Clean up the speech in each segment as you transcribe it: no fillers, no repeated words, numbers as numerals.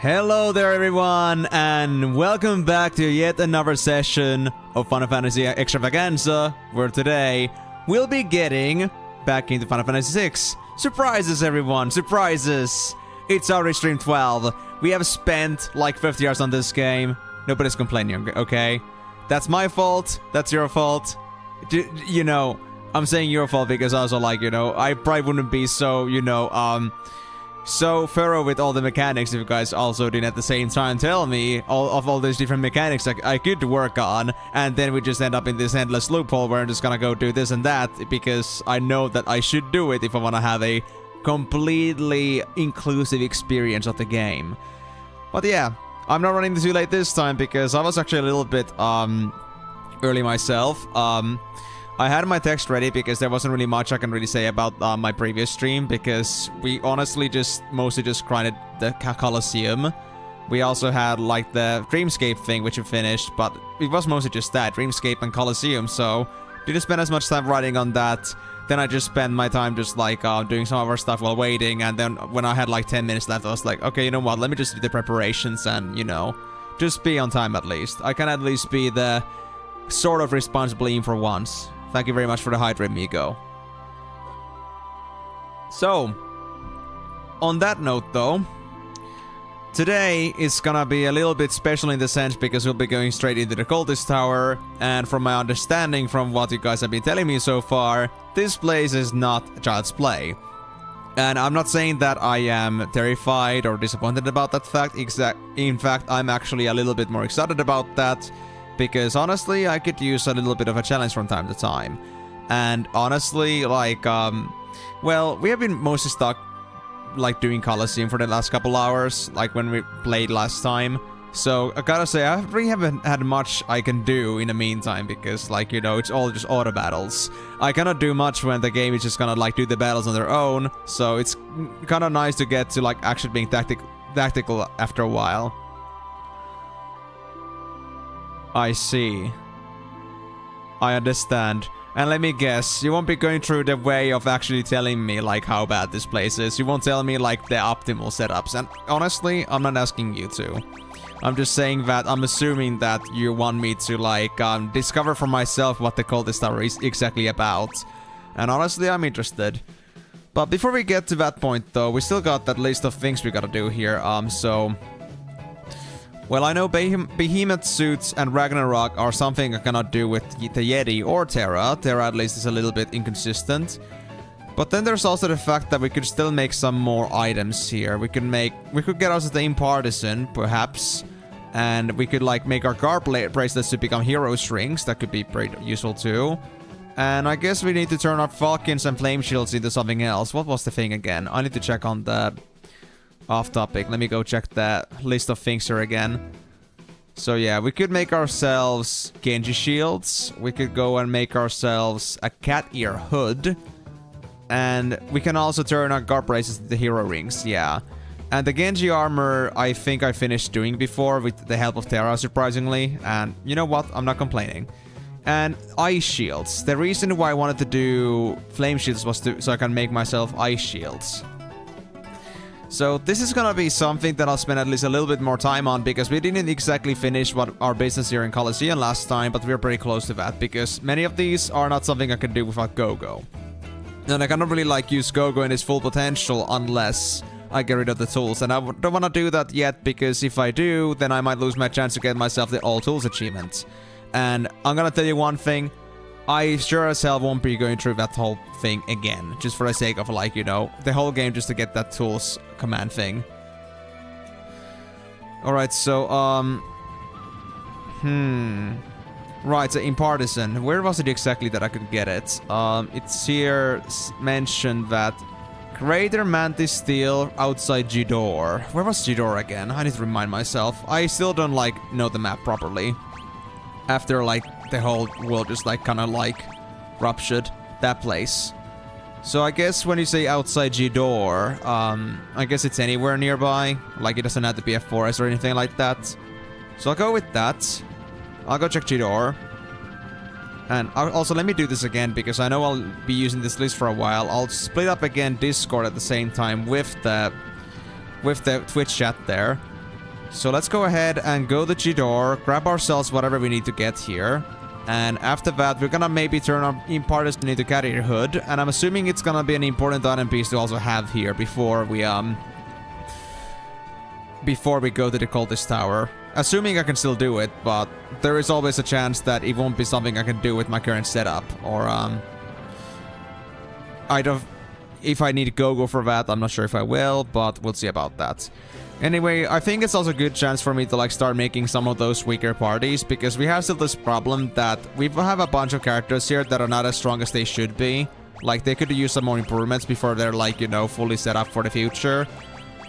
Hello there everyone, and welcome back to yet another session of Final Fantasy Extravaganza, where today we'll be getting back into Final Fantasy VI. Surprises everyone, surprises! It's already stream 12. We have spent like 50 hours on this game. Nobody's complaining, okay? That's my fault, that's your fault. You know, I'm saying your fault because also like, I probably wouldn't be so, so thorough with all the mechanics if you guys also didn't at the same time tell me all these different mechanics that I could work on, and then we just end up in this endless loophole where I'm just gonna go do this and that because I know that I should do it if I want to have a completely inclusive experience of the game. But yeah, I'm not running too late this time because I was actually a little bit early myself. I had my text ready because there wasn't really much I can really say about my previous stream because we honestly mostly just grinded the Colosseum. We also had like the Dreamscape thing which we finished, but it was mostly just that, Dreamscape and Colosseum, so didn't spend as much time writing on that. Then I just spent my time just like doing some other stuff while waiting, and then when I had like 10 minutes left I was like, okay, you know what, let me just do the preparations and, just be on time at least. I can at least be the sort of responsible aim for once. Thank you very much for the hydrate, Migo. So, on that note though, today is gonna be a little bit special in the sense because we'll be going straight into the Cultist Tower, and from my understanding from what you guys have been telling me so far, this place is not child's play. And I'm not saying that I am terrified or disappointed about that fact. In fact, I'm actually a little bit more excited about that. Because honestly, I could use a little bit of a challenge from time to time. And honestly, like, well, we have been mostly stuck, like, doing Colosseum for the last couple hours, like when we played last time. So, I gotta say, I really haven't had much I can do in the meantime, because, like, it's all just auto battles. I cannot do much when the game is just gonna, like, do the battles on their own, so it's kinda nice to get to, like, actually being tactical after a while. I see. I understand. And let me guess, you won't be going through the way of actually telling me, like, how bad this place is. You won't tell me, like, the optimal setups. And honestly, I'm not asking you to. I'm just saying that I'm assuming that you want me to, like, discover for myself what the Cultist Tower is exactly about. And honestly, I'm interested. But before we get to that point, though, we still got that list of things we gotta do here. Well, I know Behemoth Suits and Ragnarok are something I cannot do with the Yeti or Terra. Terra at least is a little bit inconsistent. But then there's also the fact that we could still make some more items here. We could get us the Impartisan, perhaps. And we could like make our guard bracelets to become hero strings. That could be pretty useful too. And I guess we need to turn our Falcons and Flame Shields into something else. What was the thing again? I need to check on the... Off topic. Let me go check the list of things here again. So yeah, we could make ourselves Genji shields. We could go and make ourselves a cat ear hood. And we can also turn our guard braces into hero rings. Yeah. And the Genji armor, I think I finished doing before with the help of Terra, surprisingly. And you know what? I'm not complaining. And ice shields. The reason why I wanted to do flame shields was so I can make myself ice shields. So this is gonna be something that I'll spend at least a little bit more time on because we didn't exactly finish what our business here in Colosseum last time, but we're pretty close to that because many of these are not something I can do without Go-Go. And I cannot really like use Go-Go in its full potential unless I get rid of the tools, and I don't want to do that yet because if I do, then I might lose my chance to get myself the All Tools achievement. And I'm gonna tell you one thing, I sure as hell won't be going through that whole thing again, just for the sake of, like, the whole game just to get that tools command thing. Alright, so, right, so Impartisan. Where was it exactly that I could get it? It's here mentioned that Greater Mantis Steel outside Jidor. Where was Jidor again? I need to remind myself. I still don't, like, know the map properly. After, like, the whole world just, like, kind of, like, ruptured. That place. So I guess when you say outside Jidor, I guess it's anywhere nearby. Like, it doesn't have to be a forest or anything like that. So I'll go with that. I'll go check Jidor. And also, let me do this again, because I know I'll be using this list for a while. I'll split up again Discord at the same time with the Twitch chat there. So let's go ahead and go to Chidor, grab ourselves whatever we need to get here. And after that, we're gonna maybe turn our imparters into Carrier Hood. And I'm assuming it's gonna be an important item piece to also have here before we go to the Cultist Tower. Assuming I can still do it, but there is always a chance that it won't be something I can do with my current setup. Or, if I need go for that, I'm not sure if I will, but we'll see about that. Anyway, I think it's also a good chance for me to like start making some of those weaker parties, because we have still this problem that we have a bunch of characters here that are not as strong as they should be. Like, they could use some more improvements before they're like, you know, fully set up for the future.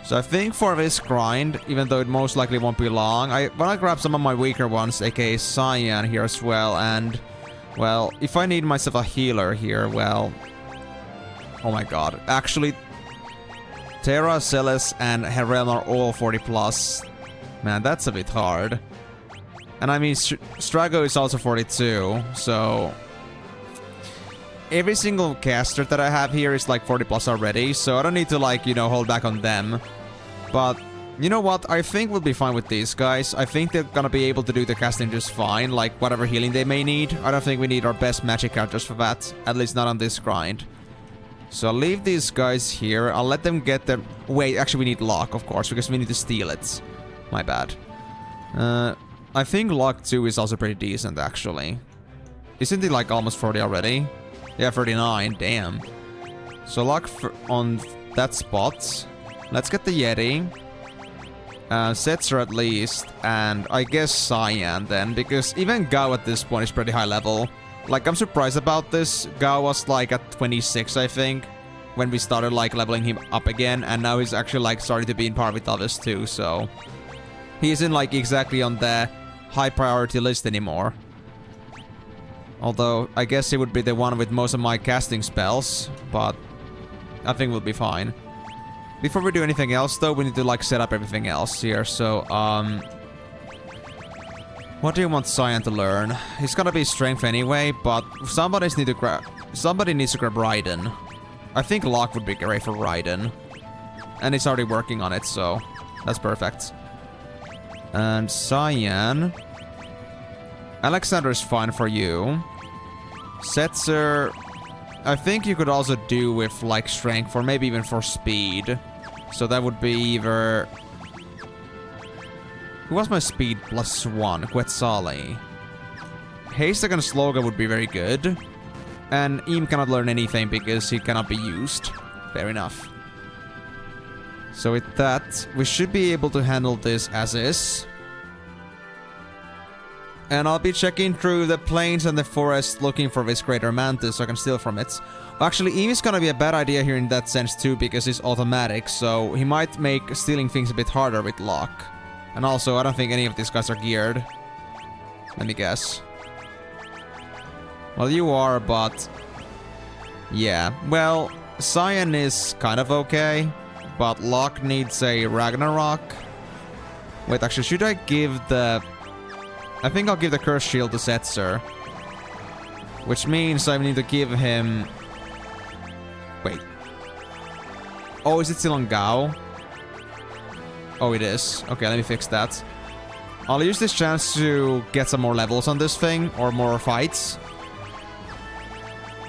So I think for this grind, even though it most likely won't be long, I want to grab some of my weaker ones, aka Cyan here as well, and, well, if I need myself a healer here, well... Oh my god. Actually, Terra, Celes, and Herrelm are all 40+. Man, that's a bit hard. And I mean, Strago is also 42, so... Every single caster that I have here is like 40+ already, so I don't need to like, you know, hold back on them. But, you know what? I think we'll be fine with these guys. I think they're gonna be able to do the casting just fine, like whatever healing they may need. I don't think we need our best magic counters for that, at least not on this grind. So I'll leave these guys here. I'll let them get their... Wait, actually we need Lock, of course, because we need to steal it. My bad. I think Lock 2 is also pretty decent, actually. Isn't he like almost 40 already? Yeah, 39. Damn. So Lock on that spot. Let's get the Yeti. Setzer at least. And I guess Cyan then, because even Gao at this point is pretty high level. Like, I'm surprised about this. Gao was like at 26, I think, when we started like leveling him up again, and now he's actually like starting to be in par with others too, so... He isn't like exactly on the high priority list anymore. Although, I guess he would be the one with most of my casting spells, but I think we'll be fine. Before we do anything else though, we need to like set up everything else here, so what do you want Cyan to learn? He's gonna be strength anyway, but somebody needs to grab Raiden. I think Locke would be great for Raiden. And he's already working on it, so that's perfect. And Cyan. Alexander is fine for you. Setzer, I think you could also do with like strength, or maybe even for speed. So that would be either... Who was my speed +1? Quetzali. Hastek and Sloga would be very good. And Eam cannot learn anything because he cannot be used. Fair enough. So with that, we should be able to handle this as is. And I'll be checking through the plains and the forest looking for this greater mantis so I can steal from it. Actually, Eam is gonna be a bad idea here in that sense too, because he's automatic, so he might make stealing things a bit harder with Locke. And also, I don't think any of these guys are geared. Let me guess. Well, you are, but... Yeah. Well, Cyan is kind of okay. But Locke needs a Ragnarok. Wait, actually, should I give the... I think I'll give the Curse Shield to Setzer. Which means I need to give him... Wait. Oh, is it still on Gao? Oh, it is. Okay, let me fix that. I'll use this chance to get some more levels on this thing, or more fights.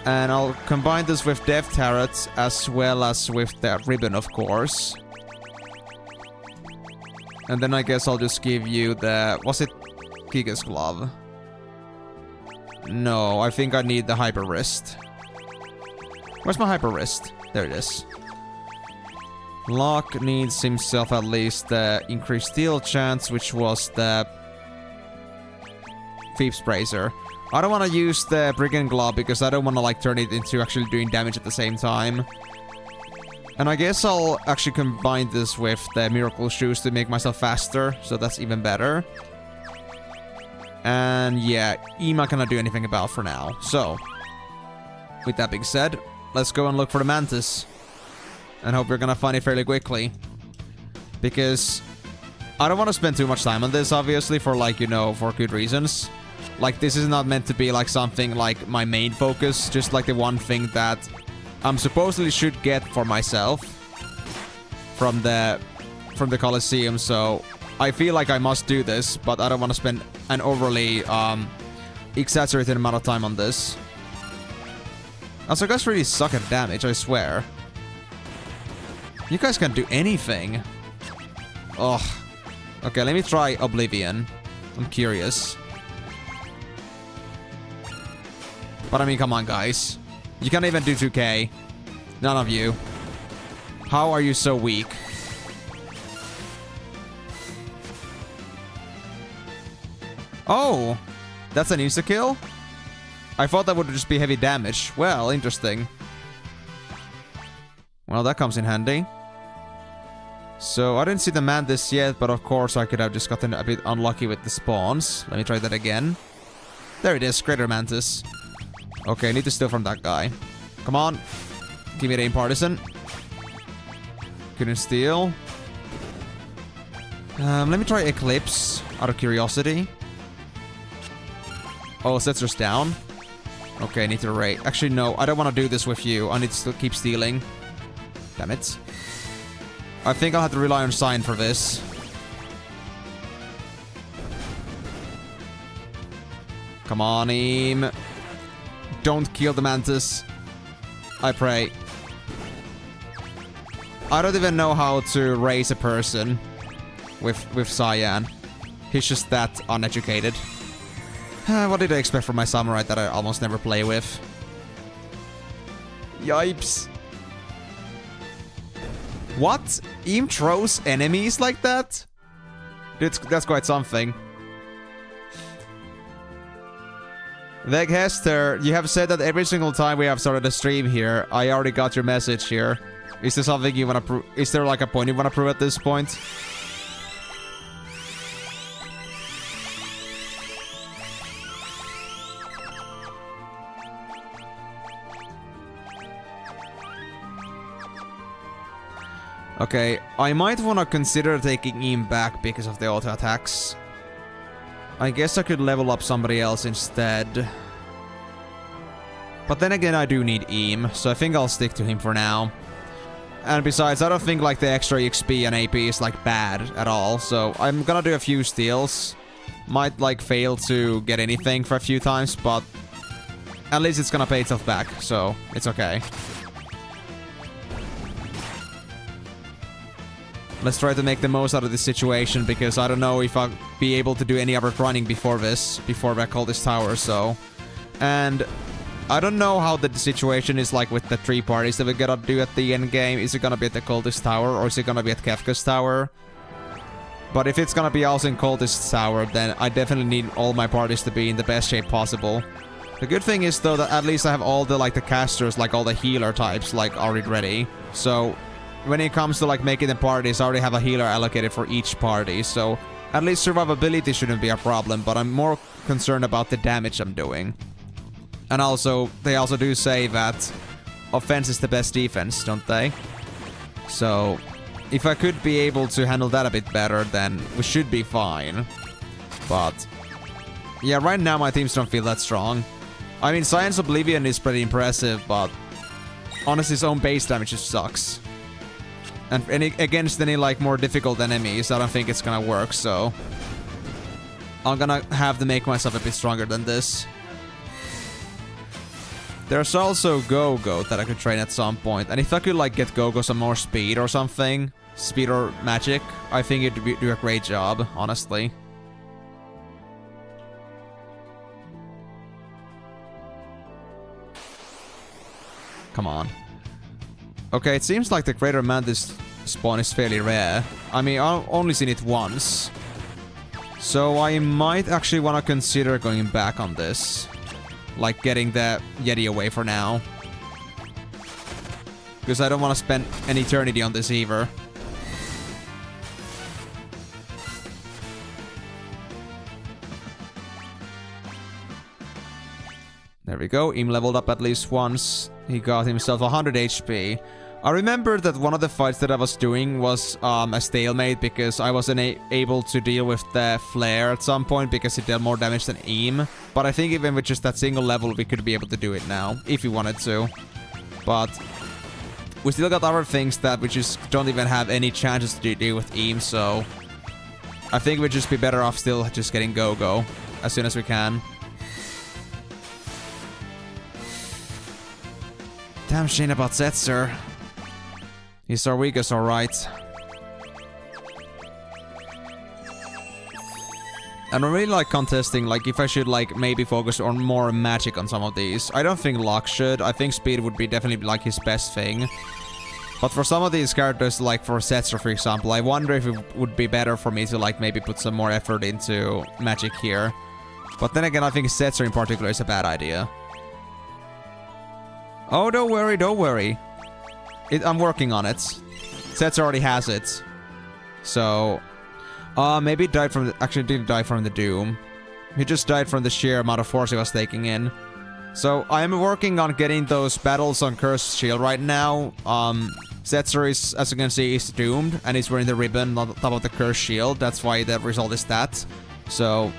And I'll combine this with Death Turret, as well as with the ribbon, of course. And then I guess I'll just give you the... Was it Giga's Glove? No, I think I need the Hyper Wrist. Where's my Hyper Wrist? There it is. Locke needs himself at least the increased steal chance, which was the Thief's Bracer. I don't want to use the Brigand Glove because I don't want to like turn it into actually doing damage at the same time. And I guess I'll actually combine this with the Miracle Shoes to make myself faster, so that's even better. And yeah, Ema cannot do anything about for now. So, with that being said, let's go and look for the Mantis. And hope we're gonna find it fairly quickly. Because I don't want to spend too much time on this, obviously, for like, you know, for good reasons. Like, this is not meant to be like something like my main focus, just like the one thing that I'm supposedly should get for myself from the Colosseum, so I feel like I must do this, but I don't want to spend an overly exaggerated amount of time on this. Also, you guys really suck at damage, I swear. You guys can't do anything. Ugh. Okay, let me try Oblivion. I'm curious. But I mean, come on, guys. You can't even do 2k. None of you. How are you so weak? Oh! That's an insta-kill? I thought that would just be heavy damage. Well, interesting. Well, that comes in handy. So, I didn't see the mantis yet, but of course I could have just gotten a bit unlucky with the spawns. Let me try that again. There it is, Greater Mantis. Okay, need to steal from that guy. Come on. Give me the aim partisan. Couldn't steal. Let me try Eclipse, out of curiosity. Oh, Setzer's down. Okay, need to raid. Actually, no, I don't want to do this with you. I need to still keep stealing. Damn it. I think I'll have to rely on Sign for this. Come on, Eam. Don't kill the Mantis. I pray. I don't even know how to raise a person with Cyan. He's just that uneducated. What did I expect from my samurai that I almost never play with? Yipes. What? Eam throws enemies like that? That's quite something. Veg Hester, you have said that every single time we have started a stream here. I already got your message here. Is there something you want to prove? Is there like a point you want to prove at this point? Okay, I might want to consider taking Eam back because of the auto attacks. I guess I could level up somebody else instead. But then again, I do need Eam, so I think I'll stick to him for now. And besides, I don't think like the extra XP and AP is like bad at all, so I'm gonna do a few steals. Might like fail to get anything for a few times, but at least it's gonna pay itself back, so it's okay. Let's try to make the most out of this situation, because I don't know if I'll be able to do any other grinding before this, before I call this tower, so... And I don't know how the situation is like with the 3 parties that we're gonna do at the end game. Is it gonna be at the Cultist Tower, or is it gonna be at Kefka's Tower? But if it's gonna be also in Cultist Tower, then I definitely need all my parties to be in the best shape possible. The good thing is, though, that at least I have all the, like, the casters, like, all the healer types, like, already ready. So... when it comes to like making the parties, I already have a healer allocated for each party, so at least survivability shouldn't be a problem, but I'm more concerned about the damage I'm doing. And also, they also do say that offense is the best defense, don't they? So, if I could be able to handle that a bit better, then we should be fine. But, yeah, right now my teams don't feel that strong. I mean, Science Oblivion is pretty impressive, but honestly, his own base damage just sucks. And against any, like, more difficult enemies, I don't think it's gonna work, so... I'm gonna have to make myself a bit stronger than this. There's also Go-Go that I could train at some point. And if I could, like, get Go-Go some more speed or something, speed or magic, I think it'd do a great job, honestly. Come on. Okay, it seems like the Greater Mantis spawn is fairly rare. I mean, I've only seen it once. So I might actually want to consider going back on this. Like, getting the Yeti away for now. Because I don't want to spend an eternity on this either. There we go, Eam leveled up at least once. He got himself 100 HP. I remember that one of the fights that I was doing was a stalemate because I wasn't able to deal with the flare at some point because it dealt more damage than Eam. But I think even with just that single level we could be able to do it now, if we wanted to. But we still got other things that we just don't even have any chances to deal with Eam, so... I think we'd just be better off still just getting go-go as soon as we can. Damn shame about Setzer. He's our weakest, alright. And I really like contesting, like, if I should, like, maybe focus on more magic on some of these. I don't think luck should. I think speed would be definitely, like, his best thing. But for some of these characters, like for Setzer, for example, I wonder if it would be better for me to, like, maybe put some more effort into magic here. But then again, I think Setzer in particular is a bad idea. Oh, don't worry, don't worry. I'm working on it. Setzer already has it. So... maybe he died from the... Actually, didn't die from the Doom. He just died from the sheer amount of force he was taking in. So, I'm working on getting those battles on Cursed Shield right now. Setzer is, as you can see, is doomed. And he's wearing the ribbon on top of the Cursed Shield. That's why the result is that. So,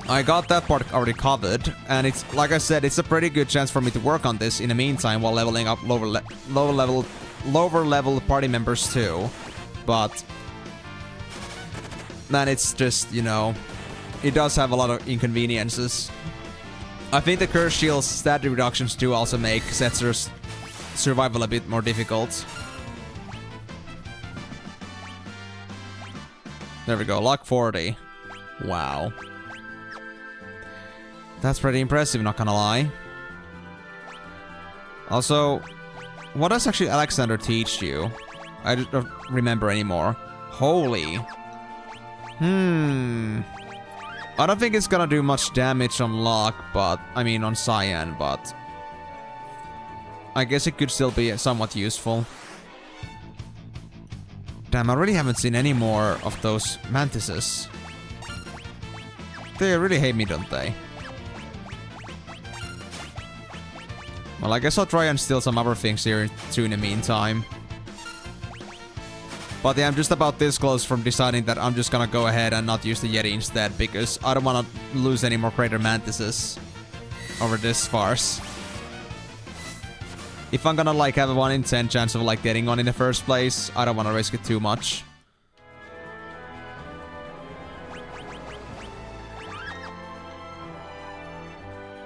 I got that part already covered. And it's, like I said, it's a pretty good chance for me to work on this in the meantime while leveling up lower level party members too. But... then it's just, you know, it does have a lot of inconveniences. I think the Curse Shield's stat reductions do also make Setzer's survival a bit more difficult. There we go, luck 40. Wow. That's pretty impressive, not gonna lie. Also, what does actually Alexander teach you? I don't remember anymore. Holy... I don't think it's gonna do much damage on Locke, but... I mean, on Cyan, but... I guess it could still be somewhat useful. Damn, I really haven't seen any more of those Mantises. They really hate me, don't they? Well, I guess I'll try and steal some other things here too in the meantime. But yeah, I'm just about this close from deciding that I'm just gonna go ahead and not use the Yeti instead, because I don't wanna lose any more Crater Mantises over this farce. If I'm gonna like have a 1 in 10 chance of like getting one in the first place, I don't wanna risk it too much.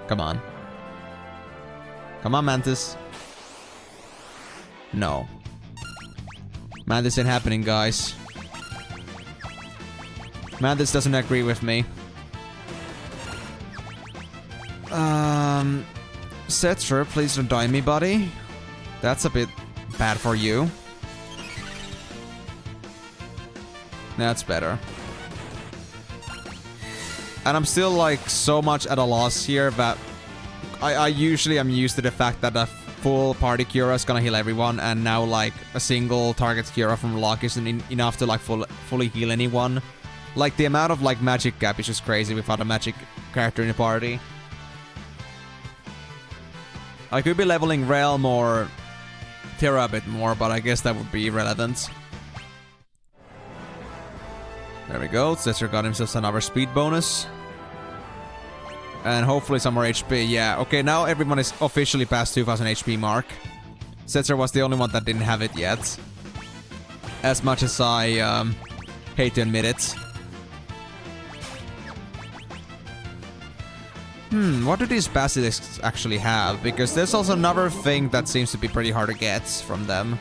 Come on. Come on, Mantis. No. Man, this ain't happening, guys. Man, this doesn't agree with me. Setzer, please don't die me, buddy. That's a bit bad for you. That's better. And I'm still, like, so much at a loss here that... I usually am used to the fact that a full party Cura is gonna heal everyone, and now, like, a single target Cura from Locke isn't enough to, like, fully heal anyone. Like, the amount of, like, magic gap is just crazy without a magic character in the party. I could be leveling Realm or Terra a bit more, but I guess that would be irrelevant. There we go, Setzer got himself another speed bonus. And hopefully some more HP, yeah. Okay, now everyone is officially past 2000 HP mark. Setzer was the only one that didn't have it yet. As much as I hate to admit it. What do these basilisks actually have? Because there's also another thing that seems to be pretty hard to get from them.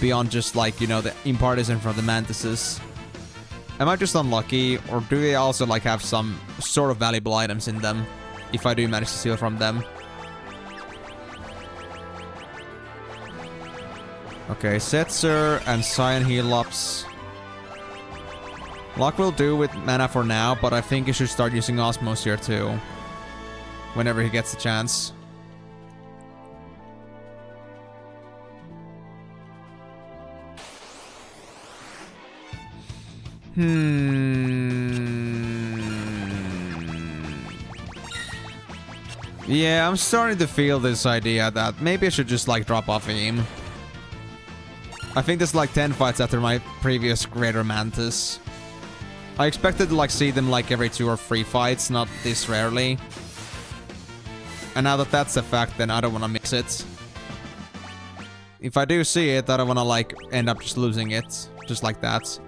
Beyond just, like, you know, the impartisan from the Mantises. Am I just unlucky, or do they also, like, have some sort of valuable items in them? If I do manage to steal from them. Okay, Setzer and Cyan heal ups. Locke will do with mana for now, but I think he should start using Osmos here too. Whenever he gets the chance. Yeah, I'm starting to feel this idea that maybe I should just, like, drop off aim. I think there's, like, 10 fights after my previous Greater Mantis. I expected to, like, see them, like, every 2 or 3 fights, not this rarely. And now that that's a fact, then I don't want to miss it. If I do see it, I don't want to, like, end up just losing it. Just like that.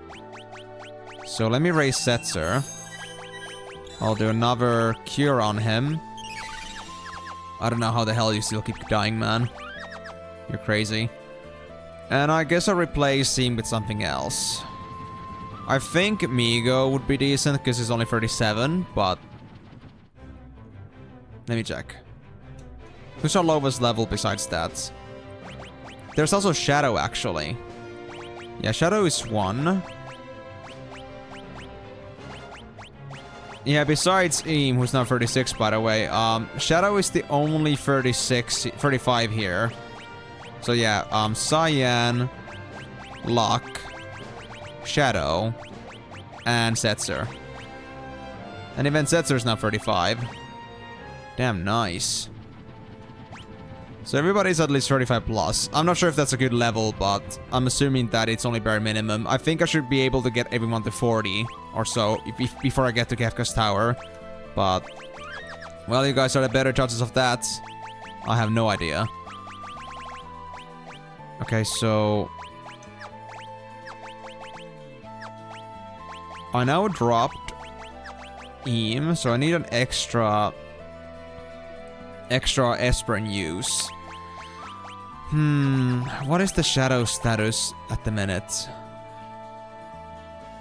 So let me raise Setzer. I'll do another cure on him. I don't know how the hell you still keep dying, man. You're crazy. And I guess I'll replace him with something else. I think Migo would be decent because he's only 37, but... Let me check. Who's our lowest level besides that? There's also Shadow, actually. Yeah, Shadow is 1. Yeah, besides Eam, who's now 36, by the way, Shadow is the only 35 here. So yeah, Cyan, Locke, Shadow, and Setzer. And even Setzer is now 35. Damn, nice. So everybody's at least 35 plus. I'm not sure if that's a good level, but I'm assuming that it's only bare minimum. I think I should be able to get everyone to 40 or so before I get to Kefka's Tower. But, well, you guys are the better judges of that. I have no idea. Okay, so... I now dropped Eam, so I need an extra Esper in use. What is the Shadow status at the minute?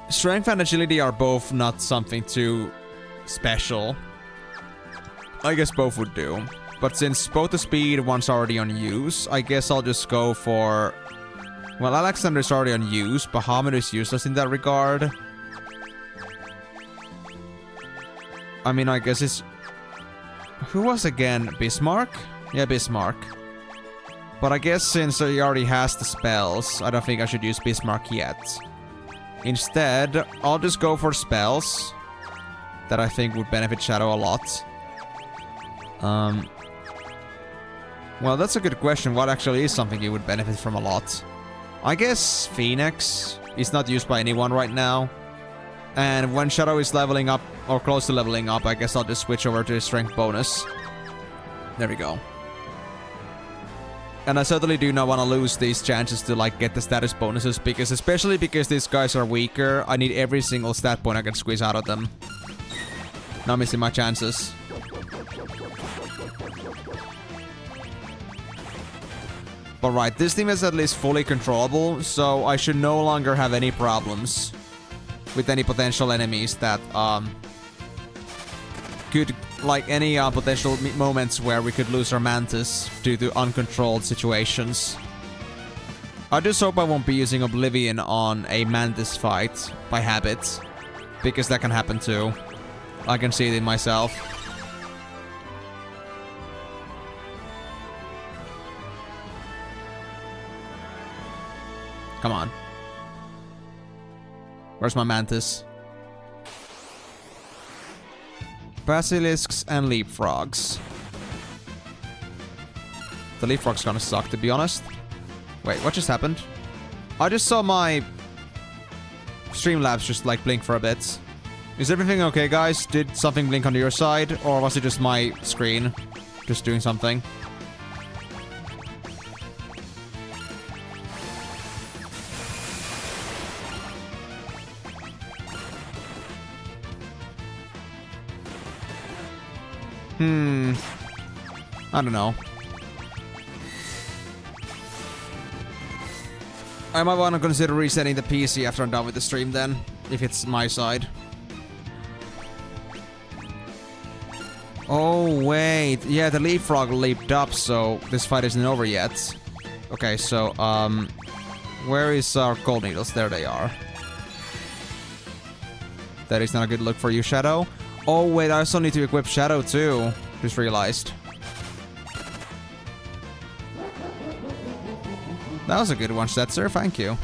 Strength and Agility are both not something too special. I guess both would do. But since both the speed one's already on use, I guess I'll just go for... Well, Alexander's already on use, Bahamut is useless in that regard. I mean, I guess it's... Who was again? Bismarck? Yeah, Bismarck. But I guess since he already has the spells, I don't think I should use Bismarck yet. Instead, I'll just go for spells that I think would benefit Shadow a lot. Well, that's a good question. What actually is something you would benefit from a lot? I guess Phoenix is not used by anyone right now. And when Shadow is leveling up, or close to leveling up, I guess I'll just switch over to his strength bonus. There we go. And I certainly do not want to lose these chances to like get the status bonuses, because especially because these guys are weaker, I need every single stat point I can squeeze out of them. Not missing my chances. But right, this team is at least fully controllable, so I should no longer have any problems with any potential enemies that could, like any potential moments where we could lose our Mantis due to uncontrolled situations. I just hope I won't be using Oblivion on a Mantis fight by habit, because that can happen too. I can see it in myself. Come on. Where's my Mantis? Basilisks and Leapfrogs. The Leapfrog's gonna suck, to be honest. Wait, what just happened? I just saw my Streamlabs just like blink for a bit. Is everything okay, guys? Did something blink on your side? Or was it just my screen just doing something? I don't know. I might want to consider resetting the PC after I'm done with the stream then, if it's my side. Oh, wait. Yeah, the Leapfrog leaped up, so this fight isn't over yet. Okay, so, where is our Gold Needles? There they are. That is not a good look for you, Shadow. Oh, wait, I also need to equip Shadow, too. Just realized. That was a good one, Setzer. Thank you.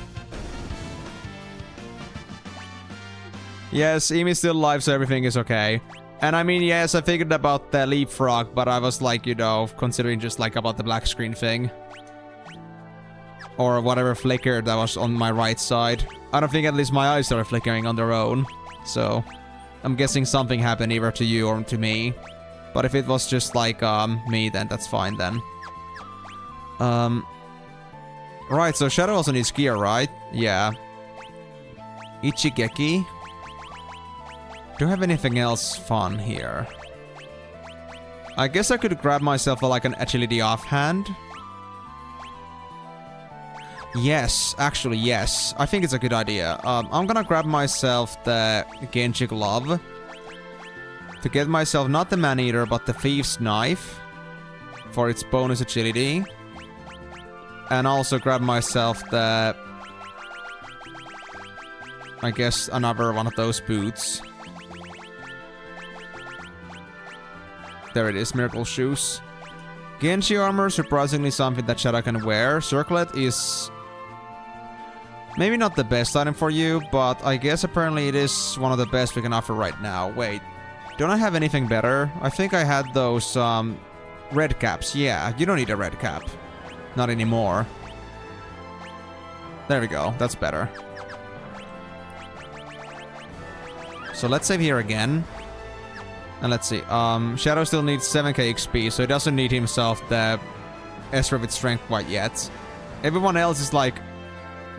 Yes, Eam is still alive, so everything is okay. And I mean, yes, I figured about the Leapfrog, but I was like, you know, considering just like about the black screen thing. Or whatever flicker that was on my right side. I don't think at least my eyes started flickering on their own. So, I'm guessing something happened either to you or to me. But if it was just like, me, then that's fine then. Right, so Shadow also needs gear, right? Yeah. Ichigeki. Do I have anything else fun here? I guess I could grab myself like an agility offhand. Yes, actually yes. I think it's a good idea. I'm gonna grab myself the Genji Glove. To get myself not the Man-Eater, but the Thief's Knife. For its bonus agility. And also grab myself the... I guess another one of those boots. There it is, Miracle Shoes. Genji Armor, surprisingly something that Shadow can wear. Circlet is... maybe not the best item for you, but I guess apparently it is one of the best we can offer right now. Wait, don't I have anything better? I think I had those, red caps. Yeah, you don't need a red cap. Not anymore. There we go, that's better. So let's save here again. And let's see, Shadow still needs 7k XP, so he doesn't need himself the Ezra with strength quite yet. Everyone else is like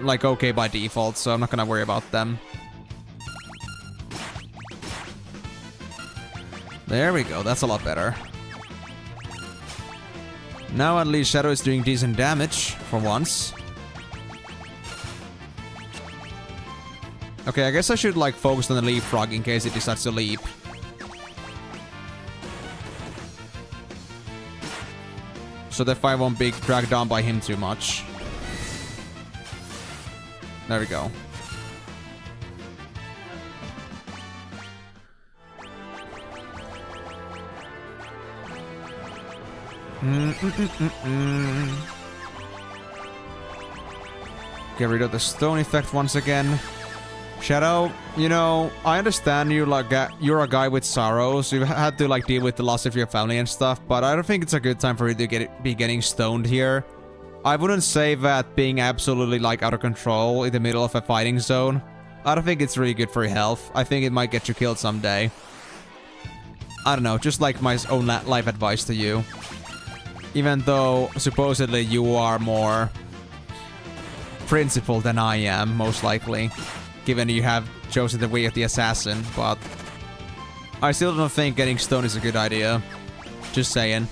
okay by default, so I'm not gonna worry about them. There we go, that's a lot better. Now at least Shadow is doing decent damage, for once. Okay, I guess I should like focus on the leapfrog in case it decides to leap. So the fight won't be dragged down by him too much. There we go. Get rid of the stone effect once again. Shadow, you know, I understand you like you're a guy with sorrows. You've had to like deal with the loss of your family and stuff, but I don't think it's a good time for you to be getting stoned here. I wouldn't say that being absolutely like out of control in the middle of a fighting zone. I don't think it's really good for your health. I think it might get you killed someday. I don't know, just like my own life advice to you. Even though supposedly you are more principled than I am, most likely. Given you have chosen the way of the assassin, but I still don't think getting stoned is a good idea. Just saying.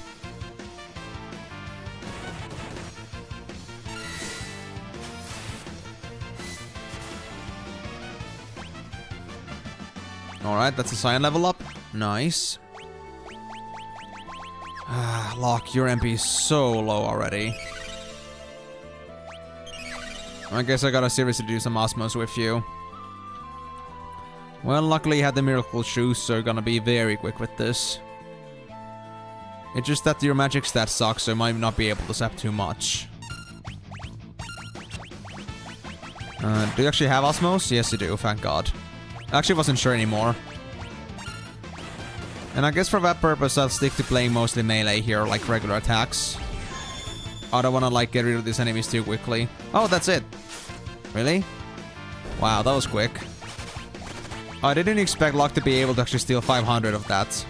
Alright, that's a cyan level up. Nice. Locke, your MP is so low already. I guess I gotta seriously do some osmos with you. Well, luckily you had the Miracle Shoes, so you're gonna be very quick with this. It's just that your magic stats suck, so you might not be able to zap too much. Do you actually have osmos? Yes, you do, thank God. I actually wasn't sure anymore. And I guess for that purpose, I'll stick to playing mostly melee here, like regular attacks. I don't wanna, like, get rid of these enemies too quickly. Oh, that's it. Really? Wow, that was quick. I didn't expect Locke to be able to actually steal 500 of that.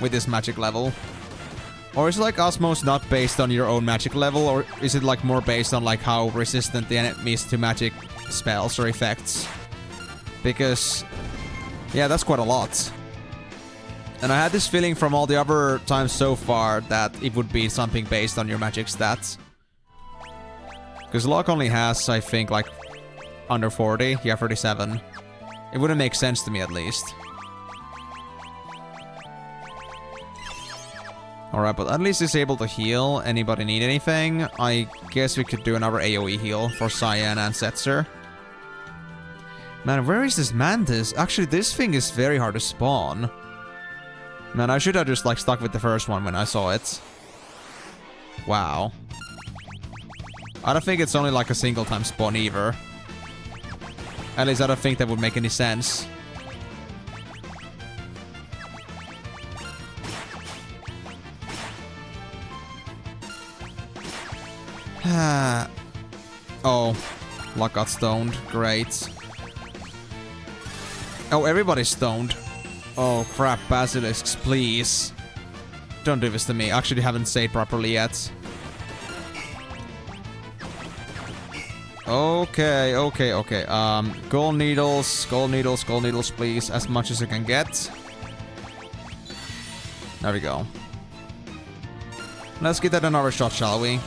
With this magic level. Or is like Osmos not based on your own magic level? Or is it like more based on like how resistant the enemy is to magic spells or effects? Because... yeah, that's quite a lot. And I had this feeling from all the other times so far that it would be something based on your magic stats. Because Locke only has, I think, like, under 40. Yeah, 37. It wouldn't make sense to me, at least. Alright, but at least he's able to heal. Anybody need anything? I guess we could do another AoE heal for Cyan and Setzer. Man, where is this Mantis? Actually, this thing is very hard to spawn. Man, I should have just, like, stuck with the first one when I saw it. Wow. I don't think it's only, like, a single time spawn either. At least I don't think that would make any sense. Oh. Locke got stoned. Great. Oh, everybody's stoned. Oh, crap. Basilisks, please. Don't do this to me. I actually haven't saved properly yet. Okay, okay, okay. Gold needles, please. As much as you can get. There we go. Let's give that another shot, shall we?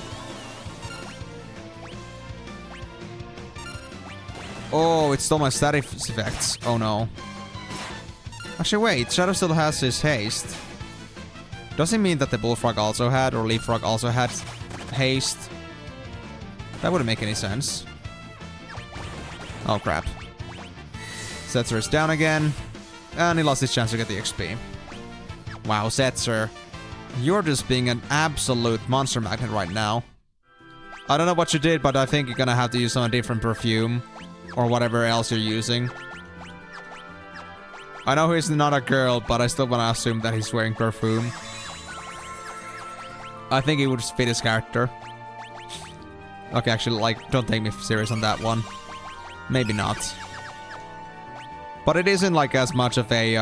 Oh, it stole my static effects. Oh no. Actually, wait. Shadow still has his haste. Does it mean that the Bullfrog also had, or Leapfrog also had haste? That wouldn't make any sense. Oh crap. Setzer is down again. And he lost his chance to get the XP. Wow, Setzer. You're just being an absolute monster magnet right now. I don't know what you did, but I think you're gonna have to use some different perfume. Or whatever else you're using. I know he's not a girl, but I still wanna assume that he's wearing perfume. I think he would fit his character. Okay, actually, like, don't take me serious on that one. Maybe not. But it isn't, like, as much of a,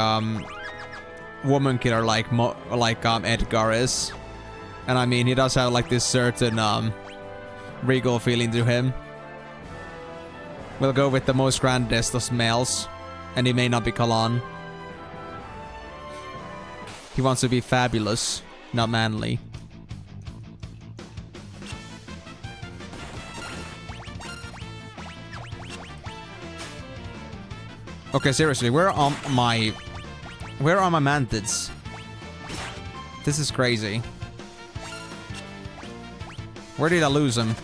woman killer like Edgar is. And I mean, he does have, like, this certain, regal feeling to him. We'll go with the most grandest of males. And he may not be Kalan. He wants to be fabulous, not manly. Okay, seriously, where are my mantids? This is crazy. Where did I lose them?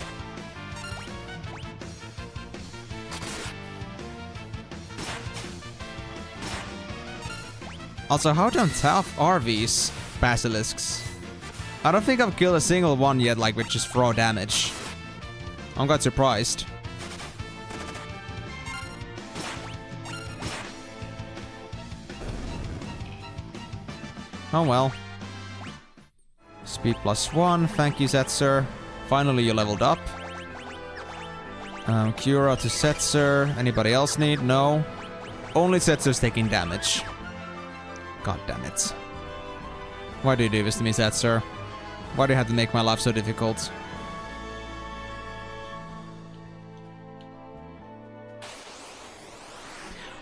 Also, how damn tough are these basilisks? I don't think I've killed a single one yet, like, with just raw damage. I'm quite surprised. Oh well. Speed +1, thank you, Setzer. Finally, you leveled up. Cura to Setzer. Anybody else need? No. Only Setzer's taking damage. God damn it. Why do you do this to me, Setzer? Why do you have to make my life so difficult?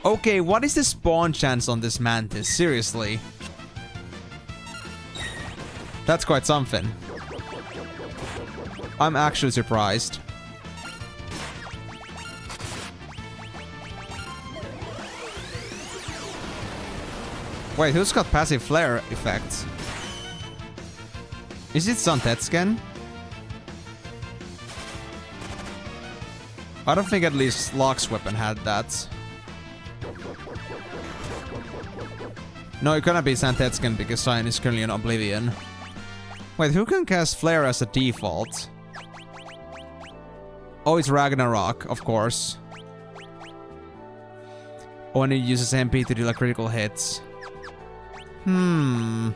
Okay, what is the spawn chance on this mantis? Seriously. That's quite something. I'm actually surprised. Wait, who's got passive flare effects? Is it Santetsken? I don't think at least Locke's weapon had that. No, it cannot be Santetsken because Cyan is currently in Oblivion. Wait, who can cast Flare as a default? Oh, it's Ragnarok, of course. Oh, and he uses MP to deal critical hits. I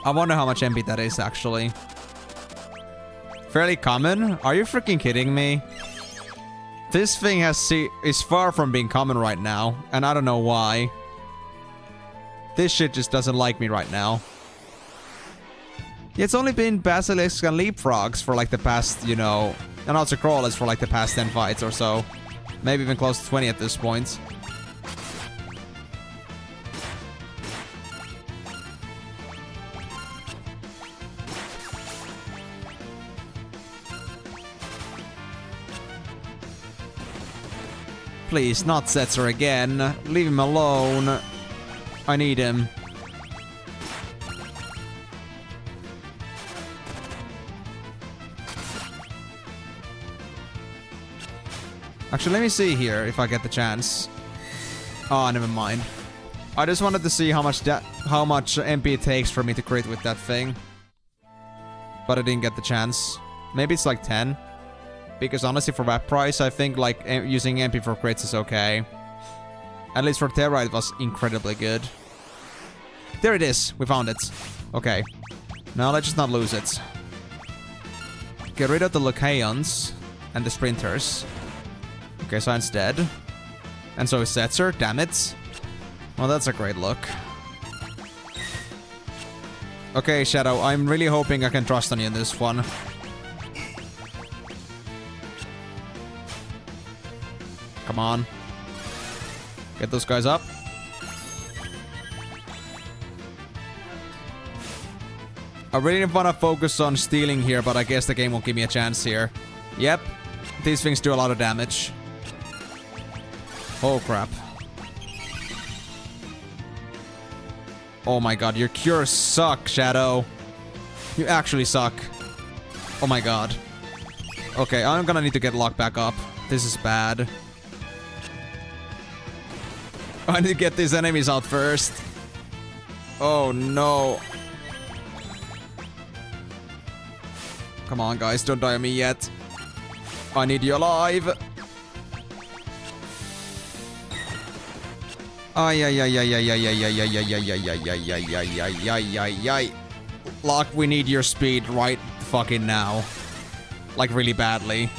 wonder how much MP that is, actually. Fairly common? Are you freaking kidding me? This thing is far from being common right now, and I don't know why. This shit just doesn't like me right now. It's only been Basilisks and Leapfrogs for like the past, you know, and also Crawlers for like the past 10 fights or so. Maybe even close to 20 at this point. Please, not Setzer again. Leave him alone. I need him. Actually, let me see here if I get the chance. Oh, never mind. I just wanted to see how much MP it takes for me to crit with that thing. But I didn't get the chance. Maybe it's like 10. Because honestly, for that price, I think like using MP for crits is okay. At least for Terra, it was incredibly good. There it is. We found it. Okay. Now let's just not lose it. Get rid of the Lucaeons and the Sprinters. Okay, Cyan's dead. And so is Setzer. Damn it. Well, that's a great look. Okay, Shadow. I'm really hoping I can trust on you in this one. on. Get those guys up. I really want to focus on stealing here, but I guess the game won't give me a chance here. Yep. These things do a lot of damage. Oh, crap. Oh my god, your cures suck, Shadow. You actually suck. Oh my god. Okay, I'm gonna need to get locked back up. This is bad. I need to get these enemies out first. Oh no. Come on, guys, don't die on me yet. I need you alive. Ay ay ay ay ay ay ay ay ay ay ay ay ay ay ay ay ay ay ay. Locke, we need your speed right fucking now. Like really badly.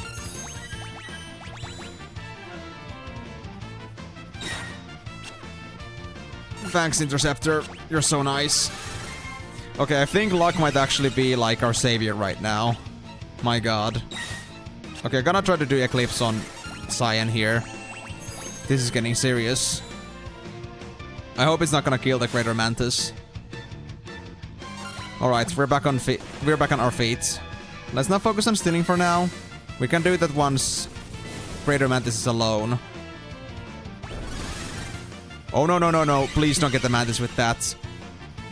Thanks, Interceptor. You're so nice. Okay, I think Locke might actually be like our savior right now. My god. Okay, gonna try to do Eclipse on Cyan here. This is getting serious. I hope it's not gonna kill the Greater Mantis. Alright, we're back on our feet. Let's not focus on stealing for now. We can do that once Greater Mantis is alone. Oh no no no no, please don't get the Mantis with that.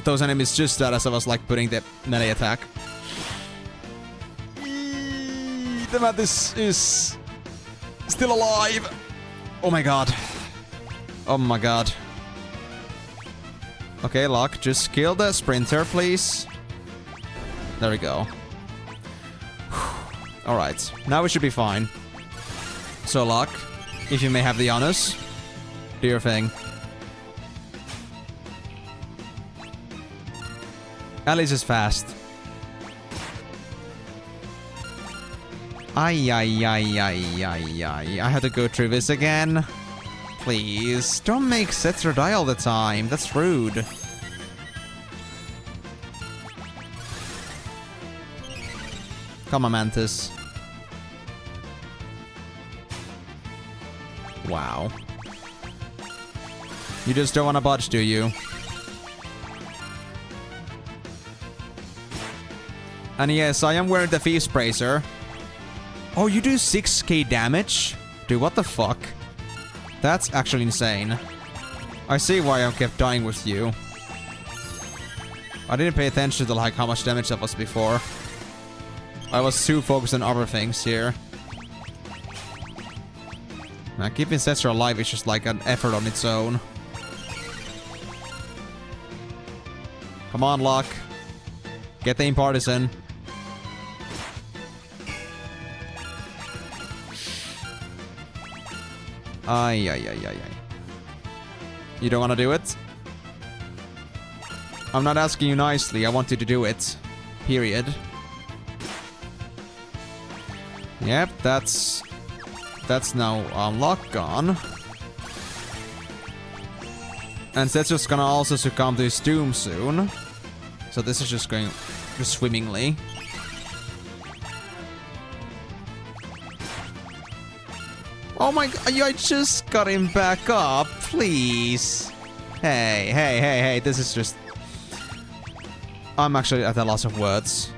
Those enemies just died as I was like putting the melee attack. The Mantis is still alive. Oh my god. Oh my god. Okay, Locke, just kill the Sprinter, please. There we go. Alright, now we should be fine. So, Locke, if you may have the honors, do your thing. Alice is fast. Ay, ay, ay, ay, ay, ay. I had to go through this again. Please, don't make Setzer die all the time. That's rude. Come on, Mantis. Wow. You just don't want to budge, do you? And yes, I am wearing the Thief's Bracer. Oh, you do 6k damage? Dude, what the fuck? That's actually insane. I see why I kept dying with you. I didn't pay attention to like how much damage that was before. I was too focused on other things here. Now, keeping Setzer alive is just like an effort on its own. Come on, Locke. Get the Impartisan. Ay, ay, ay, ay, ay. You don't want to do it? I'm not asking you nicely. I want you to do it. Period. Yep, that's now Locke gone. And Setzer's gonna also succumb to his doom soon. So this is just going just swimmingly. Oh my god, I just got him back up, please. Hey, hey, hey, hey, this is just... I'm actually at a loss of words.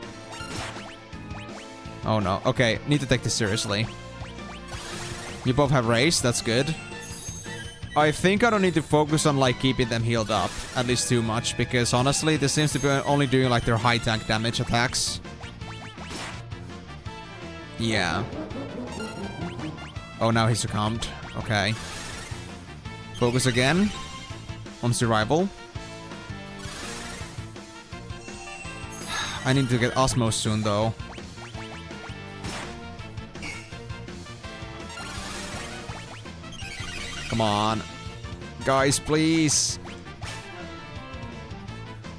Oh no, okay, need to take this seriously. You both have race, that's good. I think I don't need to focus on like keeping them healed up, at least too much, because honestly, this seems to be only doing like their high tank damage attacks. Yeah. Oh, now he succumbed. Okay. Focus again on survival. I need to get Osmos soon, though. Come on. Guys, please.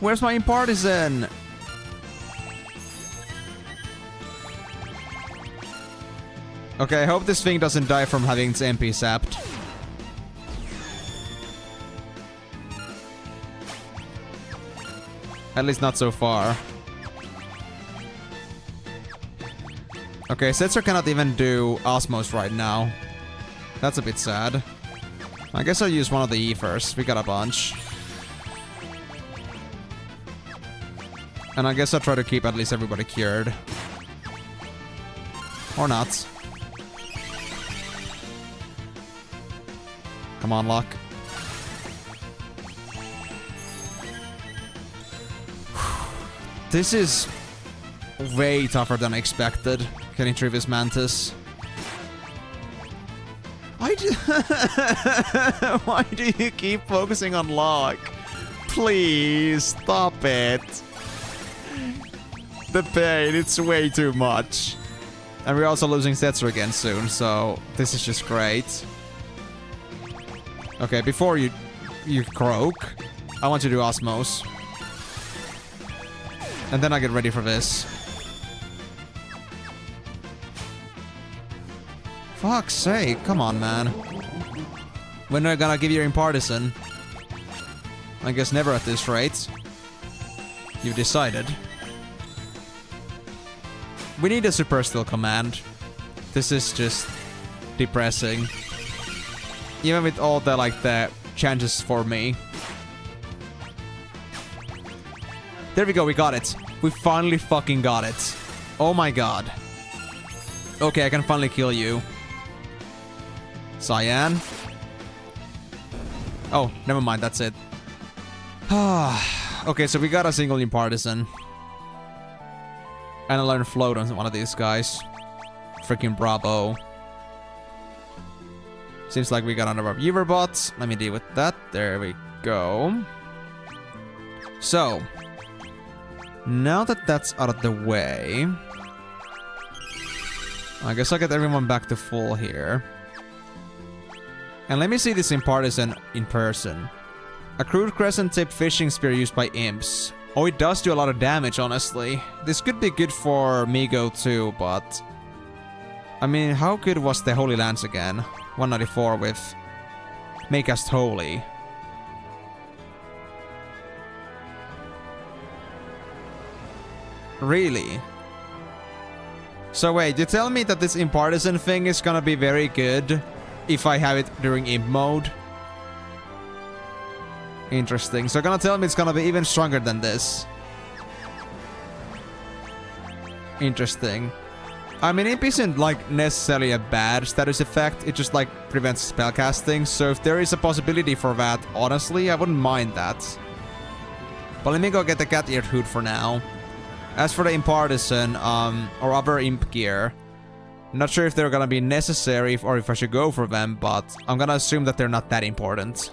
Where's my Impartisan? Okay, I hope this thing doesn't die from having its MP sapped. At least not so far. Okay, Setzer cannot even do Osmos right now. That's a bit sad. I guess I'll use one of the E first. We got a bunch. And I guess I'll try to keep at least everybody cured. Or not. Come on, luck. This is way tougher than I expected. Getting through this Mantis. Why do you keep focusing on luck? Please, stop it. The pain, it's way too much. And we're also losing Setzer again soon, so this is just great. Okay, before you croak, I want you to do Osmos. And then I get ready for this. Fuck's sake, come on, man. When are you gonna give your Impartisan? I guess never at this rate. You've decided. We need a Super Steel command. This is just depressing. Even with all the, like, the chances for me. There we go, we got it. We finally fucking got it. Oh my god. Okay, I can finally kill you. Cyan. Oh, never mind, that's it. Okay, so we got a single Impartisan. And I learned float on one of these guys. Freaking bravo. Seems like we got another viewer bots. Let me deal with that. There we go. So, now that that's out of the way, I guess I'll get everyone back to full here. And let me see this Impartisan in person. A crude crescent-tipped fishing spear used by imps. Oh, it does do a lot of damage, honestly. This could be good for Migo too, but... I mean, how good was the Holy Lance again? 194 with... Make us holy. Really? So wait, you tell me that this Impartisan thing is gonna be very good if I have it during imp mode? Interesting. So you're gonna tell me it's gonna be even stronger than this. Interesting. I mean, imp isn't like necessarily a bad status effect, it just like prevents spellcasting, so if there is a possibility for that, honestly, I wouldn't mind that. But let me go get the cat-eared hood for now. As for the Impartisan, or other imp gear, I'm not sure if they're gonna be necessary or if I should go for them, but I'm gonna assume that they're not that important.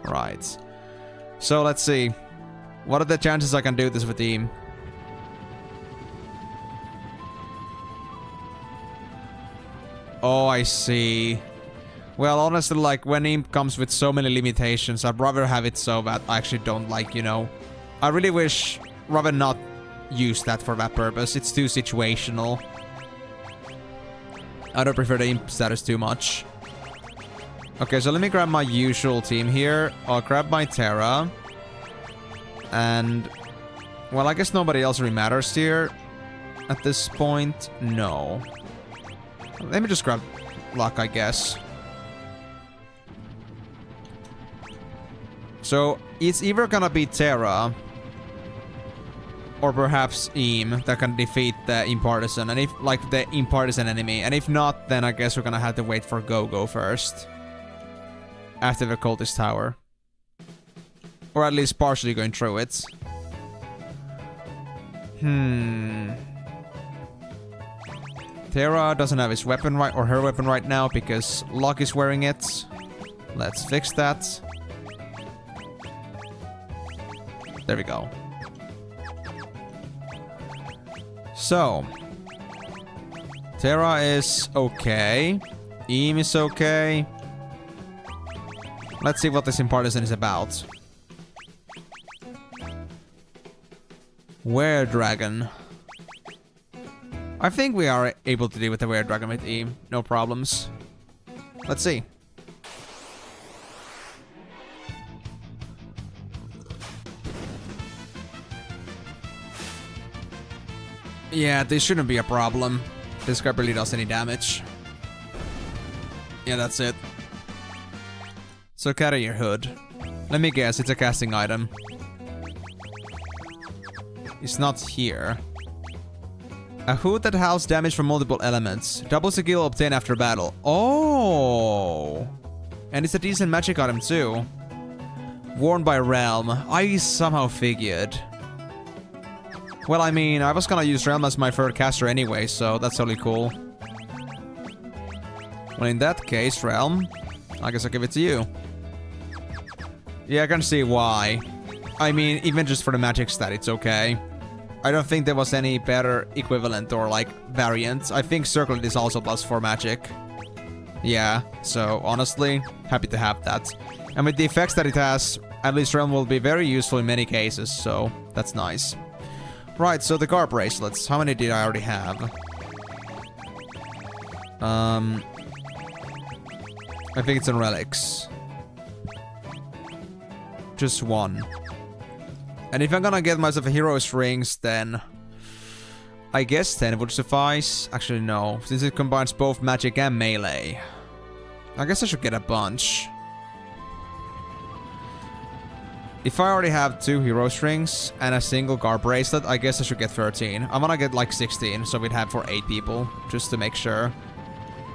Right. So let's see. What are the chances I can do this with team? Oh, I see. Well, honestly, like, when imp comes with so many limitations, I'd rather have it so that I actually don't, like, you know... I really wish rather not use that for that purpose. It's too situational. I don't prefer the imp status too much. Okay, so let me grab my usual team here. I'll grab my Terra. And... well, I guess nobody else really matters here. At this point, no. Let me just grab luck, I guess. So, it's either gonna be Terra... or perhaps Eam that can defeat the Impartisan. And if, like, the Impartisan enemy. And if not, then I guess we're gonna have to wait for Go-Go first. After the Cultist Tower. Or at least partially going through it. Terra doesn't have his weapon right, or her weapon right now, because Locke is wearing it. Let's fix that. There we go. So. Terra is okay. Eam is okay. Let's see what this Impartisan is about. Were-Dragon. I think we are able to deal with the Were-Dragon with Eam. No problems. Let's see. Yeah, this shouldn't be a problem. This guy barely does any damage. Yeah, that's it. So carry your hood. Let me guess, it's a casting item. It's not here. A hood that houses damage from multiple elements. Doubles the skill obtained after battle. Oh! And it's a decent magic item too. Worn by Realm. I somehow figured. Well, I mean, I was gonna use Realm as my third caster anyway, so that's totally cool. Well, in that case, Realm, I guess I'll give it to you. Yeah, I can see why. I mean, even just for the magic stat, it's okay. I don't think there was any better equivalent or, like, variant. I think Circlet is also +4 magic. Yeah, so, honestly, happy to have that. And with the effects that it has, at least Realm will be very useful in many cases, so that's nice. Right, so the guard bracelets. How many did I already have? I think it's in relics. Just one. And if I'm gonna get myself a hero's rings, then I guess 10 would suffice. Actually, no, since it combines both magic and melee. I guess I should get a bunch. If I already have 2 hero's rings and a single guard bracelet, I guess I should get 13. I'm gonna get like 16, so we'd have for 8 people, just to make sure.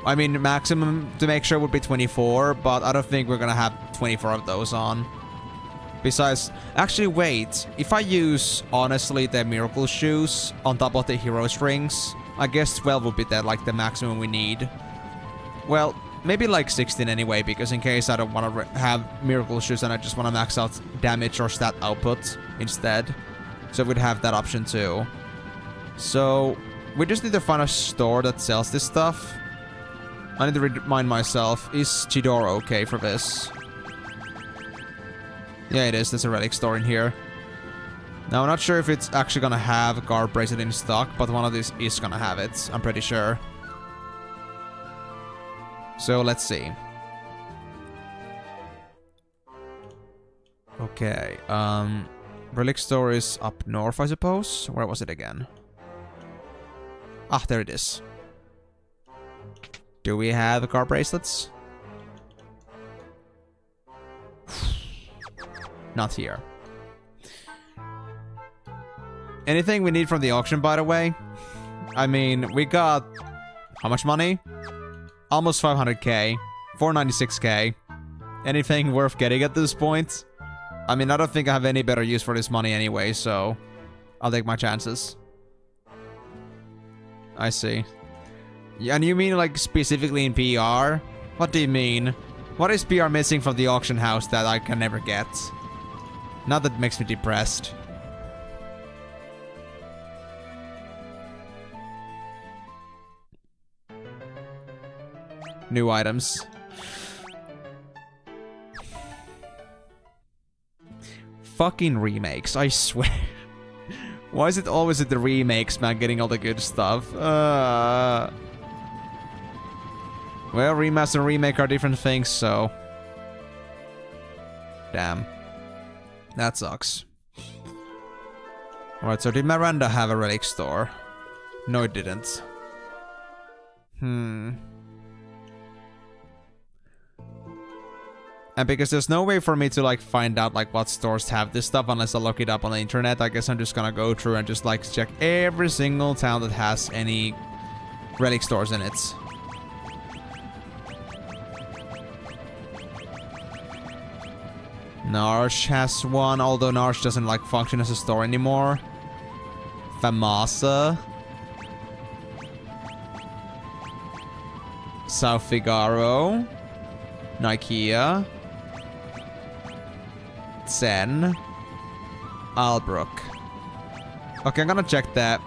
I mean, maximum to make sure would be 24, but I don't think we're gonna have 24 of those on. Besides, actually wait, if I use, honestly, the miracle shoes on top of the hero's rings, I guess 12 would be like the maximum we need. Well, maybe like 16 anyway, because in case I don't want to have miracle shoes and I just want to max out damage or stat output instead. So we'd have that option too. So, we just need to find a store that sells this stuff. I need to remind myself, is Chidoro okay for this? Yeah, it is. There's a relic store in here. Now, I'm not sure if it's actually gonna have guard bracelet in stock, but one of these is gonna have it. I'm pretty sure. So, let's see. Okay, relic store is up north, I suppose? Where was it again? Ah, there it is. Do we have guard bracelets? Not here. Anything we need from the auction, by the way? I mean, we got... how much money? Almost 500k. 496k. Anything worth getting at this point? I mean, I don't think I have any better use for this money anyway, so... I'll take my chances. I see. Yeah, and you mean, like, specifically in PR? What do you mean? What is PR missing from the auction house that I can never get? Now that makes me depressed. New items. Fucking remakes, I swear. Why is it always at the remakes, man, getting all the good stuff? Well, remaster and remake are different things, so... Damn. That sucks. Alright, so did Miranda have a relic store? No, it didn't. And because there's no way for me to, like, find out, like, what stores have this stuff unless I look it up on the internet, I guess I'm just gonna go through and just, like, check every single town that has any relic stores in it. Narsh has one, although Narsh doesn't, like, function as a store anymore. Famasa. South Figaro. Nikea. Zen. Albrook. Okay, I'm gonna check that.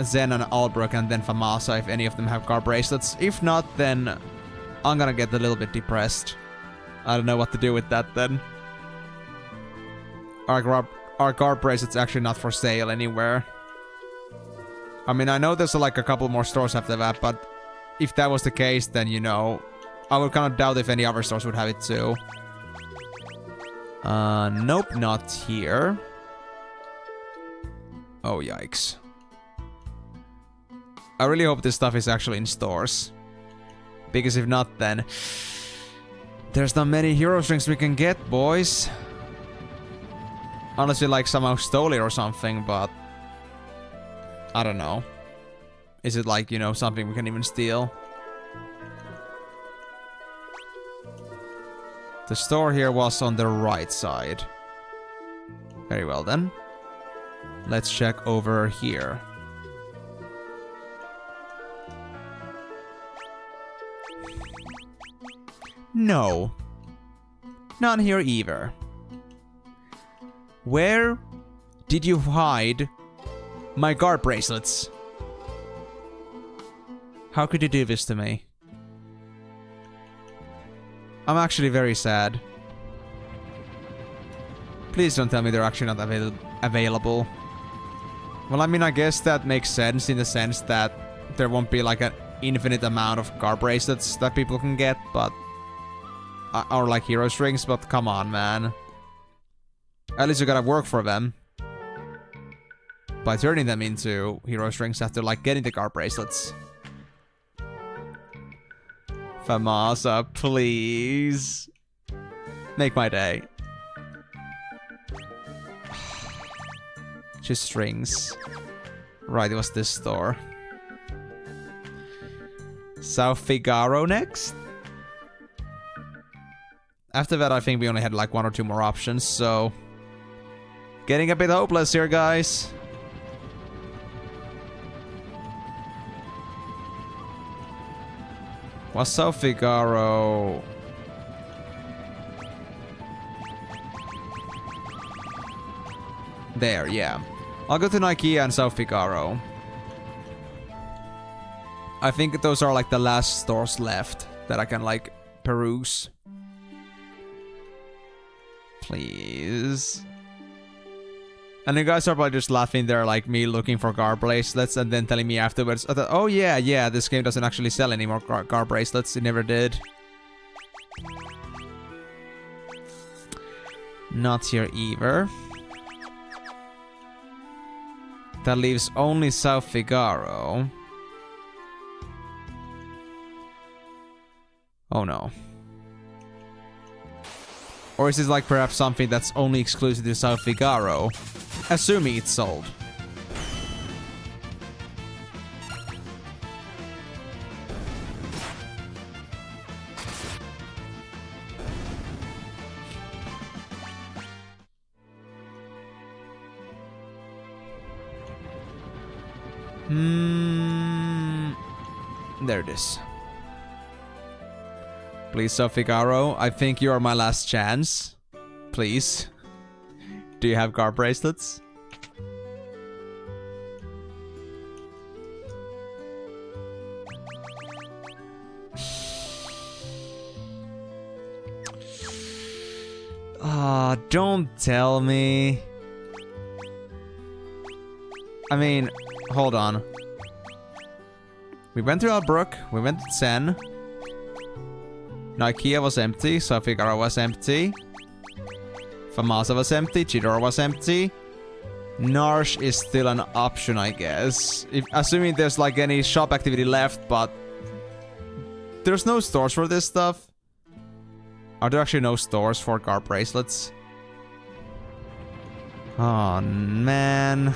Zen and Albrook and then Famasa if any of them have guard bracelets. If not, then I'm gonna get a little bit depressed. I don't know what to do with that then. Our guard bracelet's actually not for sale anywhere. I mean, I know there's like a couple more stores after that, but if that was the case, then, you know, I would kind of doubt if any other stores would have it too. Nope, not here. Oh, yikes. I really hope this stuff is actually in stores. Because if not, then there's not many hero strings we can get, boys. Unless we like somehow stole it or something, but I don't know. Is it like, you know, something we can even steal? The store here was on the right side. Very well then. Let's check over here. No. None here either. Where did you hide my guard bracelets? How could you do this to me? I'm actually very sad. Please don't tell me they're actually not available. Well, I mean, I guess that makes sense in the sense that there won't be like an infinite amount of guard bracelets that people can get, but... or like hero strings, but come on, man. At least you gotta work for them. By turning them into hero strings after like getting the guard bracelets. Famasa, please. Make my day. Just strings. Right, it was this store. South Figaro next? After that, I think we only had like 1 or 2 more options, so... Getting a bit hopeless here, guys. Was South Figaro... There, yeah. I'll go to Ikea and South Figaro. I think those are like the last stores left that I can like peruse. Please. And you guys are probably just laughing there like me looking for guard bracelets and then telling me afterwards, oh yeah, this game doesn't actually sell any more guard bracelets. It never did. Not here either. That leaves only South Figaro. Oh no. Or is it like perhaps something that's only exclusive to South Figaro? Assuming it's sold. There it is. Please, South Figaro, I think you are my last chance. Please. Do you have guard bracelets? Ah, don't tell me. I mean, hold on. We went to Albrook, we went to Zen. Ikea was empty, South Figaro was empty. Famasa was empty, Chidor was empty. Narsh is still an option, I guess. Assuming there's like any shop activity left, but... There's no stores for this stuff. Are there actually no stores for guard bracelets? Oh, man.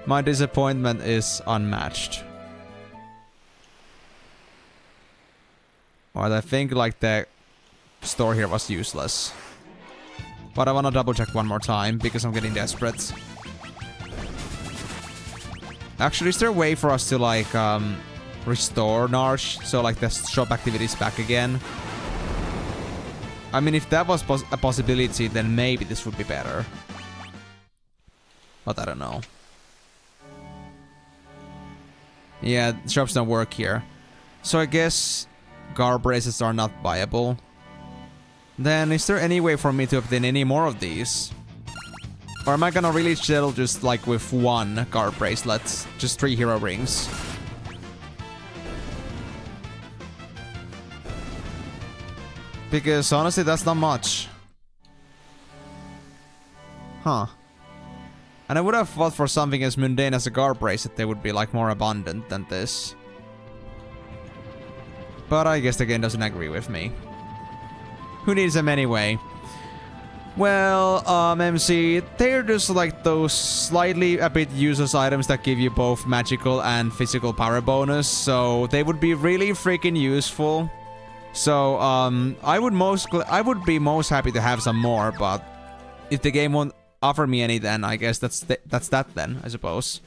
My disappointment is unmatched. Or I think like the store here was useless. But I wanna double check one more time because I'm getting desperate. Actually, is there a way for us to like restore Narsh so like the shop activity is back again? I mean, if that was a possibility, then maybe this would be better. But I don't know. Yeah, shops don't work here. So I guess guard bracelets are not viable. Then is there any way for me to obtain any more of these? Or am I gonna really settle just like with 1 guard bracelet? Just 3 hero rings. Because honestly, that's not much. Huh. And I would have thought for something as mundane as a guard bracelet, they would be like more abundant than this. But I guess the game doesn't agree with me. Who needs them anyway? Well, MC, they're just like those slightly a bit useless items that give you both magical and physical power bonus, so they would be really freaking useful. So, I would be most happy to have some more, but if the game won't offer me any, then I guess that's that then, I suppose.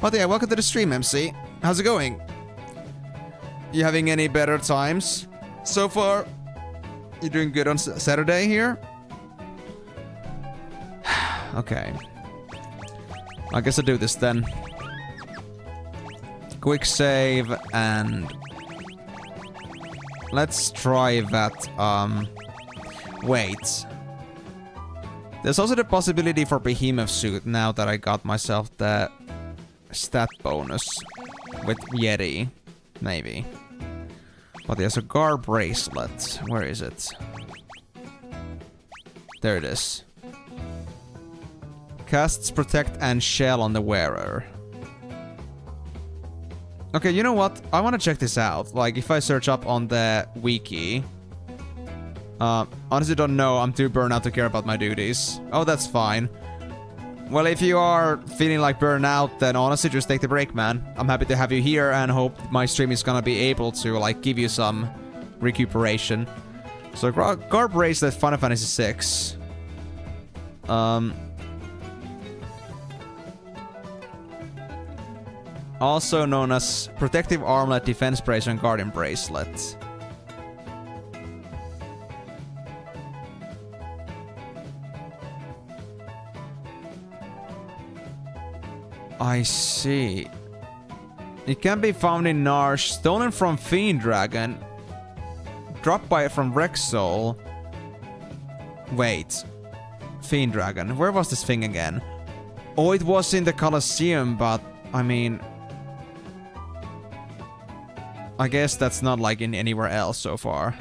But yeah, welcome to the stream, MC. How's it going? You having any better times so far? You doing good on Saturday here? Okay. I guess I'll do this then. Quick save and... let's try that, wait. There's also the possibility for Behemoth Suit now that I got myself the stat bonus with Yeti. Maybe. But there's a guard bracelet. Where is it? There it is. Casts Protect and Shell on the wearer. Okay, you know what? I want to check this out. Like, if I search up on the wiki. Honestly don't know. I'm too burnt out to care about my duties. Oh, that's fine. Well, if you are feeling like burnout, then honestly just take the break, man. I'm happy to have you here and hope my stream is gonna be able to, like, give you some recuperation. So, guard bracelet, Final Fantasy VI. Also known as Protective Armlet, Defense Bracelet, and Guardian Bracelet. I see. It can be found in Narsh, stolen from Fiend Dragon, dropped by from Rexol. Wait. Fiend Dragon. Where was this thing again? Oh, it was in the Colosseum, but I mean... I guess that's not like in anywhere else so far.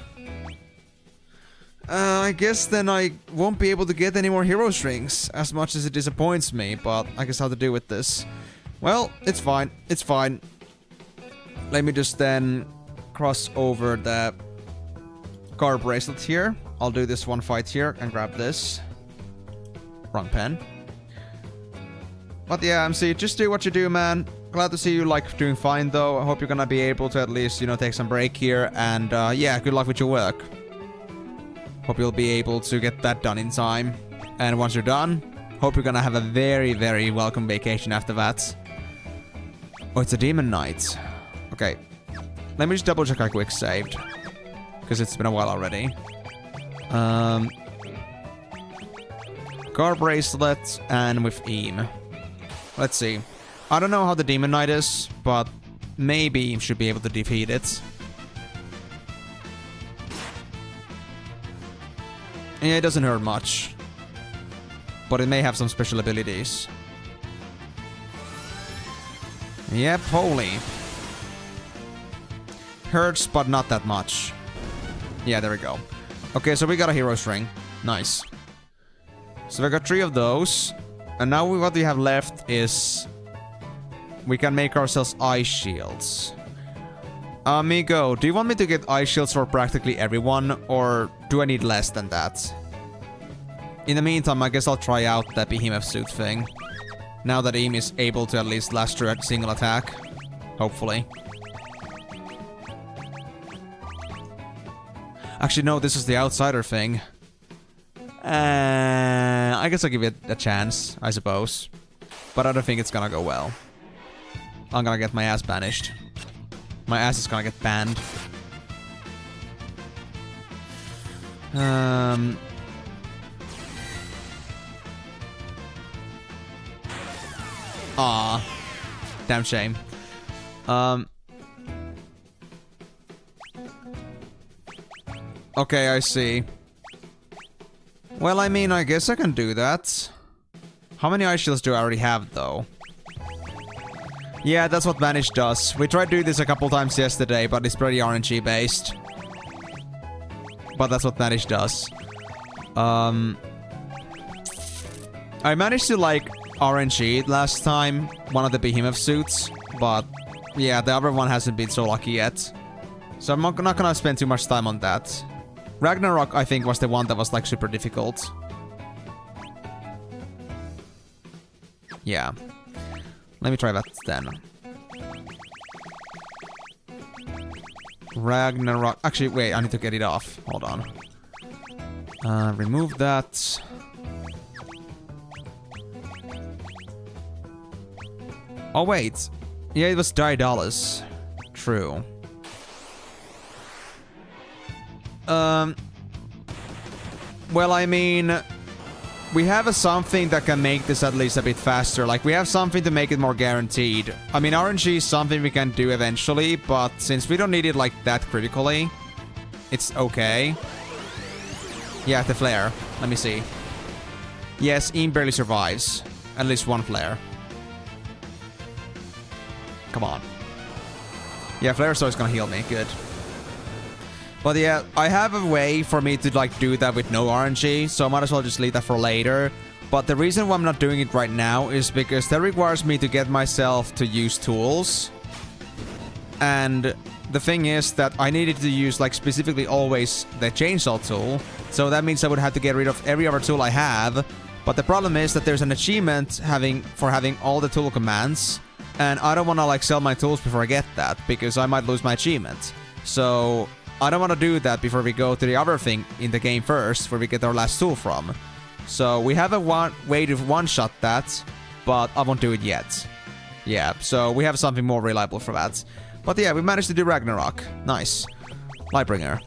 I guess then I won't be able to get any more hero strings, as much as it disappoints me, but I guess how to do with this. Well, it's fine, it's fine. Let me just then cross over the guard bracelet here. I'll do this one fight here and grab this. Wrong pen. But yeah, MC, just do what you do, man. Glad to see you, like, doing fine, though. I hope you're gonna be able to at least, you know, take some break here. And, yeah, good luck with your work. Hope you'll be able to get that done in time. And once you're done, hope you're gonna have a very, very welcome vacation after that. Oh, it's a Demon Knight. Okay. Let me just double check I quick saved. Because it's been a while already. Guard bracelet and with Eam. Let's see. I don't know how the Demon Knight is, but maybe Eam should be able to defeat it. Yeah, it doesn't hurt much. But it may have some special abilities. Yep, holy. Hurts, but not that much. Yeah, there we go. Okay, so we got a hero string. Nice. So we got 3 of those. And now what we have left is... we can make ourselves ice shields. Amigo, do you want me to get ice shields for practically everyone, or do I need less than that? In the meantime, I guess I'll try out that Behemoth Suit thing. Now that Eam is able to at least last through a single attack. Hopefully. Actually, no, this is the Outsider thing. I guess I'll give it a chance, I suppose. But I don't think it's gonna go well. I'm gonna get my ass banished. My ass is gonna get banned. Aw. Damn shame. Okay, I see. Well, I mean, I guess I can do that. How many ice shields do I already have, though? Yeah, that's what Vanish does. We tried doing this a couple times yesterday, but it's pretty RNG based. But that's what Vanish does. I managed to, like, RNG last time, one of the behemoth suits, but yeah, the other one hasn't been so lucky yet. So I'm not gonna spend too much time on that. Ragnarok, I think, was the one that was like super difficult. Yeah. Let me try that then. Ragnarok. Actually, wait, I need to get it off. Hold on. Remove that. Oh, wait. Yeah, it was Daedalus. True. Well, I mean, we have something that can make this at least a bit faster. Like, we have something to make it more guaranteed. I mean, RNG is something we can do eventually, but since we don't need it like that critically, it's okay. Yeah, the flare. Let me see. Yes, Eam barely survives. At least one flare. Come on. Yeah, flare so it's gonna heal me. Good. But yeah, I have a way for me to like do that with no RNG, so I might as well just leave that for later. But the reason why I'm not doing it right now is because that requires me to get myself to use tools. And the thing is that I needed to use like specifically always the chainsaw tool. So that means I would have to get rid of every other tool I have. But the problem is that there's an achievement for having all the tool commands. And I don't want to like sell my tools before I get that, because I might lose my achievement. So I don't want to do that before we go to the other thing in the game first, where we get our last tool from. So we have a way to one-shot that, but I won't do it yet. Yeah, so we have something more reliable for that. But yeah, we managed to do Ragnarok. Nice. Lightbringer.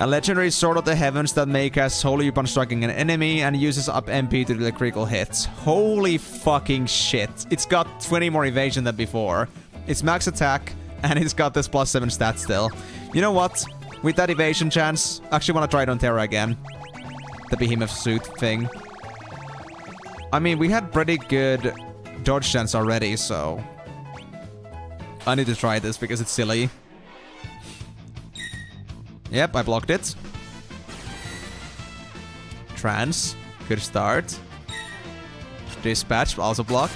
A legendary Sword of the Heavens that may cast wholly upon striking an enemy and uses up MP to deal critical hits. Holy fucking shit. It's got 20 more evasion than before. It's max attack, and it's got this +7 stat still. You know what? With that evasion chance, I actually want to try it on Terra again. The behemoth suit thing. I mean, we had pretty good dodge chance already, so I need to try this because it's silly. Yep, I blocked it. Trance. Good start. Dispatch, also blocked.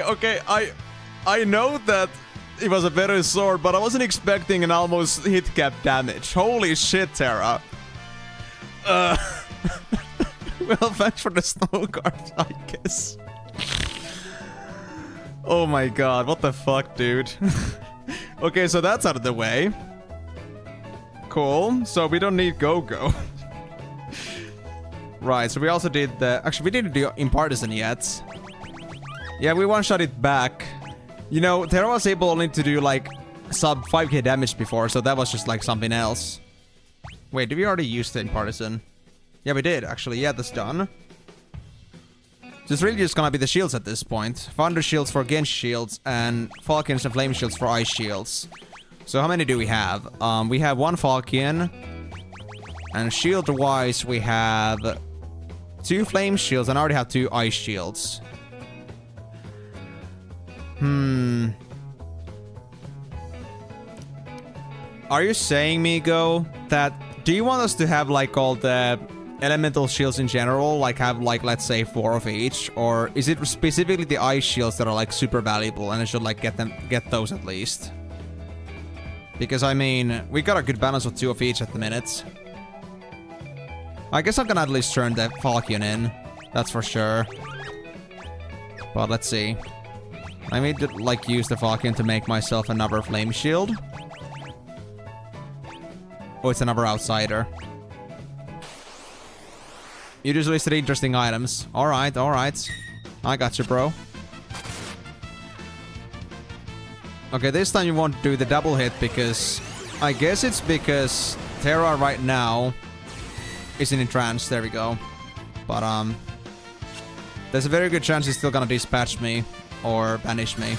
Okay. I know that it was a better sword, but I wasn't expecting an almost hit cap damage. Holy shit, Terra. Well, thanks for the snow card, I guess. Oh my god, what the fuck, dude. Okay, so that's out of the way. Cool, so we don't need Go-Go. Right, so we also did the... Actually, we didn't do Impartisan yet. Yeah, we one-shot it back. You know, Terra was able only to do, like, sub 5k damage before, so that was just, like, something else. Wait, did we already use the Impartisan? Yeah, we did, actually. Yeah, that's done. So it's really just gonna be the shields at this point. Thunder shields for Genji shields, and Falcons and Flame shields for Ice shields. So how many do we have? We have one Falcon. And shield-wise, we have 2 Flame shields, and I already have 2 Ice shields. Are you saying, Migo, that... Do you want us to have, like, all the elemental shields in general? Like, have, like, let's say 4 of each? Or is it specifically the ice shields that are, like, super valuable and I should, like, get those at least? Because, I mean, we got a good balance of 2 of each at the minute. I guess I'm gonna at least turn the Falcon in. That's for sure. But let's see. I need to, like, use the Falcon to make myself another Flame Shield. Oh, it's another Outsider. You just listed interesting items. Alright. I got you, bro. Okay, this time you won't do the double hit because... I guess it's because Terra right now isn't in trance. There we go. But, There's a very good chance he's still gonna dispatch me or banish me.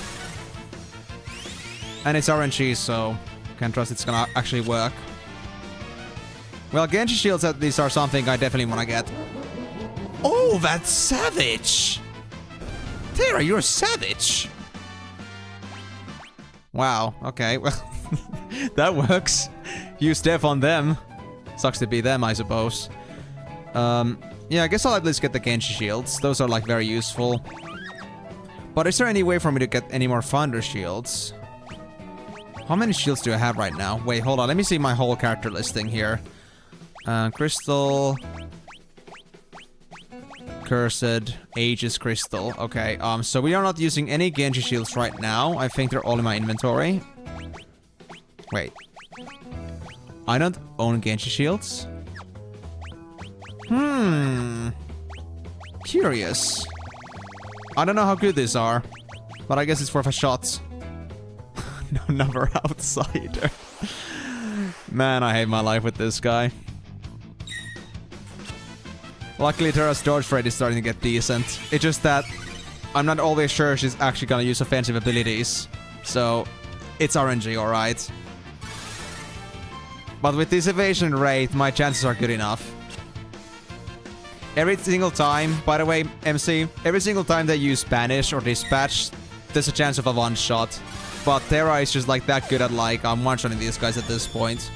And it's RNG, so can't trust it's gonna actually work. Well, Genji shields at least are something I definitely want to get. Oh, that's savage! Terra, you're a savage! Wow, okay, well, that works. Use Def on them. Sucks to be them, I suppose. Yeah, I guess I'll at least get the Genji shields. Those are, like, very useful. But is there any way for me to get any more Thunder shields? How many shields do I have right now? Wait, hold on. Let me see my whole character listing here. Crystal... Cursed, Aegis Crystal. Okay, so we are not using any Genji shields right now. I think they're all in my inventory. Wait. I don't own Genji shields? Curious. I don't know how good these are, but I guess it's worth a shot. No, another outsider. Man, I hate my life with this guy. Luckily, Terra's dodge rate is starting to get decent. It's just that I'm not always sure she's actually gonna use offensive abilities. So, it's RNG, alright. But with this evasion rate, my chances are good enough. Every single time, by the way, MC, every single time they use Banish or Dispatch, there's a chance of a one-shot. But Terra is just like that good at like, I'm one-shotting these guys at this point.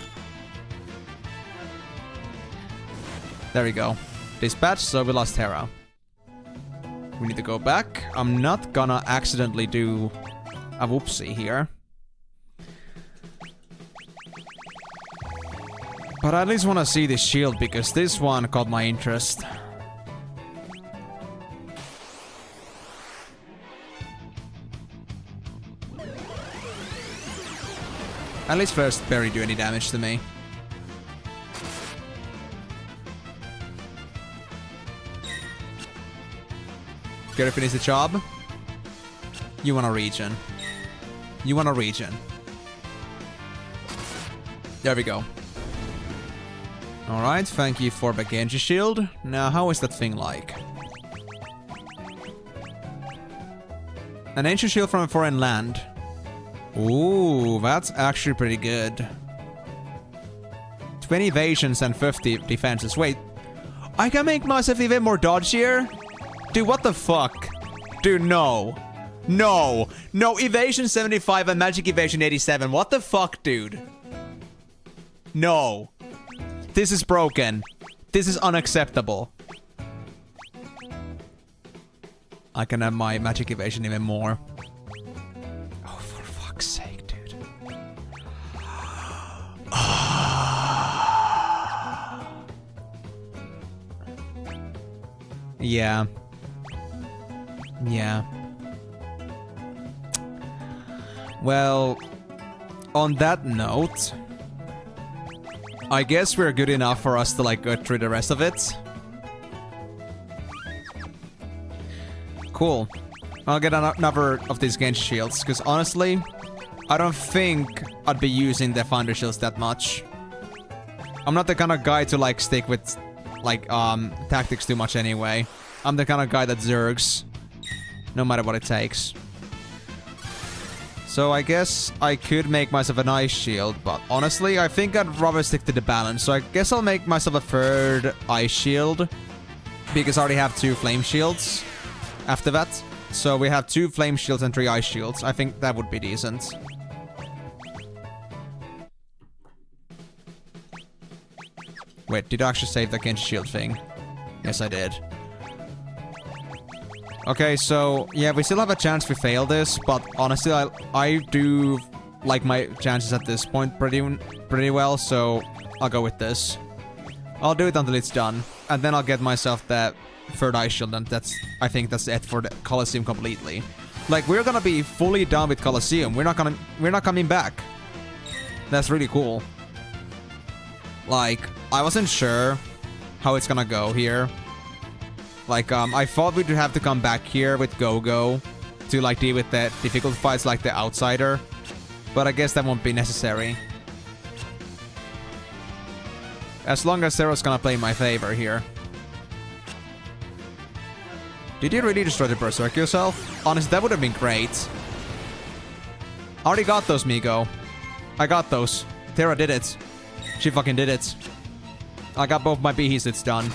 There we go. Dispatch, so we lost Terra. We need to go back. I'm not gonna accidentally do a whoopsie here. But I at least want to see this shield because this one caught my interest. At least first Berry do any damage to me. Gotta finish the job. You want a regen. You want a regen. There we go. Alright, thank you for the Genji shield. Now, how is that thing like? An ancient shield from a foreign land. Ooh, that's actually pretty good. 20 evasions and 50 defenses. Wait, I can make myself even more dodgier? Dude, what the fuck? Dude, no. No. No, evasion 75 and magic evasion 87. What the fuck, dude? No. This is broken. This is unacceptable. I can have my magic evasion even more. Oh, for fuck's sake, dude. Yeah. Yeah. Well, on that note, I guess we're good enough for us to like go through the rest of it. Cool. I'll get another of these Genji shields, because honestly, I don't think I'd be using the Thunder shields that much. I'm not the kind of guy to like stick with like tactics too much anyway. I'm the kind of guy that zergs, no matter what it takes. So I guess I could make myself an ice shield, but honestly, I think I'd rather stick to the balance. So I guess I'll make myself a third ice shield, because I already have 2 flame shields after that. So we have 2 flame shields and 3 ice shields. I think that would be decent. Wait, did I actually save the Genji shield thing? Yes, I did. Okay, so, yeah, we still have a chance to fail this, but honestly, I do like my chances at this point pretty well, so I'll go with this. I'll do it until it's done, and then I'll get myself that third ice shield, and I think that's it for the Colosseum completely. Like, we're gonna be fully done with Colosseum. We're not coming back. That's really cool. Like, I wasn't sure how it's gonna go here. Like, I thought we'd have to come back here with Go-Go to, like, deal with the difficult fights like the Outsider. But I guess that won't be necessary. As long as Zero's gonna play in my favor here. Did you really destroy the Berserk yourself? Honestly, that would have been great. I already got those, Migo. I got those. Terra did it. She fucking did it. I got both my Behemoths done.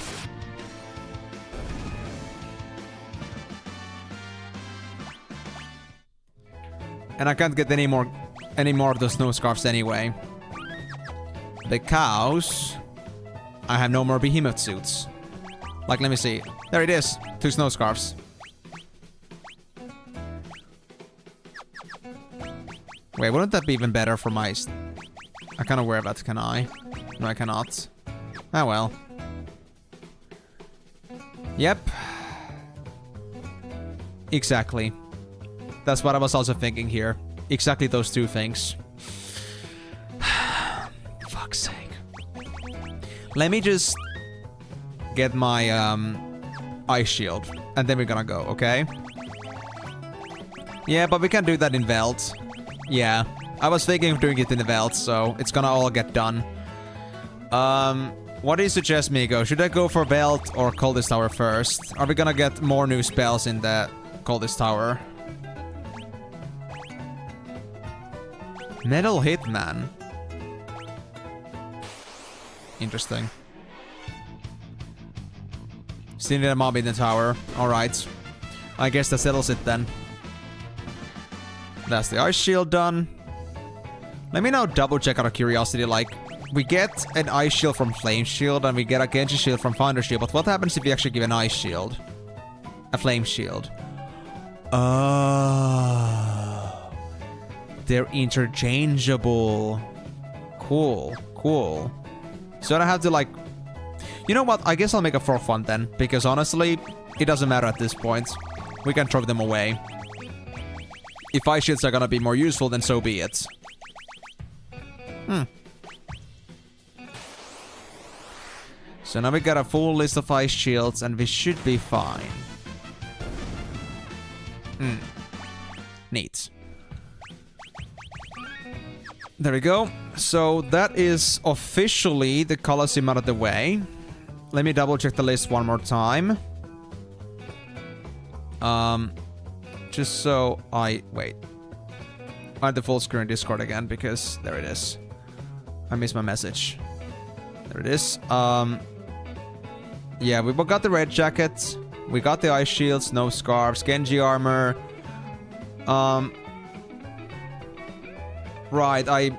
And I can't get any more of those snow scarves anyway. Because I have no more behemoth suits. Like, let me see. There it is. 2 snow scarves. Wait, wouldn't that be even better for my... I can't wear that, can I? No, I cannot. Ah, well. Yep. Exactly. That's what I was also thinking here. Exactly those 2 things. Fuck's sake. Let me just get my ice shield. And then we're gonna go, okay? Yeah, but we can do that in Veld. Yeah. I was thinking of doing it in the Veld, so it's gonna all get done. What do you suggest, Migo? Should I go for Veld or Coldest Tower first? Are we gonna get more new spells in the Coldest Tower? Metal Hitman. Interesting. Still need a mob in the tower. Alright. I guess that settles it then. That's the ice shield done. Let me now double check out of curiosity, like, we get an ice shield from Flame Shield and we get a Genji shield from Thunder Shield, but what happens if we actually give an ice shield? A flame shield. Oh. They're interchangeable. Cool, cool. So I have to, like... You know what? I guess I'll make a 4th one then, because honestly, it doesn't matter at this point. We can throw them away. If ice shields are gonna be more useful, then so be it. So now we got a full list of ice shields, and we should be fine. Neat. There we go. So that is officially the Colosseum out of the way. Let me double check the list one more time. Just so I... Wait. I have the full screen Discord again, because... There it is. I missed my message. There it is. Yeah, we got the red jacket. We got the ice shield, snow scarves, Genji armor. Right, I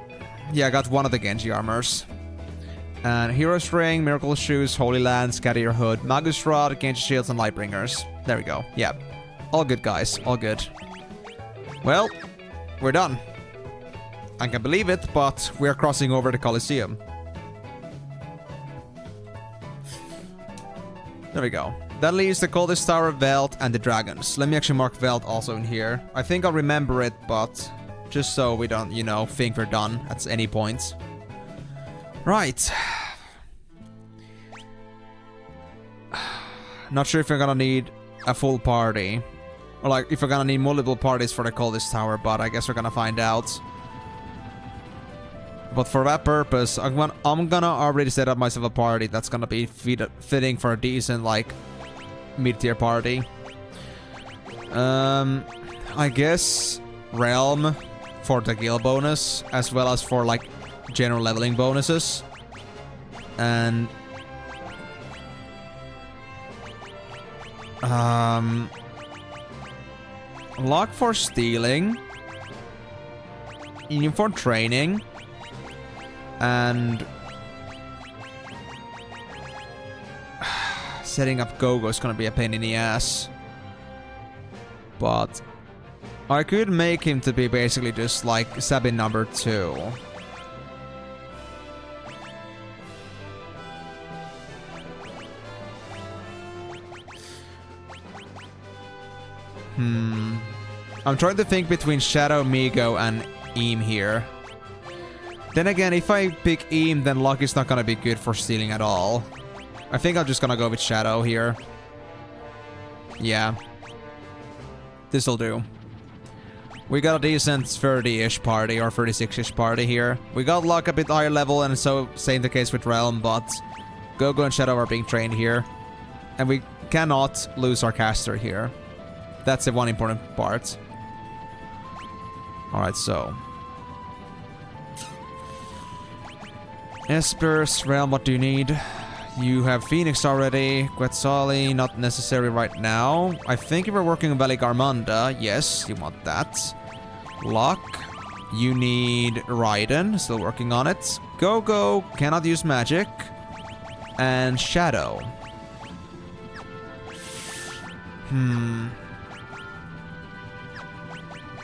got one of the Genji armors. And Hero's Ring, Miracle Shoes, Holy Lance, Carrier Hood, Magus Rod, Genji Shields, and Lightbringers. There we go. Yeah. All good, guys. All good. Well, we're done. I can't believe it, but we're crossing over the Colosseum. There we go. That leaves the Coldest Tower, Veld, and the Dragons. Let me actually mark Veld also in here. I think I'll remember it, but just so we don't, you know, think we're done at any point. Right. Not sure if we're gonna need a full party. Or like, if we're gonna need multiple parties for the Coldest Tower, but I guess we're gonna find out. But for that purpose, I'm gonna already set up myself a party that's gonna be fitting for a decent, like, mid-tier party. I guess Realm for the guild bonus, as well as for, like, general leveling bonuses. And... Lock for stealing. Union for training. And... setting up Gogo is gonna be a pain in the ass. But... I could make him to be basically just like Sabin number 2. I'm trying to think between Shadow, Migo, and Eam here. Then again, if I pick Eam, then Luck is not gonna be good for stealing at all. I think I'm just gonna go with Shadow here. Yeah. This'll do. We got a decent 30-ish party, or 36-ish party here. We got Luck a bit higher level, and so same the case with Realm, but Gogo and Shadow are being trained here. And we cannot lose our caster here. That's the one important part. Alright, so. Esper's Realm, what do you need? You have Phoenix already. Quetzali, not necessary right now. I think you were working on Valley Garmanda. Yes, you want that. Lock. You need Raiden. Still working on it. Go-Go, cannot use magic. And Shadow.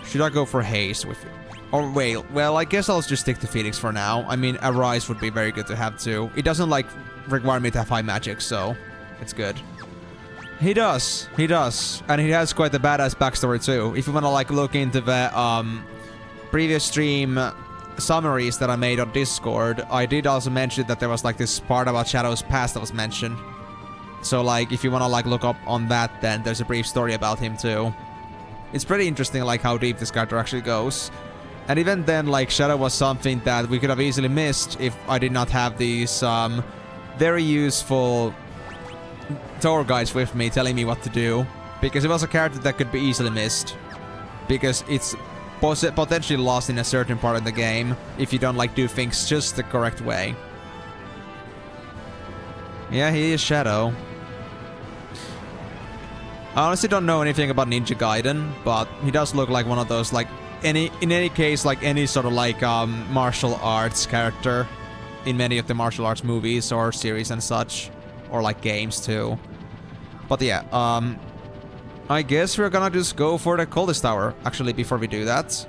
Should I go for Haste with... Or wait, well, I guess I'll just stick to Phoenix for now. I mean, Arise would be very good to have too. It doesn't, like, require me to have high magic, so it's good. He does. He does. And he has quite a badass backstory too. If you want to, like, look into the previous stream summaries that I made on Discord, I did also mention that there was, like, this part about Shadow's past that was mentioned. So, like, if you want to, like, look up on that, then there's a brief story about him too. It's pretty interesting, like, how deep this character actually goes. And even then, like, Shadow was something that we could have easily missed if I did not have these very useful tour guides with me telling me what to do. Because it was a character that could be easily missed. Because it's potentially lost in a certain part of the game if you don't, like, do things just the correct way. Yeah, he is Shadow. I honestly don't know anything about Ninja Gaiden, but he does look like one of those, like, in any case, like any sort of, like, martial arts character in many of the martial arts movies or series and such, or like games too. But yeah, I guess we're gonna just go for the Coldest Tower. Actually, before we do that,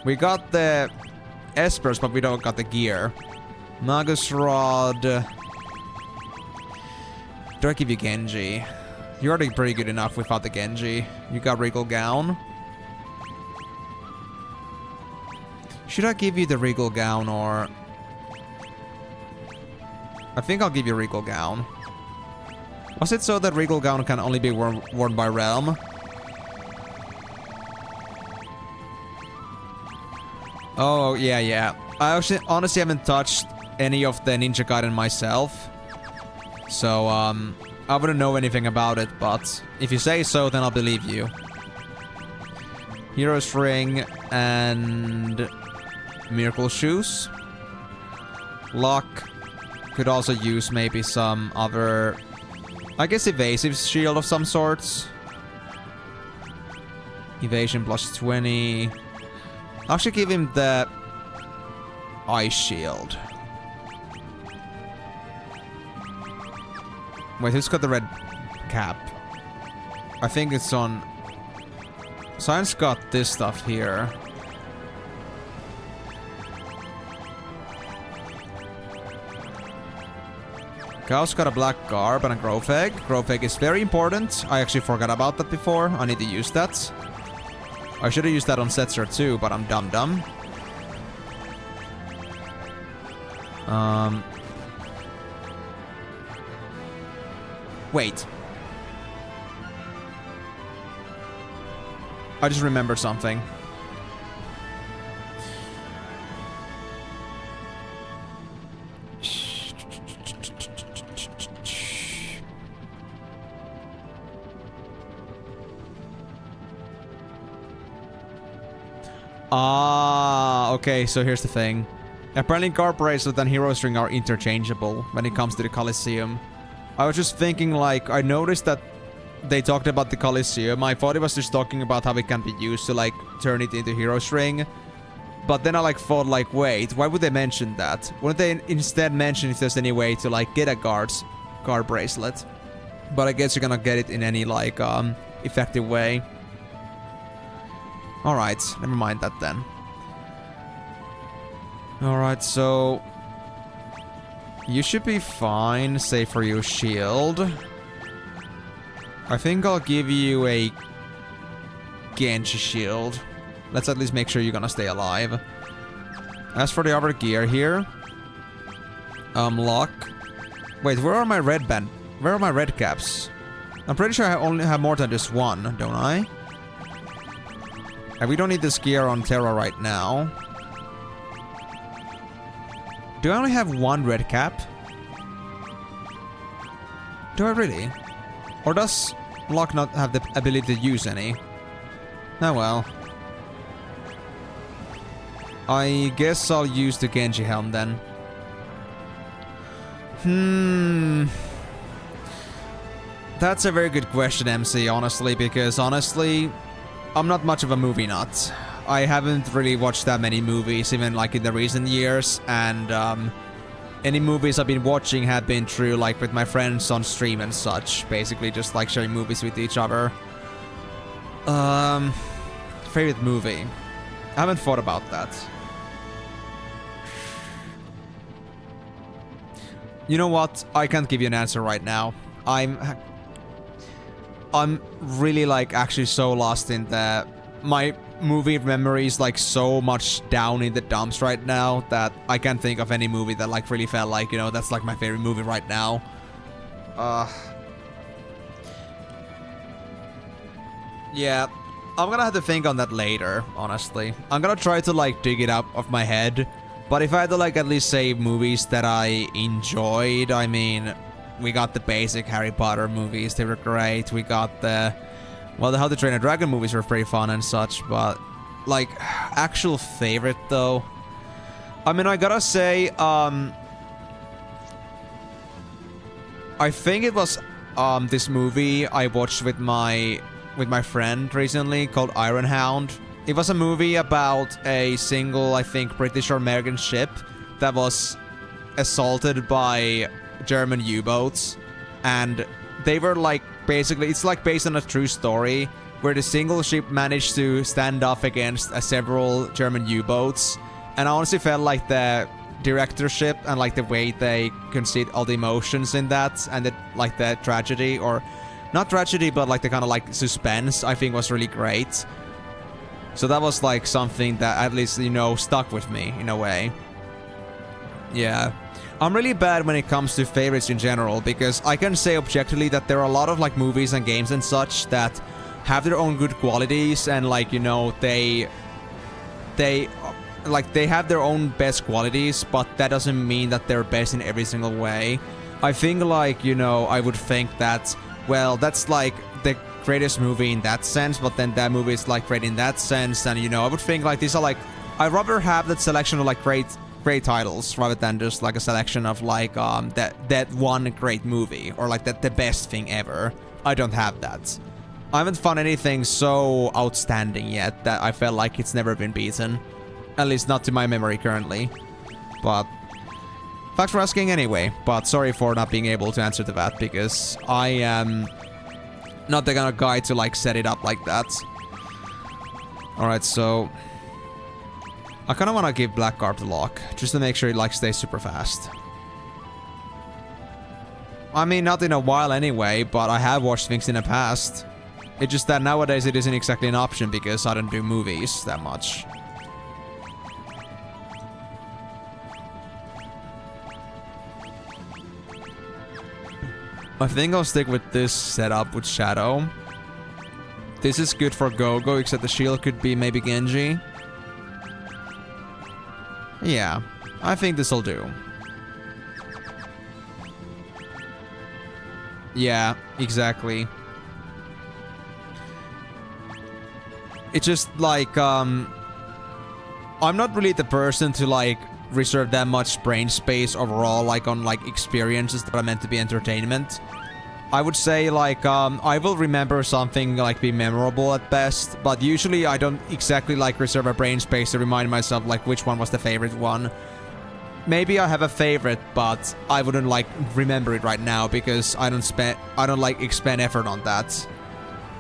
we got the Espers, but we don't got the gear. Magus Rod. Do I give you Genji? You're already pretty good enough without the Genji. You got Regal Gown. Should I give you the Regal Gown or... I think I'll give you Regal Gown. Was it so that Regal Gown can only be worn by Realm? Oh, yeah, yeah. I actually, honestly haven't touched any of the Ninja Gaiden myself. So, I wouldn't know anything about it, but if you say so, then I'll believe you. Hero's Ring and... Miracle Shoes. Lock. Could also use maybe some other... I guess evasive shield of some sorts. Evasion plus 20. I should give him the... Ice Shield. Wait, who's got the red cap? I think it's on... Science got this stuff here. Chaos got a black garb and a growth egg. Growth egg is very important. I actually forgot about that before. I need to use that. I should have used that on Setzer too, but I'm dumb. Wait. I just remembered something. Ah, okay, so here's the thing. Apparently Garb Bracelet and Hero's Ring are interchangeable when it comes to the Colosseum. I was just thinking, like, I noticed that they talked about the Colosseum. I thought it was just talking about how it can be used to, like, turn it into Hero's Ring. But then I, like, thought, like, wait, why would they mention that? Wouldn't they instead mention if there's any way to, like, get a Garb Bracelet? But I guess you're gonna get it in any, like, effective way. Alright, never mind that then. Alright, so... You should be fine, save for your shield. I think I'll give you a... Genji shield. Let's at least make sure you're gonna stay alive. As for the other gear here... Lock. Wait, where are my red band? Where are my red caps? I'm pretty sure I only have more than just one, don't I? And we don't need this gear on Terra right now. Do I only have one red cap? Do I really? Or does Locke not have the ability to use any? Oh well. I guess I'll use the Genji helm then. That's a very good question, MC, honestly, because honestly, I'm not much of a movie nut. I haven't really watched that many movies, even like in the recent years, and any movies I've been watching have been through like with my friends on stream and such, basically just like sharing movies with each other. Favorite movie? I haven't thought about that. You know what? I can't give you an answer right now. I'm really like actually so lost in my movie memories, like so much down in the dumps right now that I can't think of any movie that like really felt like, you know, that's like my favorite movie right now. Yeah, I'm gonna have to think on that later, honestly. I'm gonna try to like dig it up off my head. But if I had to like at least say movies that I enjoyed, I mean, we got the basic Harry Potter movies, they were great. We got the How to Train a Dragon movies were pretty fun and such, but like actual favorite though, I mean, I gotta say, I think it was this movie I watched with my friend recently called Ironhound. It was a movie about a single, I think, British or American ship that was assaulted by German U-boats, and they were like basically, it's like based on a true story where the single ship managed to stand off against several German U-boats, and I honestly felt like the directorship and like the way they concede all the emotions in that, and like the tragedy, or not tragedy, but like the kind of like suspense, I think was really great. So that was like something that at least, you know, stuck with me in a way. Yeah. I'm really bad when it comes to favorites in general, because I can say objectively that there are a lot of like movies and games and such that have their own good qualities, and like, you know, they have their own best qualities, but that doesn't mean that they're best in every single way. I think like, you know, I would think that, well, that's like the greatest movie in that sense, but then that movie is like great in that sense, and you know, I would think like these are like, I'd rather have that selection of like great titles rather than just like a selection of like that one great movie, or like the best thing ever. I don't have that. I haven't found anything so outstanding yet that I felt like it's never been beaten, at least not to my memory currently. But thanks for asking anyway, but sorry for not being able to answer to that, because I am not the kind of guy to like set it up like that. Alright, so I kind of want to give Blackguard to Locke, just to make sure he like stays super fast. I mean, not in a while anyway, but I have watched things in the past. It's just that nowadays it isn't exactly an option because I don't do movies that much. I think I'll stick with this setup with Shadow. This is good for Gogo, except the shield could be maybe Genji. Yeah, I think this'll do. Yeah, exactly. It's just like, I'm not really the person to like reserve that much brain space overall, like on like experiences that are meant to be entertainment. I would say like, I will remember something like be memorable at best, but usually I don't exactly like reserve a brain space to remind myself like which one was the favorite one. Maybe I have a favorite, but I wouldn't like remember it right now because I don't like expend effort on that.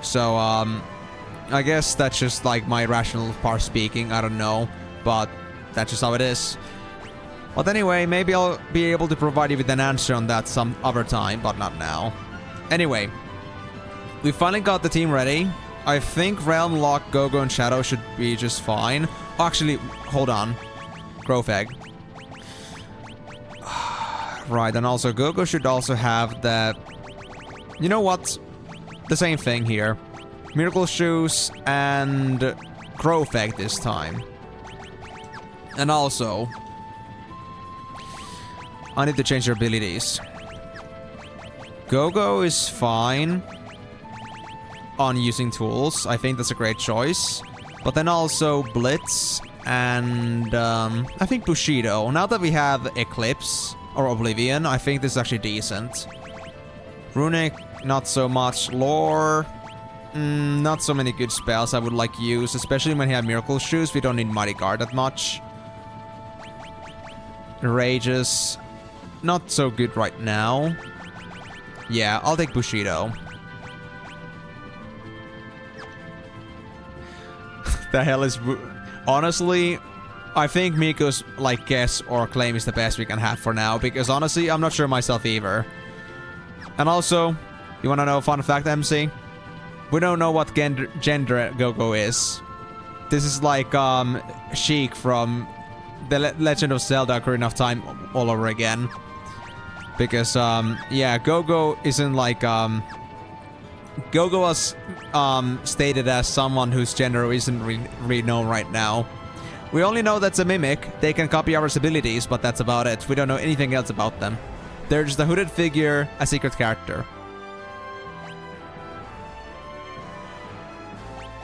So I guess that's just like my rational part speaking, I don't know, but that's just how it is. But anyway, maybe I'll be able to provide you with an answer on that some other time, but not now. Anyway, we finally got the team ready. I think Realm, Locke, Gogo, and Shadow should be just fine. Actually, hold on. Growth Egg. Right, and also Gogo should also have the... You know what? The same thing here. Miracle Shoes and Growth Egg this time. And also... I need to change your abilities. Go-Go is fine on using tools. I think that's a great choice. But then also Blitz and I think Bushido. Now that we have Eclipse or Oblivion, I think this is actually decent. Runic, not so much. Lore, not so many good spells I would like use, especially when we have Miracle Shoes. We don't need Mighty Guard that much. Rages, not so good right now. Yeah, I'll take Bushido. The hell is... Honestly, I think Miko's, like, guess or claim is the best we can have for now, because honestly, I'm not sure myself either. And also, you wanna know a fun fact, MC? We don't know what gender Go-Go is. This is like, Sheik from The Legend of Zelda Ocarina of Time all over again. Because, yeah, Go-Go isn't like, Go-Go was stated as someone whose gender isn't really known right now. We only know that's a mimic. They can copy our abilities, but that's about it. We don't know anything else about them. They're just a hooded figure, a secret character.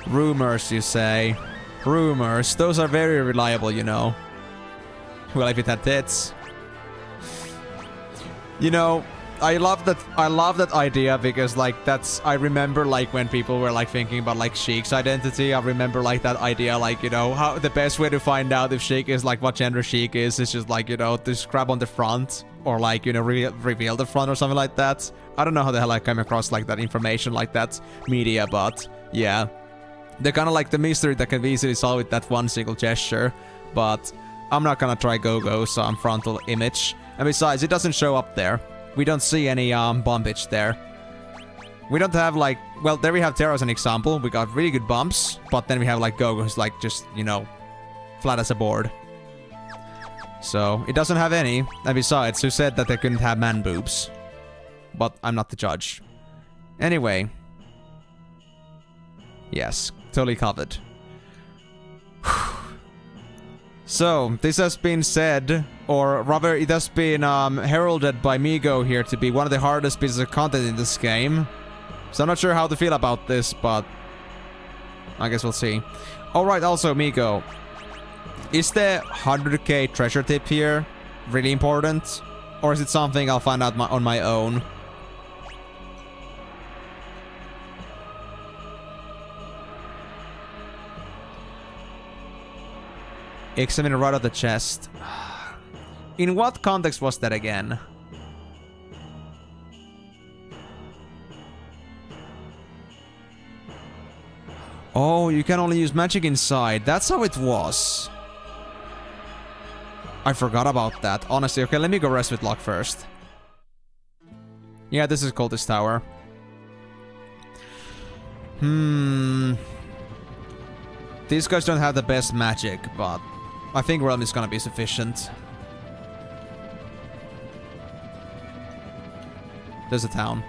Rumors, you say? Rumors. Those are very reliable, you know. Well, if it had tits. You know, I love that idea because, like, I remember, like, when people were, like, thinking about, like, Sheik's identity. I remember, like, that idea, like, you know, how the best way to find out if Sheik is, like, what gender Sheik is just, like, you know, just grab on the front or, like, you know, reveal the front or something like that. I don't know how the hell I came across, like, that information, like, that media, but, yeah. They're kind of like the mystery that can be easily solved with that one single gesture, but I'm not gonna try Go-Go's frontal image. And besides, it doesn't show up there. We don't see any bumpage there. We don't have, like... Well, there we have Terra as an example. We got really good bumps, but then we have, like, Go-Go's, like, just, you know, flat as a board. So, it doesn't have any. And besides, who said that they couldn't have man boobs? But I'm not the judge. Anyway. Yes, totally covered. So, this has been said, or rather, it has been heralded by Migo here to be one of the hardest pieces of content in this game. So I'm not sure how to feel about this, but I guess we'll see. Alright, also, Migo. Is the 100k treasure tip here really important? Or is it something I'll find out on my own? Examine right out the chest. In what context was that again? Oh, you can only use magic inside. That's how it was. I forgot about that. Honestly, okay, let me go rest with luck first. Yeah, this is Cultist Tower. These guys don't have the best magic, but I think Realm is gonna be sufficient. There's a town.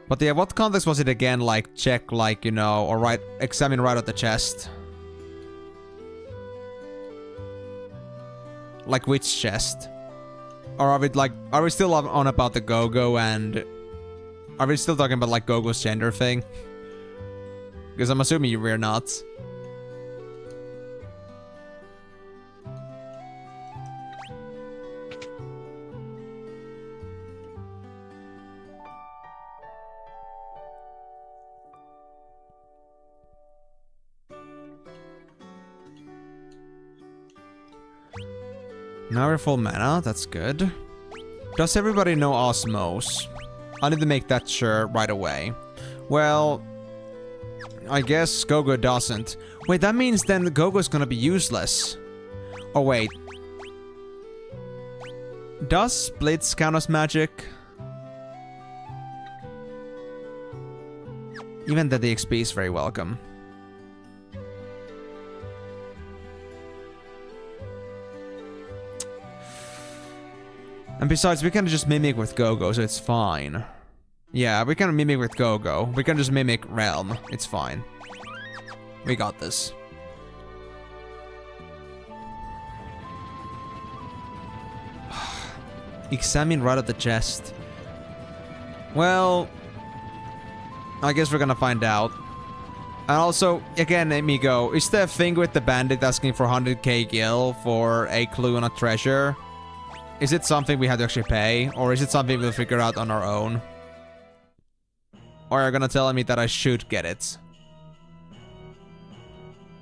But yeah, what context was it again? Like, check, like, you know, or right, examine right at the chest. Like, which chest? Or are we, like, are we still on about the Go-Go and... Are we still talking about, like, Go-Go's gender thing? Because I'm assuming we're not. Now we're full mana, that's good. Does everybody know Osmos? I need to make that sure right away. Well, I guess Go-Go doesn't. Wait, that means then Go-Go's gonna be useless. Oh wait. Does Splits count as magic? Even that the XP is very welcome. And besides, we can just mimic with Go-Go, so it's fine. Yeah, we can mimic with Go-Go. We can just mimic Realm. It's fine. We got this. Examine right at the chest. Well, I guess we're gonna find out. And also, again, Amigo, is there a thing with the bandit asking for 100k gil for a clue on a treasure? Is it something we have to actually pay? Or is it something we'll figure out on our own? Or are you gonna tell me that I should get it?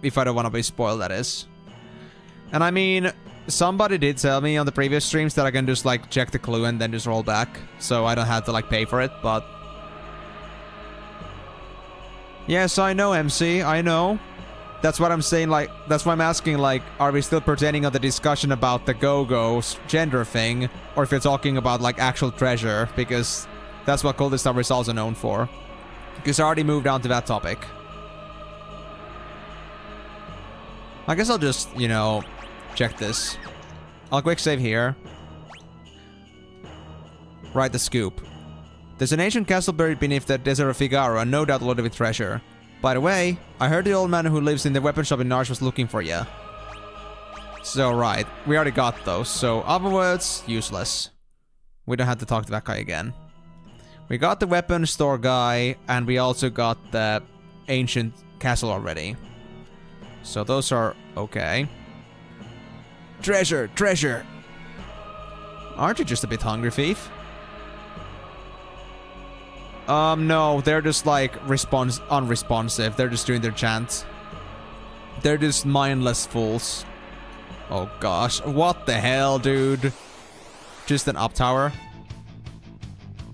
If I don't want to be spoiled, that is. And I mean, somebody did tell me on the previous streams that I can just like check the clue and then just roll back. So I don't have to like pay for it, but... Yes, I know, MC, I know. That's what I'm saying, like, that's why I'm asking, like, are we still pertaining on the discussion about the Go-Go's gender thing? Or if you're talking about, like, actual treasure, because that's what Coldest Tower is also known for. Because I already moved on to that topic. I guess I'll just, you know, check this. I'll quick save here. Right, the scoop. There's an ancient castle buried beneath the Desert of Figaro, and no doubt loaded with treasure. By the way, I heard the old man who lives in the weapon shop in Narsh was looking for ya. So, right. We already got those, so other words, useless. We don't have to talk to that guy again. We got the weapon store guy, and we also got the ancient castle already. So those are okay. Treasure! Treasure! Aren't you just a bit hungry, thief? No, they're just like unresponsive. They're just doing their chant. They're just mindless fools. Oh gosh, what the hell, dude? Just an up tower.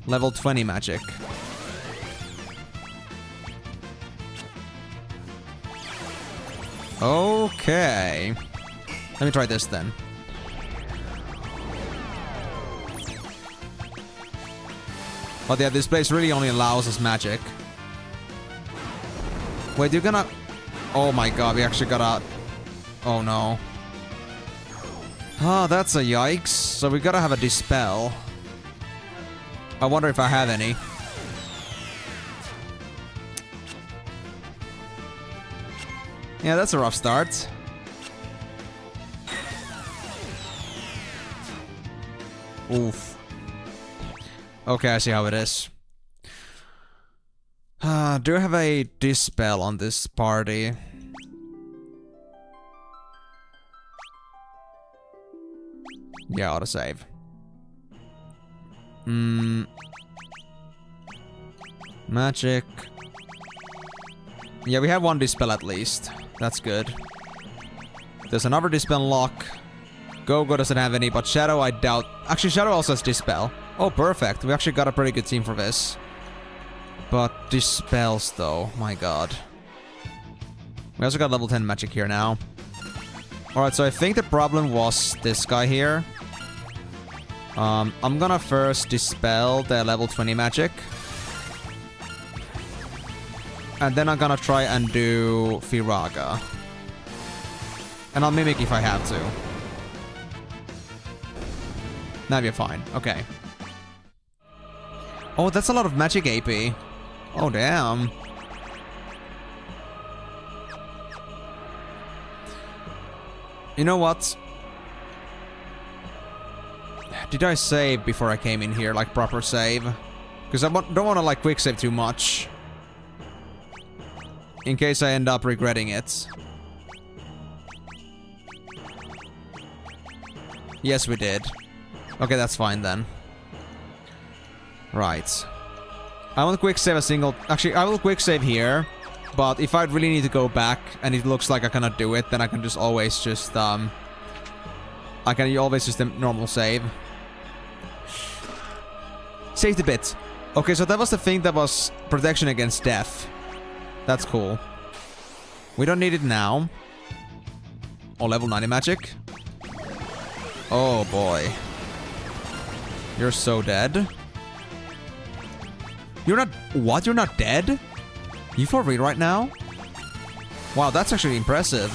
Level 20 magic. Okay. Let me try this then. But yeah, this place really only allows us magic. Wait, you're gonna... Oh my god, we actually gotta... Oh no. Oh, that's a yikes. So we gotta have a dispel. I wonder if I have any. Yeah, that's a rough start. Oof. Okay, I see how it is. Do I have a dispel on this party? Yeah, autosave. Magic. Yeah, we have one dispel at least. That's good. There's another dispel lock. Go-Go doesn't have any, but Shadow I doubt. Actually, Shadow also has dispel. Oh, perfect. We actually got a pretty good team for this. But dispels, though. My god. We also got level 10 magic here now. Alright, so I think the problem was this guy here. I'm gonna first dispel the level 20 magic. And then I'm gonna try and do Firaga. And I'll mimic if I have to. Now you're fine. Okay. Oh, that's a lot of magic AP. Oh, damn. You know what? Did I save before I came in here? Like, proper save? Because I don't want to, like, quick save too much. In case I end up regretting it. Yes, we did. Okay, that's fine then. Right. I won't quick save a single... Actually, I will quick save here. But if I really need to go back and it looks like I cannot do it, then I can just always just... I can always just a normal save. Saved a bit. Okay, so that was the thing that was protection against death. That's cool. We don't need it now. Oh, level 90 magic. Oh boy. You're so dead. You're not... What? You're not dead? You for real right now? Wow, that's actually impressive.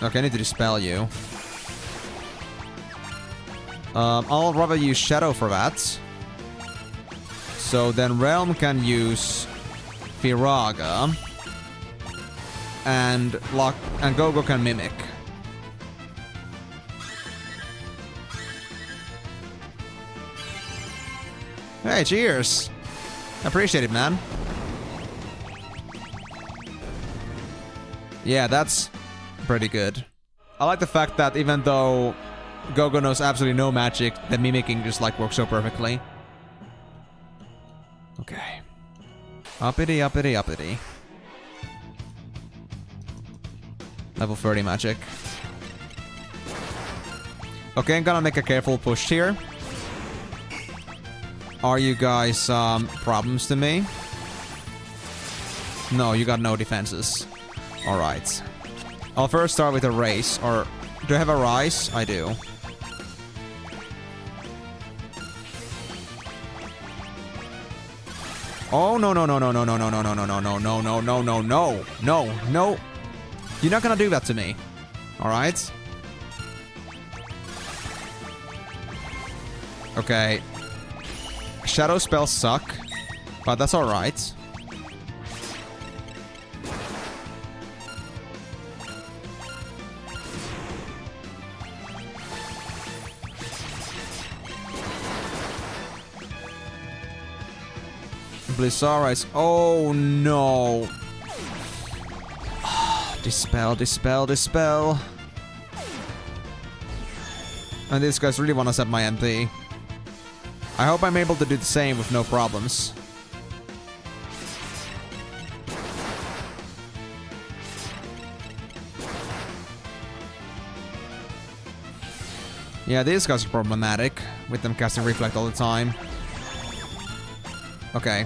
Okay, I need to dispel you. I'll rather use Shadow for that. So then Realm can use Firaga. And Go-Go can Mimic. Hey, cheers! Appreciate it, man. Yeah, that's pretty good. I like the fact that even though Gogo knows absolutely no magic, the mimicking just like works so perfectly. Okay. Uppity, uppity, uppity. Level 30 magic. Okay, I'm gonna make a careful push here. Are you guys problems to me? No, you got no defenses. Alright. I'll first start with a race. Or do I have a rise? I do. Oh no no no no no no no no no no no no no no no no no no no. You're not gonna do that to me. Alright? Okay. Shadow spells suck, but that's alright. Blizzarize. Oh no. Dispel, dispel, dispel. And these guys really want to set my MP. I hope I'm able to do the same with no problems. Yeah, these guys are problematic, with them casting Reflect all the time. Okay.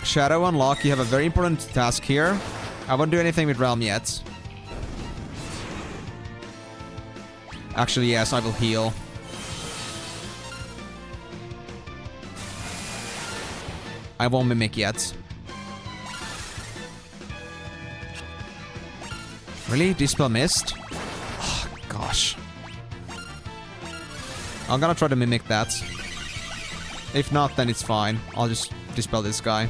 Shadow unlock, you have a very important task here. I won't do anything with Realm yet. Actually, yes, I will heal. I won't mimic yet. Really? Dispel missed? Oh, gosh. I'm gonna try to mimic that. If not, then it's fine. I'll just dispel this guy.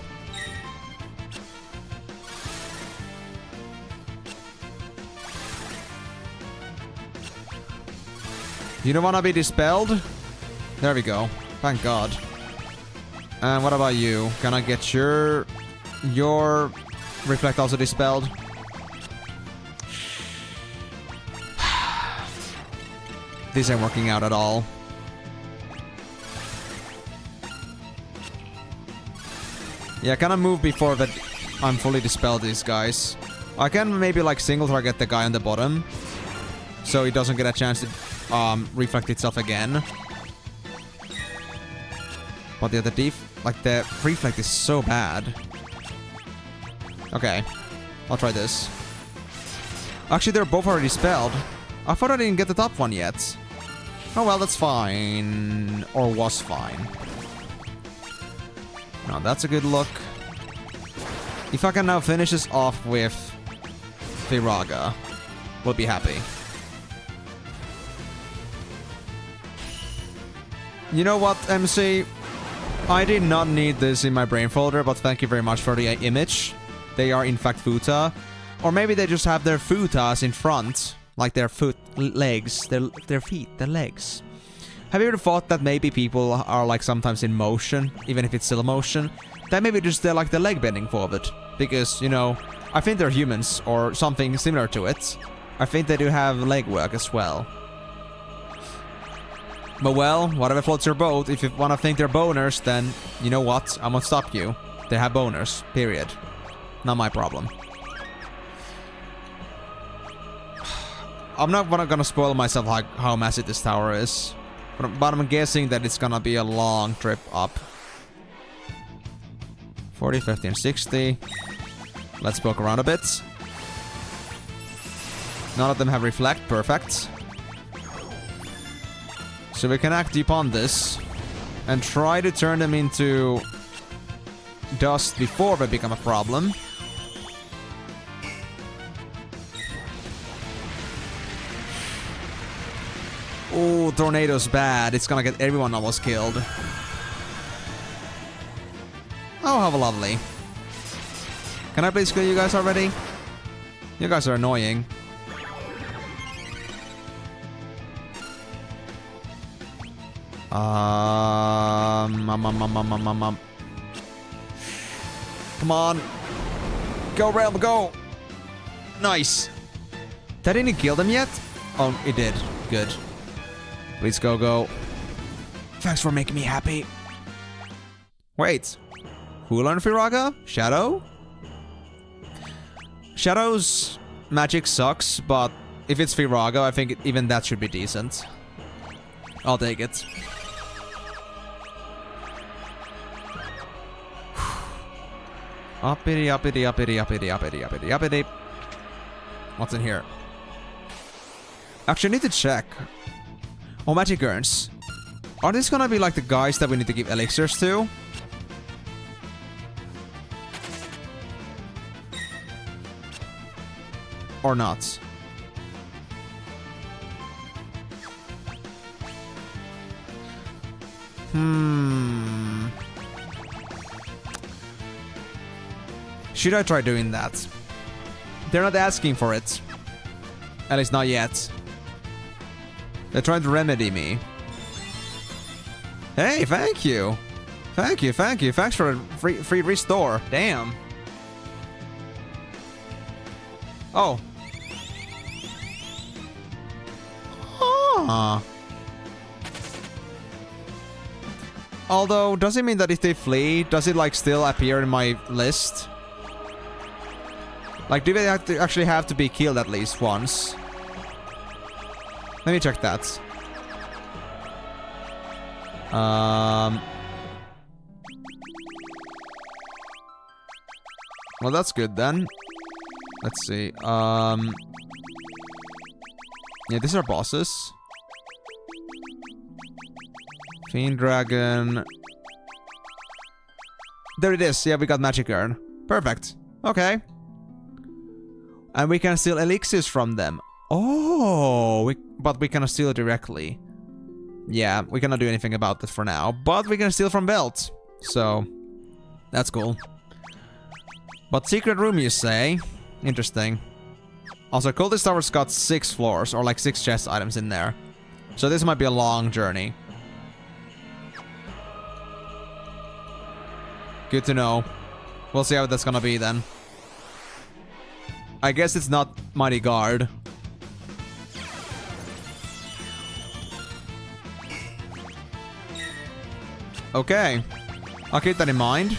You don't wanna be dispelled? There we go. Thank God. And what about you? Can I get your Reflect also dispelled? This ain't working out at all. Yeah, can I move before that I'm fully dispelled these guys? I can maybe like single target the guy on the bottom, so he doesn't get a chance to reflect itself again. But the other the reflect is so bad. Okay, I'll try this. Actually, they're both already dispelled. I thought I didn't get the top one yet. Oh well, that's fine. Or was fine. Now that's a good look. If I can now finish this off with Viraga, we'll be happy. You know what, MC? I did not need this in my brain folder, but thank you very much for the image. They are in fact futa. Or maybe they just have their futas in front. Like their legs, their feet, their legs. Have you ever thought that maybe people are like sometimes in motion, even if it's still motion? That maybe just they're like the leg bending forward. Because, you know, I think they're humans or something similar to it. I think they do have leg work as well. But well, whatever floats your boat. If you want to think they're boners, then you know what? I won't stop you. They have boners, period. Not my problem. I'm not gonna spoil myself like how massive this tower is. But I'm guessing that it's gonna be a long trip up. 40, 50, and 60. Let's poke around a bit. None of them have reflect. Perfect. So we can act deep on this. And try to turn them into dust before they become a problem. Oh, tornado's bad. It's gonna get everyone almost killed. Oh, how lovely. Can I please kill you guys already? You guys are annoying. Come on. Go, Realm, go. Nice. That didn't kill them yet? Oh, it did. Good. Please go, go. Thanks for making me happy. Wait. Who learned Firaga? Shadow? Shadow's magic sucks, but if it's Firaga, I think even that should be decent. I'll take it. Uppity, uppity, uppity, uppity, uppity, uppity, uppity. What's in here? Actually, I need to check. Oh, magic urns. Are these gonna be like the guys that we need to give elixirs to? Or not? Should I try doing that? They're not asking for it. At least not yet. They're trying to remedy me. Hey, thank you. Thank you, thank you. Thanks for a free restore. Damn. Oh. Huh. Although, does it mean that if they flee, does it like still appear in my list? Like, do they actually have to be killed at least once? Let me check that. Well, that's good then. Let's see. Yeah, these are bosses. Fiend Dragon. There it is. Yeah, we got Magic Urn. Perfect. Okay. And we can steal elixirs from them. Oh, but we cannot steal directly. Yeah, we cannot do anything about this for now. But we can steal from Belt. So, that's cool. But secret room, you say? Interesting. Also, Cultist Tower's got 6 floors, or like 6 chest items in there. So this might be a long journey. Good to know. We'll see how that's gonna be then. I guess it's not Mighty Guard. Okay. I'll keep that in mind.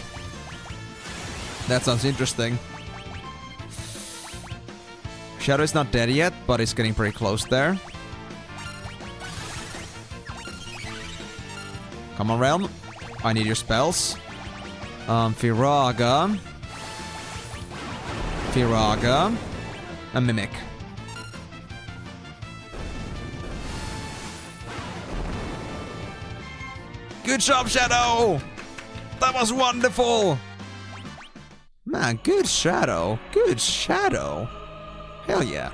That sounds interesting. Shadow is not dead yet, but it's getting pretty close there. Come on, Realm. I need your spells. Firaga. Firaga. A Mimic. Good job, Shadow! That was wonderful! Man, good Shadow. Good Shadow. Hell yeah.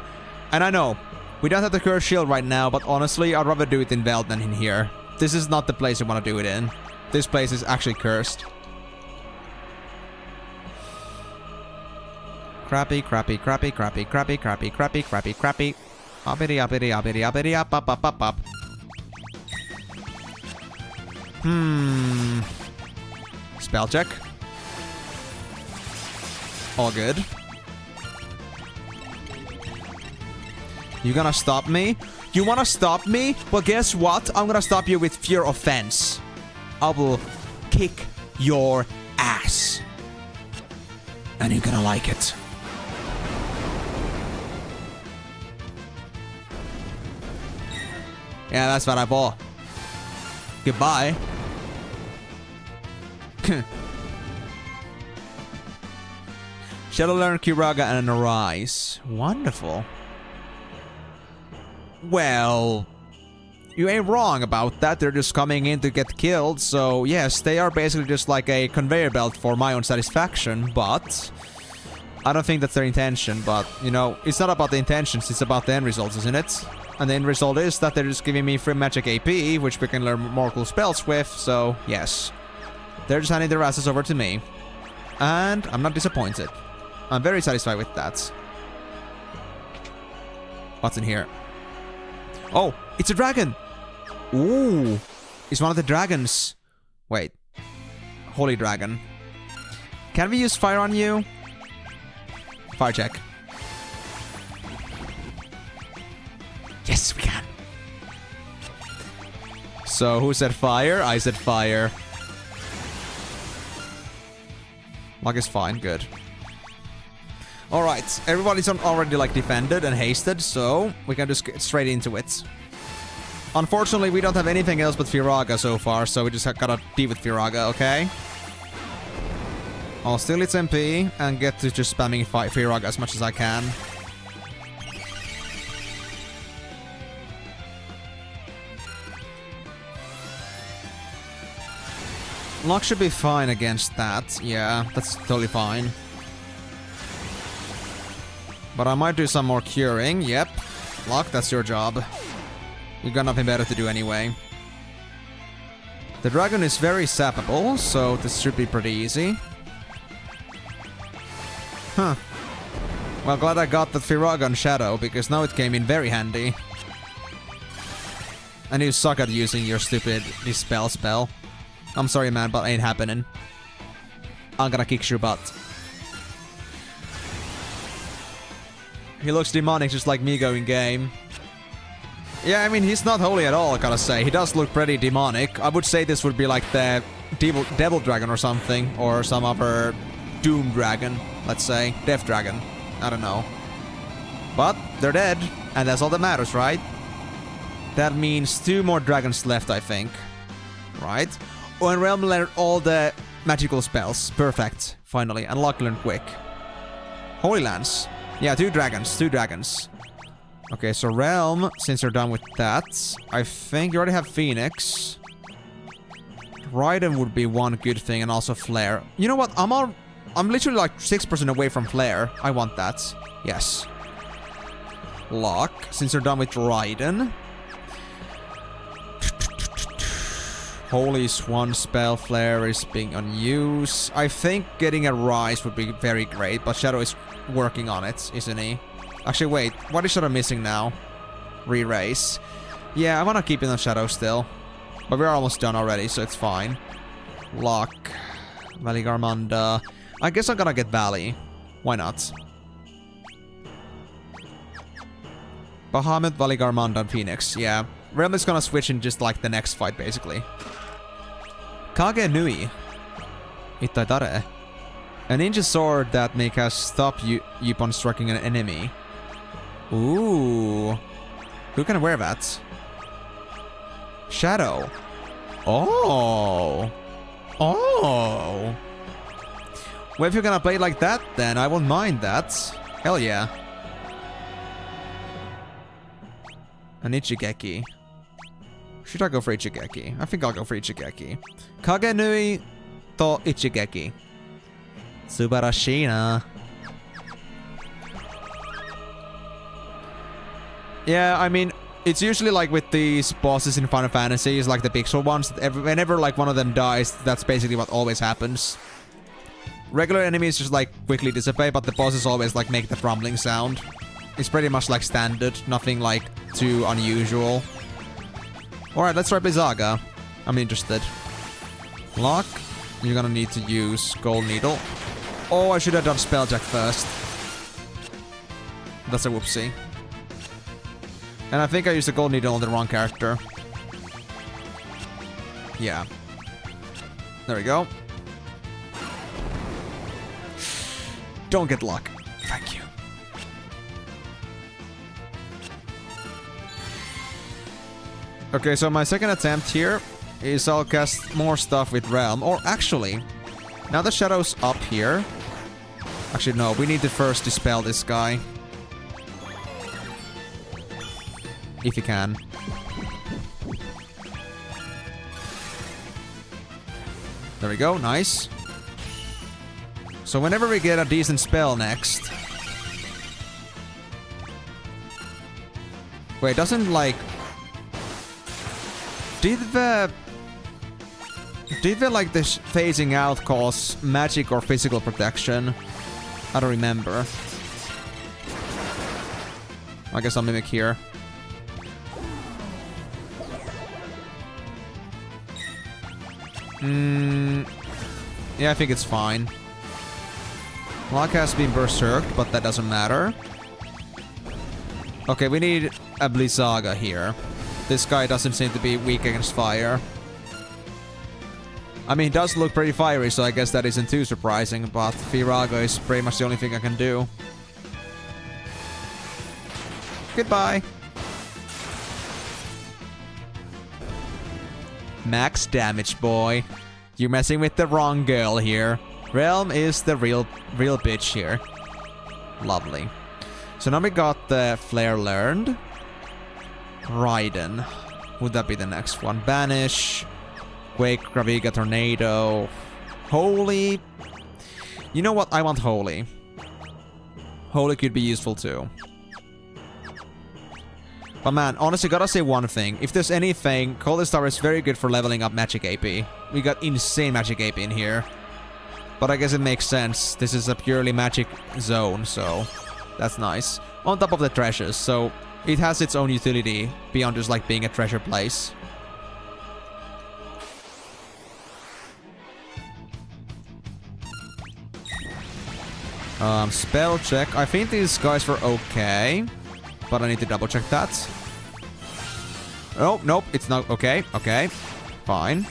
And I know, we don't have the Curse Shield right now, but honestly, I'd rather do it in Veld than in here. This is not the place I want to do it in. This place is actually cursed. Crappy, crappy, crappy, crappy, crappy, crappy, crappy, crappy, crappy. Uppity, uppity, uppity, uppity, up, up, up, up, up. Spell check. All good. You gonna stop me? You wanna stop me? Well, guess what? I'm gonna stop you with Fear Offense. I will kick your ass. And you're gonna like it. Yeah, that's what I bought. Goodbye. Shadow Learn, Kiraga, and Arise. Wonderful. Well, you ain't wrong about that. They're just coming in to get killed. So, yes, they are basically just like a conveyor belt for my own satisfaction. But I don't think that's their intention. But, you know, it's not about the intentions. It's about the end results, isn't it? And the end result is that they're just giving me free magic AP, which we can learn more cool spells with. So, yes. They're just handing their asses over to me. And I'm not disappointed. I'm very satisfied with that. What's in here? Oh, it's a dragon! Ooh! is one of the dragons. Wait. Holy dragon. Can we use fire on you? Fire check. Yes, we can. So, who said fire? I said fire. Luck is fine, good. Alright, everybody's already like defended and hasted, so we can just get straight into it. Unfortunately, we don't have anything else but Firaga so far, so we just gotta deal with Firaga, okay? I'll steal its MP and get to just spamming Firaga as much as I can. Luck should be fine against that. Yeah, that's totally fine. But I might do some more curing. Yep. Luck, that's your job. You got nothing better to do anyway. The dragon is very sappable, so this should be pretty easy. Huh. Well, glad I got that Firaga Shadow, because now it came in very handy. And you suck at using your stupid Dispel spell. I'm sorry, man, but ain't happening. I'm gonna kick your butt. He looks demonic, just like me going game. Yeah, I mean, he's not holy at all, I gotta say. He does look pretty demonic. I would say this would be like the Devil Dragon or something, or some other Doom Dragon, let's say. Death Dragon. I don't know. But they're dead, and that's all that matters, right? That means 2 more dragons left, I think. Right? Oh, and Realm learned all the magical spells. Perfect. Finally. And Luck learned quick. Holy Lance. Yeah, 2 dragons. 2 dragons. Okay, so Realm, since you're done with that, I think you already have Phoenix. Raiden would be one good thing, and also Flare. You know what? I'm literally like 6% away from Flare. I want that. Yes. Luck, since you're done with Raiden. Holy Swan spell Flare is being unused. I think getting a Rise would be very great, but Shadow is working on it, isn't he? Actually, wait. What is Shadow missing now? Re-raise. Yeah, I want to keep it on Shadow still. But we're almost done already, so it's fine. Luck. Valley Garmanda. I guess I'm gonna get Valley. Why not? Bahamut, Valley Garmanda, and Phoenix. Yeah. Realm is gonna switch in just like the next fight, basically. Kage Nui. Ittai dare? A ninja sword that may cast stop you upon striking an enemy. Ooh. Who can wear that? Shadow. Oh. Oh. Well, if you're gonna play it like that, then I won't mind that. Hell yeah. An Ichigeki. Should I go for Ichigeki? I think I'll go for Ichigeki. Kage Nui to Ichigeki. Subarashii na. Yeah, I mean, it's usually like with these bosses in Final Fantasy, like the pixel ones. Whenever like one of them dies, that's basically what always happens. Regular enemies just like quickly dissipate, but the bosses always like make the rumbling sound. It's pretty much like standard, nothing like too unusual. Alright, let's try Blizzaga. I'm interested. Lock. You're gonna need to use Gold Needle. Oh, I should have done Spelljack first. That's a whoopsie. And I think I used the Gold Needle on the wrong character. Yeah. There we go. Don't get luck. Thank you. Okay, so my second attempt here is I'll cast more stuff with Realm. Or actually, now the Shadow's up here. Actually, no, we need to first dispel this guy. If you can. There we go, nice. So whenever we get a decent spell next... Wait, doesn't like... Did the like this phasing out cause magic or physical protection? I don't remember. I guess I'll mimic here. Yeah, I think it's fine. Lock has been berserked, but that doesn't matter. Okay, we need a Blizzaga here. This guy doesn't seem to be weak against fire. I mean, he does look pretty fiery, so I guess that isn't too surprising, but Firaga is pretty much the only thing I can do. Goodbye. Max damage, boy. You're messing with the wrong girl here. Realm is the real bitch here. Lovely. So now we got the Flare learned. Raiden. Would that be the next one? Banish. Quake, Graviga, Tornado. Holy. You know what? I want Holy. Holy could be useful too. But man, honestly, gotta say one thing. If there's anything, Cold Star is very good for leveling up magic AP. We got insane magic AP in here. But I guess it makes sense. This is a purely magic zone, so that's nice. On top of the treasures, so it has its own utility beyond just like being a treasure place. Spell check. I think these guys were okay, but I need to double check that. Oh, nope, it's not okay. Okay, fine.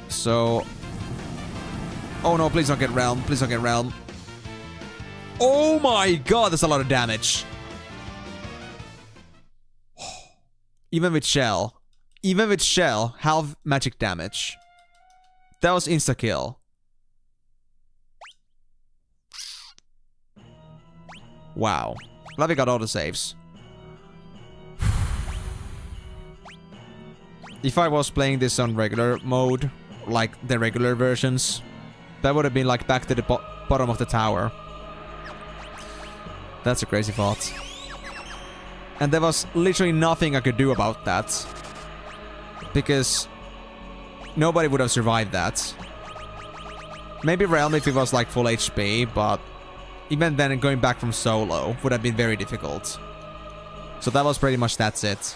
So... Oh no, please don't get Realm. Please don't get Realm. Oh my god, that's a lot of damage. Even with Shell. Even with Shell, half magic damage. That was insta-kill. Wow. Glad we got all the saves. If I was playing this on regular mode, like the regular versions, that would have been like back to the bottom of the tower. That's a crazy thought. And there was literally nothing I could do about that. Because nobody would have survived that. Maybe Realm if it was like full HP, but even then going back from solo would have been very difficult. So that was pretty much that's it.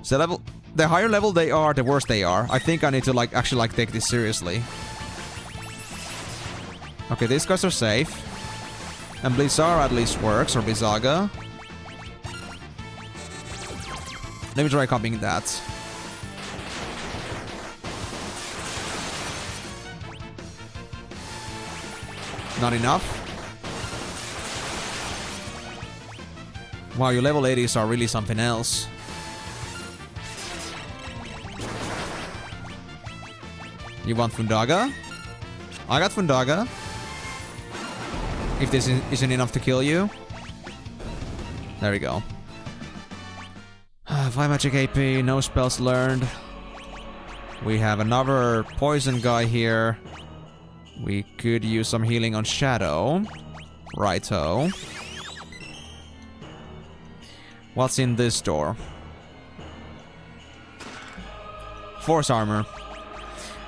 So the higher level they are, the worse they are. I think I need to like actually take this seriously. Okay, these guys are safe. And Blizzard at least works, or Blizzaga. Let me try copying that. Not enough. Wow, your level 80s are really something else. You want Fundaga? I got Fundaga. If this isn't enough to kill you. There we go. 5 magic AP, no spells learned. We have another poison guy here. We could use some healing on Shadow. Righto. What's in this door? Force armor.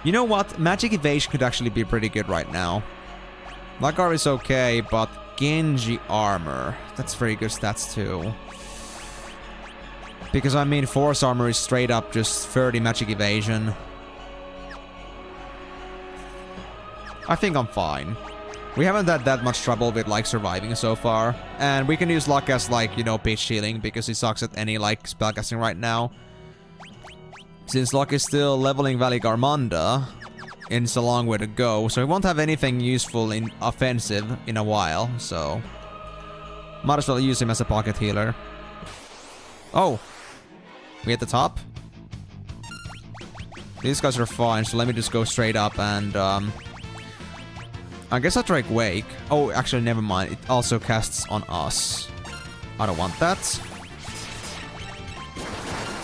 You know what? Magic evasion could actually be pretty good right now. Lagar is okay, but Genji armor. That's very good stats too. Because I mean, force armor is straight up just 30 magic evasion. I think I'm fine. We haven't had that much trouble with like surviving so far. And we can use luck as like, you know, pitch healing because he sucks at any like spellcasting right now. Since Locke is still leveling Valley Garmanda, it's a long way to go, so we won't have anything useful in offensive in a while, so might as well use him as a pocket healer. Oh, we at the top? These guys are fine, so let me just go straight up and I guess I'll try Wake. Oh, actually, never mind. It also casts on us. I don't want that.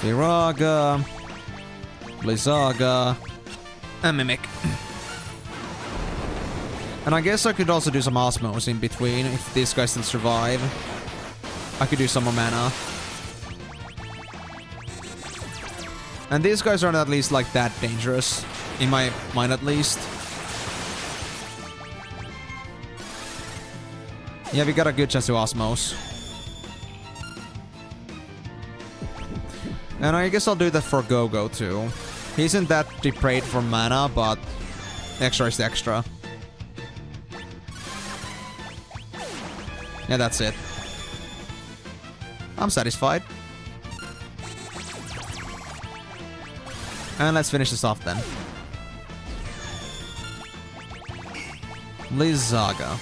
Firaga. Blizzaga. And Mimic. And I guess I could also do some Osmos in between if these guys still survive. I could do some more mana. And these guys aren't at least like that dangerous. In my mind at least. Yeah, we got a good chance to Osmos. And I guess I'll do that for Go-Go too. He isn't that depraved for mana, but extra is extra. Yeah, that's it. I'm satisfied. And let's finish this off then. Blizzaga.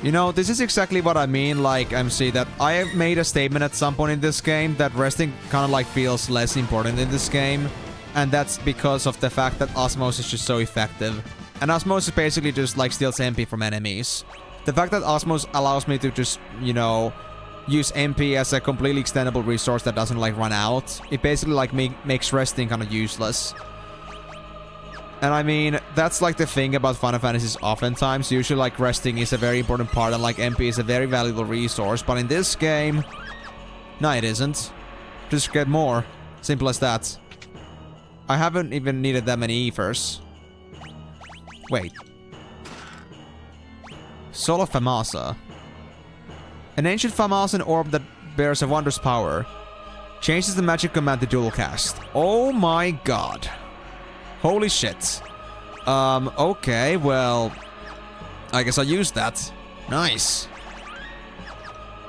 You know, this is exactly what I mean, like, MC, that I have made a statement at some point in this game that resting kind of like feels less important in this game. And that's because of the fact that Osmos is just so effective. And Osmos basically just like steals MP from enemies. The fact that Osmos allows me to just, you know, use MP as a completely extendable resource that doesn't like run out, it basically like makes resting kind of useless. And I mean, that's like the thing about Final Fantasies oftentimes. Usually like resting is a very important part and like MP is a very valuable resource. But in this game, no, it isn't. Just get more. Simple as that. I haven't even needed that many ethers. Wait. Soul of Famasa. An ancient Famasan orb that bears a wondrous power. Changes the magic command to dual cast. Oh my god. Holy shit. Okay, well, I guess I'll use that. Nice.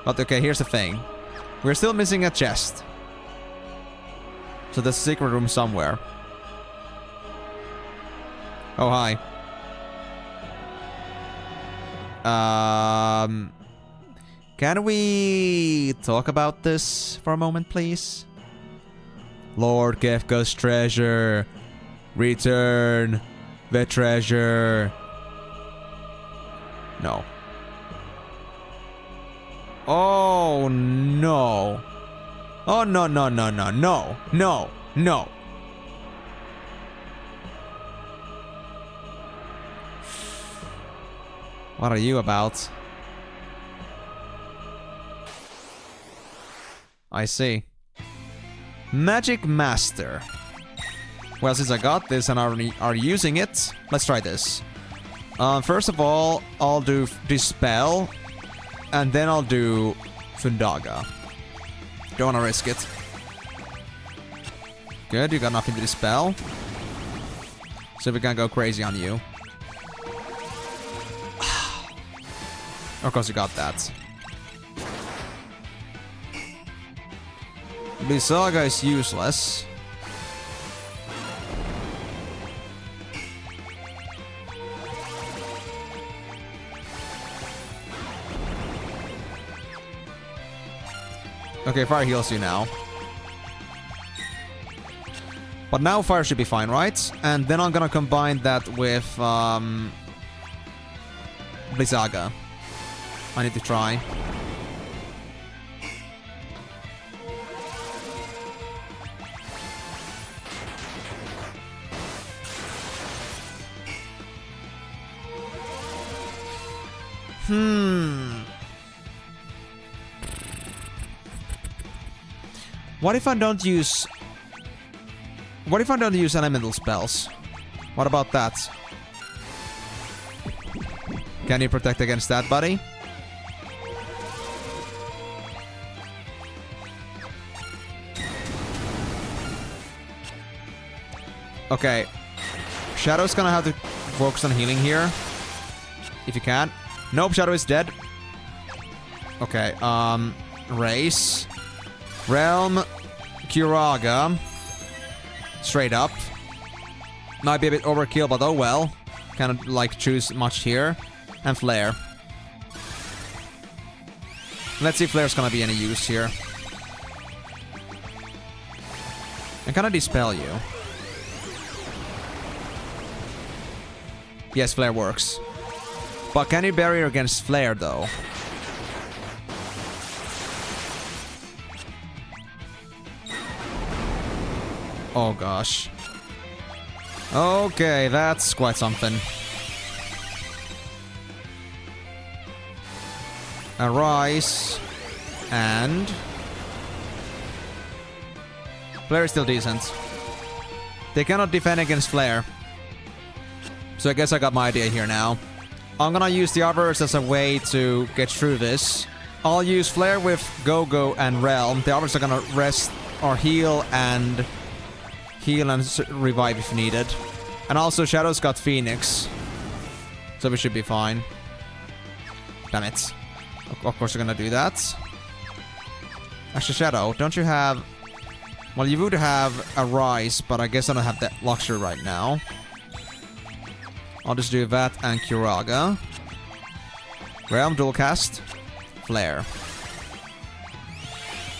But okay, here's the thing. We're still missing a chest. So there's a secret room somewhere. Oh, hi. Can we talk about this for a moment, please? Lord Kefka's treasure. Return the treasure. No. Oh no. Oh no no no no no no no. What are you about? I see. Magic Master. Well, since I got this and are using it, let's try this. First of all, I'll do Dispel, and then I'll do Fundaga. Don't wanna risk it. Good, you got nothing to Dispel. So we can go crazy on you. Of course you got that. Blizzaga is useless. Okay, fire heals you now. But now fire should be fine, right? And then I'm gonna combine that with Blizzaga. I need to try. What if I don't use... What if I don't use elemental spells? What about that? Can you protect against that, buddy? Okay. Shadow's gonna have to focus on healing here. If you can. Nope, Shadow is dead. Okay, Race. Realm. Curaga. Straight up. Might be a bit overkill, but oh well. Can't like choose much here. And Flare. Let's see if Flare's gonna be any use here. I'm gonna Dispel you. Yes, Flare works. But can you barrier against Flare though? Oh gosh. Okay, that's quite something. Arise. And... Flare is still decent. They cannot defend against Flare. So I guess I got my idea here now. I'm gonna use the others as a way to get through this. I'll use Flare with Go-Go and Realm. The others are gonna rest or heal and revive if needed. And also Shadow's got Phoenix. So we should be fine. Damn it. Of course we're gonna do that. Actually, Shadow, don't you have... Well, you would have a Rise, but I guess I don't have that luxury right now. I'll just do that and Curaga. Realm dual cast. Flare.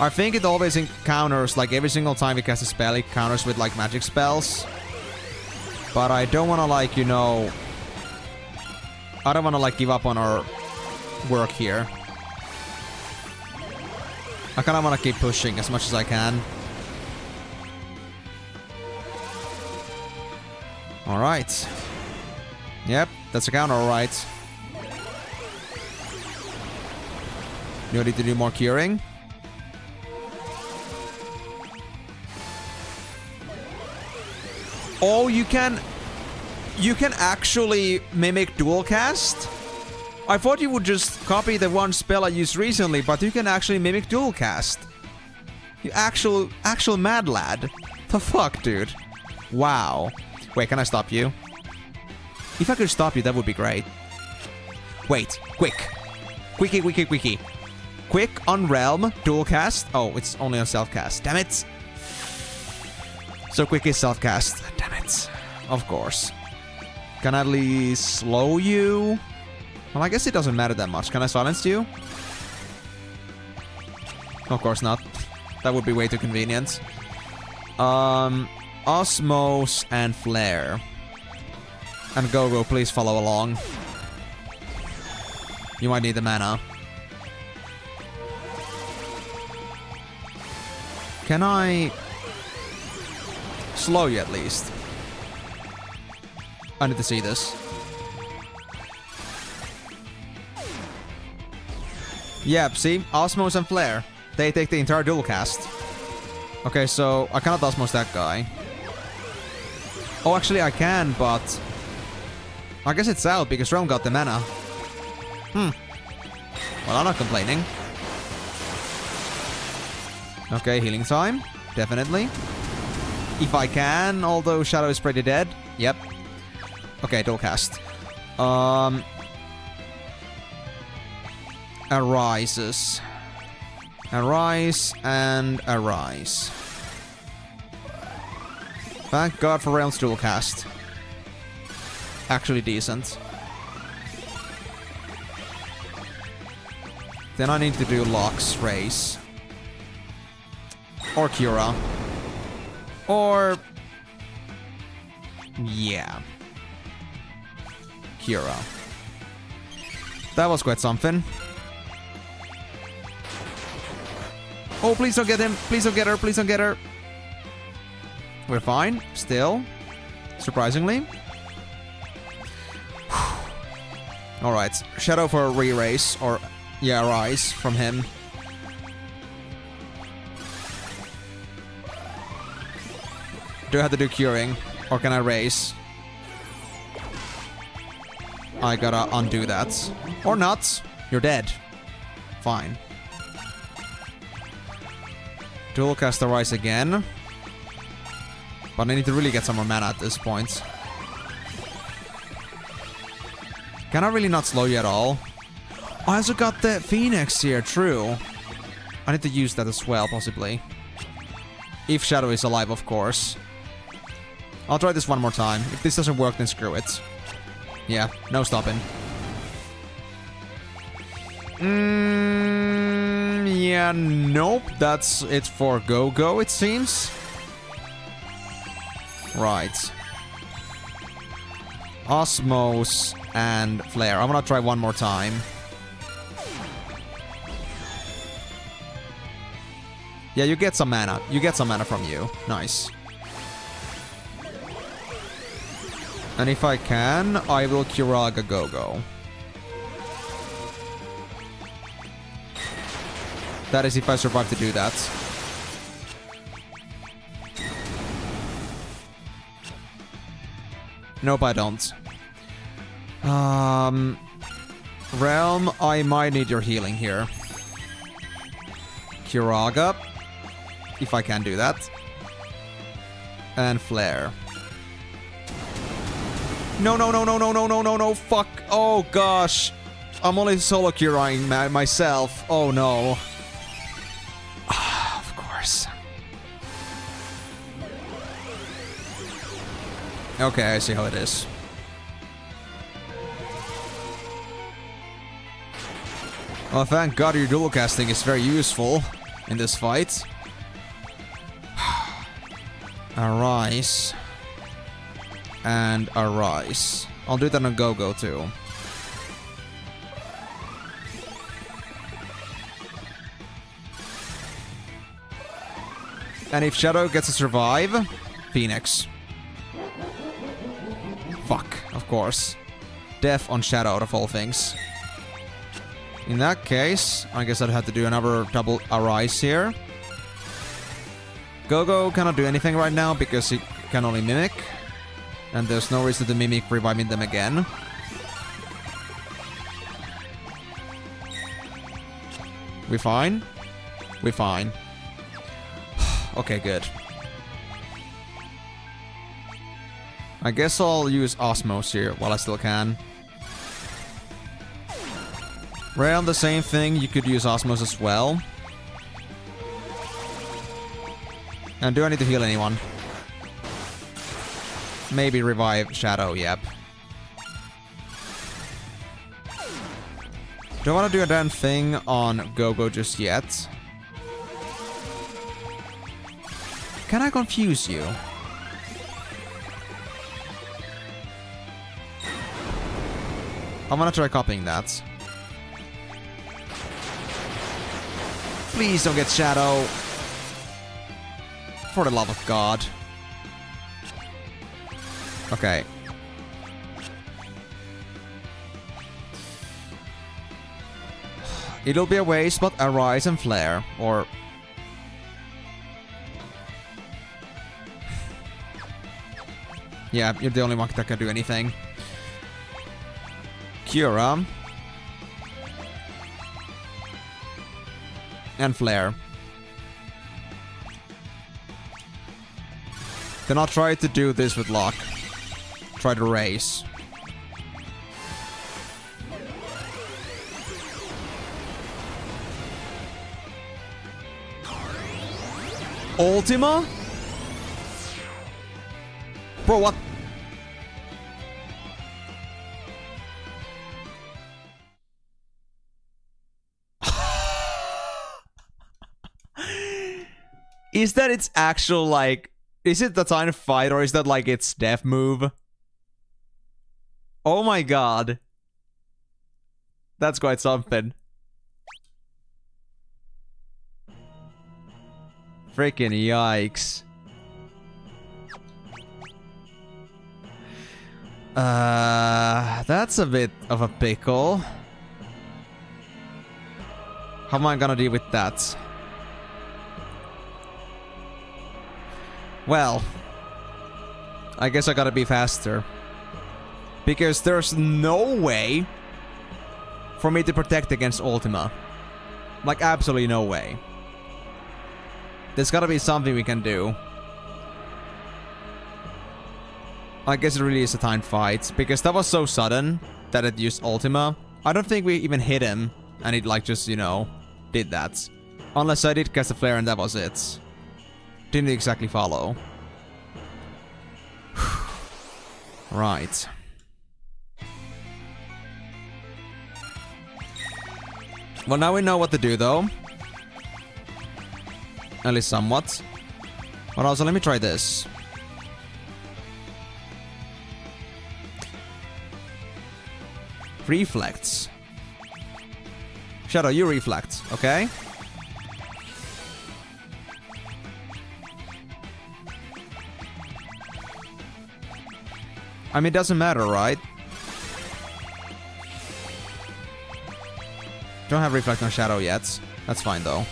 I think it always encounters, like every single time we cast a spell, it counters with like magic spells. But I don't want to like, you know... I don't want to like give up on our work here. I kind of want to keep pushing as much as I can. Alright. Yep, that's a counter, alright. You need to do more curing. Oh, you can actually mimic dual cast? I thought you would just copy the one spell I used recently, but you can actually mimic dual cast. You actual mad lad. The fuck, dude? Wow. Wait, can I stop you? If I could stop you, that would be great. Wait, quick. Quickie. Quick on Realm, dual cast. Oh, it's only on self-cast. Damn it. So quick is self-cast. Damn it. Of course. Can I at least slow you? Well, I guess it doesn't matter that much. Can I silence you? Of course not. That would be way too convenient. Osmos and Flare. And Go-Go, please follow along. You might need the mana. Can I slow you at least? I need to see this. Yep, see? Osmos and Flare. They take the entire dual cast. Okay, so I cannot Osmos that guy. Oh, actually I can, but... I guess it's out because Realm got the mana. Well, I'm not complaining. Okay, healing time. Definitely. If I can, although Shadow is pretty dead. Yep. Okay, dual cast. Arises. Arise and Arise. Thank God for Realm's dual cast. Actually decent. Then I need to do Locks Race. Or Cura. Or... yeah. Cura. That was quite something. Oh, please don't get him. Please don't get her. Please don't get her. We're fine. Still. Surprisingly. Alright. Shadow for a re-race. Or, yeah, Rise from him. Do I have to do curing? Or can I raise? I gotta undo that. Or not. You're dead. Fine. Dual cast the Rise again. But I need to really get some more mana at this point. Can I really not slow you at all? I also got the Phoenix here, true. I need to use that as well, possibly. If Shadow is alive, of course. I'll try this one more time. If this doesn't work, then screw it. Yeah, no stopping. Yeah, nope. That's it for Go-Go, it seems. Right. Osmos and Flare. I'm gonna try one more time. Yeah, you get some mana. You get some mana from you. Nice. And if I can, I will Curaga Go-Go. That is if I survive to do that. Nope, I don't. Realm, I might need your healing here. Curaga. If I can do that. And Flare. No, no, no, no, no, no, no, no, no, fuck. Oh, gosh. I'm only solo curing myself. Oh, no. Of course. Okay, I see how it is. Well, thank God your dual casting is very useful in this fight. Arise. And Arise. I'll do that on Go-Go too. And if Shadow gets to survive, Phoenix. Fuck, of course. Death on Shadow of all things. In that case, I guess I'd have to do another double Arise here. Go-Go cannot do anything right now because he can only Mimic. And there's no reason to Mimic reviving them again. We fine? We fine. Okay, good. I guess I'll use Osmos here while I still can. Right on the same thing, you could use Osmos as well. And do I need to heal anyone? Maybe revive Shadow, yep. Don't want to do a damn thing on Go-Go just yet. Can I confuse you? I'm gonna try copying that. Please don't get Shadow. For the love of God. Okay. It'll be a waste, but Arise and Flare. Or... yeah, you're the only one that can do anything. Cura. And Flare. Then I'll try to do this with Lock. Try to raise. Ultima? Bro, what? Is that its actual, like... is it the time to fight, or is that, like, its death move? Oh my god. That's quite something. Freaking yikes. That's a bit of a pickle. How am I gonna deal with that? Well, I guess I gotta be faster. Because there's no way for me to protect against Ultima. Like, absolutely no way. There's gotta be something we can do. I guess it really is a timed fight, because that was so sudden that it used Ultima. I don't think we even hit him, and it, like, just, you know, did that. Unless I did cast a flare and that was it. Didn't exactly follow. Right. Well, now we know what to do, though. At least somewhat. But also, let me try this. Reflects. Shadow, you reflect, okay? I mean, it doesn't matter, right? Don't have reflect on Shadow yet. That's fine, though.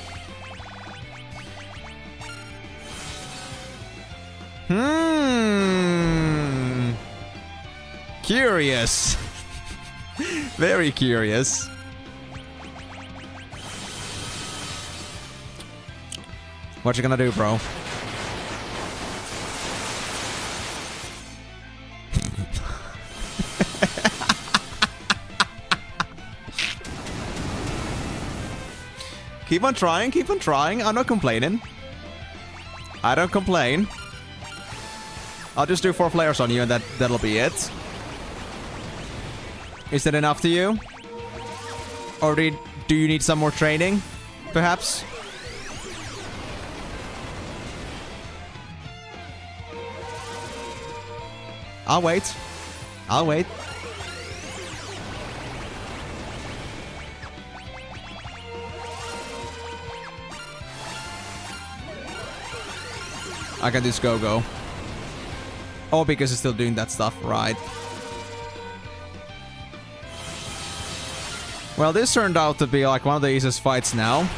Curious. Very curious. What you gonna do, bro? Keep on trying, keep on trying. I'm not complaining. I don't complain. I'll just do 4 flares on you and that'll be it. Is that enough to you? Or do you need some more training? Perhaps? I'll wait. I'll wait. I can just go. Oh, because it's still doing that stuff, right. Well, this turned out to be like one of the easiest fights now.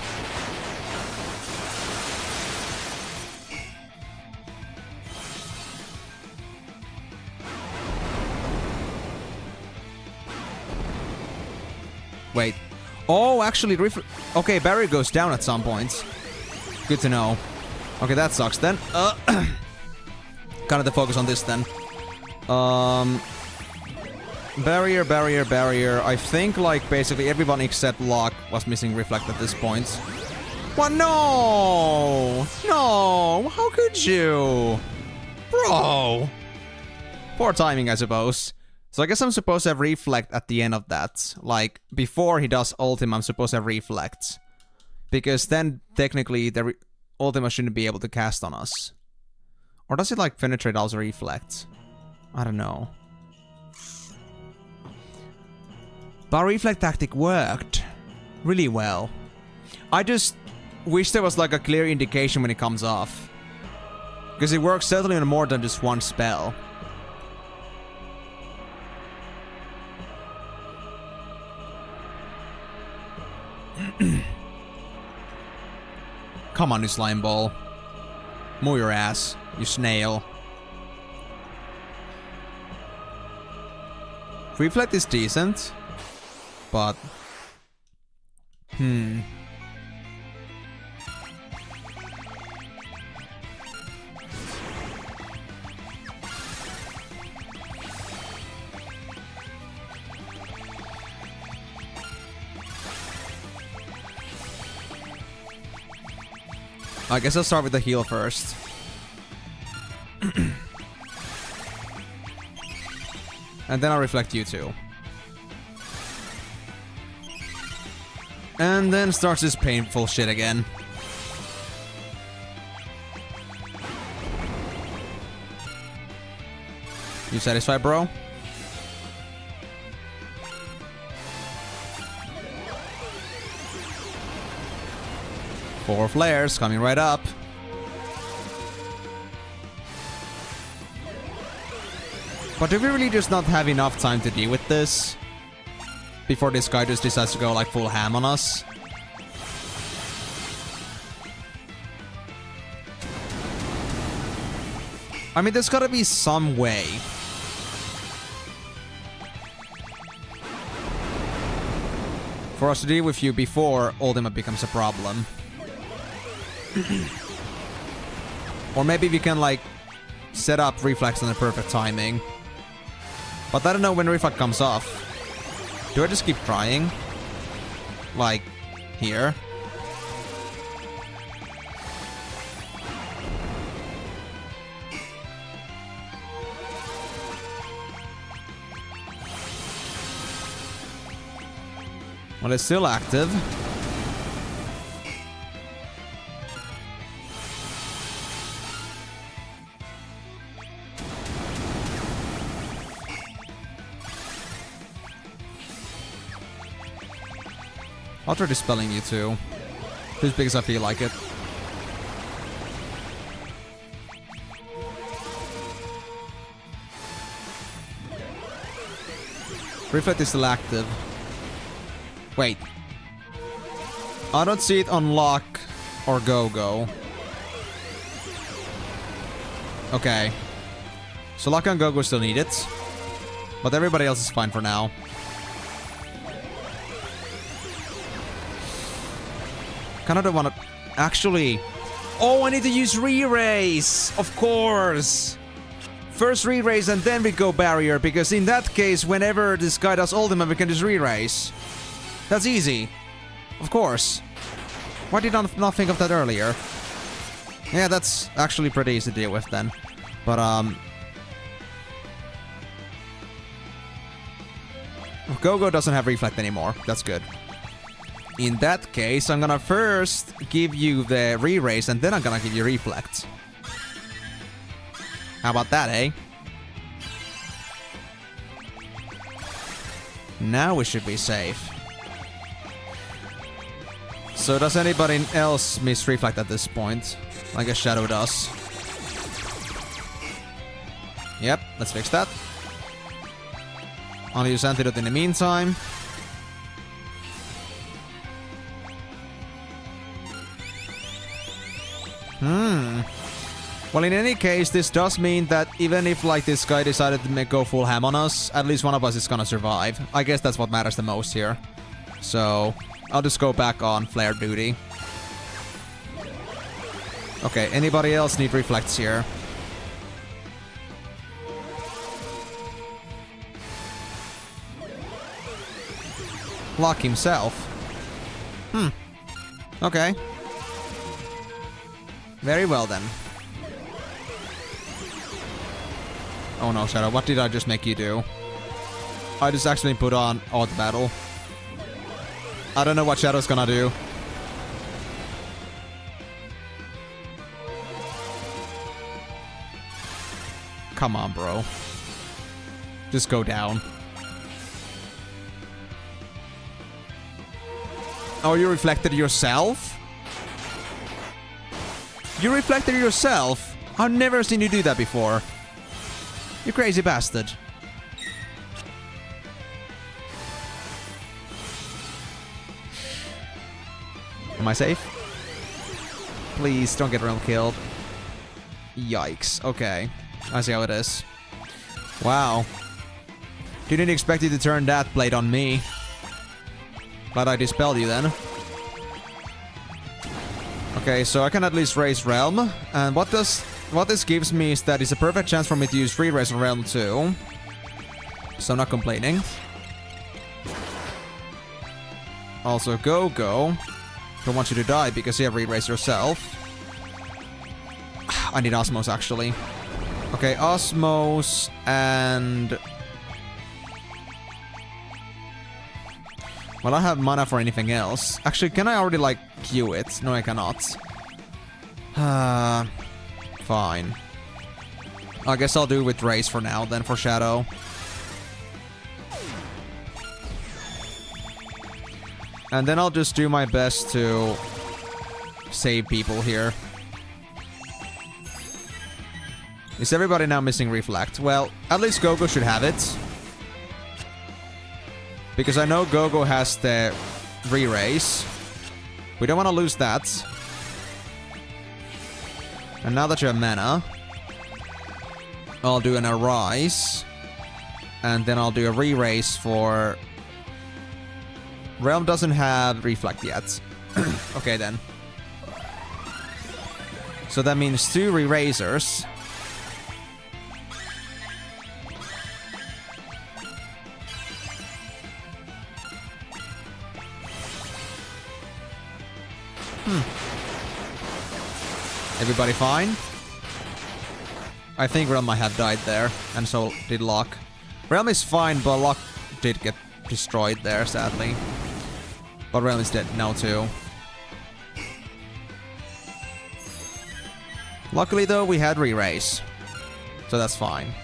Wait. Oh, actually, okay, barrier goes down at some point. Good to know. Okay, that sucks then. Kind of the focus on this then. Barrier. I think like basically everyone except Locke was missing Reflect at this point. What? No! No! How could you? Bro! Poor timing, I suppose. So I guess I'm supposed to have Reflect at the end of that. Like, before he does Ultima, I'm supposed to have Reflect. Because then, technically, the Ultima shouldn't be able to cast on us. Or does it, like, penetrate also Reflect? I don't know. But Reflect tactic worked really well. I just wish there was, like, a clear indication when it comes off. Because it works certainly on more than just one spell. Come on, you slime ball. Move your ass, you snail. Reflect is decent, but... I guess I'll start with the heal first. And then I'll reflect you too. And then starts this painful shit again. You satisfied, bro? Four flares coming right up. But do we really just not have enough time to deal with this? Before this guy just decides to go like full ham on us? I mean, there's gotta be some way. For us to deal with you before Ultima becomes a problem. Or maybe we can, like, set up Reflex on the perfect timing. But I don't know when Reflex comes off. Do I just keep trying? Like, here? Well, it's still active. I'll try dispelling you too. Just because I feel like it. Reflect is still active. Wait. I don't see it on Lock or Go-Go. Okay. So Lock and Go-Go still need it. But everybody else is fine for now. Kinda don't wanna... Actually, Oh, I need to use re-raise! Of course! First re-raise and then we go barrier, because in that case, whenever this guy does ultimate, we can just re-raise. That's easy. Of course. Why did I not think of that earlier? Yeah, that's actually pretty easy to deal with then. But, Go-Go doesn't have Reflect anymore. That's good. In that case, I'm gonna first give you the re-raise and then I'm gonna give you Reflect. How about that, eh? Now we should be safe. So does anybody else miss Reflect at this point? Like a Shadow does. Yep, let's fix that. I'll use Antidote in the meantime. Well, in any case, this does mean that even if, like, this guy decided to go full ham on us, at least one of us is gonna survive. I guess that's what matters the most here. So, I'll just go back on flare duty. Okay, anybody else need reflects here? Lock himself. Okay. Very well then. Oh no, Shadow, what did I just make you do? I just actually put on Auto Battle. I don't know what Shadow's gonna do. Come on, bro. Just go down. Oh, you reflected yourself? You reflected yourself? I've never seen you do that before. You crazy bastard. Am I safe? Please, don't get realm killed. Yikes. Okay. I see how it is. Wow. Didn't expect you to turn that blade on me. Glad I dispelled you then. Okay, so I can at least raise Realm. And what this gives me is that it's a perfect chance for me to use free raise on Realm too. So I'm not complaining. Also, Go-Go. Don't want you to die because you have re-raise yourself. I need Osmos actually. Okay, Osmos and... Well, I have mana for anything else. Actually, can I already, like, Q it? No, I cannot. Fine. I guess I'll do it with Raise for now, then for Shadow. And then I'll just do my best to save people here. Is everybody now missing Reflect? Well, at least Go-Go should have it. Because I know Go-Go has the re-raise. We don't want to lose that. And now that you have mana, I'll do an Arise. And then I'll do a re-raise for... Realm doesn't have Reflect yet. Okay then. So that means 2 re-raisers. Everybody fine? I think Realm might have died there, and so did Locke. Realm is fine, but Locke did get destroyed there, sadly. But Realm is dead now too. Luckily though, we had re-raise. So that's fine.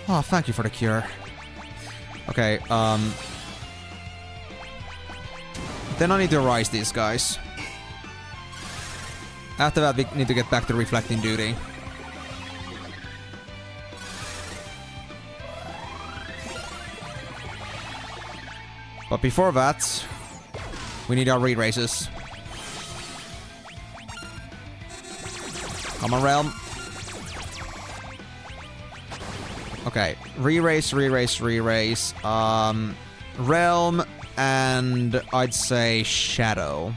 Oh, thank you for the cure. Okay, then I need to rise these guys. After that, we need to get back to reflecting duty. But before that, we need our re-raises. Come on, Realm. Okay, re-raise, re-raise, re-raise. Realm and I'd say Shadow.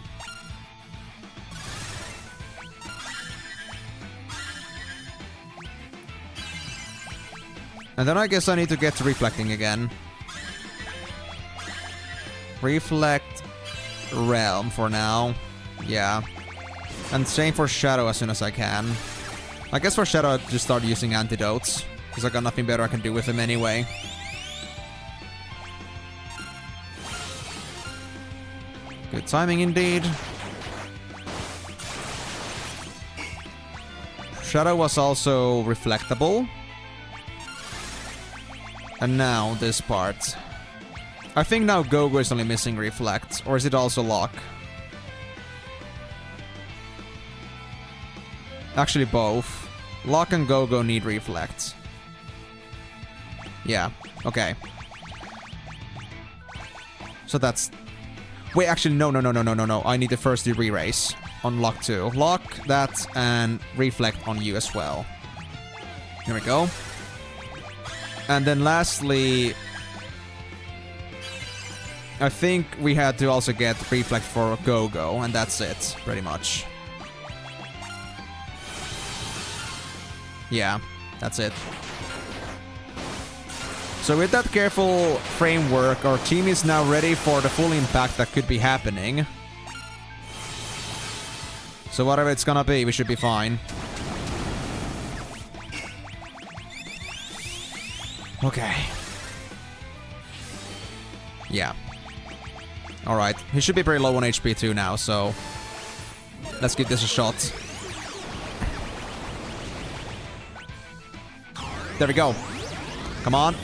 And then I guess I need to get to reflecting again. Reflect Realm for now. Yeah. And same for Shadow as soon as I can. I guess for Shadow, I'll just start using antidotes. Because I got nothing better I can do with him anyway. Good timing indeed. Shadow was also reflectable. And now this part. I think now Gogo is only missing reflect. Or is it also lock? Actually both. Lock and Gogo need reflect. Yeah, okay. So that's... Wait, actually, no. I need to first do re-raise on Lock 2. Lock that and reflect on you as well. Here we go. And then lastly... I think we had to also get reflect for Gogo, and that's it, pretty much. Yeah, that's it. So with that careful framework, our team is now ready for the full impact that could be happening. So whatever it's gonna be, we should be fine. Okay. Yeah. Alright, he should be pretty low on HP too now, so... Let's give this a shot. There we go. Come on.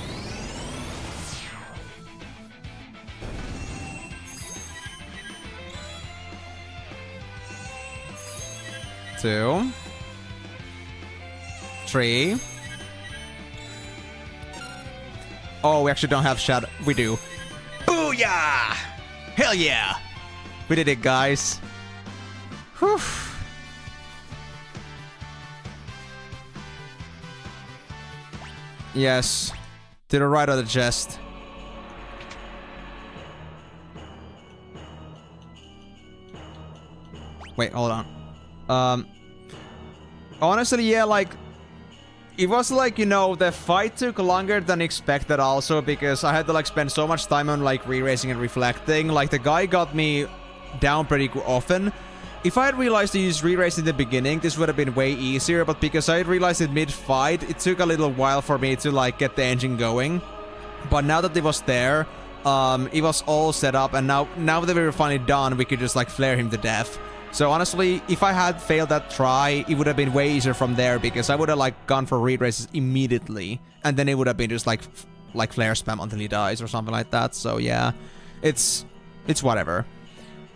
Two. Three. Oh, we actually don't have shadow. We do. Booyah! Hell yeah! We did it, guys. Whew. Yes. To the right of the chest. Wait, hold on. Honestly, yeah, like... It was like, you know, the fight took longer than expected also, because I had to like spend so much time on like re-racing and reflecting. Like the guy got me down pretty often. If I had realized to use re-race in the beginning, this would have been way easier, but because I had realized it mid-fight, it took a little while for me to like get the engine going. But now that it was there, it was all set up, and now that we were finally done, we could just like flare him to death. So honestly, if I had failed that try, it would have been way easier from there, because I would have like gone for re-races immediately, and then it would have been just like flare spam until he dies or something like that. So yeah, it's whatever.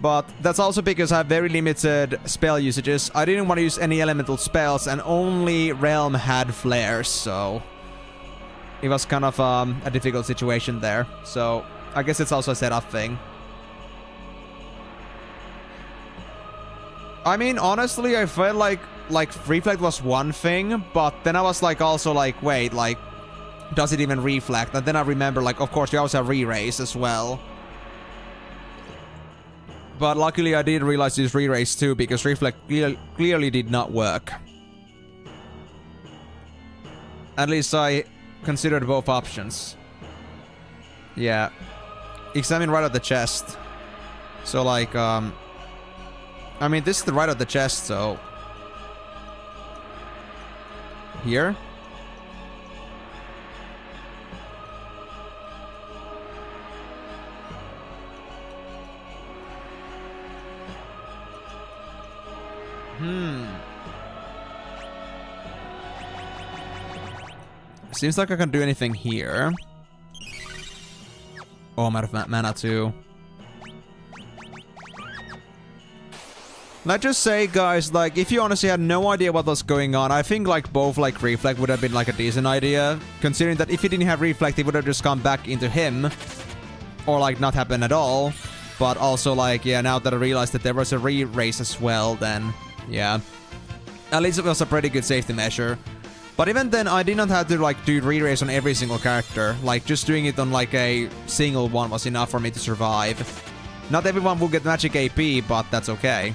But that's also because I have very limited spell usages. I didn't want to use any elemental spells, and only Realm had flares, so it was kind of a difficult situation there. So I guess it's also a setup thing. I mean, honestly, I felt like reflect was one thing, but then I was like also like, wait, like, does it even reflect? And then I remember, like, of course, you also have re-raise as well. But luckily I did realize this re-raise too, because reflect clearly did not work. At least I considered both options. Yeah. Examine right at the chest. So like, I mean, this is the right of the chest, so... Here? Seems like I can do anything here. Oh, I'm out of mana too. Let's just say, guys, like, if you honestly had no idea what was going on, I think, like, both, like, reflect would have been, like, a decent idea. Considering that if he didn't have reflect, it would have just come back into him. Or, like, not happen at all. But also, like, yeah, now that I realized that there was a re-race as well, then, yeah. At least it was a pretty good safety measure. But even then, I did not have to, like, do re-race on every single character. Like, just doing it on, like, a single one was enough for me to survive. Not everyone will get magic AP, but that's okay.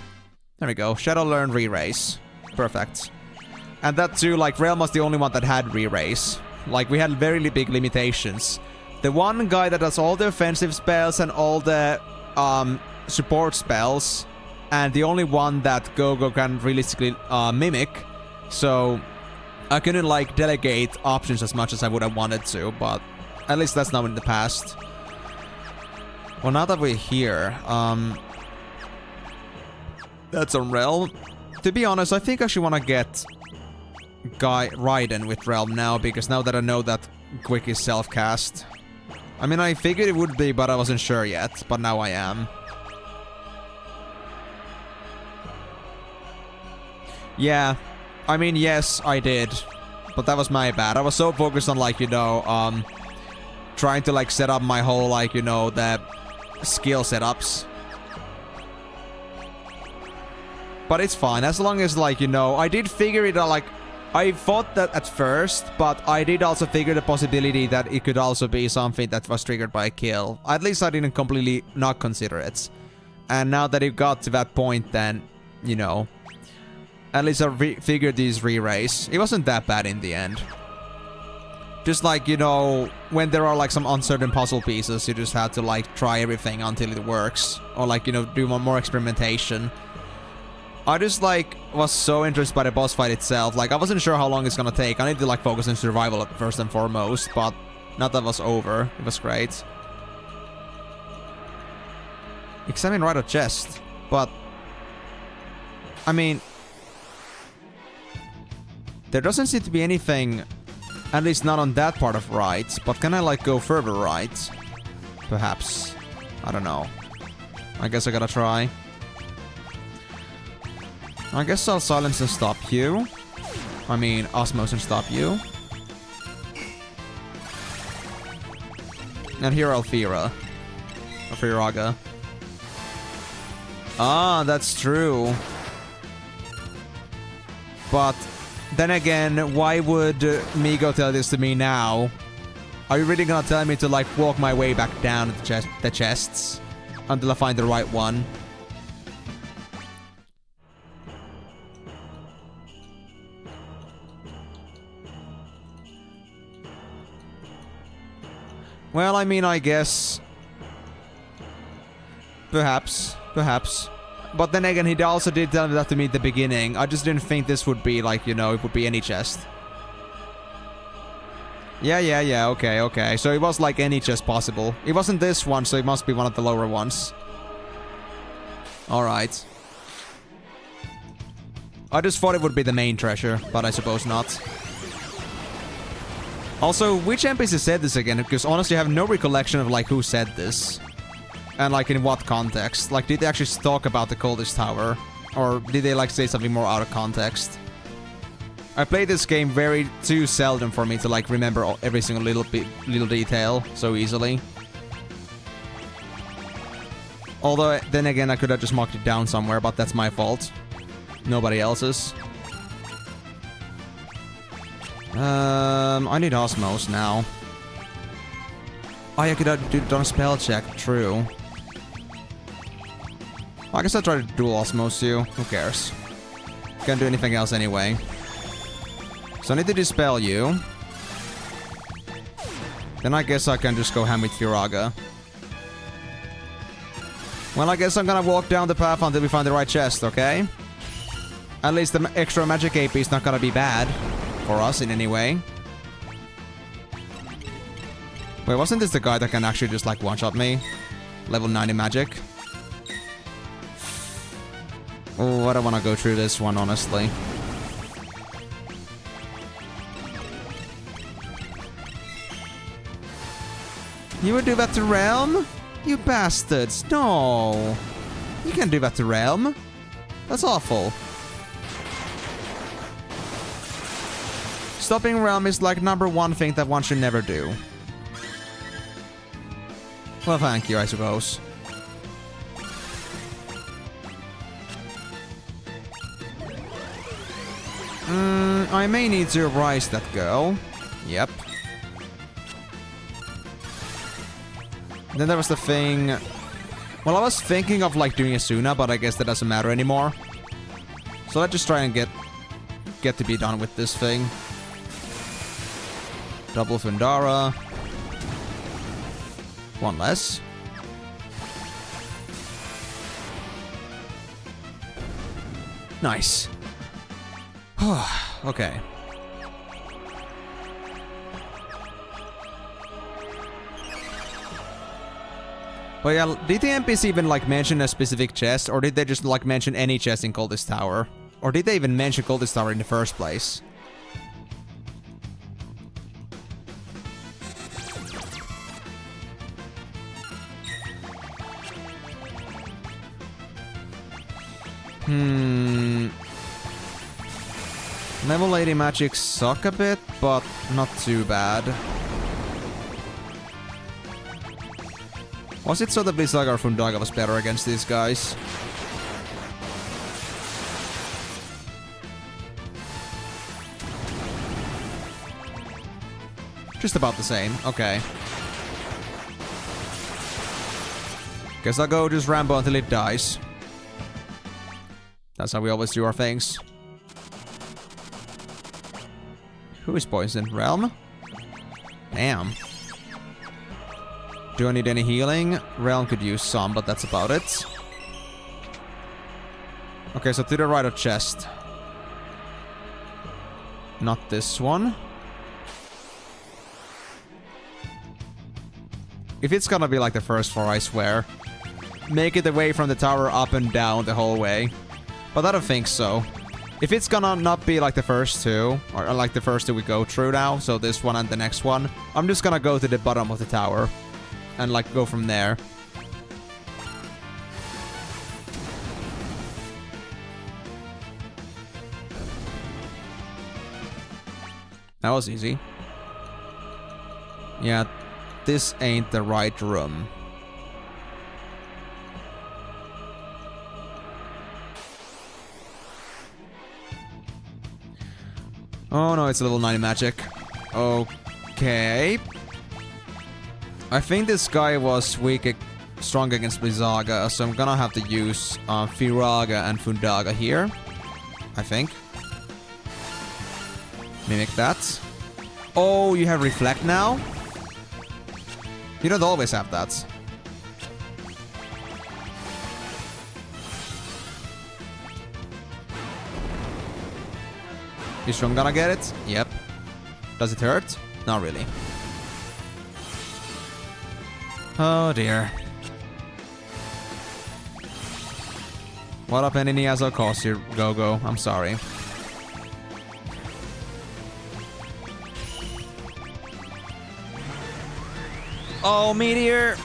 There we go. Shadow Learn re-race. Perfect. And that too, like, Realm was the only one that had re-race. Like, we had very big limitations. The one guy that does all the offensive spells and all the support spells, and the only one that Gogo can realistically mimic. So I couldn't like delegate options as much as I would have wanted to, but at least that's now in the past. Well, now that we're here, that's on Realm. To be honest, I think I should want to get Raiden with Realm now, because now that I know that Quick is self-cast. I mean, I figured it would be, but I wasn't sure yet, but now I am. Yeah, I mean, yes, I did, but that was my bad. I was so focused on, like, you know, trying to, like, set up my whole, like, you know, the skill setups. But it's fine, as long as, like, you know, I did figure it out, like, I thought that at first, but I did also figure the possibility that it could also be something that was triggered by a kill. At least I didn't completely not consider it. And now that it got to that point, then, you know, at least I figured these re-rays. It wasn't that bad in the end. Just like, you know, when there are like some uncertain puzzle pieces, you just have to like try everything until it works. Or like, you know, do more experimentation. I just like was so interested by the boss fight itself. Like, I wasn't sure how long it's gonna take. I need to like focus on survival first and foremost, but now that was over. It was great. Examine right of chest, but I mean, there doesn't seem to be anything, at least not on that part of right. But can I like go further right? Perhaps. I don't know. I guess I gotta try. I guess I'll silence and stop you. I mean, osmose and stop you. And here Alfira. Or Firaga. Ah, that's true. But then again, why would Migo tell this to me now? Are you really gonna tell me to like walk my way back down the chests until I find the right one? Well, I mean, I guess... Perhaps. But then again, he also did tell me that to me at the beginning. I just didn't think this would be, like, you know, it would be any chest. Yeah, okay. So it was, like, any chest possible. It wasn't this one, so it must be one of the lower ones. Alright. I just thought it would be the main treasure, but I suppose not. Also, which NPC said this again? Because honestly, I have no recollection of like who said this. And like in what context. Like, did they actually talk about the coldest tower? Or did they like say something more out of context? I play this game very too seldom for me to like remember every single little detail so easily. Although, then again, I could have just marked it down somewhere, but that's my fault. Nobody else's. I need osmose now. Oh, I could have done a spell check. True. I guess I'll try to dual osmose you. Who cares? Can't do anything else anyway. So I need to dispel you. Then I guess I can just go ham with Firaga. Well, I guess I'm gonna walk down the path until we find the right chest, okay? At least the extra magic AP is not gonna be bad for us in any way. Wait, wasn't this the guy that can actually just like one-shot me? Level 90 magic. Oh, I don't want to go through this one, honestly. You would do that to Realm? You bastards. No. You can't do that to Realm. That's awful. Stopping Realm is like #1 thing that one should never do. Well, thank you, I suppose. I may need to rise that girl. Yep. Then there was the thing... Well, I was thinking of like doing a Suna, but I guess that doesn't matter anymore. So let's just try and get to be done with this thing. Double Fundara. One less. Nice. Okay. But yeah, did the NPC even like mention a specific chest, or did they just like mention any chest in Cultist Tower? Or did they even mention Cultist Tower in the first place? Level 80 magic suck a bit, but not too bad. Was it so that Blizzaga or Fundaga was better against these guys? Just about the same, okay. Guess I'll go just Rambo until it dies. That's how we always do our things. Who is poisoned? Realm? Damn. Do I need any healing? Realm could use some, but that's about it. Okay, so to the right of chest. Not this one. If it's gonna be like the first floor, I swear. Make it away from the tower up and down the whole way. But I don't think so. If it's gonna not be like the first two, or like the first two we go through now, so this one and the next one, I'm just gonna go to the bottom of the tower and like go from there. That was easy. Yeah, this ain't the right room. Oh no, it's level 90 magic. Okay. I think this guy was strong against Blizzaga, so I'm gonna have to use Firaga and Fundaga here. I think. Mimic that. Oh, you have Reflect now? You don't always have that. You sure I'm gonna get it? Yep. Does it hurt? Not really. Oh dear. What up, any Niazo cost you, Go-Go? I'm sorry. Oh, Meteor!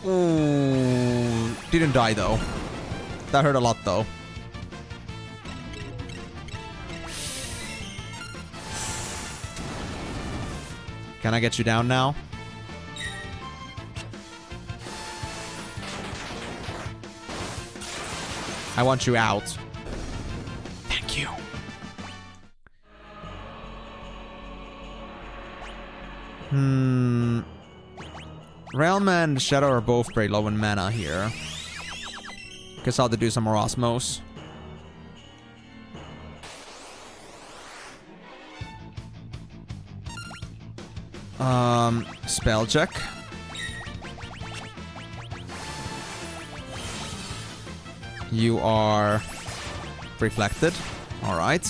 Ooh. Didn't die though. That hurt a lot though. Can I get you down now? I want you out. Thank you. Realm and Shadow are both pretty low in mana here. Guess I'll have to do some more Osmos. Spell check. You are reflected. Alright.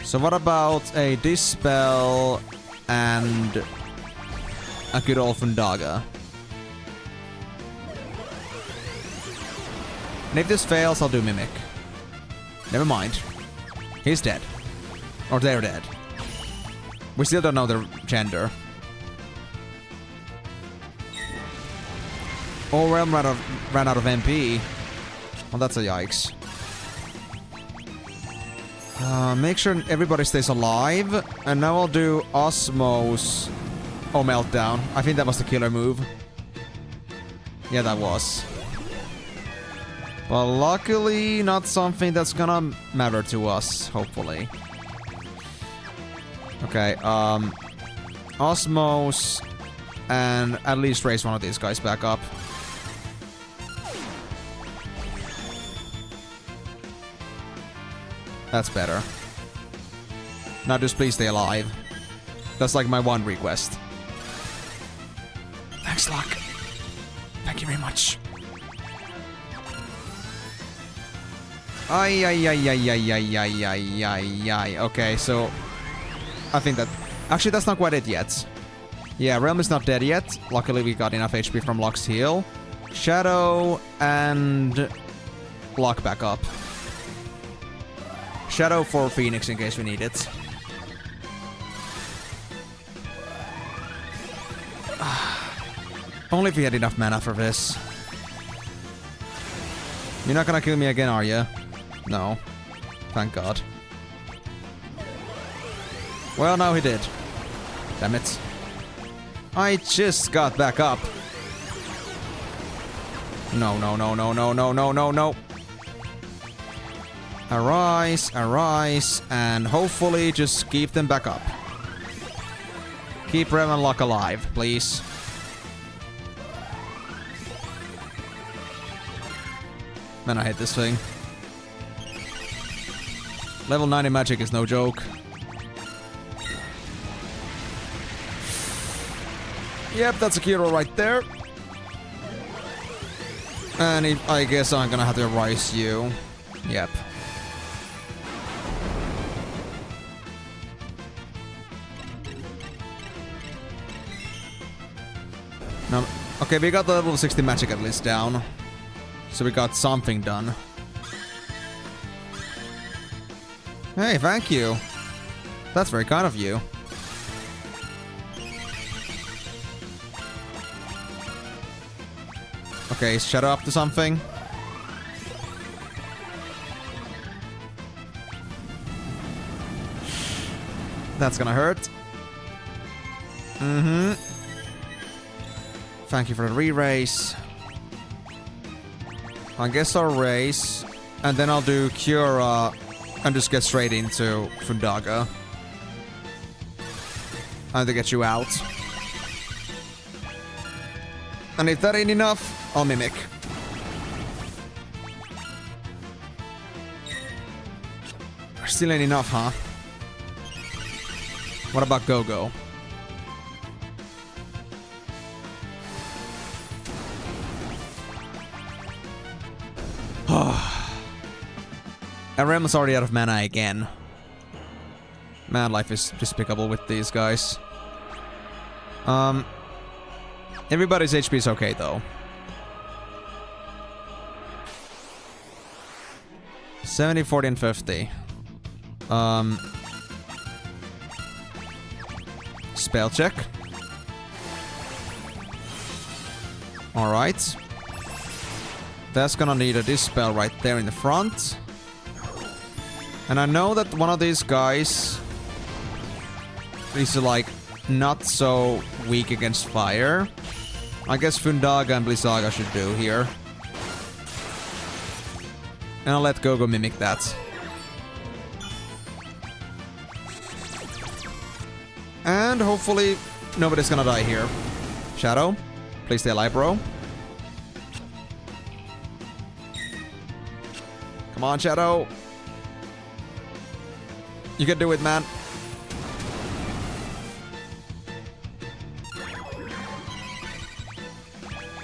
So what about a Dispel and a good old Fundaga? And if this fails, I'll do Mimic. Never mind. He's dead. Or they're dead. We still don't know their gender. Oh, Realm ran out of MP. Well, that's a yikes. Make sure everybody stays alive. And now I'll do Osmos. Oh, Meltdown. I think that was the killer move. Yeah, that was. Well, luckily, not something that's gonna matter to us, hopefully. Okay, Osmos, and at least raise one of these guys back up. That's better. Now just please stay alive. That's like my one request. Thanks, Luck. Thank you very much. Ay. Okay, so I think that... Actually, that's not quite it yet. Yeah, Realm is not dead yet. Luckily, we got enough HP from Luck's heal. Shadow and Luck back up. Shadow for Phoenix in case we need it. Only if we had enough mana for this. You're not gonna kill me again, are you? No. Thank God. Well, now he did. Damn it. I just got back up. No. Arise, and hopefully just keep them back up. Keep Rem and Luck alive, please. Man, I hate this thing. Level 90 magic is no joke. Yep, that's a Kiro right there. And I guess I'm gonna have to rise you. Yep. No, okay, we got the level 60 magic at least down. So we got something done. Hey, thank you. That's very kind of you. Okay, is Shadow up to something? That's gonna hurt. Thank you for the re-raise. I guess I'll raise, and then I'll do Cura and just get straight into Fundaga. I have to get you out. And if that ain't enough, I'll Mimic. Still ain't enough, huh? What about Go-Go? And Rem's already out of mana again. Man, life is despicable with these guys. Everybody's HP is okay, though. 70, 40, and 50. Spell check. Alright. That's gonna need a dispel right there in the front. And I know that one of these guys is like not so weak against fire. I guess Fundaga and Blizzaga should do here. And I'll let Go-Go mimic that. And hopefully nobody's gonna die here. Shadow, please stay alive, bro. Come on, Shadow. You can do it, man.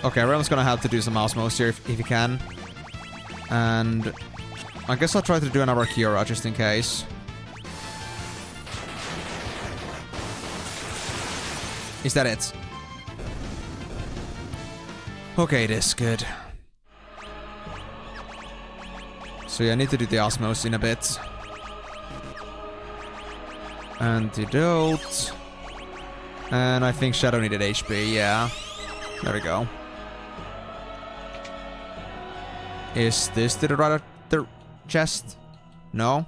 Okay, Realm's gonna have to do some Osmos here if he can. And I guess I'll try to do another Cura just in case. Is that it? Okay, it is good. So yeah, I need to do the Osmos in a bit. Antidote. And I think Shadow needed HP, yeah. There we go. Is this to the right of the chest? No?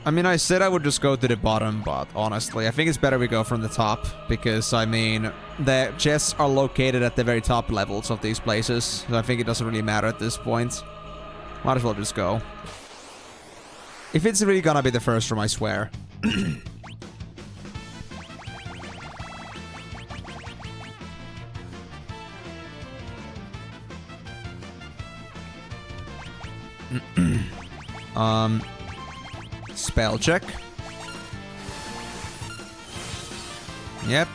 I mean, I said I would just go to the bottom, but honestly, I think it's better we go from the top. Because, I mean, the chests are located at the very top levels of these places. So I think it doesn't really matter at this point. Might as well just go. If it's really gonna be the first room, I swear. Spell check. Yep.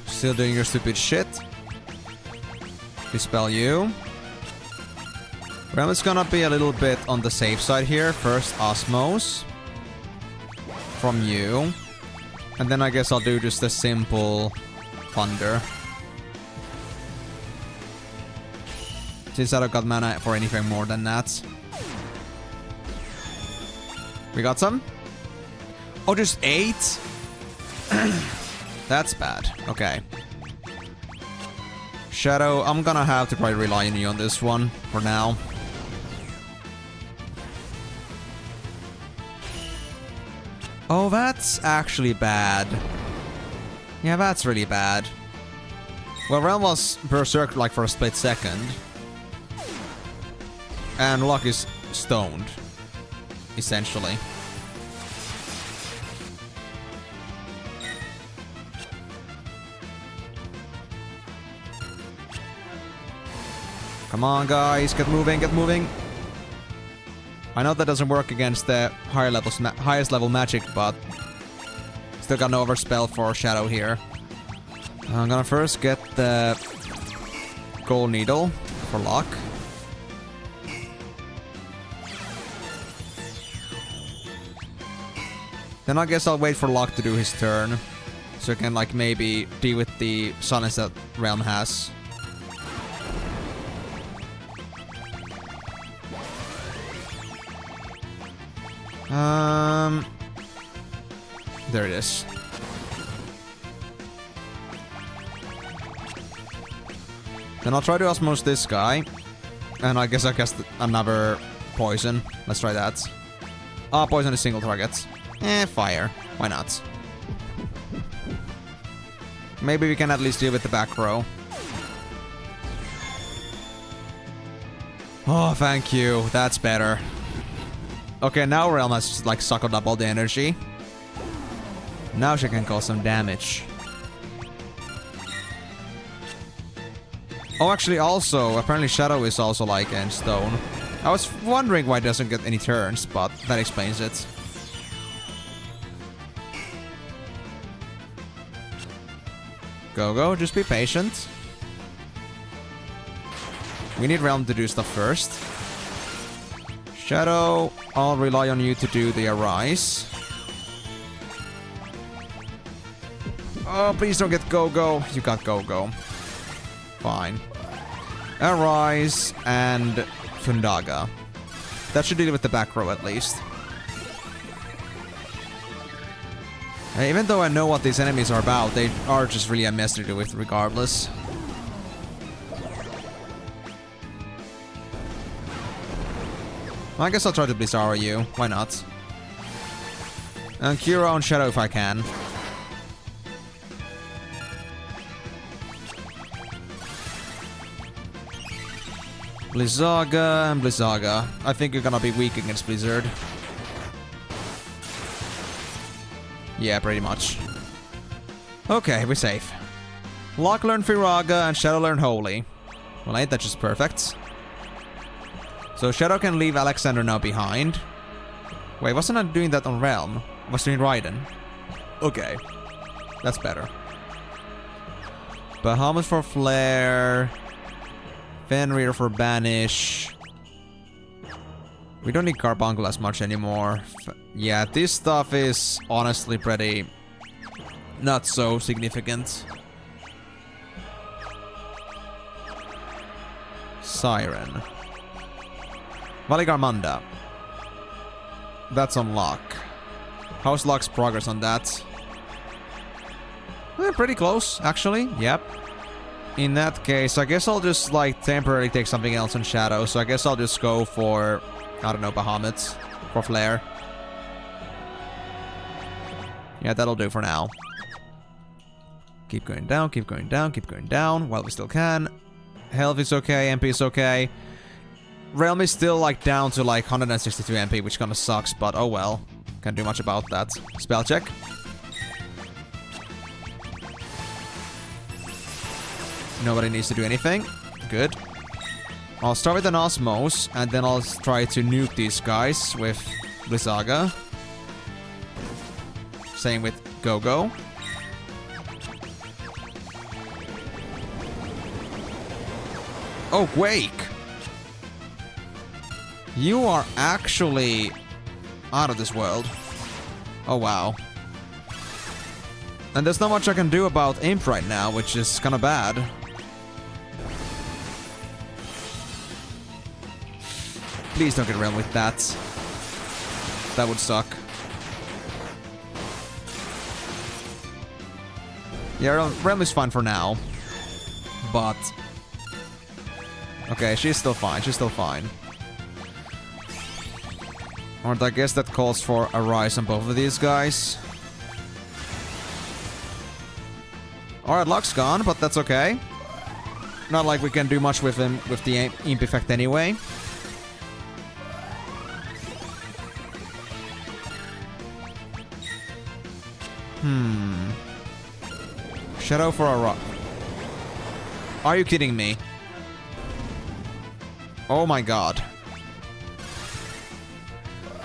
Still doing your stupid shit. Dispel you. Realm is gonna be a little bit on the safe side here. First Osmos. From you. And then I guess I'll do just a simple Thunder. Since I don't got mana for anything more than that. We got some? Oh, just 8? That's bad. Okay. Shadow, I'm gonna have to probably rely on you on this one for now. Oh, that's actually bad. Yeah, that's really bad. Well, Realm was berserk like for a split second. And Locke is stoned. Essentially. Come on, guys. Get moving, get moving. I know that doesn't work against the highest level magic, but still got no overspell for Shadow here. I'm gonna first get the Gold Needle for Locke. Then I guess I'll wait for Locke to do his turn. So he can, like, maybe deal with the silence that Realm has. There it is. Then I'll try to osmose this guy. And I guess another poison. Let's try that. Ah, poison is single target. Fire. Why not? Maybe we can at least deal with the back row. Oh, thank you. That's better. Okay, now Realm has, like, suckled up all the energy. Now she can cause some damage. Oh, actually, also, apparently Shadow is also, like, in stone. I was wondering why it doesn't get any turns, but that explains it. Go, just be patient. We need Realm to do stuff first. Shadow, I'll rely on you to do the Arise. Oh, please don't get Go-Go. You got Go-Go. Fine. Arise and Fundaga. That should deal with the back row at least. Even though I know what these enemies are about, they are just really a mess to deal with regardless. I guess I'll try to Blizzara you. Why not? And Cure on Shadow if I can. Blizzaga and Blizzaga. I think you're gonna be weak against Blizzard. Yeah, pretty much. Okay, we're safe. Locke learned Firaga and Shadow learned Holy. Well, ain't that just perfect? So Shadow can leave Alexander now behind. Wait, wasn't I doing that on Realm? I was doing Raiden. Okay. That's better. Bahamut for Flare. Fenrir for Banish. We don't need Carbuncle as much anymore. Yeah, this stuff is honestly pretty not so significant. Siren. Valigarmanda. That's on Locke. How's Locke's progress on that? Pretty close, actually. Yep. In that case, I guess I'll just, like, temporarily take something else on Shadow. So I guess I'll just go for, I don't know, Bahamut for Flare. Yeah, that'll do for now. Keep going down, keep going down, keep going down while we still can. Health is okay, MP is okay. Realm is still, like, down to, like, 162 MP, which kinda sucks, but oh well. Can't do much about that. Spell check. Nobody needs to do anything. Good. I'll start with an Osmos, and then I'll try to nuke these guys with Blizzaga. Same with Go-Go. Oh, Quake! You are actually out of this world. Oh, wow. And there's not much I can do about Imp right now, which is kinda bad. Please don't get Realm with that. That would suck. Yeah, Realm is fine for now. But... okay, she's still fine. She's still fine. Or I guess that calls for a rise on both of these guys. Alright, Luck's gone, but that's okay. Not like we can do much with him with the Imp effect anyway. Shadow for a rock. Are you kidding me? Oh my god.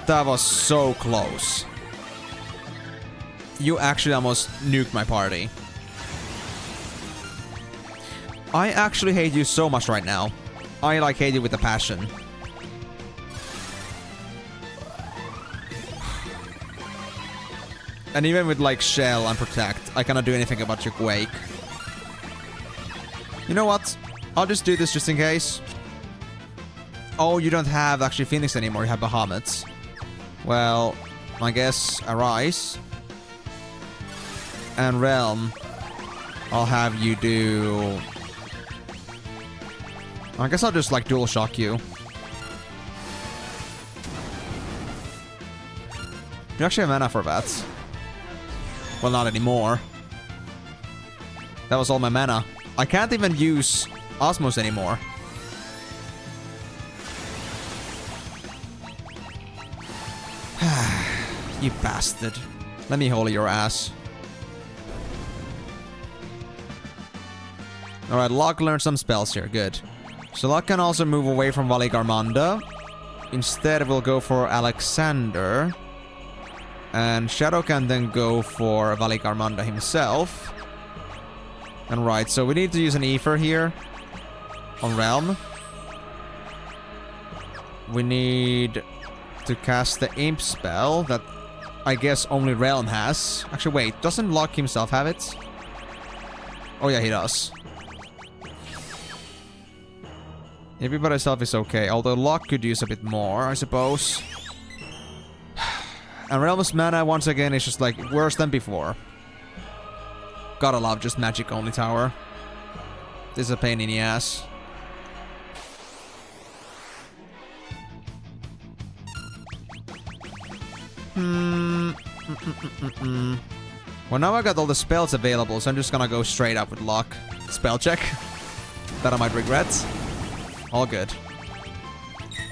That was so close. You actually almost nuked my party. I actually hate you so much right now. I like hate you with a passion. And even with like Shell and Protect, I cannot do anything about your Quake. You know what? I'll just do this just in case. Oh, you don't have actually Phoenix anymore, you have Bahamut. Well, I guess Arise. And Realm. I'll have you do... I guess I'll just like dual shock you. You actually have mana for that. Well, not anymore. That was all my mana. I can't even use Osmos anymore. You bastard. Let me holy your ass. Alright, Locke learned some spells here. Good. So Locke can also move away from Valley Garmanda. Instead, we'll go for Alexander. And Shadow can then go for Valley Garmanda himself. And right, so we need to use an Ether here. On Realm. We need to cast the Imp spell that I guess only Realm has. Actually, wait, doesn't Locke himself have it? Oh yeah, he does. Maybe by itself is okay, although Locke could use a bit more, I suppose. And Realm's mana, once again, is just like worse than before. Gotta love just magic only tower. This is a pain in the ass. Well, now I got all the spells available, so I'm just gonna go straight up with Locke. Spell check. That I might regret. All good.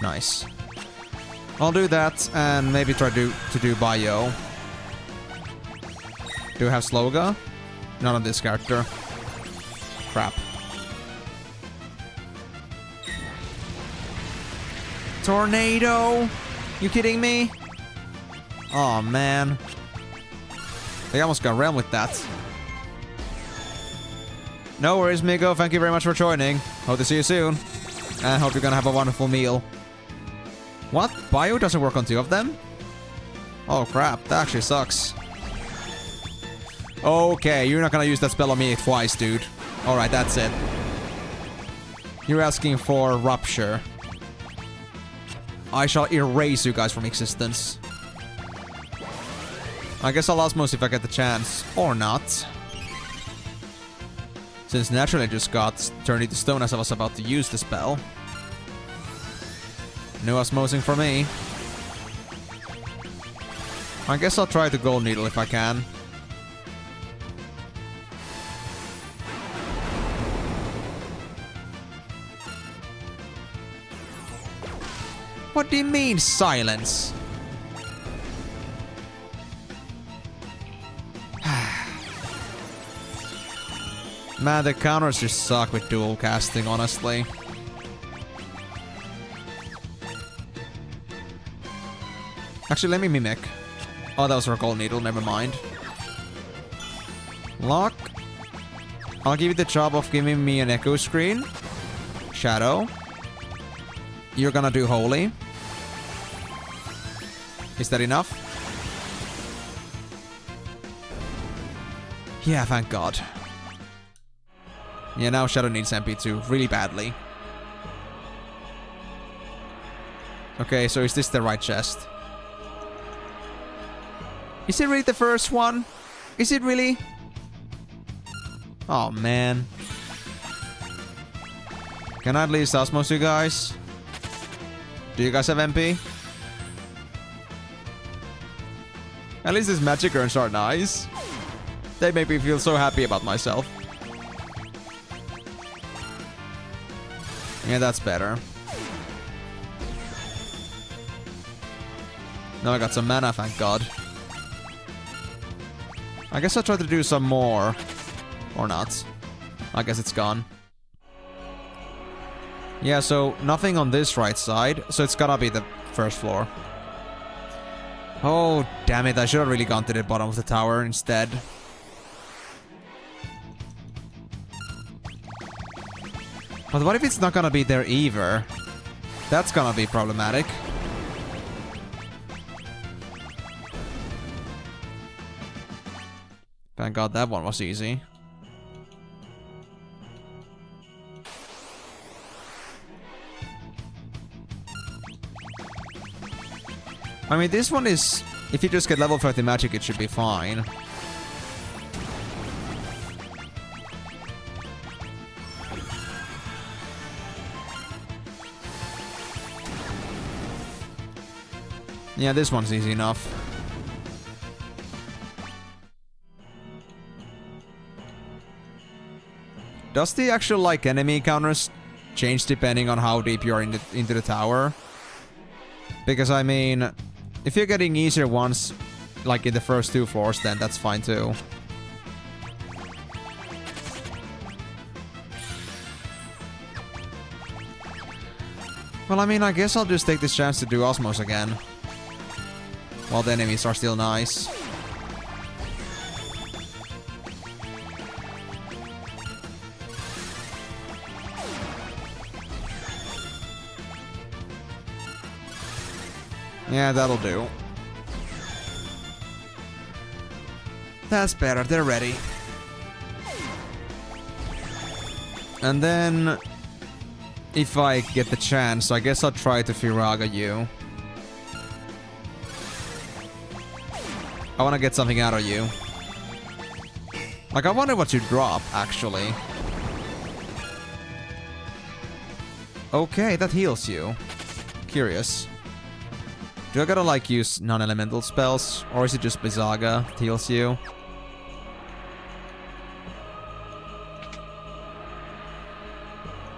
Nice. I'll do that, and maybe try to do Bio. Do I have Sloga? Not on this character. Crap. Tornado! You kidding me? Oh man. They almost got Realm with that. No worries, Migo. Thank you very much for joining. Hope to see you soon. And hope you're gonna have a wonderful meal. What? Bio doesn't work on two of them? Oh crap, that actually sucks. Okay, you're not gonna use that spell on me twice, dude. Alright, that's it. You're asking for Rupture. I shall erase you guys from existence. I guess I'll Osmos if I get the chance. Or not. Since naturally I just got turned into stone as I was about to use the spell. No Osmosing for me. I guess I'll try the Gold Needle if I can. What do you mean, silence? Man, the counters just suck with dual casting, honestly. Actually, let me mimic. Oh, that was her gold needle. Never mind. Lock. I'll give you the job of giving me an echo screen. Shadow. You're gonna do holy. Is that enough? Yeah, thank God. Yeah, now Shadow needs MP2 really badly. Okay, so is this the right chest? Is it really the first one? Is it really? Oh, man. Can I at least osmos you guys? Do you guys have MP? At least these magic urns are nice. They make me feel so happy about myself. Yeah, that's better. Now I got some mana, thank God. I guess I'll try to do some more. Or not. I guess it's gone. Yeah, so nothing on this right side. So it's gotta be the first floor. Oh, damn it. I should have really gone to the bottom of the tower instead. But what if it's not gonna be there either? That's gonna be problematic. Thank God that one was easy. I mean, this one is... If you just get level 30 magic, it should be fine. Yeah, this one's easy enough. Does the actual, like, enemy counters change depending on how deep you're into the tower? Because, I mean, if you're getting easier ones, like in the first 2 floors, then that's fine too. Well, I mean, I guess I'll just take this chance to do Osmos again. While the enemies are still nice. Yeah, that'll do. That's better, they're ready. And then... if I get the chance, I guess I'll try to Firaga you. I wanna get something out of you. Like, I wonder what you drop, actually. Okay, that heals you. Curious. Do I gotta, like, use non-elemental spells? Or is it just Blizzaga that heals you?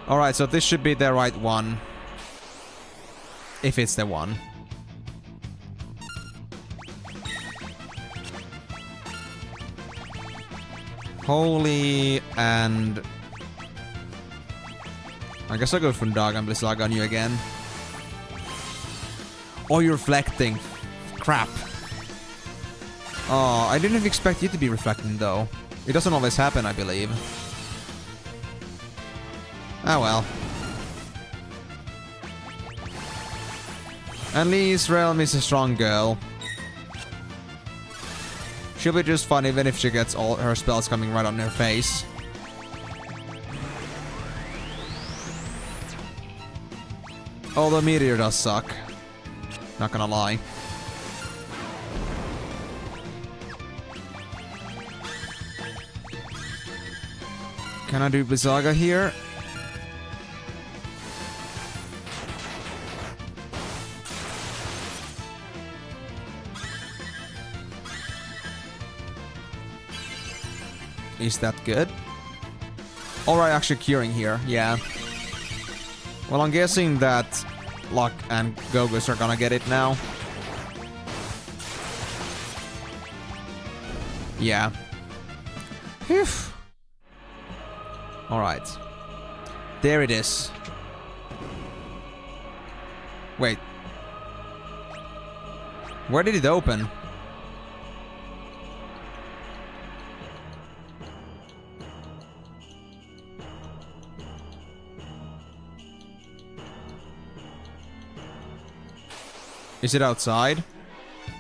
Alright, so this should be the right one. If it's the one. Holy and... I guess I'll go Fundaga and Blizzaga on you again. Oh, you're reflecting. Crap. Oh, I didn't expect you to be reflecting, though. It doesn't always happen, I believe. Ah, well. At least Realm is a strong girl. She'll be just fine even if she gets all her spells coming right on her face. Although Meteor does suck. Not gonna lie. Can I do Blizzaga here? Is that good? Alright, actually curing here, yeah. Well, I'm guessing that Luck and Gogus are gonna get it now. Yeah. Phew. Alright. There it is. Wait. Where did it open? Is it outside?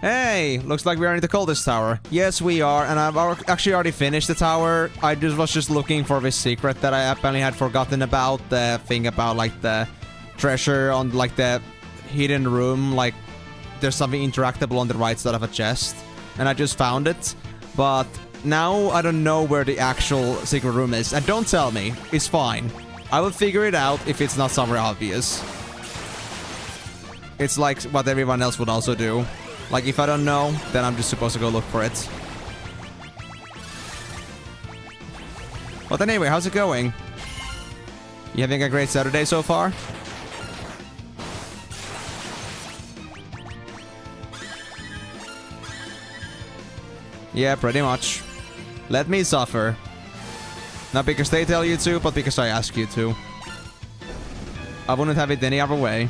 Hey, looks like we are in the coldest tower. Yes, we are, and I've actually already finished the tower. I was just looking for this secret that I apparently had forgotten about. The thing about, like, the treasure on, like, the hidden room. Like, there's something interactable on the right side of a chest. And I just found it. But now I don't know where the actual secret room is. And don't tell me. It's fine. I will figure it out if it's not somewhere obvious. It's like what everyone else would also do. Like, if I don't know, then I'm just supposed to go look for it. But anyway, how's it going? You having a great Saturday so far? Yeah, pretty much. Let me suffer. Not because they tell you to, but because I ask you to. I wouldn't have it any other way.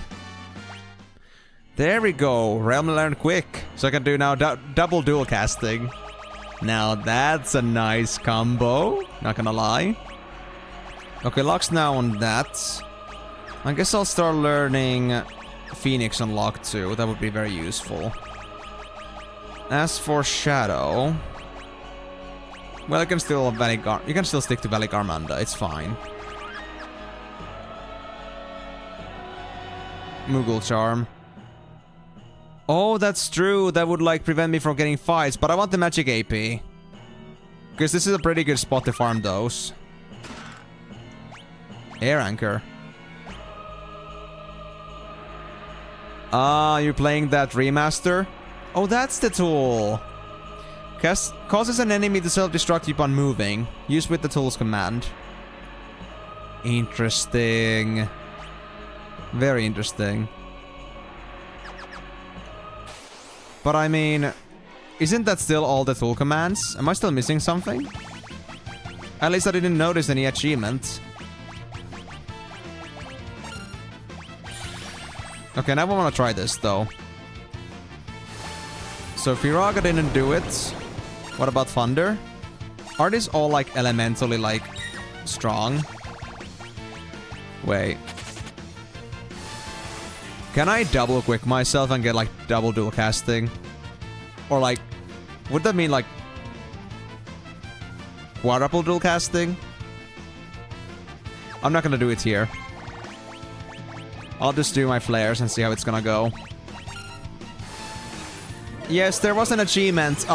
There we go. Realm learned quick. So I can do now double dual casting. Now that's a nice combo. Not gonna lie. Okay, Lock's now on that. I guess I'll start learning Phoenix on Lock too. That would be very useful. As for Shadow... Well, you can still stick to Valley Garmanda. It's fine. Moogle Charm. Oh, that's true. That would, like, prevent me from getting fights. But I want the magic AP. Because this is a pretty good spot to farm those. Air Anchor. Ah, you're playing that remaster? Oh, that's the tool. Causes an enemy to self-destruct upon moving. Use with the tool's command. Interesting. Very interesting. But I mean, isn't that still all the tool commands? Am I still missing something? At least I didn't notice any achievement. Okay, now I want to try this though. So Firaga didn't do it. What about Thunder? Are these all like elementally like strong? Wait. Can I double quick myself and get like double dual casting? Or like, would that mean like quadruple dual casting? I'm not gonna do it here. I'll just do my flares and see how it's gonna go. Yes, there was an achievement.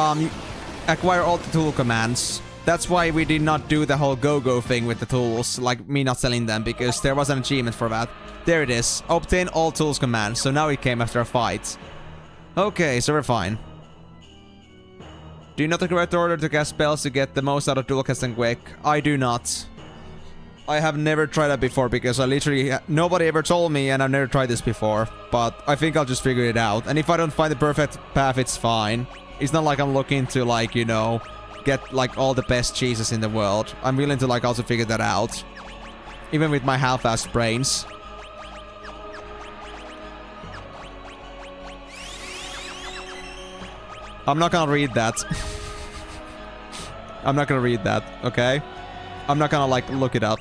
Acquire all the tool commands. That's why we did not do the whole go-go thing with the tools, like me not selling them, because there was an achievement for that. There it is. Obtain all tools commands. So now it came after a fight. Okay, so we're fine. Do you know the correct order to cast spells to get the most out of dual casting quick? I do not. I have never tried that before because I literally... Nobody ever told me and I've never tried this before. But I think I'll just figure it out. And if I don't find the perfect path, it's fine. It's not like I'm looking to, like, you know, get, like, all the best cheeses in the world. I'm willing to, like, also figure that out. Even with my half-assed brains. I'm not gonna read that. I'm not gonna read that, okay? I'm not gonna, like, look it up.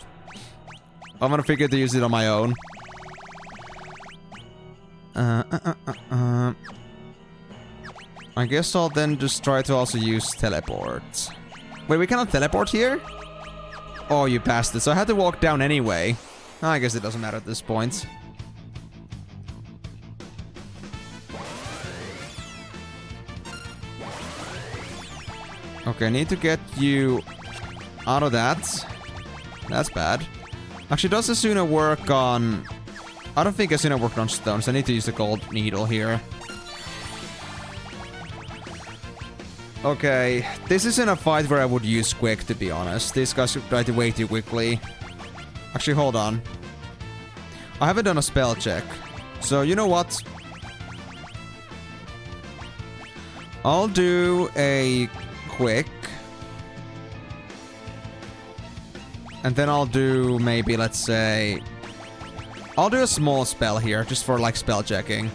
I'm gonna figure to use it on my own. I guess I'll then just try to also use teleport. Wait, we cannot teleport here? Oh, you passed it. So I had to walk down anyway. I guess it doesn't matter at this point. Okay, I need to get you out of that. That's bad. Actually, does Asuna work on... I don't think Asuna worked on stones. I need to use the gold needle here. Okay, this isn't a fight where I would use quick, to be honest. These guys died way too quickly. Actually, hold on. I haven't done a spell check. So, you know what? I'll do a quick. And then I'll do maybe, let's say... I'll do a small spell here, just for, like, spell checking.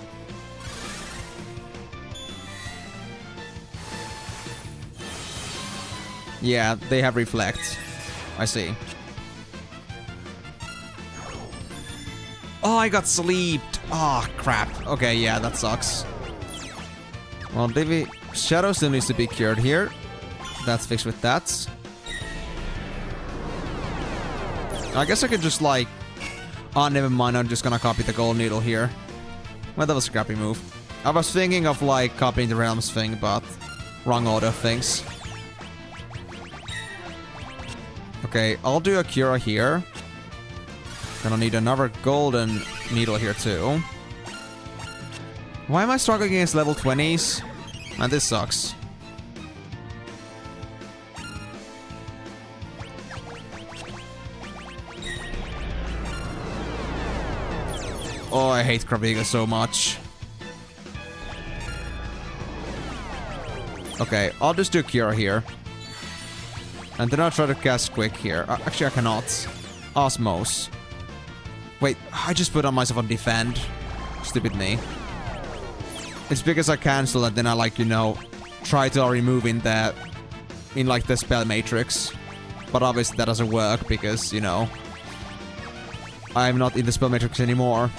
Yeah, they have reflect. I see. Oh, I got sleeped. Oh, crap. Okay, yeah, that sucks. Well, Divi... Shadow still needs to be cured here. That's fixed with that. I guess I could just, like... Oh, never mind. I'm just gonna copy the gold needle here. Well, that was a crappy move. I was thinking of, like, copying the realms thing, but... Wrong order of things. Okay, I'll do a Cura here. Gonna need another golden needle here, too. Why am I struggling against level 20s? Man, this sucks. Oh, I hate Kraviga so much. Okay, I'll just do Cure here. And then I'll try to cast Quick here. Actually, I cannot. Osmos. Wait, I just put on myself on Defend. Stupid me. It's because I cancel and then I, like, you know, try to remove in the... in, like, the spell matrix. But obviously that doesn't work because, you know... I'm not in the spell matrix anymore.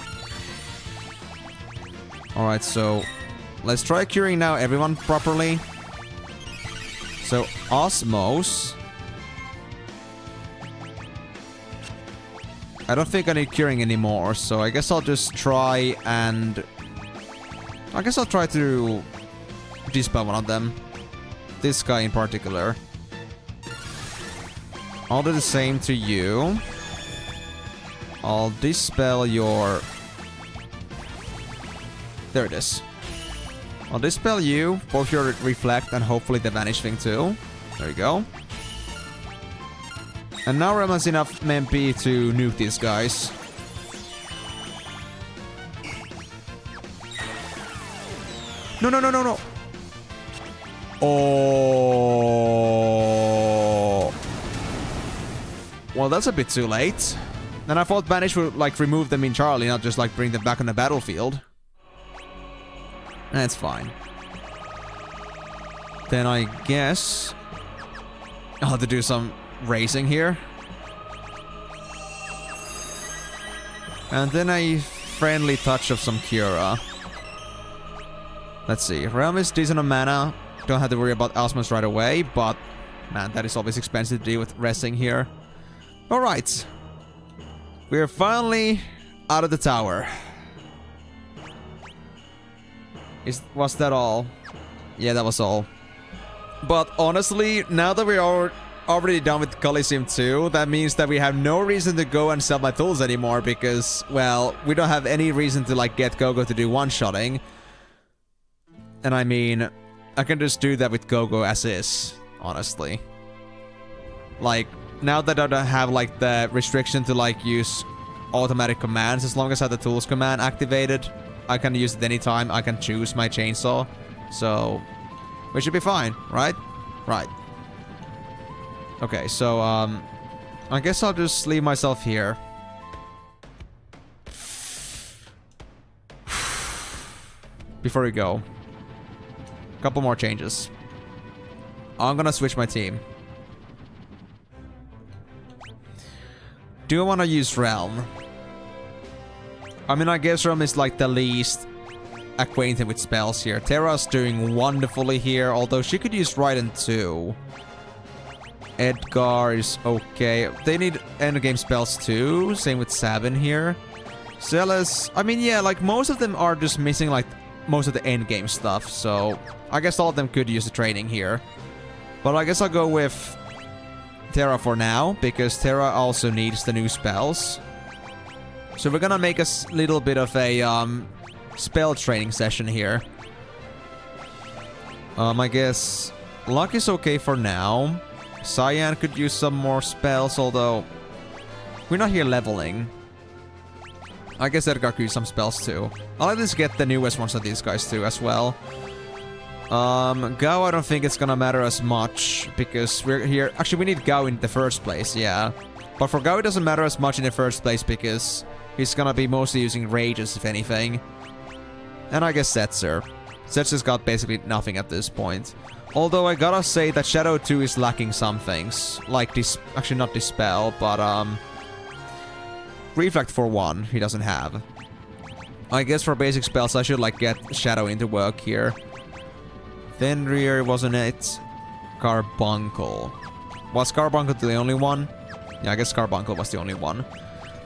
Alright, so... let's try curing now everyone properly. So, Osmos... I don't think I need curing anymore, so I guess I'll just try and... I guess I'll try to dispel one of them. This guy in particular. I'll do the same to you. I'll dispel your... There it is. I'll dispel you, both your reflect and hopefully the vanish thing too. There you go. And now Rem has enough MP to nuke these guys. No, no, no, no, no. Oh. Well, that's a bit too late. And I thought Banish would, like, remove them in Charlie, not just, like, bring them back on the battlefield. That's fine. Then I guess I'll have to do some racing here. And then a friendly touch of some Cura. Let's see. Realm is decent on mana. Don't have to worry about Osmos right away, but... man, that is always expensive to deal with resting here. Alright. We're finally out of the tower. Was that all? Yeah, that was all. But honestly, now that we're already done with Coliseum 2, that means that we have no reason to go and sell my tools anymore because, well, we don't have any reason to, like, get Gogo to do one-shotting. And I mean, I can just do that with Gogo as is, honestly. Like, now that I don't have, like, the restriction to, like, use automatic commands, as long as I have the tools command activated, I can use it anytime. I can choose my chainsaw. So, we should be fine, right? Right. Okay, so, I guess I'll just leave myself here. Before we go. Couple more changes. I'm gonna switch my team. Do I want to use Realm? I mean, I guess Realm is like the least acquainted with spells here. Terra's doing wonderfully here, although she could use Raiden too. Edgar is okay. They need endgame spells too. Same with Sabin here. Celes, I mean, yeah, like most of them are just missing like most of the endgame stuff, so I guess all of them could use the training here. But I guess I'll go with Terra for now, because Terra also needs the new spells. So we're gonna make a little bit of a spell training session here. I guess Luck is okay for now. Cyan could use some more spells, although we're not here leveling. I guess Edgar could use some spells too. I'll at least get the newest ones of these guys too as well. Gao, I don't think it's gonna matter as much, because we're here... Actually, we need Gao in the first place, yeah. But for Gao, it doesn't matter as much in the first place, because he's gonna be mostly using rages, if anything. And I guess Setzer. Setsu's got basically nothing at this point. Although I gotta say that Shadow 2 is lacking some things. Like actually not Dispel, but Reflect for one, he doesn't have. I guess for basic spells I should like get Shadow into work here. Fenrir, wasn't it? Carbuncle. Was Carbuncle the only one? Yeah, I guess Carbuncle was the only one.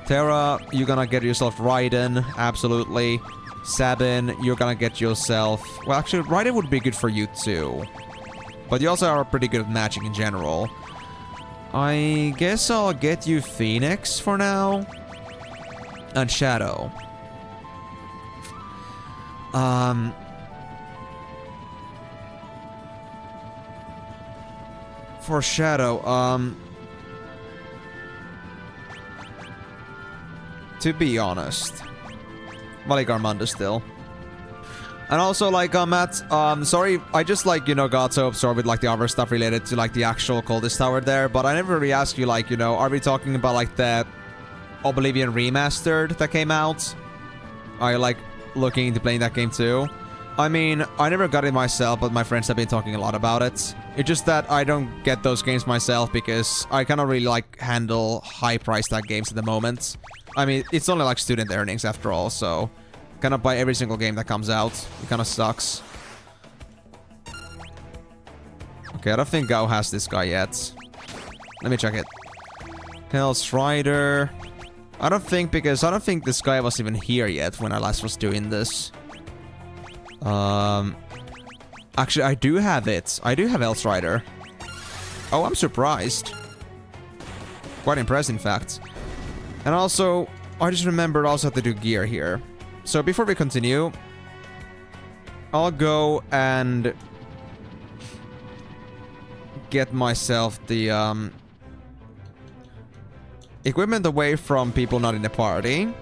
Terra, you're gonna get yourself Raiden, absolutely. Sabin, you're gonna get yourself... Well, actually, Raiden would be good for you too. But you also are pretty good at magic in general. I guess I'll get you Phoenix for now. And Shadow. For Shadow, to be honest, Valigarmanda still. And also, like, Matt, sorry, I just, like, you know, got so absorbed with, like, the other stuff related to, like, the actual Cultist Tower there, but I never really asked you, like, you know, are we talking about, like, the Oblivion Remastered that came out? Are you, like, looking into playing that game too? I mean, I never got it myself, but my friends have been talking a lot about it. It's just that I don't get those games myself because I cannot really, like, handle high-priced tag games at the moment. I mean, it's only, like, student earnings after all, so... Cannot buy every single game that comes out. It kinda sucks. Okay, I don't think Gao has this guy yet. Let me check it. Hell's Rider. I don't think this guy was even here yet when I last was doing this. Actually, I do have it. I do have Hell's Rider. Oh, I'm surprised. Quite impressed, in fact. And also, I just remembered also how to do gear here. So before we continue, I'll go and get myself the equipment away from people not in the party.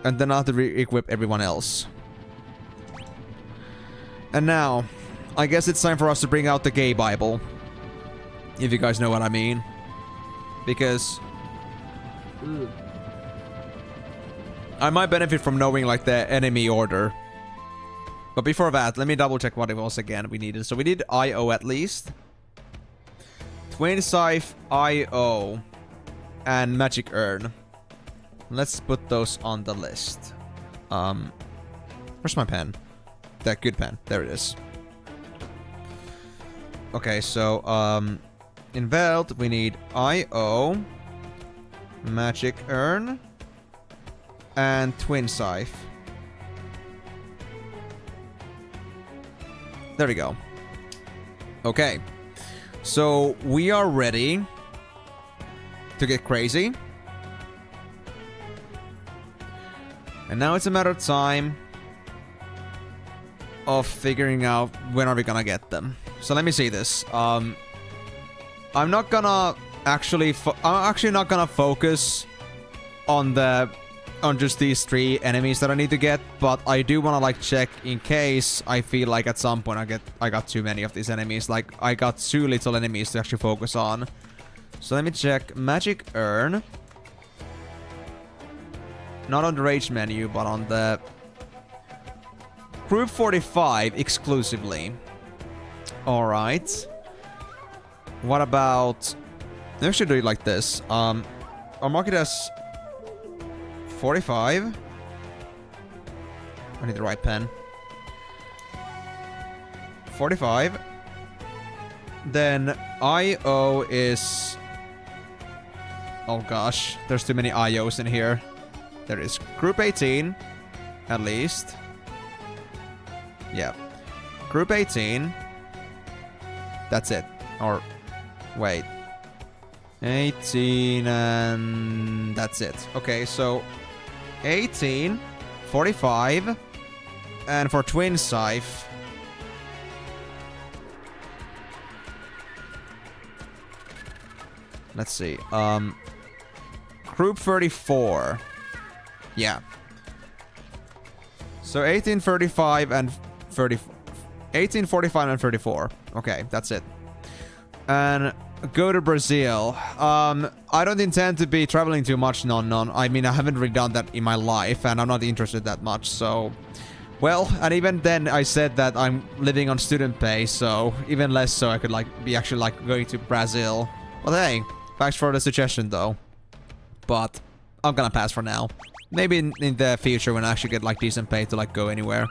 And then I'll have to re-equip everyone else. And now, I guess it's time for us to bring out the gay Bible. If you guys know what I mean. Because... I might benefit from knowing, like, the enemy order. But before that, let me double check what it was again we needed. So we need IO at least. Twin Scythe, IO, and Magic Urn. Let's put those on the list. Where's my pen? That good pen. There it is. Okay, so, in Veld, we need IO, Magic Urn, and Twin Scythe. There we go. Okay. So, we are ready to get crazy. And now it's a matter of time of figuring out when are we gonna get them. So let me see this. I'm not gonna actually... I'm actually not gonna focus on just these 3 enemies that I need to get, but I do want to, like, check in case I feel like at some point I got too many of these enemies. Like, I got too little enemies to actually focus on. So let me check. Magic Urn. Not on the Rage menu, but on the Group 45 exclusively. Alright. What about... Let's actually do it like this. I'll mark it as 45. I need the right pen. 45. Then IO is... Oh gosh, there's too many IOs in here. There is Group 18, at least. Yeah. Group 18. That's it. Or, wait. 18 and that's it. Okay, so 18, 45, and for Twin Scythe, let's see. Group 34. Yeah. So 18, 35, and 34. 18, 45, and 34. Okay, that's it. And go to Brazil. I don't intend to be traveling too much, I mean, I haven't really done that in my life, and I'm not interested that much, so... Well, and even then I said that I'm living on student pay, so even less so I could like be actually like going to Brazil. Well, hey, thanks for the suggestion though. But I'm gonna pass for now. Maybe in the future when I actually get like decent pay to like go anywhere.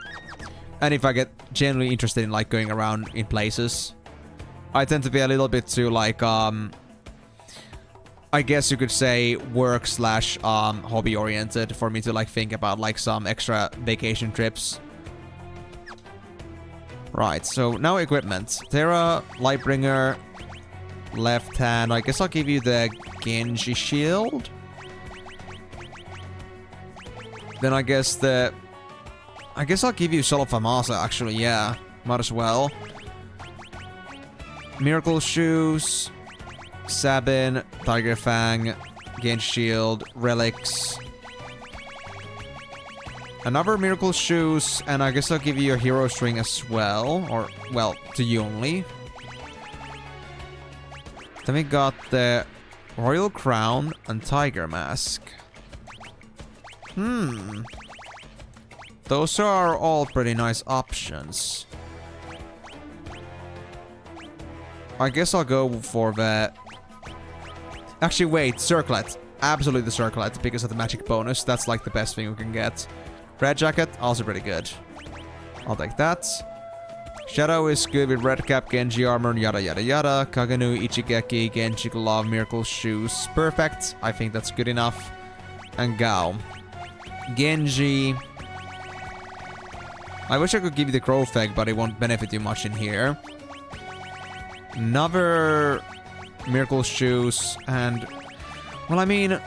And if I get genuinely interested in like going around in places. I tend to be a little bit too like I guess you could say work / hobby oriented for me to like think about like some extra vacation trips. Right, so now equipment. Terra, Lightbringer, left hand. I guess I'll give you the Genji shield. Then I guess I'll give you Soul of Amasa actually, yeah. Might as well. Miracle Shoes. Sabin, Tiger Fang, Genji Shield, Relics. Another Miracle Shoes, and I guess I'll give you a Hero String as well. Or, well, to you only. Then we got the Royal Crown and Tiger Mask. Those are all pretty nice options. I guess I'll go for the... Actually, wait, Circlet. Absolutely the Circlet, because of the magic bonus. That's like the best thing we can get. Red Jacket, also pretty good. I'll take that. Shadow is good with Red Cap, Genji Armor, yada yada yada. Kaganu, Ichigeki, Genji Glove, Miracle Shoes. Perfect. I think that's good enough. And Gao. Genji. I wish I could give you the Growth Egg, but it won't benefit you much in here. Another Miracle Shoes, and... Well, I mean,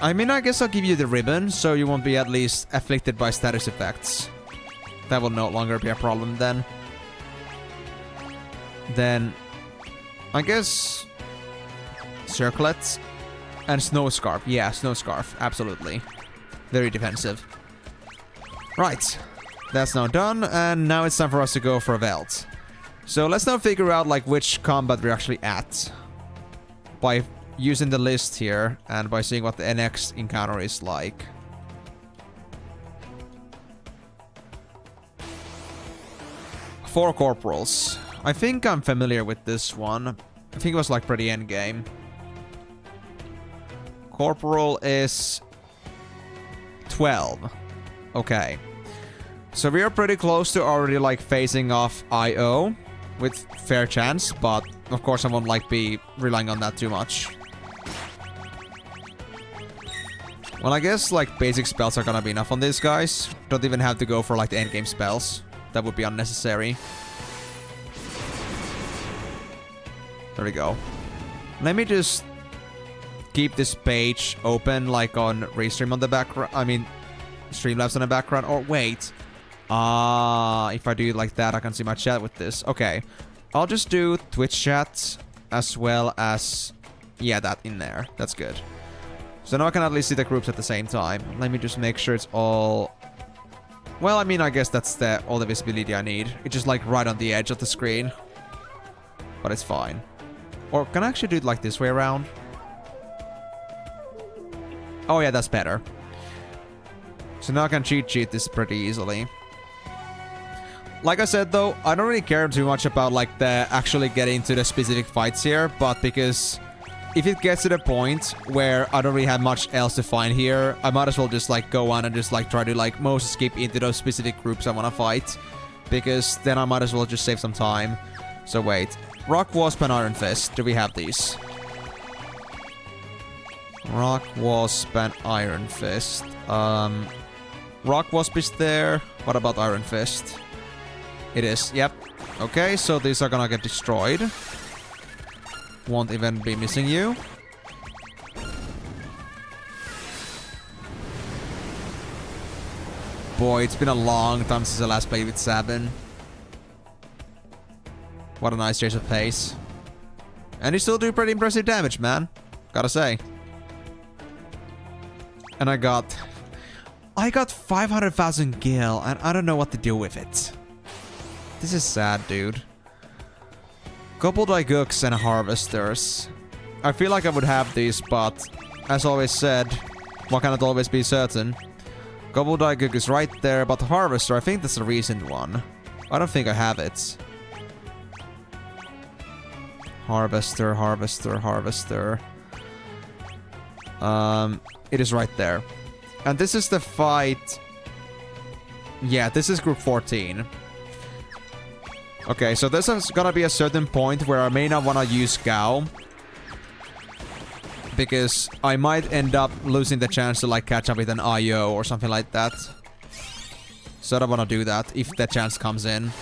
I guess I'll give you the ribbon, so you won't be at least afflicted by status effects. That will no longer be a problem then. Then, I guess... Circlet and Snow Scarf. Yeah, Snow Scarf, absolutely. Very defensive. Right, that's now done, and now it's time for us to go for a Veld. So let's now figure out like which combat we're actually at. By using the list here, and by seeing what the next encounter is like. Four Corporals. I think I'm familiar with this one. I think it was like pretty endgame. Corporal is 12. Okay. So we are pretty close to already like facing off IO with fair chance, but of course I won't like be relying on that too much. Well, I guess like basic spells are gonna be enough on these guys. Don't even have to go for like the endgame spells. That would be unnecessary. There we go. Let me just keep this page open like on Restream on the background. I mean, Streamlabs on the background. Or wait. If I do it like that, I can see my chat with this. Okay. I'll just do Twitch chat as well as... Yeah, that in there. That's good. So now I can at least see the groups at the same time. Let me just make sure it's all... Well, I mean, I guess that's all the visibility I need. It's just like right on the edge of the screen. But it's fine. Or can I actually do it like this way around? Oh yeah, that's better. So now I can cheat sheet this pretty easily. Like I said though, I don't really care too much about like the actually getting to the specific fights here, but because if it gets to the point where I don't really have much else to find here, I might as well just like go on and just like try to like most skip into those specific groups I want to fight, because then I might as well just save some time. So wait, Rock Wasp and Iron Fist, do we have these? Rock Wasp and Iron Fist. Rock Wasp is there. What about Iron Fist? It is, yep. Okay, so these are gonna get destroyed. Won't even be missing you. Boy, it's been a long time since I last played with Sabin. What a nice change of pace. And you still do pretty impressive damage, man. Gotta say. And I got 500,000 gil, and I don't know what to do with it. This is sad, dude. Couple Daigooks and Harvesters. I feel like I would have these, but as always said, one cannot always be certain. Gobbledygook is right there, but Harvester, I think that's a recent one. I don't think I have it. Harvester, Harvester, Harvester. It is right there. And this is the fight... Yeah, this is group 14. Okay, so this is gonna be a certain point where I may not want to use Gao. Because I might end up losing the chance to like catch up with an IO or something like that. So I don't want to do that if the chance comes in.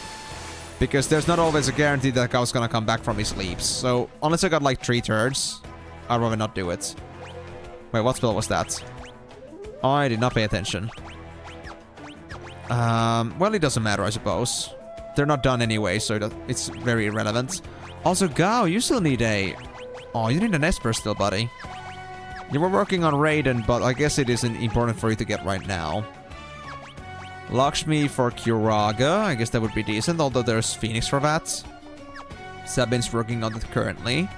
Because there's not always a guarantee that Gao's gonna come back from his sleeps. So unless I got like 3 turns, I'd rather not do it. Wait, what spell was that? I did not pay attention. Well, it doesn't matter, I suppose. They're not done anyway, so it's very irrelevant. Also, Gao, you still need a... Oh, you need an Esper still, buddy. You were working on Raiden, but I guess it isn't important for you to get right now. Lakshmi for Kuraga. I guess that would be decent, although there's Phoenix for that. Sabin's working on it currently.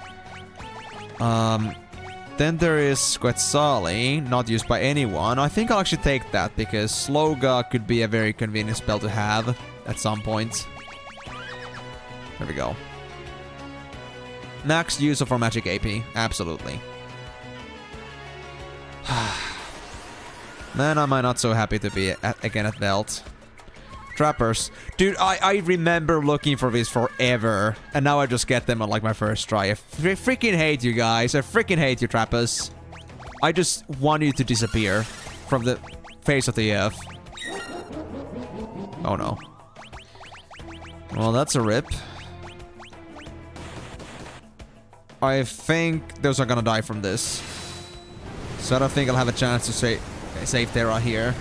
Then there is Quetzali, not used by anyone. I think I'll actually take that, because Sloga could be a very convenient spell to have at some point. There we go. Max use of our magic AP. Absolutely. Man, am I not so happy to be again at Veld. Trappers. Dude, I remember looking for this forever. And now I just get them on like my first try. I freaking hate you guys. I freaking hate you, Trappers. I just want you to disappear from the face of the earth. Oh no. Well, that's a rip. I think those are gonna die from this. So I don't think I'll have a chance to save Terra here.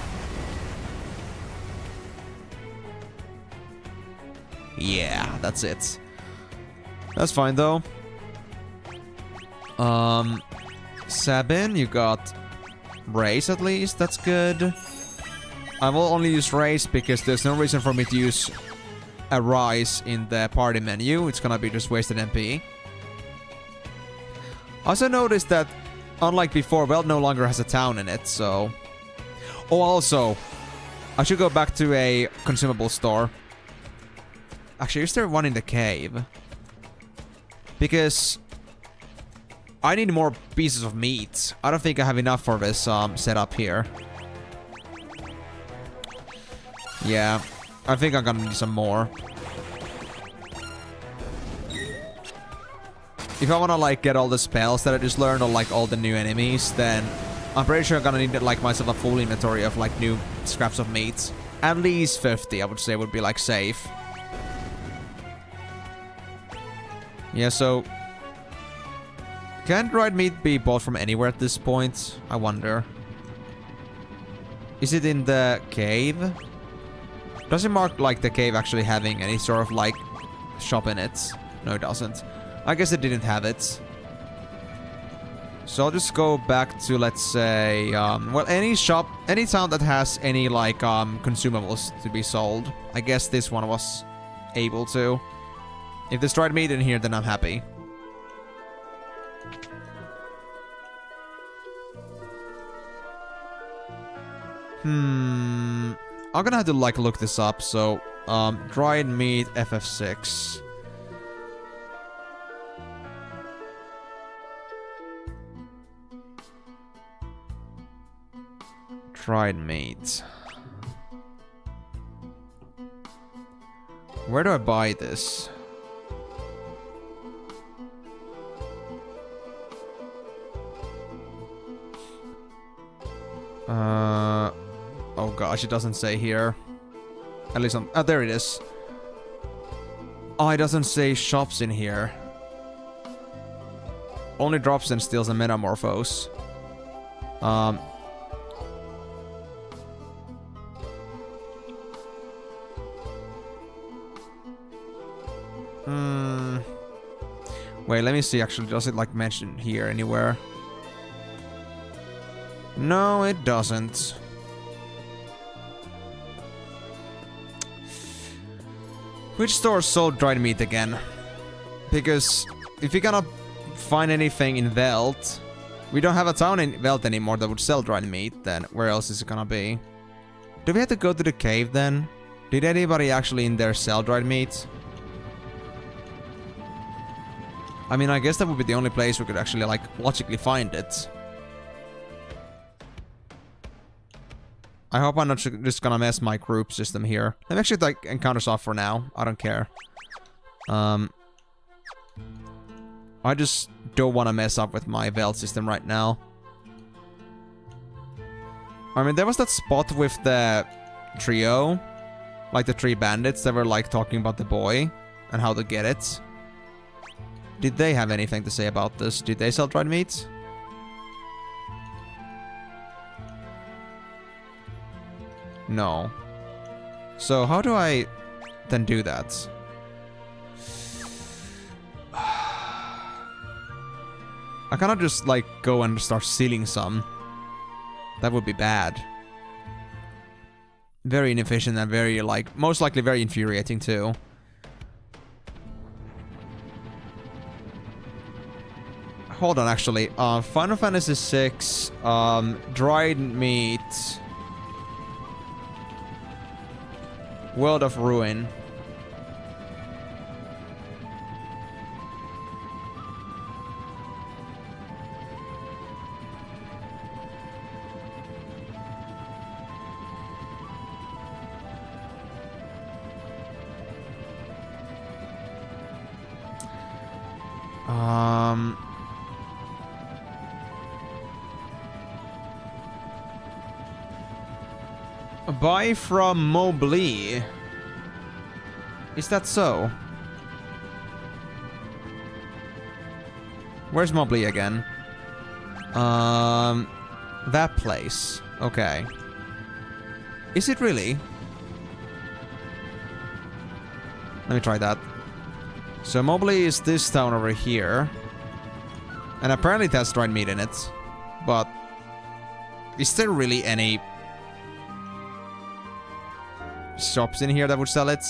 Yeah, that's it. That's fine though. Sabin, you got Race at least, that's good. I will only use Race because there's no reason for me to use a Rise in the party menu. It's gonna be just wasted MP. Also noticed that, unlike before, Veld no longer has a town in it, so... Oh, also, I should go back to a consumable store. Actually, is there one in the cave? Because... I need more pieces of meat. I don't think I have enough for this setup here. Yeah, I think I'm gonna need some more. If I wanna like get all the spells that I just learned or like all the new enemies, then I'm pretty sure I'm gonna need like myself a full inventory of like new scraps of meat. At least 50, I would say, would be like safe. Yeah, so... Can dried meat be bought from anywhere at this point? I wonder. Is it in the cave? Does it mark like the cave actually having any sort of like shop in it? No, it doesn't. I guess it didn't have it. So I'll just go back to, let's say, well, any shop, any town that has any like consumables to be sold. I guess this one was able to. If there's dried meat in here, then I'm happy. I'm gonna have to like look this up. So, dried meat FF6. Dried meat. Where do I buy this? Oh gosh, it doesn't say here. At least oh, there it is. Oh, it doesn't say shops in here. Only drops and steals and metamorphose. Wait, let me see actually. Does it like mention here anywhere? No, it doesn't. Which store sold dried meat again? Because if you're gonna find anything in Veld, we don't have a town in Veld anymore that would sell dried meat, then where else is it gonna be? Do we have to go to the cave then? Did anybody actually in there sell dried meat? I mean, I guess that would be the only place we could actually, like, logically find it. I hope I'm not just gonna mess my group system here. Let me actually take encounters off for now. I don't care. I just don't want to mess up with my Veld system right now. I mean, there was that spot with the trio. Like the 3 bandits that were like talking about the boy and how to get it. Did they have anything to say about this? Did they sell dried meat? No. So how do I then do that? I cannot just like go and start stealing some. That would be bad. Very inefficient and very like, most likely very infuriating too. Hold on, actually. Final Fantasy VI, dried meat. World of Ruin. Buy from Mobley. Is that so? Where's Mobley again? That place. Okay. Is it really? Let me try that. So Mobley is this town over here. And apparently it has dried meat in it. But is there really any shops in here that would sell it?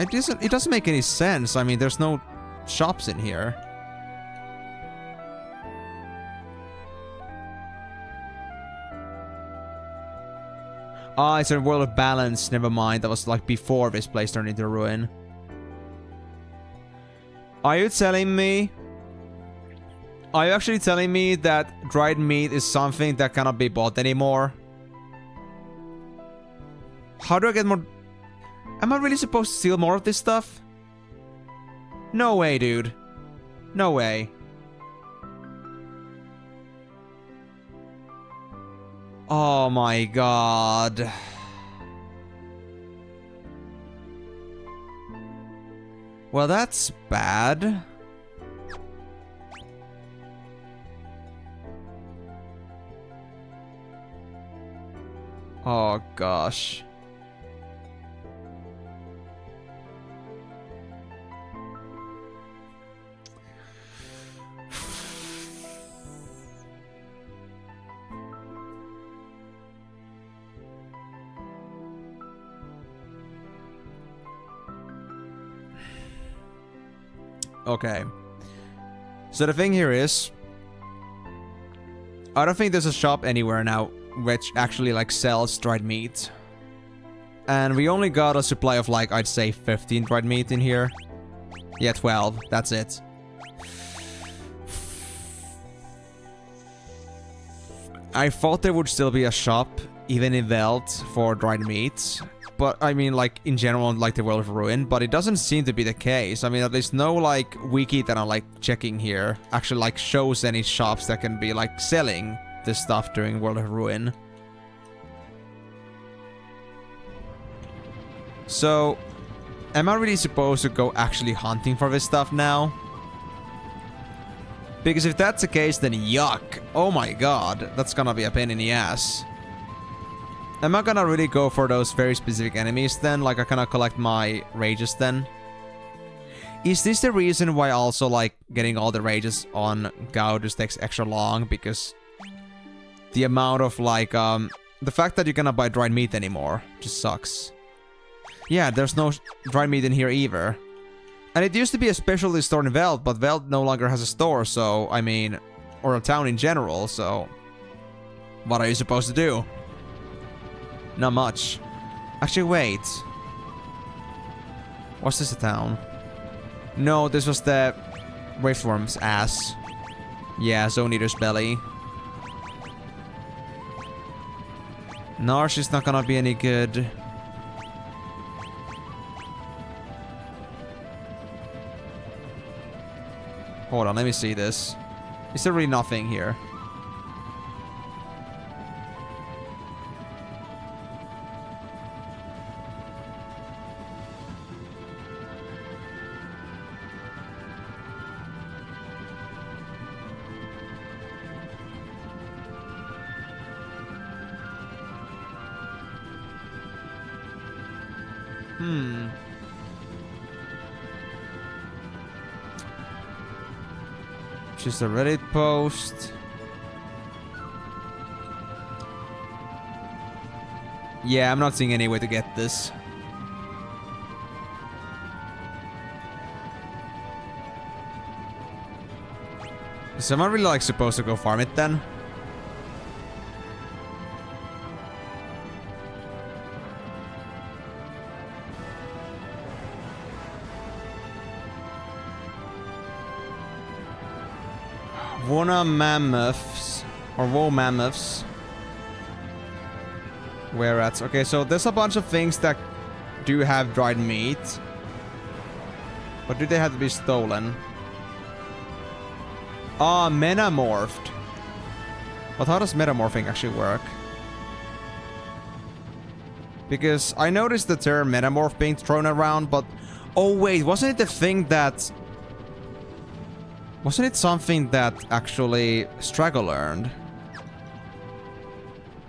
It doesn't make any sense. I mean, there's no shops in here. Ah, it's a world of balance. Never mind. That was like before this place turned into a ruin. Are you telling me? Are you actually telling me that dried meat is something that cannot be bought anymore? How do I get more? Am I really supposed to steal more of this stuff? No way, dude. No way. Oh my god. Well, that's bad. Oh gosh. Okay. So the thing here is, I don't think there's a shop anywhere now which actually like sells dried meat. And we only got a supply of like, I'd say 15 dried meat in here. Yeah, 12. That's it. I thought there would still be a shop, even in Veld, for dried meat. But, I mean, like, in general, like the World of Ruin. But it doesn't seem to be the case. I mean, at least no, like, wiki that I'm, like, checking here actually, like, shows any shops that can be, like, selling this stuff during World of Ruin. So, am I really supposed to go actually hunting for this stuff now? Because if that's the case, then yuck. Oh my god, that's gonna be a pain in the ass. Am I gonna really go for those very specific enemies then? Like, I cannot collect my rages then? Is this the reason why also, like, getting all the rages on Gao just takes extra long? Because the amount of, like, the fact that you cannot buy dried meat anymore just sucks. Yeah, there's no dried meat in here either. And it used to be a specialty store in Veld, but Veld no longer has a store, so, I mean, or a town in general, so what are you supposed to do? Not much. Actually, wait. Was this a town? No, this was the waveform's ass. Yeah, Zone Eater's belly. Narsh is not gonna be any good. Hold on, let me see this. Is there really nothing here? Just a Reddit post. Yeah, I'm not seeing any way to get this. So am I really like supposed to go farm it then? Wanna mammoths or woe mammoths. Where at? Okay, so there's a bunch of things that do have dried meat. But do they have to be stolen? Ah, metamorphed. But how does metamorphing actually work? Because I noticed the term metamorph being thrown around, but... Oh wait, wasn't it the thing that... Wasn't it something that actually Straggle learned?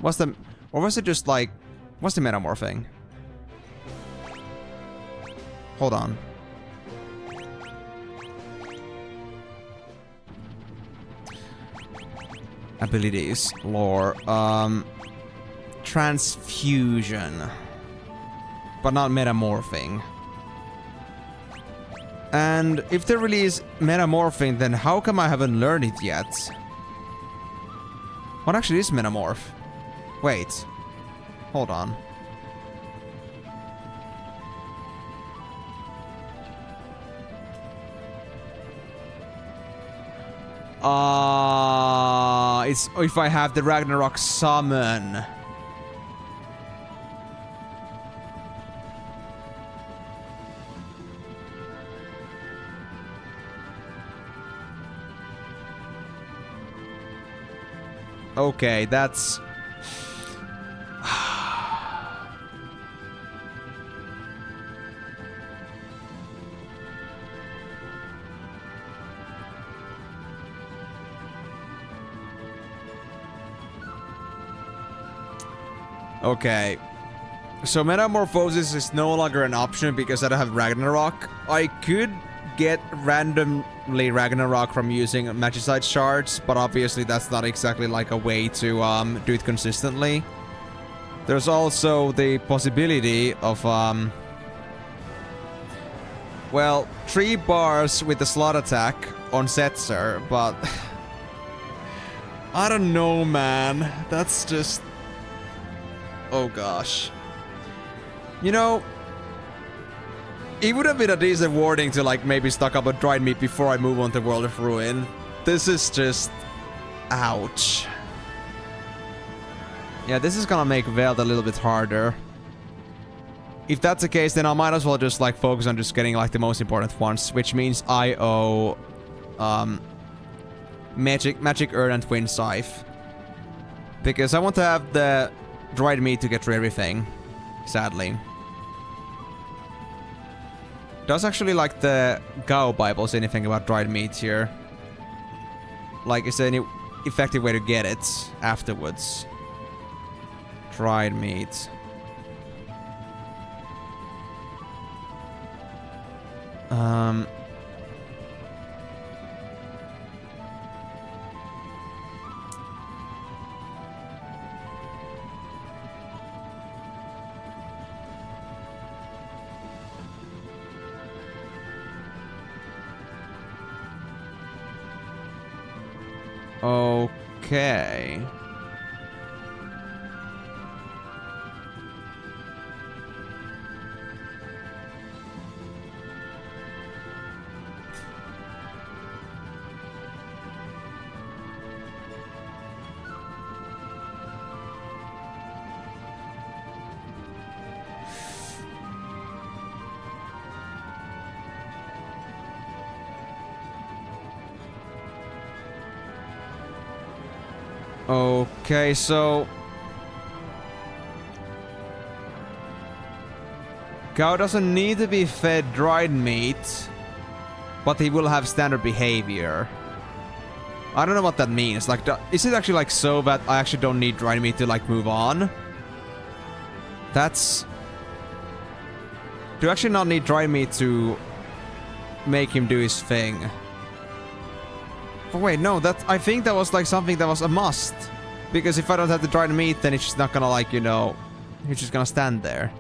Or was it just like... What's the metamorphing? Hold on. Abilities. Lore. Transfusion. But not metamorphing. And if there really is metamorphing, then how come I haven't learned it yet? What actually is metamorph? Wait. Hold on. It's if I have the Ragnarok summon. Okay, that's... Okay. So metamorphosis is no longer an option because I don't have Ragnarok. I could get randomly Ragnarok from using Magicite shards, but obviously that's not exactly like a way to do it consistently. There's also the possibility of well, 3 bars with the slot attack on Setzer, but I don't know, man. That's just... Oh gosh. You know, it would have been a decent warning to like maybe stock up a dried meat before I move on to World of Ruin. This is just... Ouch. Yeah, this is gonna make Veld a little bit harder. If that's the case, then I might as well just like focus on just getting like the most important ones, which means I owe Magic Urn and Twin Scythe. Because I want to have the dried meat to get through everything, sadly. Does actually like the Gao Bible say anything about dried meat here? Like, is there any effective way to get it afterwards? Dried meat. Okay. Okay, so... Cow doesn't need to be fed dried meat, but he will have standard behavior. I don't know what that means. Like, is it actually like so that I actually don't need dried meat to like move on? That's... Do I actually not need dried meat to make him do his thing? But wait, no, I think that was like something that was a must. Because if I don't have the dried meat, then it's just not gonna like, you know... He's just gonna stand there.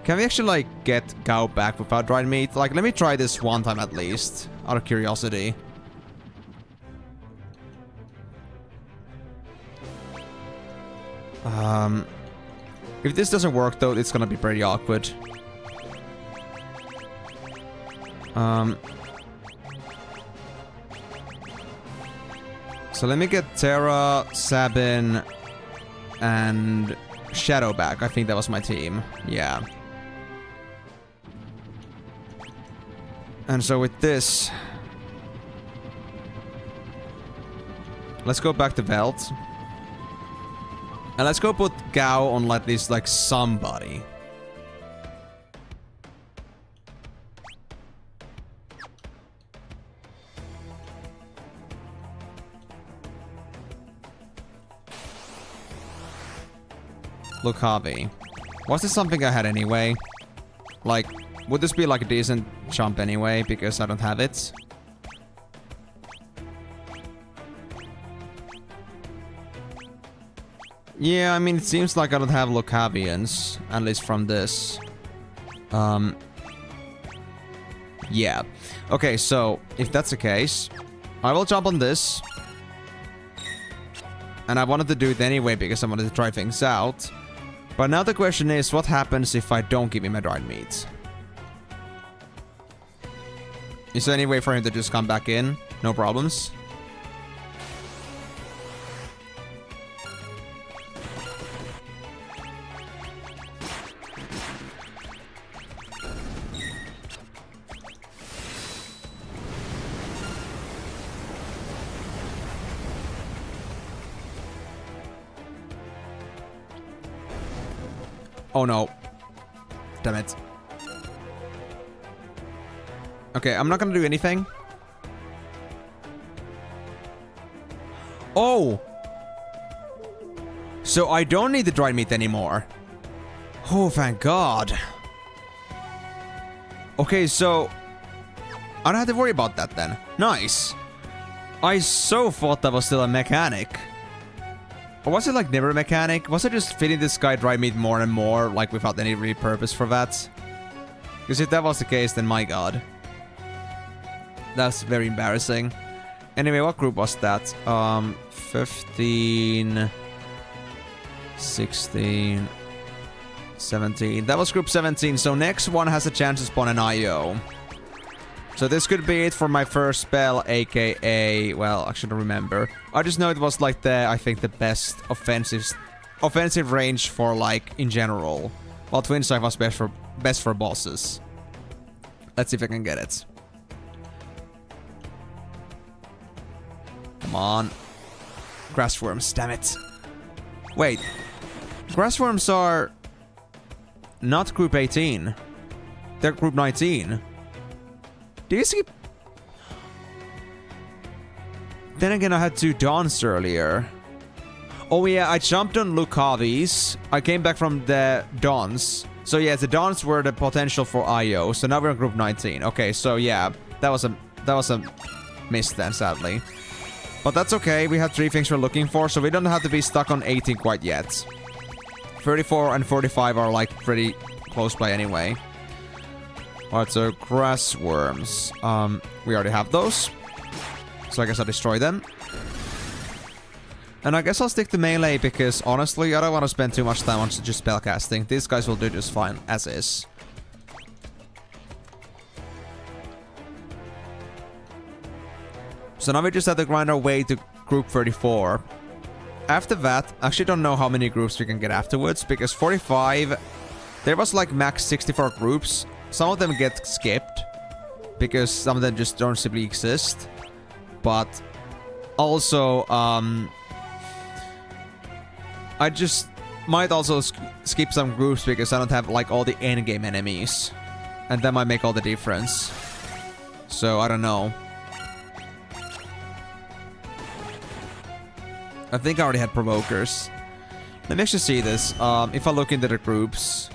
Can we actually like get Gao back without dried meat? Like, let me try this one time at least. Out of curiosity. If this doesn't work though, it's gonna be pretty awkward. So let me get Terra, Sabin, and Shadow back. I think that was my team. Yeah. And so with this... Let's go back to Veld. And let's go put Gao on at least like somebody. Look, Javi. Was this something I had anyway? Like, would this be like a decent jump anyway, because I don't have it? Yeah, I mean, it seems like I don't have Locavians, at least from this. Yeah. Okay, so, if that's the case, I will jump on this. And I wanted to do it anyway because I wanted to try things out. But now the question is, what happens if I don't give him a dried meat? Is there any way for him to just come back in? No problems? Oh no. Damn it. Okay, I'm not gonna do anything. Oh! So I don't need the dried meat anymore. Oh, thank God. Okay, so... I don't have to worry about that then. Nice. I so thought that was still a mechanic. Or was it like never a mechanic? Was I just feeding this guy dry meat more and more, like without any real purpose for that? Because if that was the case, then my God. That's very embarrassing. Anyway, what group was that? 15... 16... 17. That was group 17, so next one has a chance to spawn an IO. So this could be it for my first spell, aka... Well, I shouldn't remember. I just know it was like the, I think, the best offensive range for, like, in general. While Twin Strike was best for bosses. Let's see if I can get it. Come on. Grassworms, damn it. Wait. Grassworms are... not group 18. They're group 19. Do you see? Then again, I had 2 Dons earlier. Oh yeah, I jumped on Lucavi's. I came back from the Dons. So yeah, the Dons were the potential for IO. So now we're in group 19. Okay, so yeah, that was a miss then, sadly. But that's okay. We have 3 things we're looking for, so we don't have to be stuck on 18 quite yet. 34 and 45 are like pretty close by anyway. Alright, so grass worms. We already have those. So I guess I'll destroy them. And I guess I'll stick to melee because honestly, I don't want to spend too much time on just spellcasting. These guys will do just fine as is. So now we just have to grind our way to group 34. After that, I actually don't know how many groups we can get afterwards because 45, there was like max 64 groups. Some of them get skipped because some of them just don't simply exist. But also, I just might also skip some groups because I don't have like all the endgame enemies. And that might make all the difference. So, I don't know. I think I already had provokers. Let me actually see this. If I look into the groups.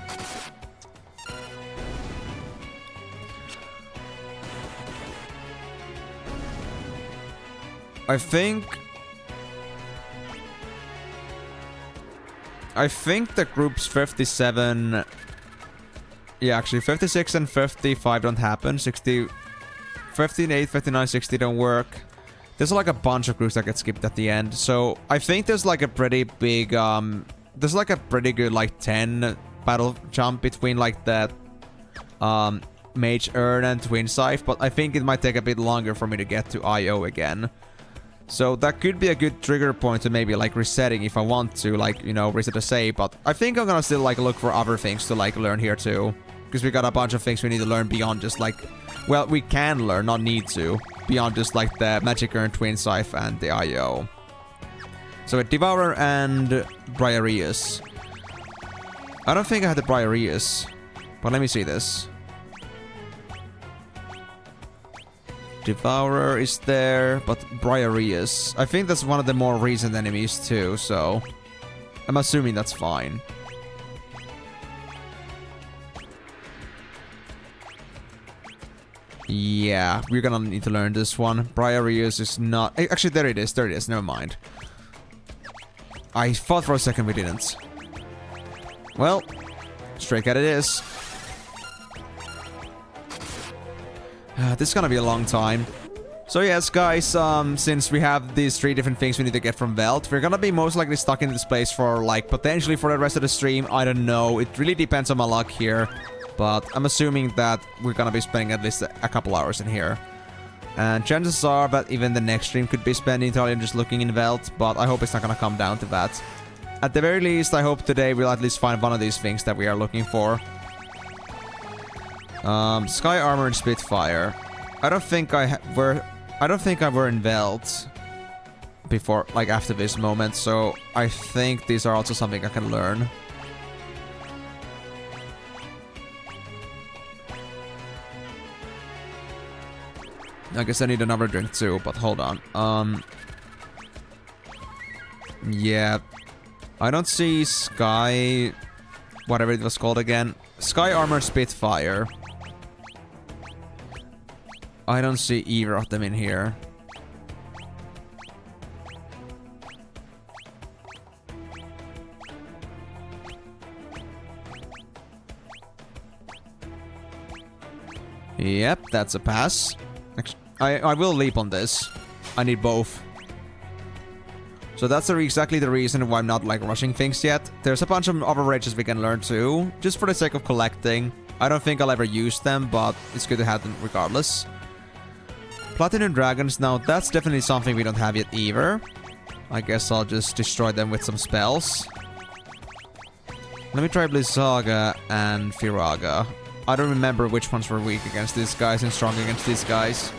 I think the groups 57... Yeah, actually 56 and 55 don't happen. 60... 58, 59, 60 don't work. There's like a bunch of groups that get skipped at the end. So I think there's like a pretty big... there's like a pretty good like 10 battle jump between like that... Mage Urn and Twin Scythe. But I think it might take a bit longer for me to get to IO again. So that could be a good trigger point to maybe like resetting if I want to, like, you know, reset a save. But I think I'm gonna still like look for other things to like learn here too. Because we got a bunch of things we need to learn beyond just like... Well, we can learn, not need to. Beyond just like the Magic Urn, Twin Scythe and the IO. So Devourer and Briareus. I don't think I had the Briareus. But let me see this. Devourer is there, but Briareus. I think that's one of the more recent enemies too, so... I'm assuming that's fine. Yeah, we're gonna need to learn this one. Briareus is not... Actually, there it is, never mind. I thought for a second we didn't. Well, Stray Cat it is. This is gonna be a long time. So yes, guys, since we have these 3 different things we need to get from Veld, we're gonna be most likely stuck in this place for, like, potentially for the rest of the stream. I don't know. It really depends on my luck here. But I'm assuming that we're gonna be spending at least a couple hours in here. And chances are that even the next stream could be spent entirely just looking in Veld, but I hope it's not gonna come down to that. At the very least, I hope today we'll at least find one of these things that we are looking for. Sky Armor and Spitfire. I don't think I were in Veld before, like, after this moment, so I think these are also something I can learn. I guess I need another drink too, but hold on. Yeah. I don't see Sky... Whatever it was called again. Sky Armor Spitfire. I don't see either of them in here. Yep, that's a pass. I will leap on this. I need both. So that's exactly the reason why I'm not like rushing things yet. There's a bunch of other rages we can learn too, just for the sake of collecting. I don't think I'll ever use them, but it's good to have them regardless. Platinum Dragons, now that's definitely something we don't have yet either. I guess I'll just destroy them with some spells. Let me try Blizzaga and Firaga. I don't remember which ones were weak against these guys and strong against these guys.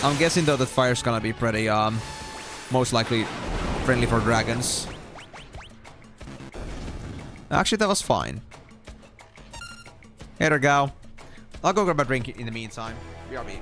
I'm guessing though that fire's gonna be pretty, most likely friendly for dragons. Actually, that was fine. Here we go. I'll go grab a drink in the meantime. BRB.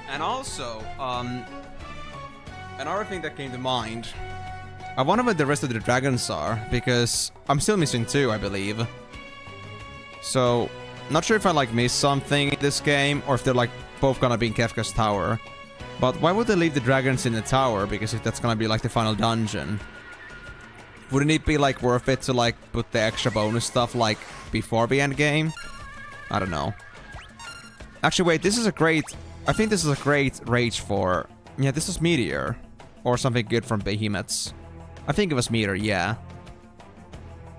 And also, another thing that came to mind. I wonder what the rest of the dragons are, because I'm still missing 2, I believe. So, not sure if I like missed something in this game, or if they're like both gonna be in Kefka's tower. But why would they leave the dragons in the tower? Because if that's gonna be like the final dungeon, wouldn't it be like worth it to like put the extra bonus stuff like before the end game? I don't know. Actually, wait, this is a great... I think this is a great rage for Yeah, this was Meteor. Or something good from Behemoths. I think it was Meteor, yeah.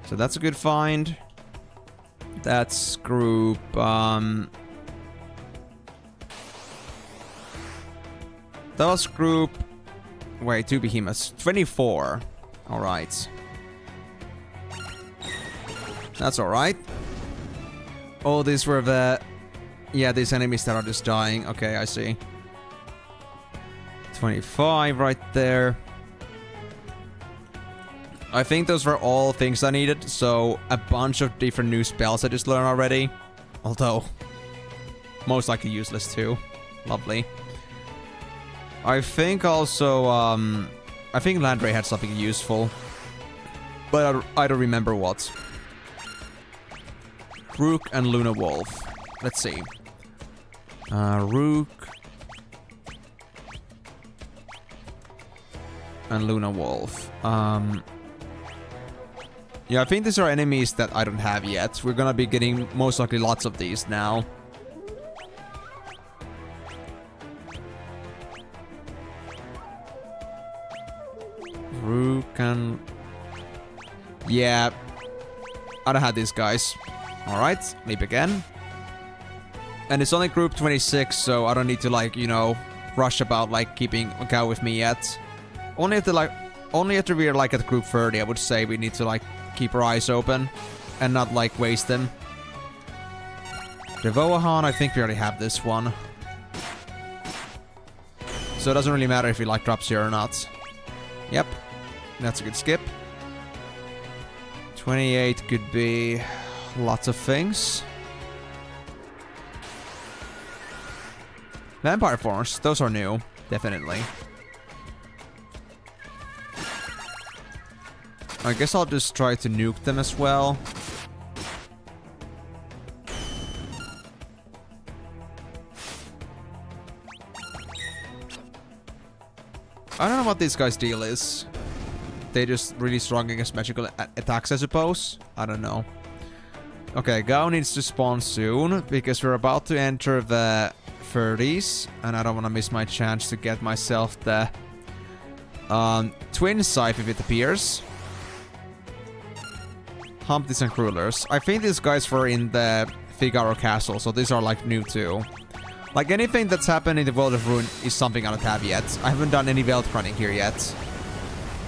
So that's a good find. That's group, That was group... Wait, 2 Behemoths. 24. Alright. That's alright. Oh, these were the... Yeah, these enemies that are just dying. Okay, I see. 25 right there. I think those were all things I needed, so a bunch of different new spells I just learned already. Although, most likely useless too. Lovely. I think also, I think Landray had something useful. But I don't remember what. Rook and Luna Wolf. Let's see. Rook and Luna Wolf. Yeah, I think these are enemies that I don't have yet. We're gonna be getting most likely lots of these now. Rook and... Yeah. I don't have these guys. Alright, leap again. And it's only group 26, so I don't need to, like, you know, rush about, like, keeping a cow with me yet. Only after we're, like, at group 30, I would say we need to, like, keep our eyes open and not, like, waste them. Devoahan, I think we already have this one. So it doesn't really matter if we, like, drops here or not. Yep. That's a good skip. 28 could be lots of things. Vampire forms, those are new, definitely. I guess I'll just try to nuke them as well. I don't know what this guy's deal is. They're just really strong against magical attacks, I suppose. I don't know. Okay, Gao needs to spawn soon, because we're about to enter the 30s, and I don't want to miss my chance to get myself the twin scythe if it appears. Humpties and Crullers. I think these guys were in the Figaro Castle, so these are like new too. Like anything that's happened in the World of Ruin is something I don't have yet. I haven't done any Veld running here yet.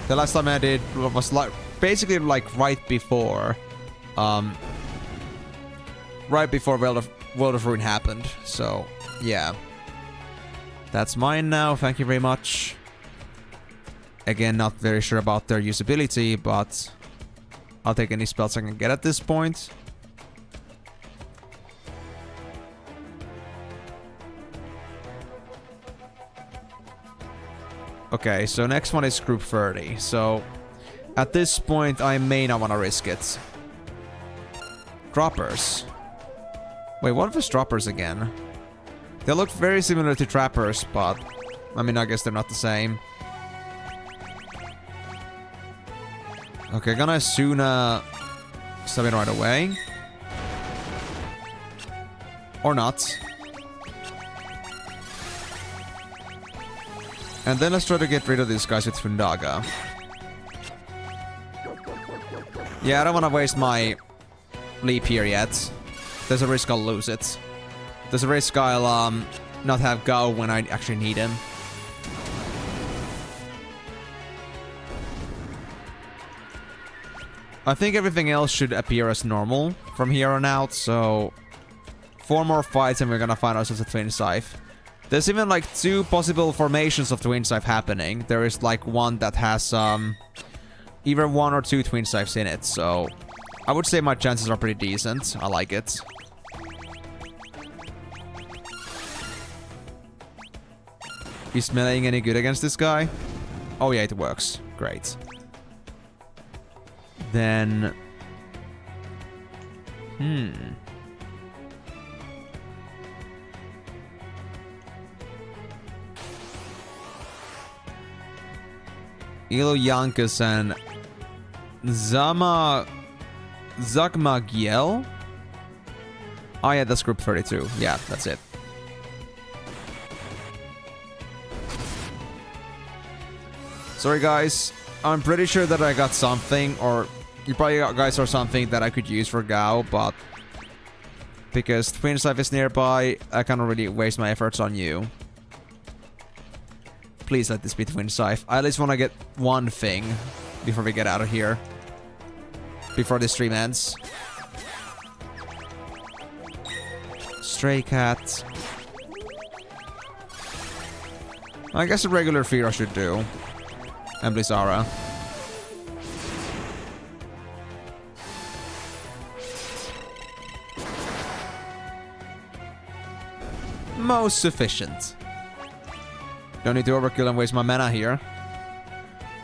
The last time I did was like basically like right before World of Ruin happened. So yeah. That's mine now, thank you very much. Again, not very sure about their usability, but I'll take any spells I can get at this point. Okay, so next one is group 30. So at this point, I may not want to risk it. Droppers. Wait, what was droppers again? They look very similar to trappers, but I mean, I guess they're not the same. Okay, gonna Asuna sub it right away. Or not. And then let's try to get rid of these guys with Fundaga. Yeah, I don't want to waste my leap here yet. There's a risk I'll lose it. There's a risk I'll not have Gao when I actually need him. I think everything else should appear as normal from here on out, so 4 more fights and we're gonna find ourselves a Twin Scythe. There's even like 2 possible formations of Twin Scythe happening. There is like one that has either 1 or 2 Twin Scythes in it, so I would say my chances are pretty decent. I like it. Is meleeing any good against this guy? Oh yeah, it works. Great. Then... Ilo Yankas and Zagmagiel? Oh yeah, that's group 32. Yeah, that's it. Sorry, guys. I'm pretty sure that I got something, or you probably guys saw something that I could use for Gao, but because Twin Scythe is nearby, I cannot really waste my efforts on you. Please let this be Twin Scythe. I at least want to get one thing before we get out of here. Before this stream ends. Stray cat. I guess a regular Fira should do. And Blizzara. Most sufficient. Don't need to overkill and waste my mana here.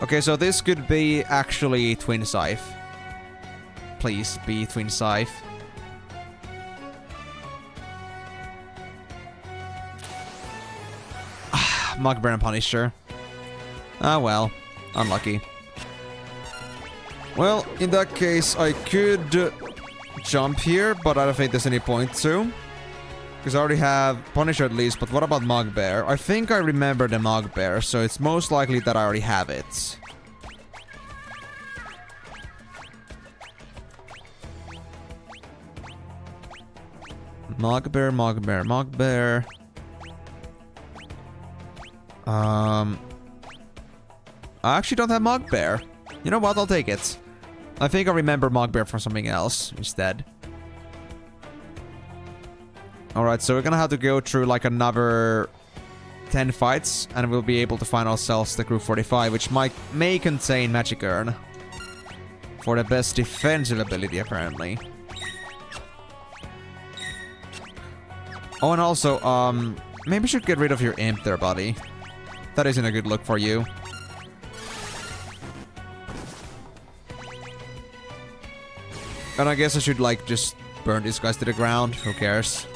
Okay, so this could be actually Twin Scythe. Please be Twin Scythe. Mugbear and Punisher. Ah, well. Unlucky. Well, in that case, I could jump here, but I don't think there's any point to. Because I already have Punisher at least, but what about Mugbear? I think I remember the Mugbear, so it's most likely that I already have it. Mugbear, Mugbear, Mugbear. I actually don't have Mugbear. You know what? I'll take it. I think I remember Mugbear from something else instead. Alright, so we're gonna have to go through like another 10 fights, and we'll be able to find ourselves the Group 45, which may contain Magic Urn. For the best defensive ability, apparently. Oh, and also, maybe you should get rid of your imp there, buddy. That isn't a good look for you. And I guess I should, like, just burn these guys to the ground. Who cares?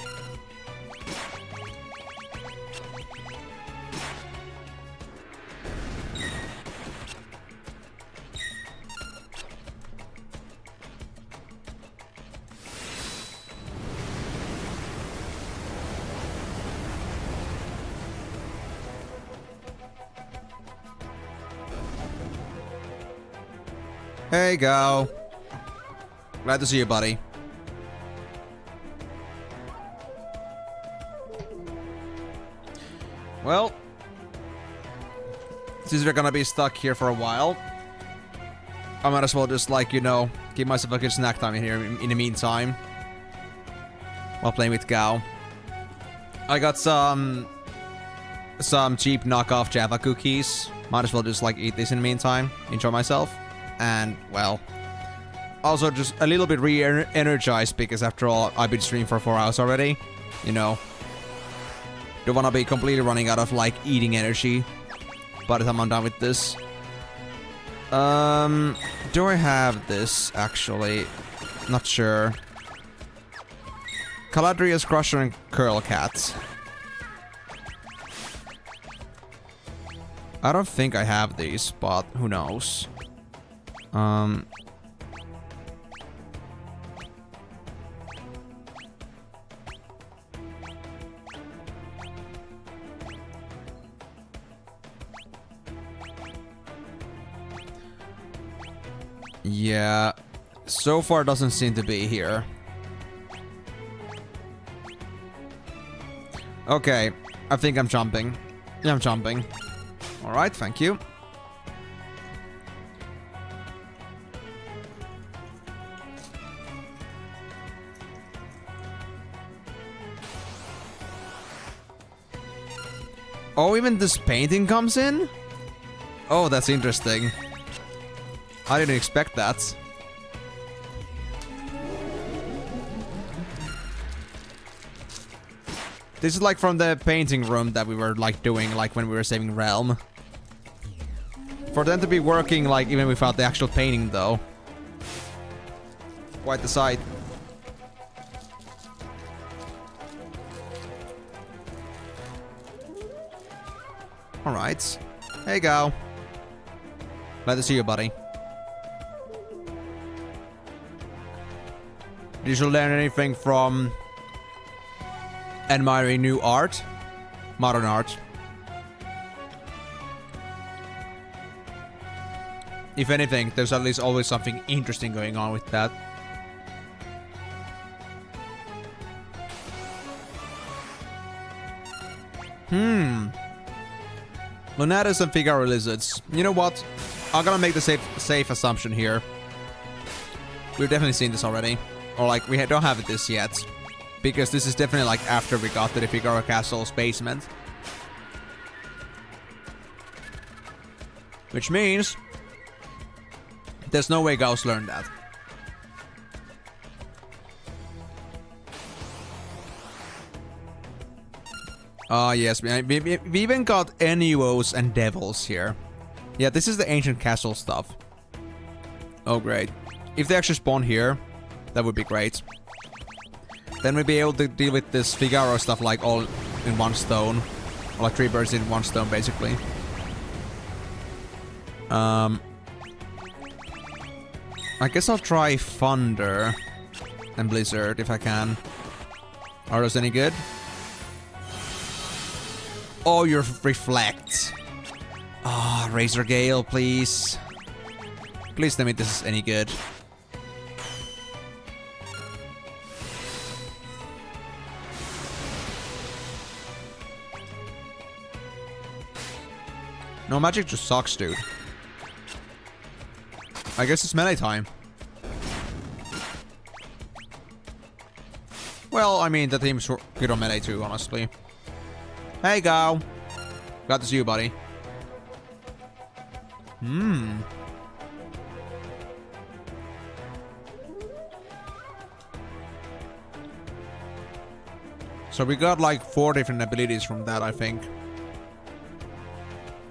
Hey, Go. Glad to see you, buddy. Well, since we're gonna be stuck here for a while, I might as well just, like, you know, give myself a good snack time in here in the meantime. While playing with Gao. I got some cheap knockoff Java cookies. Might as well just, like, eat this in the meantime. Enjoy myself. And, well, also just a little bit re-energized because after all, I've been streaming for 4 hours already. You know. Don't want to be completely running out of, like, eating energy by the time I'm done with this. Do I have this, actually? Not sure. Caladrius, Crusher, and Curl Cat. I don't think I have these, but who knows. Yeah, so far doesn't seem to be here. Okay, I think I'm jumping. Yeah, I'm jumping. Alright, thank you. Oh, even this painting comes in? Oh, that's interesting. I didn't expect that. This is like from the painting room that we were like doing like when we were saving Realm. For them to be working like even without the actual painting though. Quite the sight. Alright. Hey, Go. Glad to see you, buddy. Did you learn anything from admiring new art? Modern art. if anything, there's at least always something interesting going on with that. Lunatus and Figaro lizards. You know what? I'm gonna make the safe assumption here. We've definitely seen this already. Or like, we don't have this yet. Because this is definitely like after we got to the Figaro Castle's basement. Which means there's no way Gauss learned that. Ah, yes, we even got MMOs and devils here. Yeah, this is the ancient castle stuff. Oh, great. If they actually spawn here, that would be great. Then we'd be able to deal with this Figaro stuff like all in one stone. Or like 3 birds in one stone, basically. I guess I'll try Thunder and Blizzard if I can. Are those any good? Oh, your Reflect. Ah, oh, Razor Gale, please. Please tell me this is any good. No, magic just sucks, dude. I guess it's melee time. Well, I mean, the team's good on melee too, honestly. Hey, Go. Glad to see you, buddy. So we got like 4 different abilities from that, I think.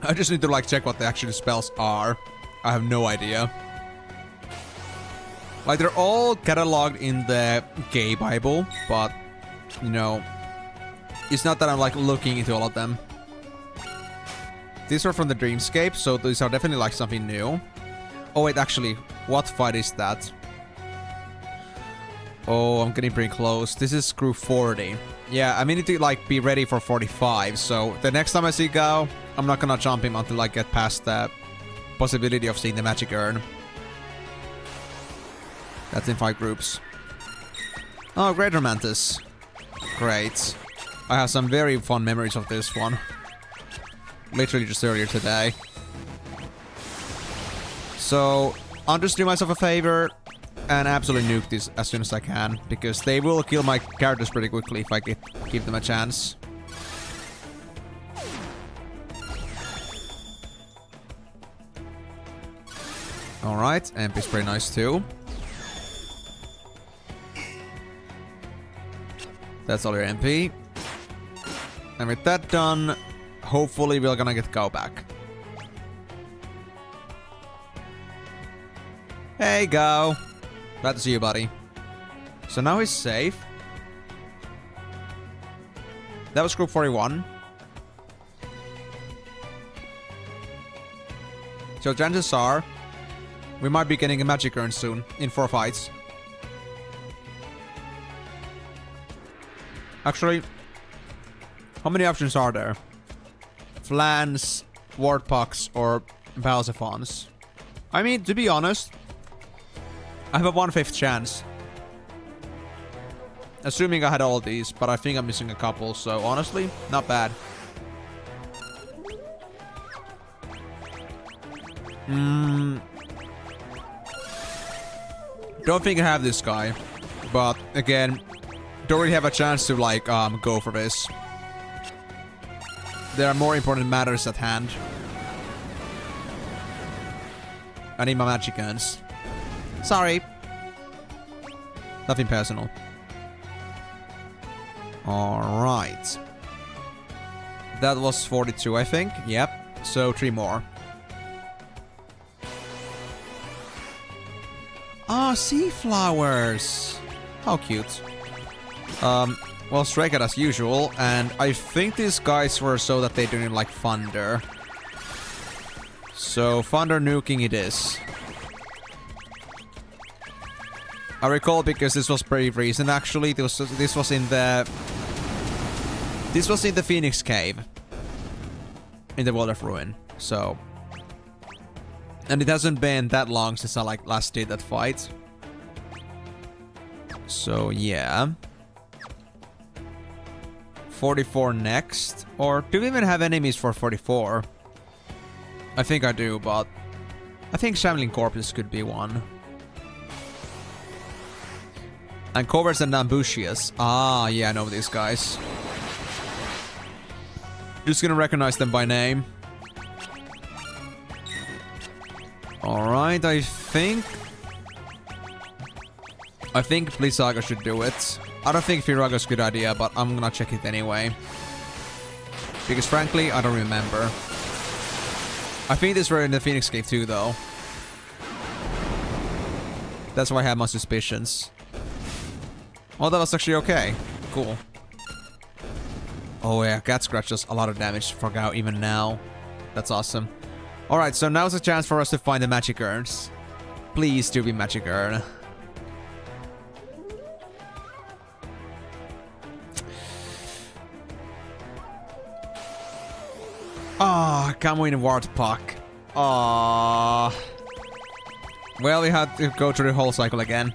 I just need to like check what the actual spells are. I have no idea. Like, they're all cataloged in the gay Bible, but, you know, it's not that I'm like looking into all of them. These are from the Dreamscape, so these are definitely like something new. Oh wait, actually, what fight is that? Oh, I'm getting pretty close. This is screw 40. Yeah, I need to like be ready for 45, so the next time I see Gao, I'm not gonna jump him until I get past the possibility of seeing the magic urn. That's in 5 groups. Oh, Great Romantis. Great. I have some very fond memories of this one. Literally just earlier today. So, I'll just do myself a favor and absolutely nuke this as soon as I can, because they will kill my characters pretty quickly if I give them a chance. Alright, MP's pretty nice too. That's all your MP. And with that done, hopefully we're gonna get Gao back. Hey, Gao. Glad to see you, buddy. So now he's safe. That was group 41. So chances are, we might be getting a magic urn soon, in 4 fights. Actually, how many options are there? Flans, Wardpucks, or Balzephons? I mean, to be honest, I have a 1/5 chance. Assuming I had all these, but I think I'm missing a couple, so honestly, not bad. Don't think I have this guy, but again, don't really have a chance to like go for this. There are more important matters at hand. I need my magic guns. Sorry. Nothing personal. Alright. That was 42, I think. Yep. So 3 more. Ah, sea flowers. How cute. Well, Stray Cat as usual, and I think these guys were so that they didn't like Thunder. So, Thunder nuking it is. I recall because this was pretty recent actually. This was in the Phoenix Cave. In the World of Ruin. So, And it hasn't been that long since I like last did that fight. So yeah. 44 next. Or do we even have enemies for 44? I think I do, but I think Shambling Corpses could be one. And Coverts and Ambushius. Ah, yeah, I know these guys. Just gonna recognize them by name. Alright, I think Blizzaga should do it. I don't think Firaga's a good idea, but I'm gonna check it anyway. Because frankly, I don't remember. I think these were in the Phoenix Cave too, though. That's why I have my suspicions. Oh, that was actually okay. Cool. Oh yeah, Cat Scratch does a lot of damage for Gao even now. That's awesome. Alright, so now's a chance for us to find the magic urns. Please do be magic urn. Ah, Camuin Wartpuck. Ah. Well, we had to go through the whole cycle again.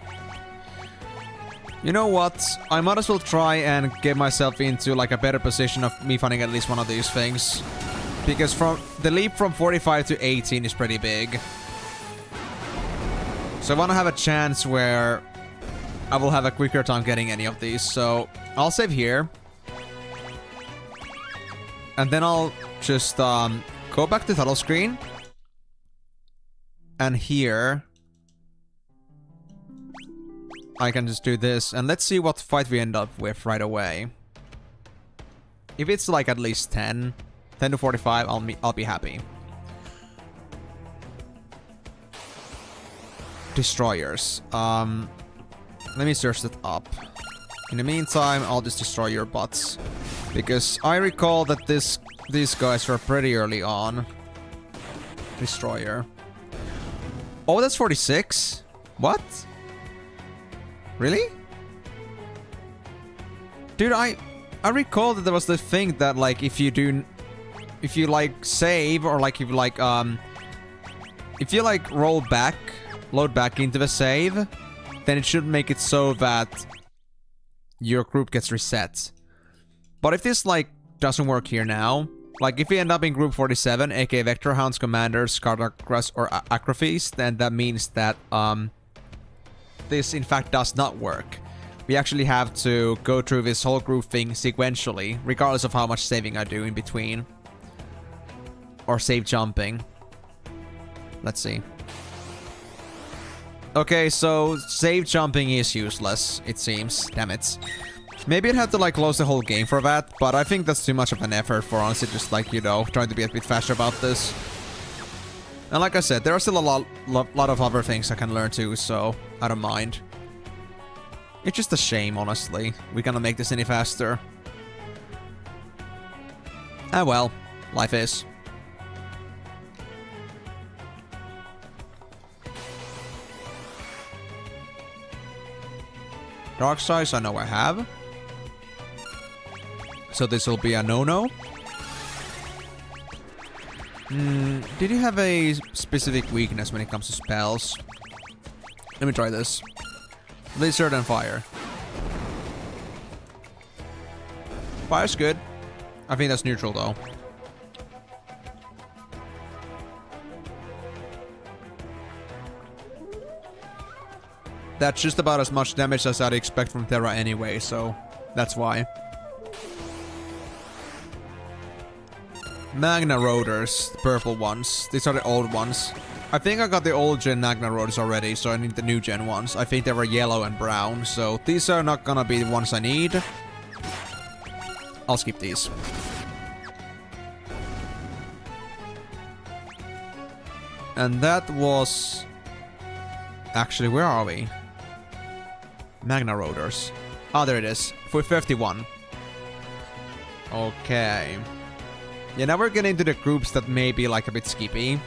You know what? I might as well try and get myself into like a better position of me finding at least one of these things. Because from the leap from 45 to 18 is pretty big. So I want to have a chance where I will have a quicker time getting any of these. So I'll save here. And then I'll just go back to title screen. And here I can just do this. And let's see what fight we end up with right away. If it's like at least 10 to 45, I'll be happy. Destroyers. Let me search that up. In the meantime, I'll just destroy your butts. Because I recall that these guys were pretty early on. Destroyer. Oh, that's 46? What? Really? Dude, I recall that there was the thing that like if you like save or like if you like load back into the save, then it should make it so that your group gets reset. But if this like doesn't work here now, like if we end up in group 47, aka Vector Hounds, Commanders, Cardagrus, or Acrophes, then that means that this in fact does not work. We actually have to go through this whole group thing sequentially, regardless of how much saving I do in between. Or save jumping. Let's see. Okay, so save jumping is useless, it seems. Damn it. Maybe I'd have to like close the whole game for that, but I think that's too much of an effort for honestly just like, you know, trying to be a bit faster about this. And like I said, there are still a lot of other things I can learn too, so I don't mind. It's just a shame, honestly. We cannot make this any faster. Ah well, life is. Dark Size, I know I have. So this will be a no-no. Did you have a specific weakness when it comes to spells? Let me try this. Blizzard and Fire. Fire's good. I think that's neutral though. That's just about as much damage as I'd expect from Terra anyway, so that's why. Magna Rotors, the purple ones. These are the old ones. I think I got the old gen Magna Rotors already, so I need the new gen ones. I think they were yellow and brown, so these are not gonna be the ones I need. I'll skip these. And that was... Actually, where are we? Magna Rotors. Ah, there it is. For 51. Okay. Yeah, now we're getting into the groups that may be like a bit skippy.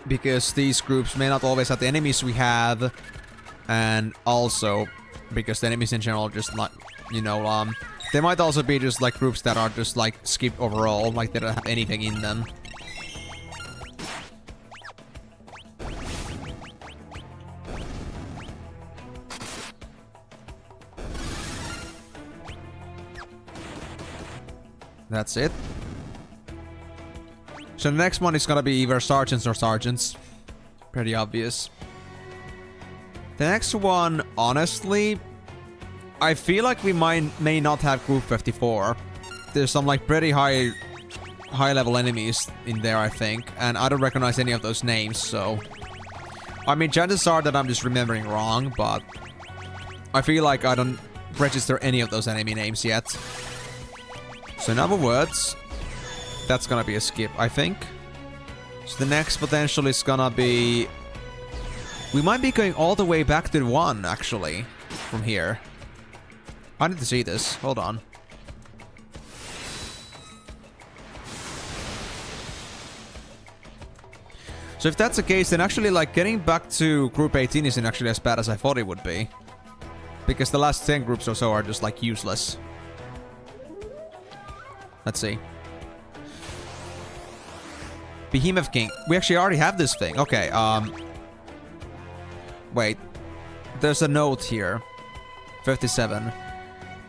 Because these groups may not always have the enemies we have. And also, because the enemies in general just not, you know, they might also be just like groups that are just like skipped overall, like they don't have anything in them. That's it. So the next one is gonna be either sergeants or sergeants. Pretty obvious. The next one, honestly, I feel like we may not have Group 54. There's some like pretty high level enemies in there, I think, and I don't recognize any of those names, so I mean, chances are that I'm just remembering wrong, but I feel like I don't register any of those enemy names yet. So in other words, that's gonna be a skip, I think. So the next potential is gonna be... We might be going all the way back to 1, actually, from here. I need to see this. Hold on. So if that's the case, then actually, like, getting back to Group 18 isn't actually as bad as I thought it would be. Because the last 10 groups or so are just, like, useless. Let's see. Behemoth King. We actually already have this thing. Okay, wait. There's a note here. 57.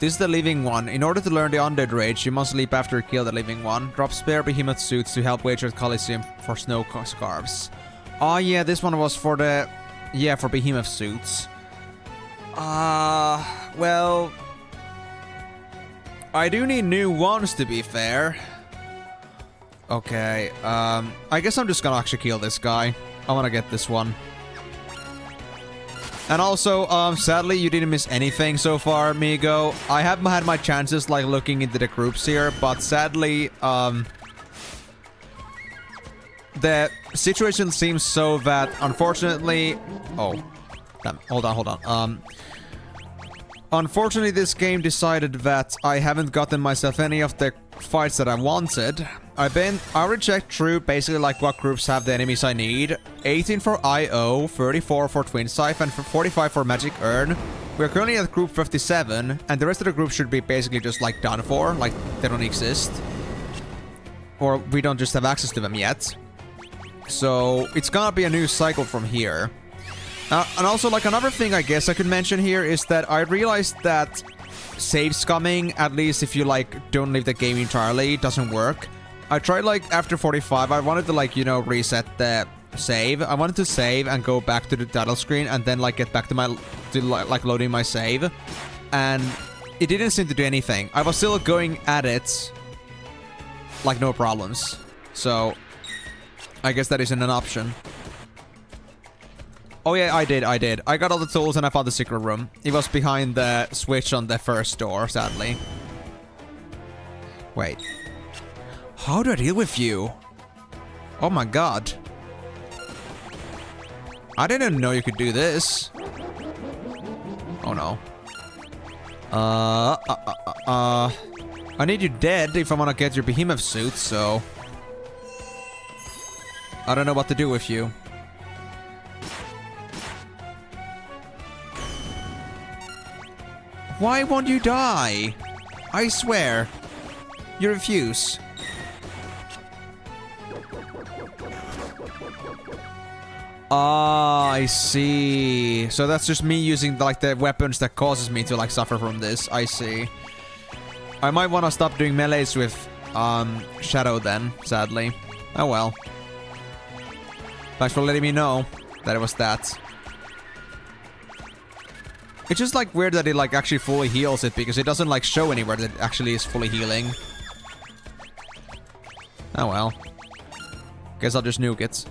This is the living one. In order to learn the undead rage, you must leap after you kill the living one. Drop spare behemoth suits to help wage at Coliseum for snow scarves. Oh yeah, this one was for the... Yeah, for behemoth suits. Well... I do need new ones, to be fair. Okay, I guess I'm just gonna actually kill this guy. I wanna get this one. And also, sadly, you didn't miss anything so far, Migo. I have had my chances, like, looking into the groups here, but sadly, the situation seems so that, unfortunately... Oh, damn, hold on. Unfortunately, this game decided that I haven't gotten myself any of the fights that I wanted. I already checked through basically like what groups have the enemies I need. 18 for IO, 34 for Twin Scythe, and 45 for Magic Urn. We're currently at group 57, and the rest of the group should be basically just like done for, like they don't exist. Or we don't just have access to them yet. So it's gonna be a new cycle from here. And also, like, another thing I guess I could mention here is that I realized that save scumming, at least if you, like, don't leave the game entirely, doesn't work. I tried, like, after 45, I wanted to, like, you know, reset the save. I wanted to save and go back to the title screen and then, like, get back to my, like, loading my save. And it didn't seem to do anything. I was still going at it, like, no problems. So, I guess that isn't an option. Oh yeah, I did. I got all the tools and I found the secret room. It was behind the switch on the first door, sadly. Wait. How do I deal with you? Oh my god. I didn't know you could do this. Oh no. I need you dead if I want to get your behemoth suit, so... I don't know what to do with you. Why won't you die? I swear. You refuse. Ah, I see. So that's just me using, like, the weapons that causes me to, like, suffer from this. I see. I might want to stop doing melees with, Shadow then, sadly. Oh well. Thanks for letting me know that it was that. It's just, like, weird that it, like, actually fully heals it, because it doesn't, like, show anywhere that it actually is fully healing. Oh, well. Guess I'll just nuke it.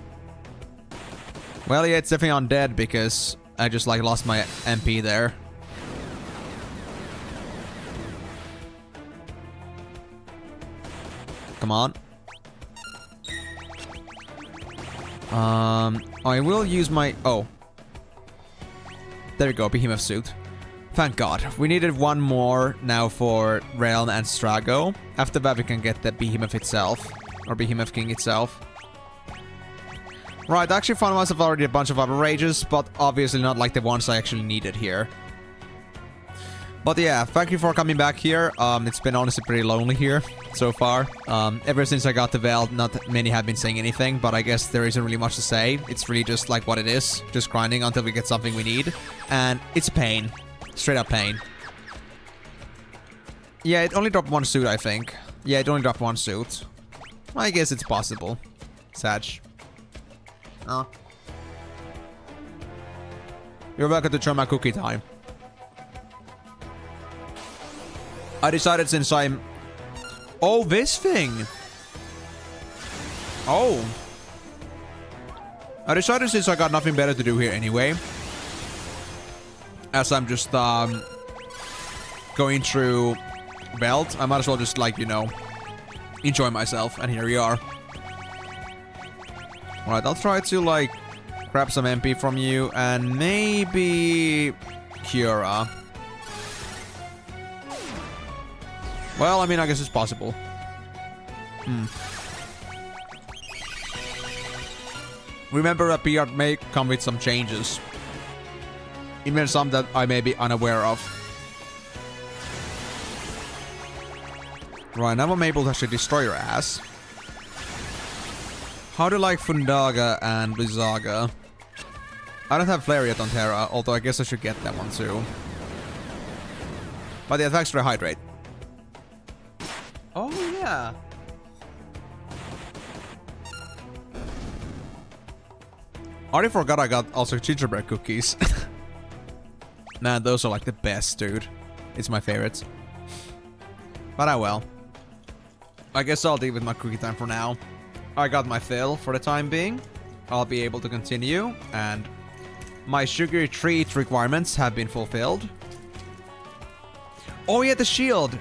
Well, yeah, it's definitely undead, because I just, like, lost my MP there. Come on. I will use my... Oh. There we go, behemoth suit. Thank god. We needed one more now for Realm and Strago. After that we can get the behemoth itself. Or behemoth king itself. Right, I actually found myself already a bunch of other rages, but obviously not like the ones I actually needed here. But yeah, thank you for coming back here. It's been honestly pretty lonely here so far. Ever since I got to Veld, not many have been saying anything, but I guess there isn't really much to say. It's really just like what it is. Just grinding until we get something we need. And it's pain. Straight up pain. Yeah, it only dropped one suit, I think. Yeah, it only dropped one suit. I guess it's possible. Sag. Oh. You're welcome to join my cookie time. I decided since I'm... Oh, this thing! Oh. I decided since I got nothing better to do here anyway. As I'm just, going through Belt, I might as well just, like, you know, enjoy myself. And here we are. Alright, I'll try to, like, grab some MP from you and maybe Cura. Well, I mean, I guess it's possible. Remember that PR may come with some changes. Even some that I may be unaware of. Right, now I'm able to actually destroy your ass. How do you like Fundaga and Blizzaga? I don't have Flare yet on Terra, although I guess I should get that one too. But the attacks rehydrate. Oh yeah. I already forgot I got also gingerbread cookies. Man, those are like the best, dude. It's my favorites. But I will. I guess I'll deal with my cookie time for now. I got my fill for the time being. I'll be able to continue, and my sugary treat requirements have been fulfilled. Oh yeah, the shield!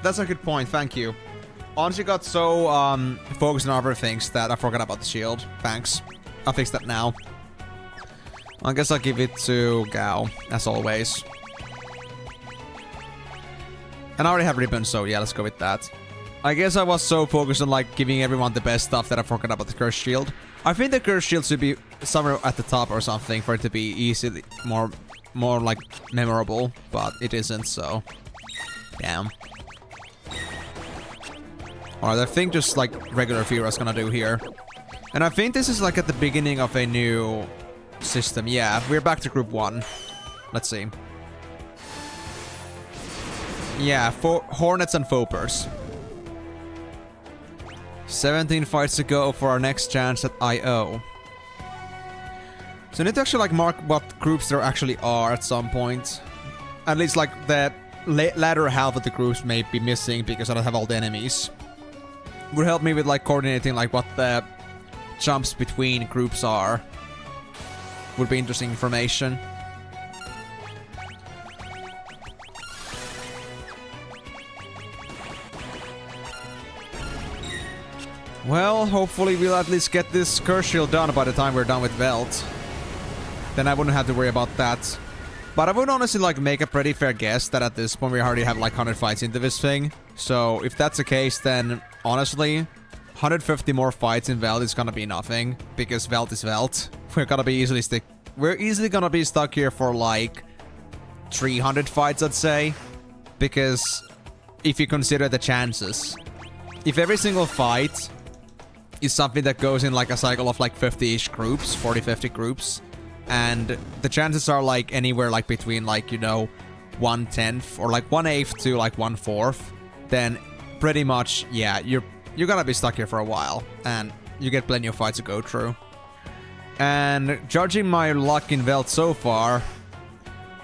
That's a good point, thank you. Honestly got so focused on other things that I forgot about the shield. Thanks. I'll fix that now. I guess I'll give it to Gao, as always. And I already have ribbon, so yeah, let's go with that. I guess I was so focused on like giving everyone the best stuff that I forgot about the curse shield. I think the curse shield should be somewhere at the top or something for it to be easily more like memorable, but it isn't, so damn. Alright, I think just like regular Fira's gonna do here. And I think this is like at the beginning of a new system. Yeah, we're back to group 1. Let's see. Yeah, Hornets and Fopers. 17 fights to go for our next chance at IO. So I need to actually like mark what groups there actually are at some point. At least like the latter half of the groups may be missing because I don't have all the enemies. Would help me with like coordinating like what the jumps between groups are. Would be interesting information. Well, hopefully we'll at least get this curse shield done by the time we're done with Velt. Then I wouldn't have to worry about that. But I would honestly like make a pretty fair guess that at this point we already have like 100 fights into this thing. So if that's the case, then honestly, 150 more fights in Velt is gonna be nothing. Because Velt is Velt. We're easily gonna be stuck here for like 300 fights, I'd say. Because if you consider the chances. If every single fight is something that goes in like a cycle of like 50-ish groups, 40-50 groups, and the chances are like anywhere like between like, you know, 1/10 or like 1/8 to like 1/4, then pretty much, yeah, you're gonna be stuck here for a while, and you get plenty of fights to go through. And judging my luck in Velt so far,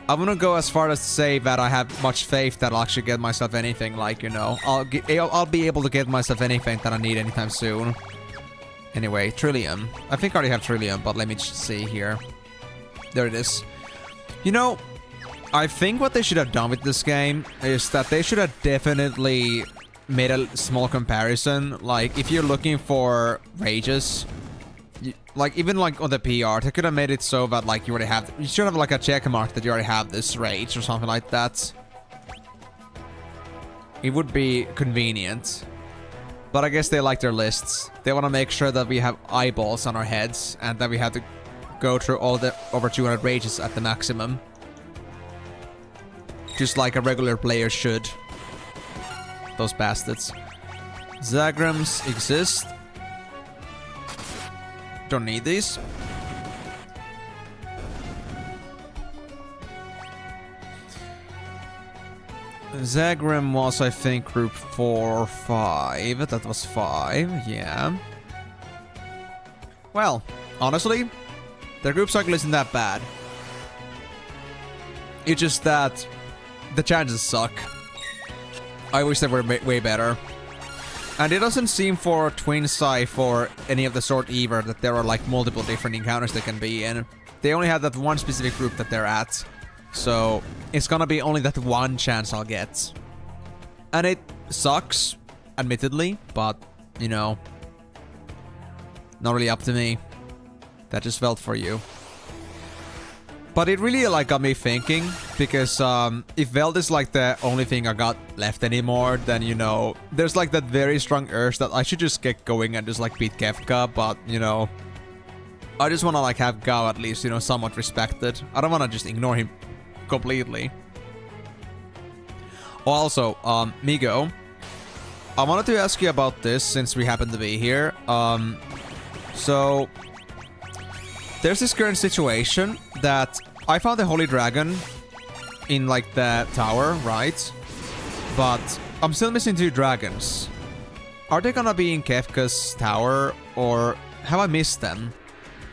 I'm gonna go as far as to say that I have much faith that I'll actually get myself anything, like, you know, I'll be able to get myself anything that I need anytime soon. Anyway, Trillium. I think I already have Trillium, but let me just see here. There it is. You know, I think what they should have done with this game is that they should have definitely made a small comparison. Like, if you're looking for rages, like, even like on the PR, they could have made it so that like you already have, you should have like a check mark that you already have this rage or something like that. It would be convenient. But I guess they like their lists. They want to make sure that we have eyeballs on our heads and that we have to go through all the over 200 rages at the maximum. Just like a regular player should. Those bastards. Zagrams exist. Don't need these. Zagrim was, I think, group 4 or 5. That was 5, yeah. Well, honestly, their group cycle isn't that bad. It's just that the chances suck. I wish they were way better. And it doesn't seem for Twin Scythe or any of the sort either that there are like multiple different encounters they can be in. They only have that one specific group that they're at. So it's gonna be only that one chance I'll get. And it sucks, admittedly, but, you know, not really up to me. That just felt for you. But it really like got me thinking, because if Veld is like the only thing I got left anymore, then, you know, there's like that very strong urge that I should just get going and just like beat Kefka, but, you know, I just want to like have Gao at least, you know, somewhat respected. I don't want to just ignore him completely. Also, Migo, I wanted to ask you about this since we happen to be here. So there's this current situation that I found the Holy Dragon in like the tower, right? But I'm still missing 2 dragons. Are they gonna be in Kefka's tower, or have I missed them?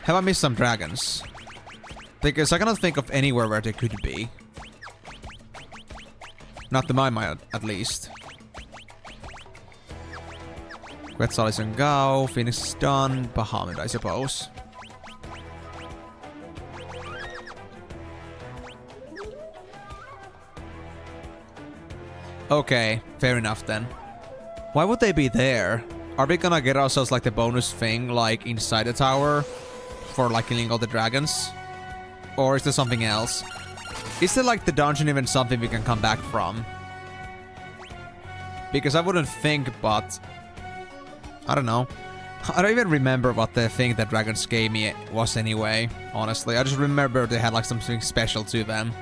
Have I missed some dragons? Because I cannot think of anywhere where they could be. Not to my mind, at least. Quetzal is on Gao, Phoenix is done, Bahamut, I suppose. Okay, fair enough then. Why would they be there? Are we gonna get ourselves like the bonus thing, like inside the tower? For like killing all the dragons? Or is there something else? Is there like the dungeon even something we can come back from? Because I wouldn't think, but I don't know. I don't even remember what the thing that dragons gave me was anyway, honestly. I just remember they had like something special to them.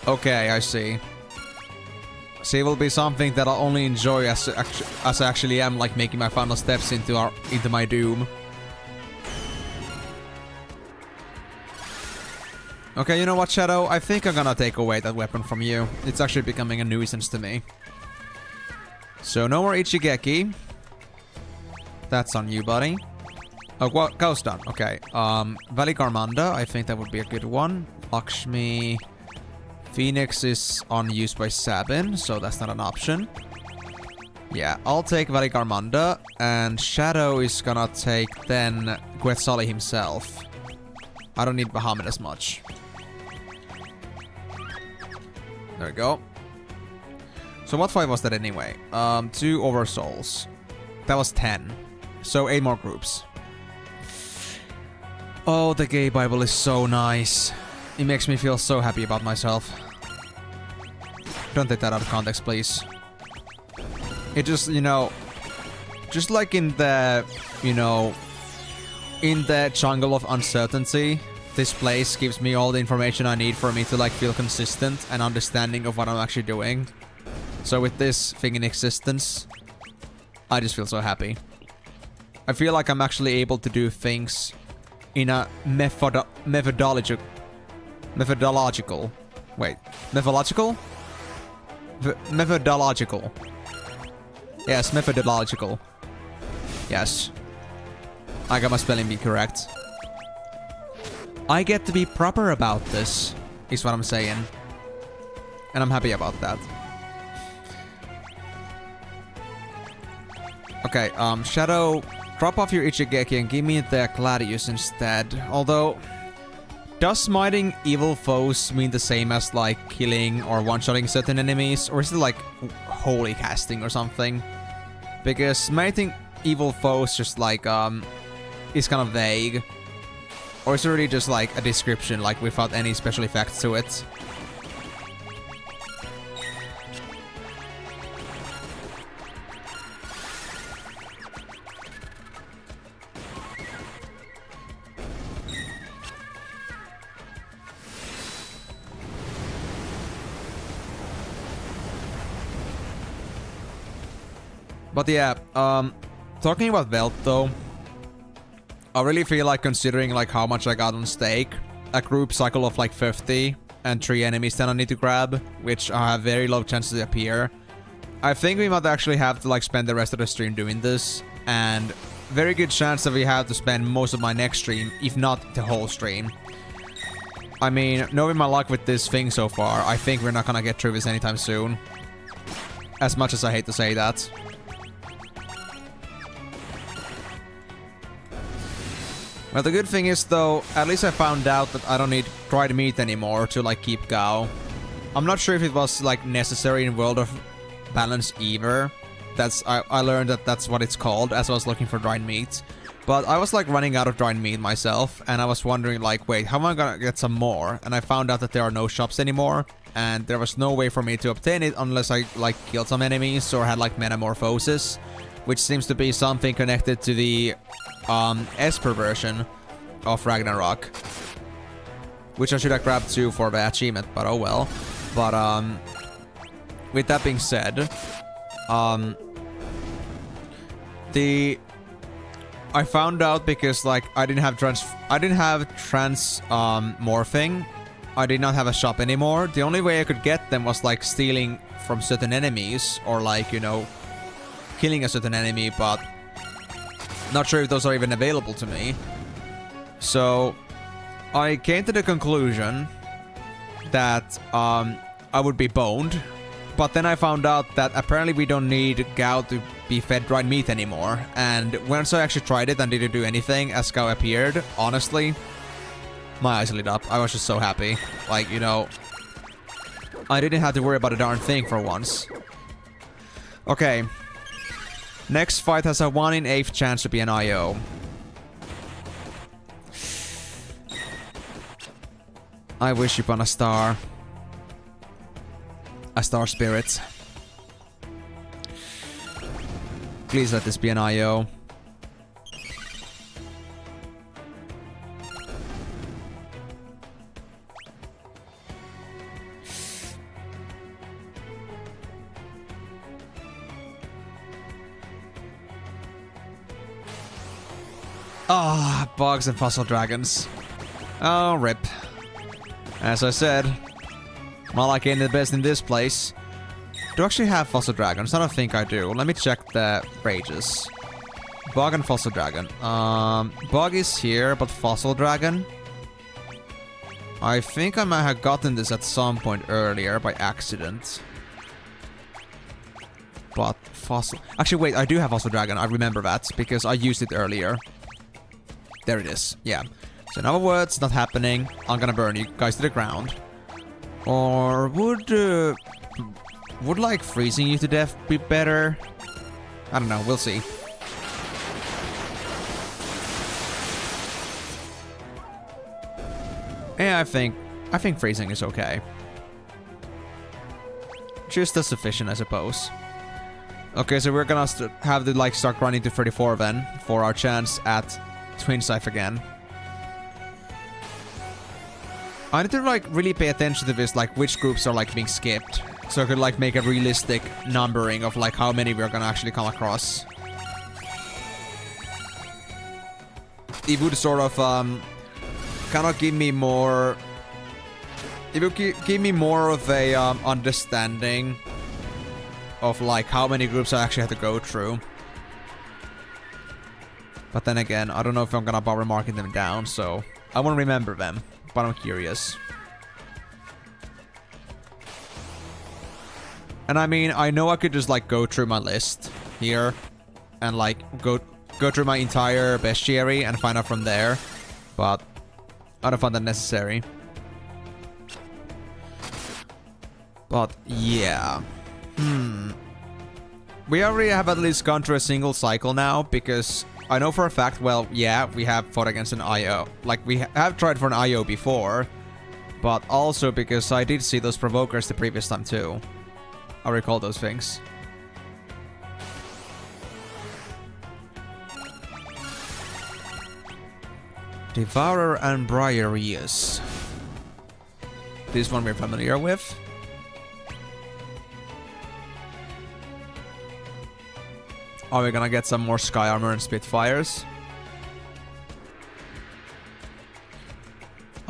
Okay, I see. So it will be something that I'll only enjoy as I actually am like making my final steps into my doom. Okay, you know what, Shadow? I think I'm gonna take away that weapon from you. It's actually becoming a nuisance to me. So no more Ichigeki. That's on you, buddy. Oh, well, Gao's done. Okay. Valley Garmanda, I think that would be a good one. Lakshmi. Phoenix is unused by Sabin, so that's not an option. Yeah, I'll take Valley Garmanda, and Shadow is gonna take then Quetzali himself. I don't need Bahamut as much. There we go. So what fight was that anyway? 2 Oversouls. That was 10. So 8 more groups. Oh, the gay Bible is so nice. It makes me feel so happy about myself. Don't take that out of context, please. It just, you know, just like in the, you know, in the jungle of uncertainty, this place gives me all the information I need for me to like feel consistent and understanding of what I'm actually doing. So with this thing in existence, I just feel so happy. I feel like I'm actually able to do things in a methodological. Wait, methodological? Methodological. Yes, methodological. Yes. I got my spelling bee correct. I get to be proper about this, is what I'm saying. And I'm happy about that. Okay, Shadow, drop off your Ichigeki and give me the Gladius instead. Although, does smiting evil foes mean the same as like killing or one-shotting certain enemies? Or is it like holy casting or something? Because smiting evil foes just like is kind of vague. Or is it really just like a description, like without any special effects to it? But yeah, talking about Veld though, I really feel like considering like how much I got on stake, a group cycle of like 50 and 3 enemies that I need to grab, which have very low chances to appear. I think we might actually have to like spend the rest of the stream doing this, and very good chance that we have to spend most of my next stream, if not the whole stream. I mean, knowing my luck with this thing so far, I think we're not gonna get through this anytime soon. As much as I hate to say that. Well, the good thing is, though, at least I found out that I don't need dried meat anymore to, like, keep Gao. I'm not sure if it was, like, necessary in World of Balance either. I learned that that's what it's called as I was looking for dried meat. But I was, like, running out of dried meat myself, and I was wondering, like, wait, how am I gonna get some more? And I found out that there are no shops anymore, and there was no way for me to obtain it unless I, like, killed some enemies or had, like, metamorphosis, which seems to be something connected to the Esper version of Ragnarok, which I should have grabbed too for the achievement, but oh well. But with that being said, I found out because like I didn't have morphing. I did not have a shop anymore. The only way I could get them was like stealing from certain enemies or like, you know, killing a certain enemy, but not sure if those are even available to me. So I came to the conclusion that I would be boned, but then I found out that apparently we don't need Gao to be fed dried meat anymore. And once I actually tried it and didn't do anything as Gao appeared, honestly, my eyes lit up. I was just so happy. Like, you know, I didn't have to worry about a darn thing for once. Okay. Next fight has a 1 in 8 chance to be an IO. I wish upon a star. A star spirit. Please let this be an IO. Ah, bugs and fossil dragons. Oh, rip. As I said, not like any of the best in this place. Do I actually have fossil dragons? I don't think I do. Let me check the rages. Bug and fossil dragon. Bug is here, but fossil dragon? I think I might have gotten this at some point earlier by accident. But fossil... Actually, wait, I do have fossil dragon. I remember that because I used it earlier. There it is. Yeah. So in other words, not happening. I'm gonna burn you guys to the ground. Or would like freezing you to death be better? I don't know. We'll see. Yeah, I think freezing is okay. Just as sufficient, I suppose. Okay, so we're gonna have to like start grinding to 34 then for our chance at Twin Scythe again. I need to like really pay attention to this, like which groups are like being skipped, so I could like make a realistic numbering of like how many we're gonna actually come across. It would sort of kind of give me more. It would give me more of a understanding of like how many groups I actually have to go through. But then again, I don't know if I'm gonna bother marking them down, so I won't remember them. But I'm curious. And I mean, I know I could just like go through my list here and like go through my entire bestiary and find out from there, but I don't find that necessary. But yeah. We already have at least gone through a single cycle now, because I know for a fact, well, yeah, we have fought against an IO. Like, we have tried for an IO before, but also because I did see those provokers the previous time too. I recall those things. Devourer and Briareus. This one we're familiar with. Are we gonna get some more Sky Armor and Spitfires?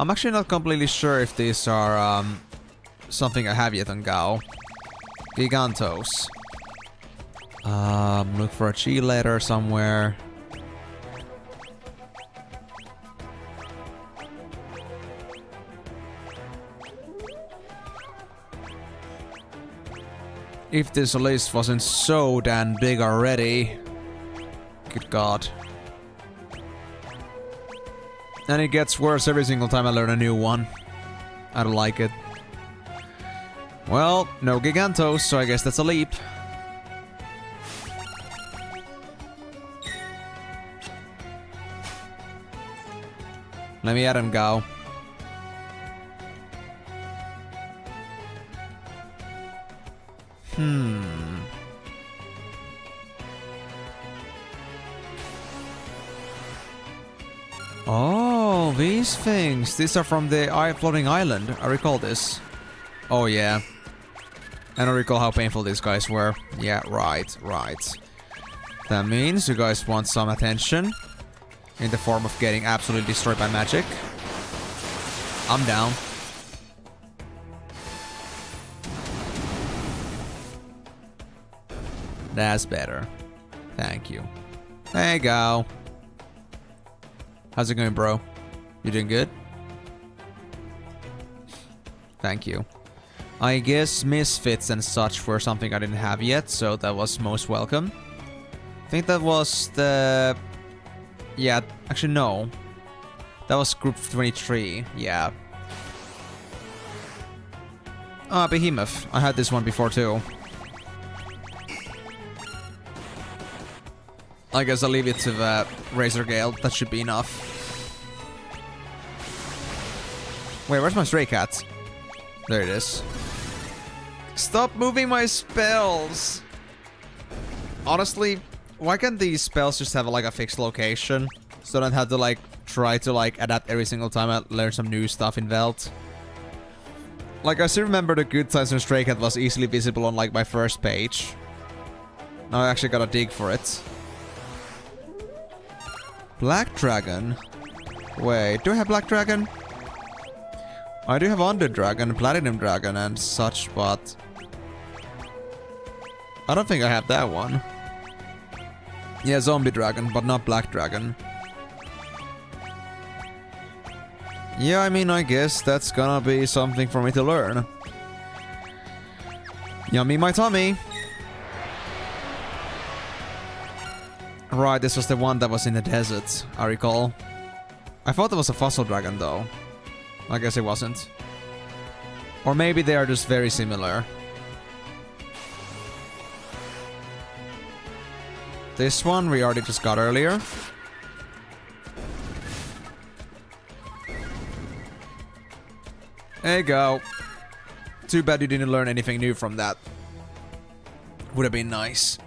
I'm actually not completely sure if these are something I have yet on Gao. Gigantos. Look for a G letter somewhere. If this list wasn't so damn big already. Good God. And it gets worse every single time I learn a new one. I don't like it. Well, no Gigantos, so I guess that's a leap. Let me add him go. Oh, these things. These are from the floating island. I recall this. Oh, yeah. And I recall how painful these guys were. Yeah, right. That means you guys want some attention. In the form of getting absolutely destroyed by magic. I'm down. That's better. Thank you. Hey, Gao. How's it going, bro? You doing good? Thank you. I guess misfits and such were something I didn't have yet, so that was most welcome. I think that was the... Yeah, actually no. That was group 23, yeah. Ah, Behemoth. I had this one before too. I guess I'll leave it to the Razor Gale. That should be enough. Wait, where's my stray cat? There it is. Stop moving my spells! Honestly, why can't these spells just have like a fixed location? So I don't have to like try to like adapt every single time I learn some new stuff in Veld. Like I still remember the good times when Stray Cat was easily visible on like my first page. Now I actually gotta dig for it. Black Dragon? Wait, do I have Black Dragon? I do have Undead Dragon, Platinum Dragon and such, but... I don't think I have that one. Yeah, Zombie Dragon, but not Black Dragon. Yeah, I mean, I guess that's gonna be something for me to learn. Yummy my tummy! Right, this was the one that was in the desert, I recall. I thought it was a fossil dragon, though. I guess it wasn't. Or maybe they are just very similar. This one we already just got earlier. There you go. Too bad you didn't learn anything new from that. Would have been nice.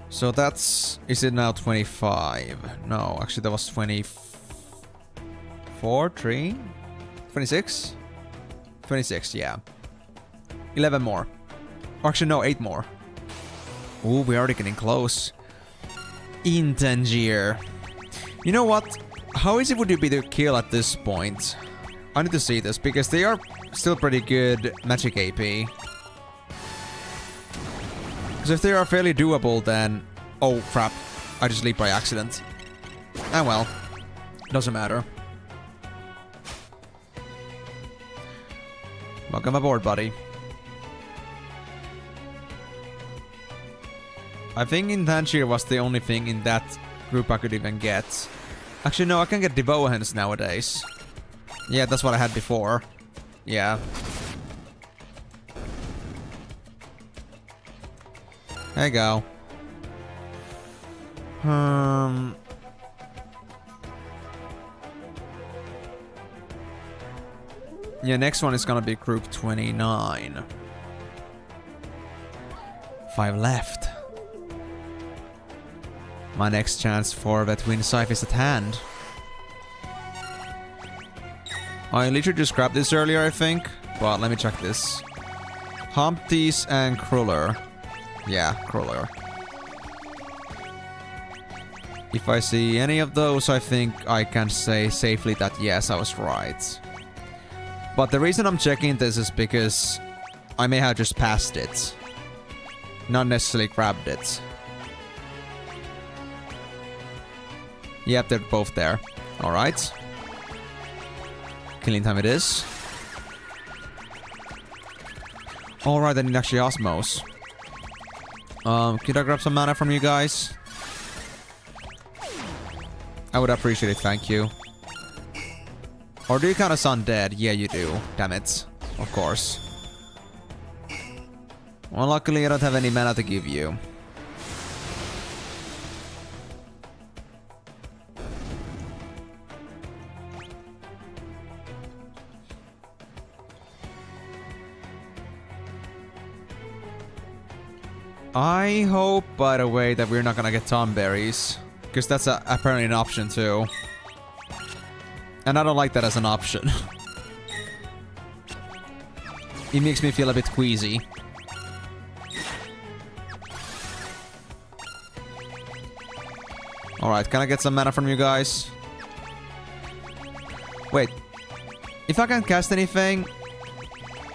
So that's... Is it now 25? No, actually that was 24? 3? 26? 26, yeah. 11 more. Or actually no, 8 more. Ooh, we're already getting close. In Tangier. You know what? How easy would it be to kill at this point? I need to see this, because they are still pretty good magic AP. Because if they are fairly doable, then... Oh, crap. I just leaped by accident. Ah, well. Doesn't matter. Welcome aboard, buddy. I think Intangier was the only thing in that group I could even get. Actually, no, I can get Devohens nowadays. Yeah, that's what I had before. Yeah. There you go. Yeah, next one is gonna be group 29. 5 left. My next chance for the Twin Scythe is at hand. I literally just grabbed this earlier, I think. But let me check this. Humpties and Cruller. Yeah, Cruller. If I see any of those, I think I can say safely that yes, I was right. But the reason I'm checking this is because I may have just passed it. Not necessarily grabbed it. Yep, they're both there. Alright. Killing time it is. Alright, I need actually Osmos. Could I grab some mana from you guys? I would appreciate it, thank you. Or do you count us undead? Yeah, you do. Damn it. Of course. Well, luckily I don't have any mana to give you. I hope, by the way, that we're not gonna get tomberries. Because that's apparently an option too. And I don't like that as an option. It makes me feel a bit queasy. Alright, can I get some mana from you guys? Wait. If I can't cast anything...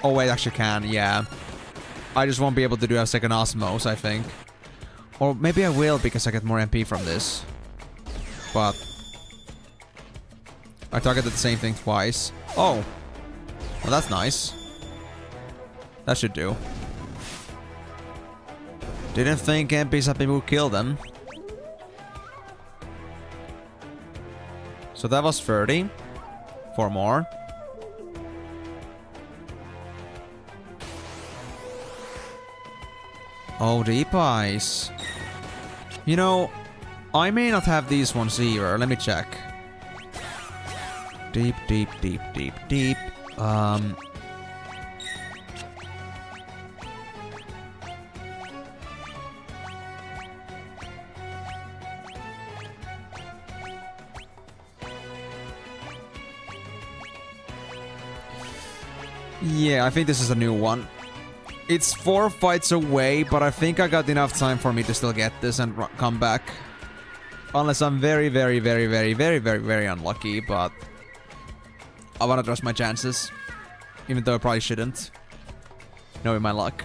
Oh wait, I actually can, yeah. I just won't be able to do a second Osmos, I think. Or maybe I will because I get more MP from this. But... I targeted the same thing twice. Oh! Well, that's nice. That should do. Didn't think MPs had people who kill them. So that was 30. 4 more. Oh, deep eyes. You know, I may not have these ones either. Let me check. Deep, deep, deep, deep, deep. Yeah, I think this is a new one. It's 4 fights away, but I think I got enough time for me to still get this and come back. Unless I'm very, very, very, very, very, very, very unlucky, but... I wanna trust my chances. Even though I probably shouldn't. Knowing my luck.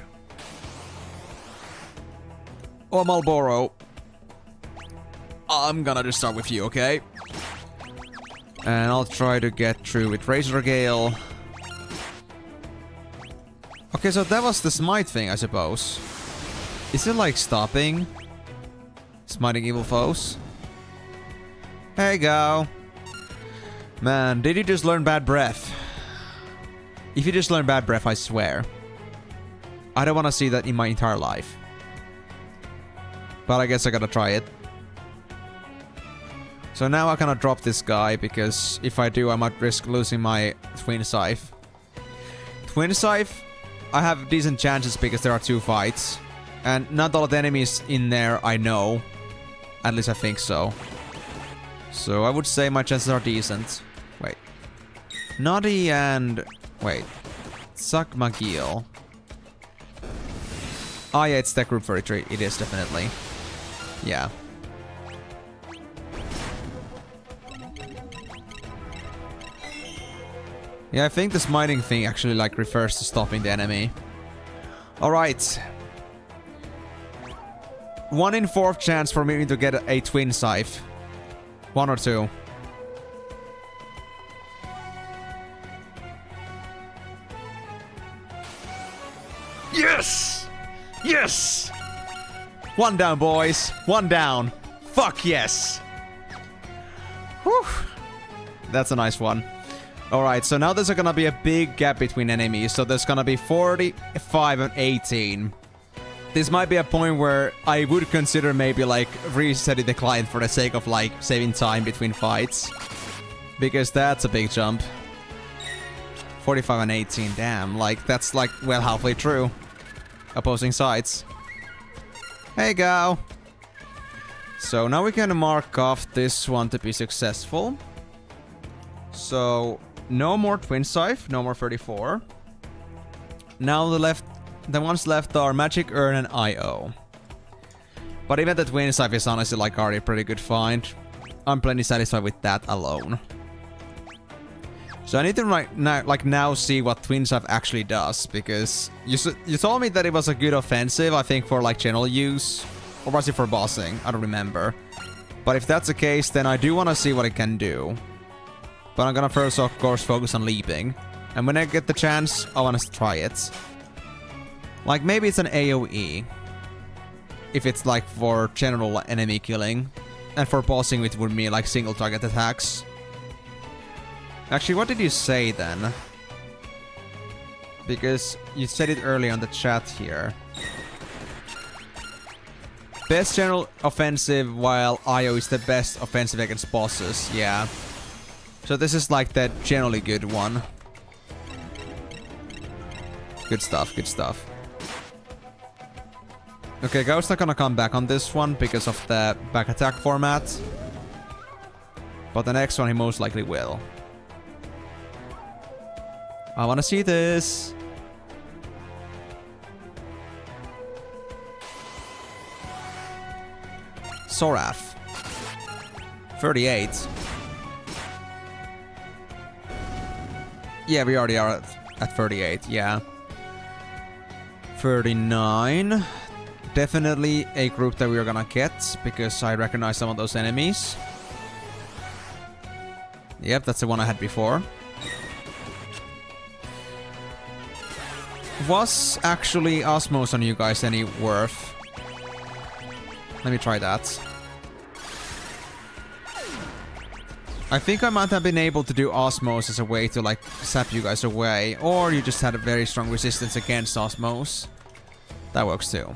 Oh, Marlboro. I'm gonna just start with you, okay? And I'll try to get through with Razor Gale. Okay, so that was the smite thing, I suppose. Is it like stopping? Smiting evil foes? Hey, go. Man, did you just learn bad breath? If you just learn bad breath, I swear. I don't want to see that in my entire life. But I guess I gotta try it. So now I cannot drop this guy, because if I do, I might risk losing my Twin Scythe. Twin Scythe? I have decent chances because there are 2 fights. And not all of the enemies in there I know. At least I think so. So I would say my chances are decent. Wait. Noddy and... Wait. Suck Magiel. Oh yeah, it's Tech Group 33. It is definitely. Yeah. Yeah, I think the smiting thing actually like refers to stopping the enemy. Alright. 1 in 4 chance for me to get a Twin Scythe. 1 or 2. Yes! Yes! 1 down, boys. 1 down. Fuck yes! Whew. That's a nice one. Alright, so now there's gonna be a big gap between enemies. So there's gonna be 45 and 18. This might be a point where I would consider maybe like resetting the client for the sake of like saving time between fights. Because that's a big jump. 45 and 18, damn. Like, that's like, well, halfway through. Opposing sides. Hey, go! So now we can mark off this one to be successful. So, no more Twin Scythe, no more 34. Now the ones left are Magic Urn and IO. But even the twin scythe is honestly like already a pretty good find. I'm plenty satisfied with that alone. So I need to now see what twin scythe actually does, because you told me that it was a good offensive, I think for like general use, or was it for bossing? I don't remember. But if that's the case, then I do want to see what it can do. But I'm gonna first, of course, focus on leaping. And when I get the chance, I want to try it. Like, maybe it's an AoE. If it's like for general enemy killing. And for bossing, it would mean like single target attacks. Actually, what did you say then? Because you said it earlier on the chat here. Best general offensive, while IO is the best offensive against bosses. Yeah. So this is like the generally good one. Good stuff, good stuff. Okay, Ghost not gonna come back on this one because of the back attack format. But the next one he most likely will. I wanna see this. Sorath. 38. Yeah, we already are at 38, yeah. 39. Definitely a group that we're gonna get, because I recognize some of those enemies. Yep, that's the one I had before. Was actually Osmos on you guys any worth? Let me try that. I think I might have been able to do Osmos as a way to like sap you guys away, or you just had a very strong resistance against Osmos. That works too.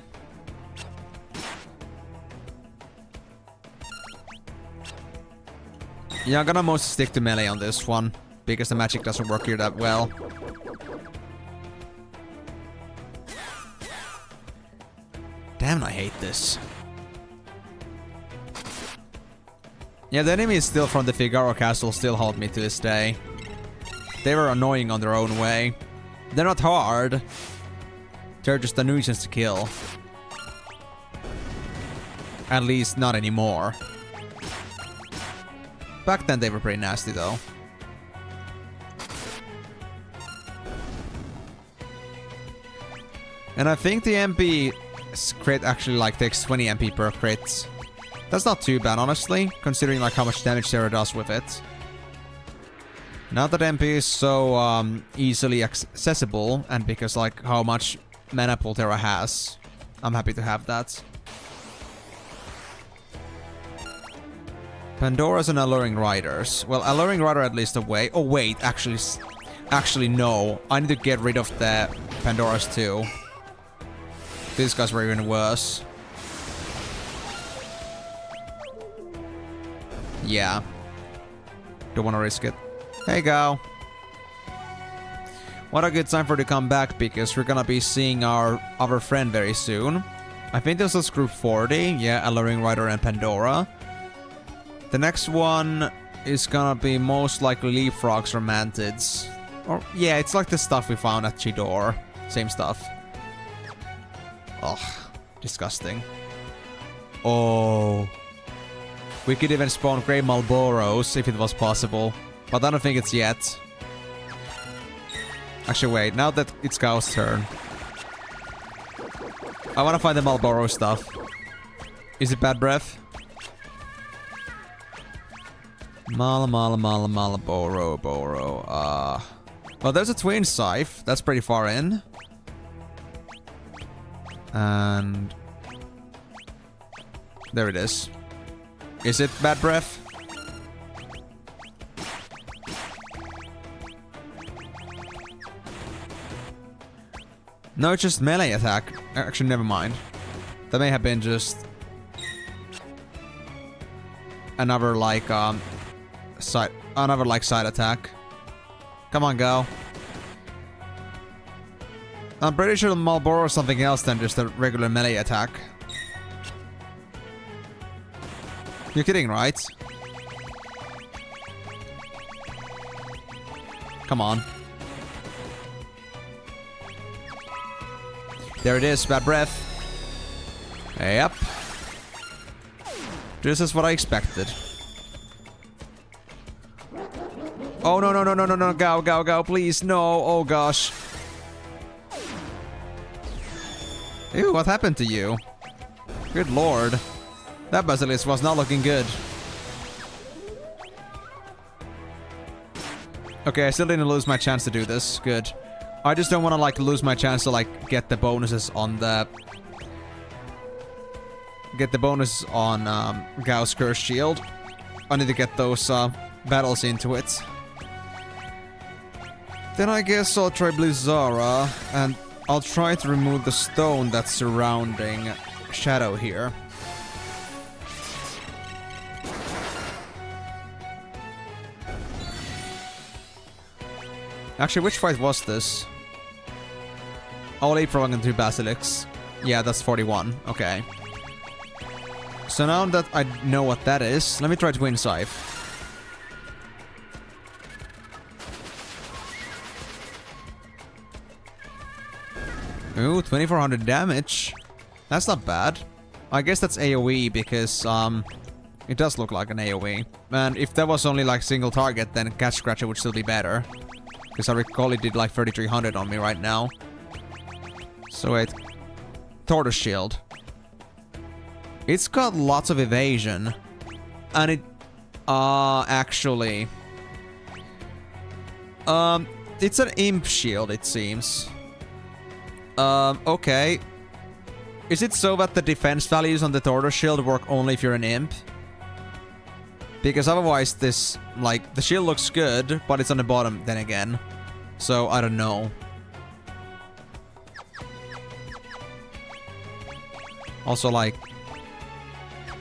Yeah, I'm gonna mostly stick to melee on this one, because the magic doesn't work here that well. Damn, I hate this. Yeah, the enemies still from the Figaro castle still hold me to this day. They were annoying on their own way. They're not hard. They're just a nuisance to kill. At least not anymore. Back then they were pretty nasty though. And I think the MP crit actually like takes 20 MP per crit. That's not too bad, honestly, considering like how much damage Sarah does with it. Now that MP is so easily accessible, and because like how much mana pool Terra has, I'm happy to have that. Pandora's and Alluring Riders. Well, Alluring Rider at least away. Oh wait, actually no. I need to get rid of the Pandora's too. These guys were even worse. Yeah. Don't want to risk it. Hey, go. What a good time for to come back, because we're gonna be seeing our other friend very soon. I think this is group 40. Yeah, Alluring Rider and Pandora. The next one is gonna be most likely Leapfrogs or Mantids. Or, yeah, it's like the stuff we found at Chidor. Same stuff. Ugh. Disgusting. Oh. We could even spawn Grey Malboros if it was possible. But I don't think it's yet. Actually, wait. Now that it's Gao's turn. I want to find the Malboro stuff. Is it Bad Breath? Malboro. Well, there's a Twin Scythe. That's pretty far in. And... there it is. Is it Bad Breath? No, it's just melee attack. Actually, never mind. That may have been just... another, like, side attack. Come on, go. I'm pretty sure Malboro is something else than just a regular melee attack. You're kidding, right? Come on. There it is, Bad Breath. Yep. This is what I expected. Oh, no, no, no, no, no, no, go, please, no, oh gosh. Ew, what happened to you? Good lord. That basilisk was not looking good. Okay, I still didn't lose my chance to do this. Good. I just don't want to, like, lose my chance to, like, get the bonuses on the... Get the bonus on, Gau's Curse Shield. I need to get those, battles into it. Then I guess I'll try Blizzara, and I'll try to remove the stone that's surrounding Shadow here. Actually, which fight was this? I'll leap from 2 Basilics. Yeah, that's 41. Okay. So now that I know what that is, let me try Twin Scythe. Ooh, 2400 damage. That's not bad. I guess that's AoE because, it does look like an AoE. And if that was only like single target, then Cat Scratcher would still be better. Because I recall it did like 3300 on me right now. So wait. Tortoise Shield. It's got lots of evasion. And it... actually... it's an Imp Shield, it seems. Okay. Is it so that the defense values on the Tortoise Shield work only if you're an Imp? Because otherwise this, like, the shield looks good, but it's on the bottom then again. So, I don't know. Also, like...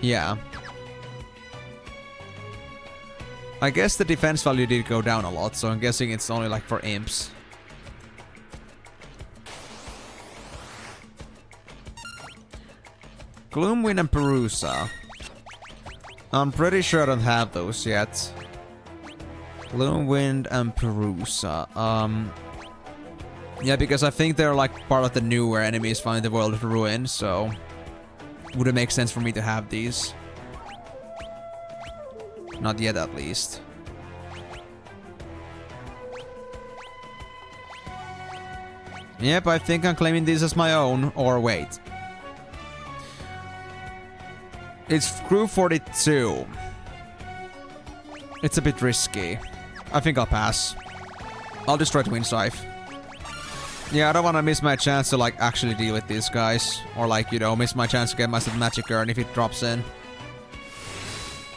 Yeah. I guess the defense value did go down a lot, so I'm guessing it's only, like, for Imps. Gloomwind and Perusa. I'm pretty sure I don't have those yet. Gloomwind and Perusa. Yeah, because I think they're like part of the newer enemies find the world of ruin, so... Would it make sense for me to have these? Not yet, at least. Yep, I think I'm claiming these as my own. Or wait. It's crew 42. It's a bit risky. I think I'll pass. I'll just try Twin Scythe. Yeah, I don't want to miss my chance to, like, actually deal with these guys. Or, like, you know, miss my chance to get myself Magic Urn if it drops in.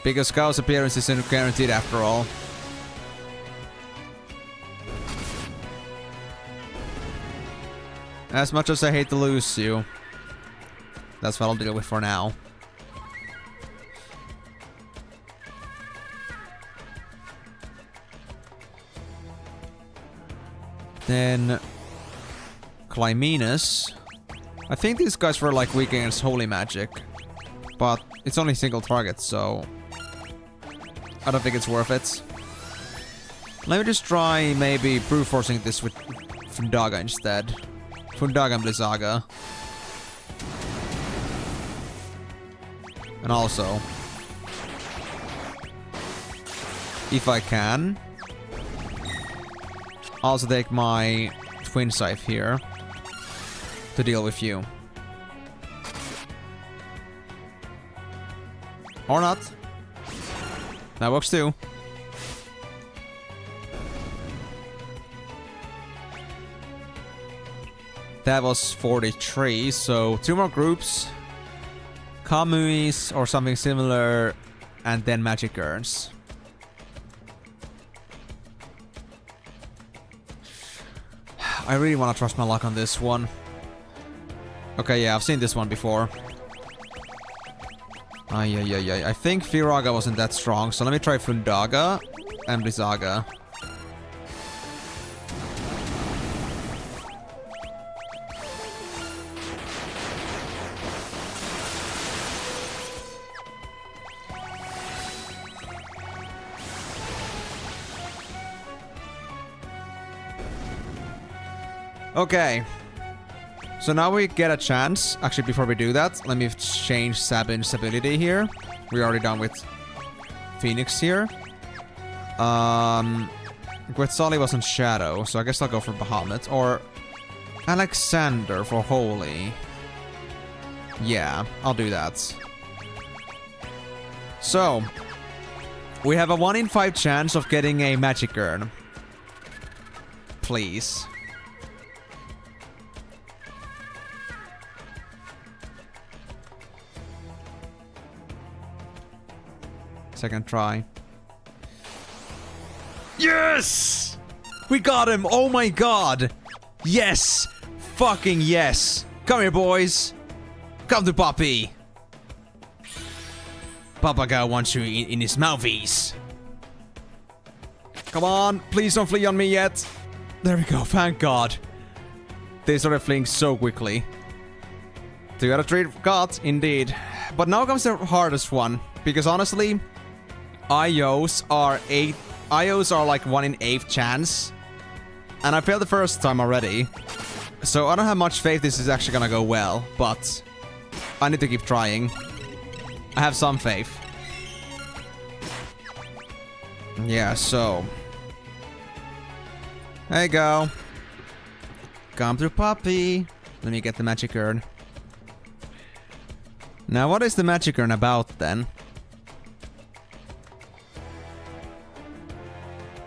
Because Gau's appearance isn't guaranteed after all. As much as I hate to lose you, that's what I'll deal with for now. Then... Clymenus. I think these guys were like weak against holy magic. But it's only single target, so... I don't think it's worth it. Let me just try maybe brute forcing this with Fundaga instead. Fundaga and Blizzaga. And also... if I can... I'll also take my Twin Scythe here to deal with you. Or not. That works too. That was 43, so 2 more groups. Kamuis or something similar, and then Magic Urns. I really want to trust my luck on this one. Okay, yeah, I've seen this one before. I think Firaga wasn't that strong, so let me try Fundaga and Blizzaga. Okay. So now we get a chance. Actually, before we do that, let me change Sabin's ability here. We're already done with Phoenix here. Quetzali was on Shadow, so I guess I'll go for Bahamut. Or Alexander for Holy. Yeah, I'll do that. So, we have a 1 in 5 chance of getting a magic urn. Please. Second try. Yes! We got him! Oh my god! Yes! Fucking yes! Come here, boys! Come to Poppy! Papaga wants you in his mouthies. Come on, please don't flee on me yet. There we go, thank god. They started fleeing so quickly. 2 out of 3 got, indeed. But now comes the hardest one. Because honestly, IOs are like 1 in 8 chance. And I failed the first time already. So I don't have much faith this is actually gonna go well. But I need to keep trying. I have some faith. Yeah, so. There you go. Come through, Poppy. Let me get the magic urn. Now, what is the magic urn about then?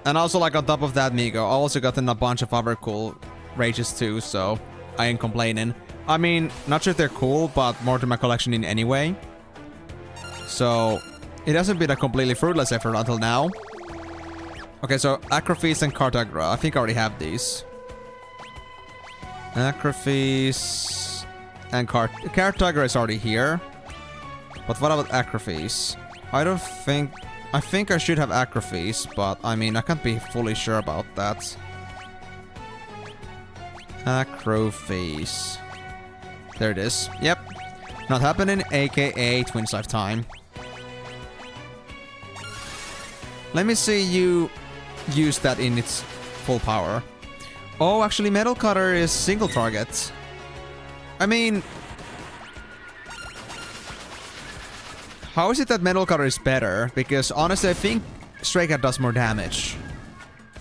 And also, like, on top of that, Migo, I also gotten a bunch of other cool rages too, so I ain't complaining. I mean, not sure if they're cool, but more to my collection in any way. So, it hasn't been a completely fruitless effort until now. Okay, so Acrophis and Cartagra. I think I already have these. Acrophis and Cartagra is already here. But what about Acrophis? I think I should have Acrophis, but I mean, I can't be fully sure about that. Acrophis. There it is. Yep. Not happening, aka Twins Lifetime. Let me see you use that in its full power. Oh, actually, Metal Cutter is single target. I mean, how is it that Metal Cutter is better? Because honestly, I think Stray Cat does more damage.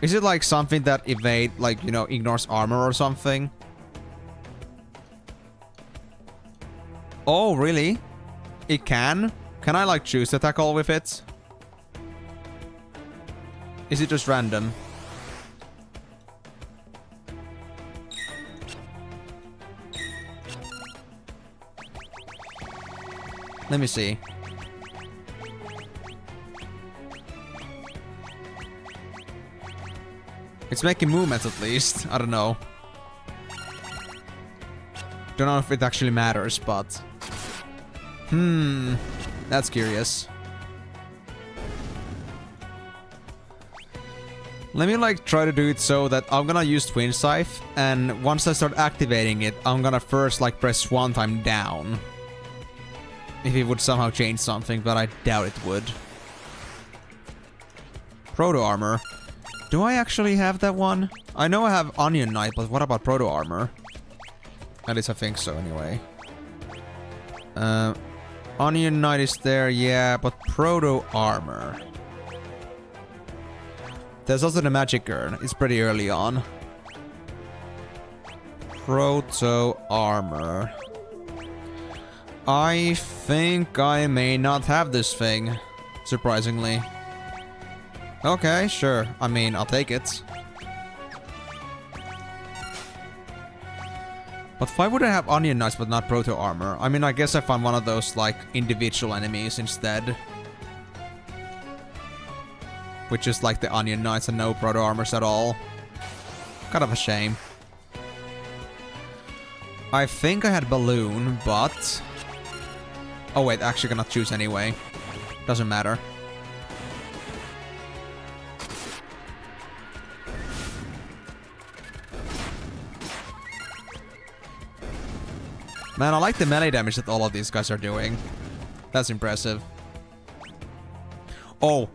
Is it like something that evade, like, you know, ignores armor or something? Oh, really? It can? Can I, like, choose to tackle with it? Is it just random? Let me see. It's making movements at least. I don't know. Don't know if it actually matters, but... That's curious. Let me like try to do it so that I'm gonna use Twin Scythe, and once I start activating it, I'm gonna first like press 1 time down. If it would somehow change something, but I doubt it would. Proto Armor. Do I actually have that one? I know I have Onion Knight, but what about Proto Armor? At least I think so anyway. Onion Knight is there, yeah, but Proto Armor. There's also the Magic Urn. It's pretty early on. Proto Armor. I think I may not have this thing, surprisingly. Okay, sure. I mean, I'll take it. But why would I have Onion Knights but not Proto Armor? I mean, I guess I found one of those, like, individual enemies instead. Which is like the Onion Knights and no Proto Armors at all. Kind of a shame. I think I had Balloon, but... Oh wait, actually gonna choose anyway. Doesn't matter. Man, I like the melee damage that all of these guys are doing. That's impressive. Oh!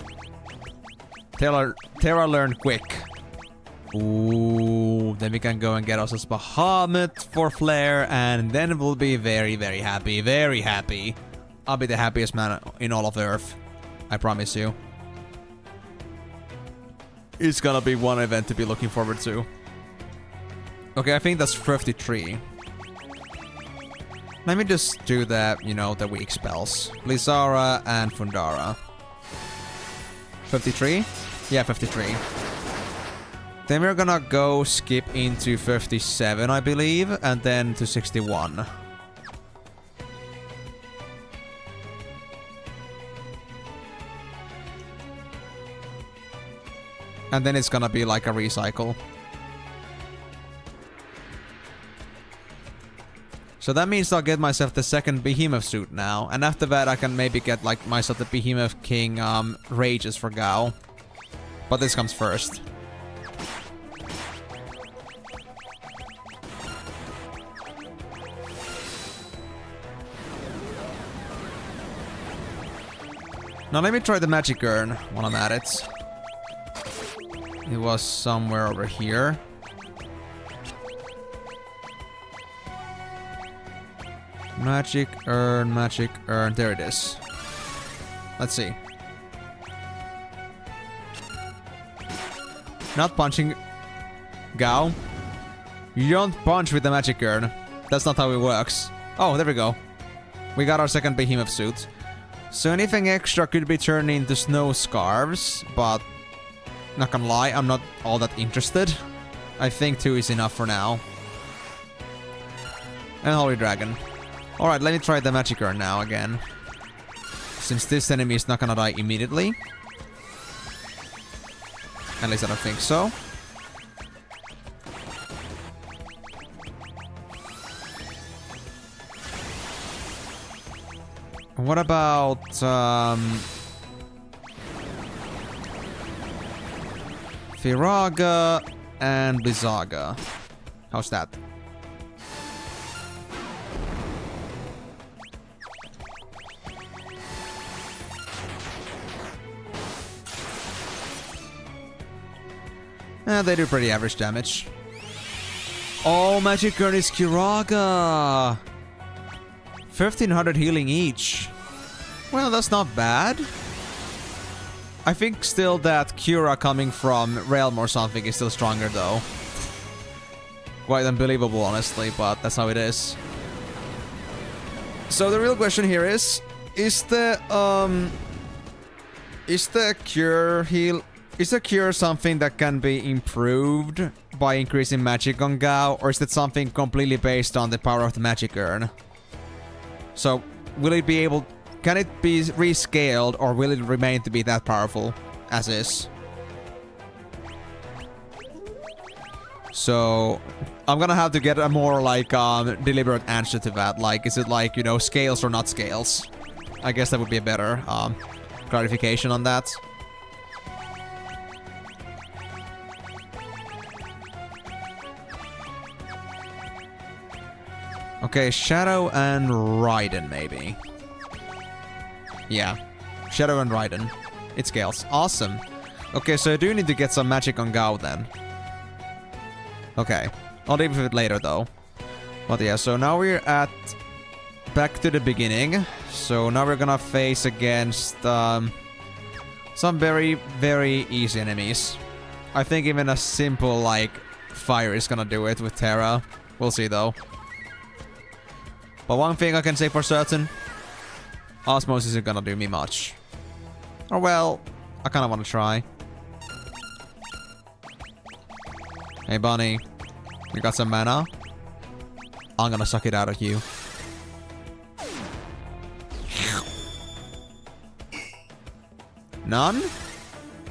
Terra learned quick. Ooh, then we can go and get us Bahamut for Flare, and then we'll be very, very happy. Very happy. I'll be the happiest man in all of Earth. I promise you. It's gonna be one event to be looking forward to. Okay, I think that's 53. Let me just do that, you know, the weak spells. Blizzara and Fundara. 53? Yeah, 53. Then we're gonna go skip into 57, I believe, and then to 61. And then it's gonna be like a recycle. So that means I'll get myself the second Behemoth suit now. And after that I can maybe get like myself the Behemoth King Rages for Gao. But this comes first. Now let me try the Magic Urn while I'm at it. It was somewhere over here. Magic Urn, there it is. Let's see. Not punching Gao. You don't punch with the Magic Urn. That's not how it works. Oh, there we go. We got our second Behemoth suit. So anything extra could be turned into snow scarves, but not gonna lie, I'm not all that interested. I think 2 is enough for now. And Holy Dragon. Alright, let me try the Magic Urn now again. Since this enemy is not gonna die immediately. At least I don't think so. What about Firaga and Blizzaga? How's that? They do pretty average damage. Oh, Magic Urn is Kiraga! 1500 healing each. Well, that's not bad. I think still that Cura coming from Realm or something is still stronger though. Quite unbelievable, honestly, but that's how it is. So the real question here is the cure heal... Is the cure something that can be improved by increasing magic on Gao, or is it something completely based on the power of the Magic Urn? So, will it be able... Can it be rescaled, or will it remain to be that powerful as is? So, I'm gonna have to get a more, like, deliberate answer to that. Like, is it like, you know, scales or not scales? I guess that would be a better, clarification on that. Okay, Shadow and Raiden, maybe. Yeah. Shadow and Raiden. It scales. Awesome. Okay, so I do need to get some magic on Gao then. Okay. I'll deal with it later though. But yeah, so now we're at... Back to the beginning. So now we're gonna face against some very, very easy enemies. I think even a simple, like, fire is gonna do it with Terra. We'll see though. But one thing I can say for certain, Osmosis isn't gonna do me much. Or well, I kinda wanna try. Hey Bunny, you got some mana? I'm gonna suck it out of you. None?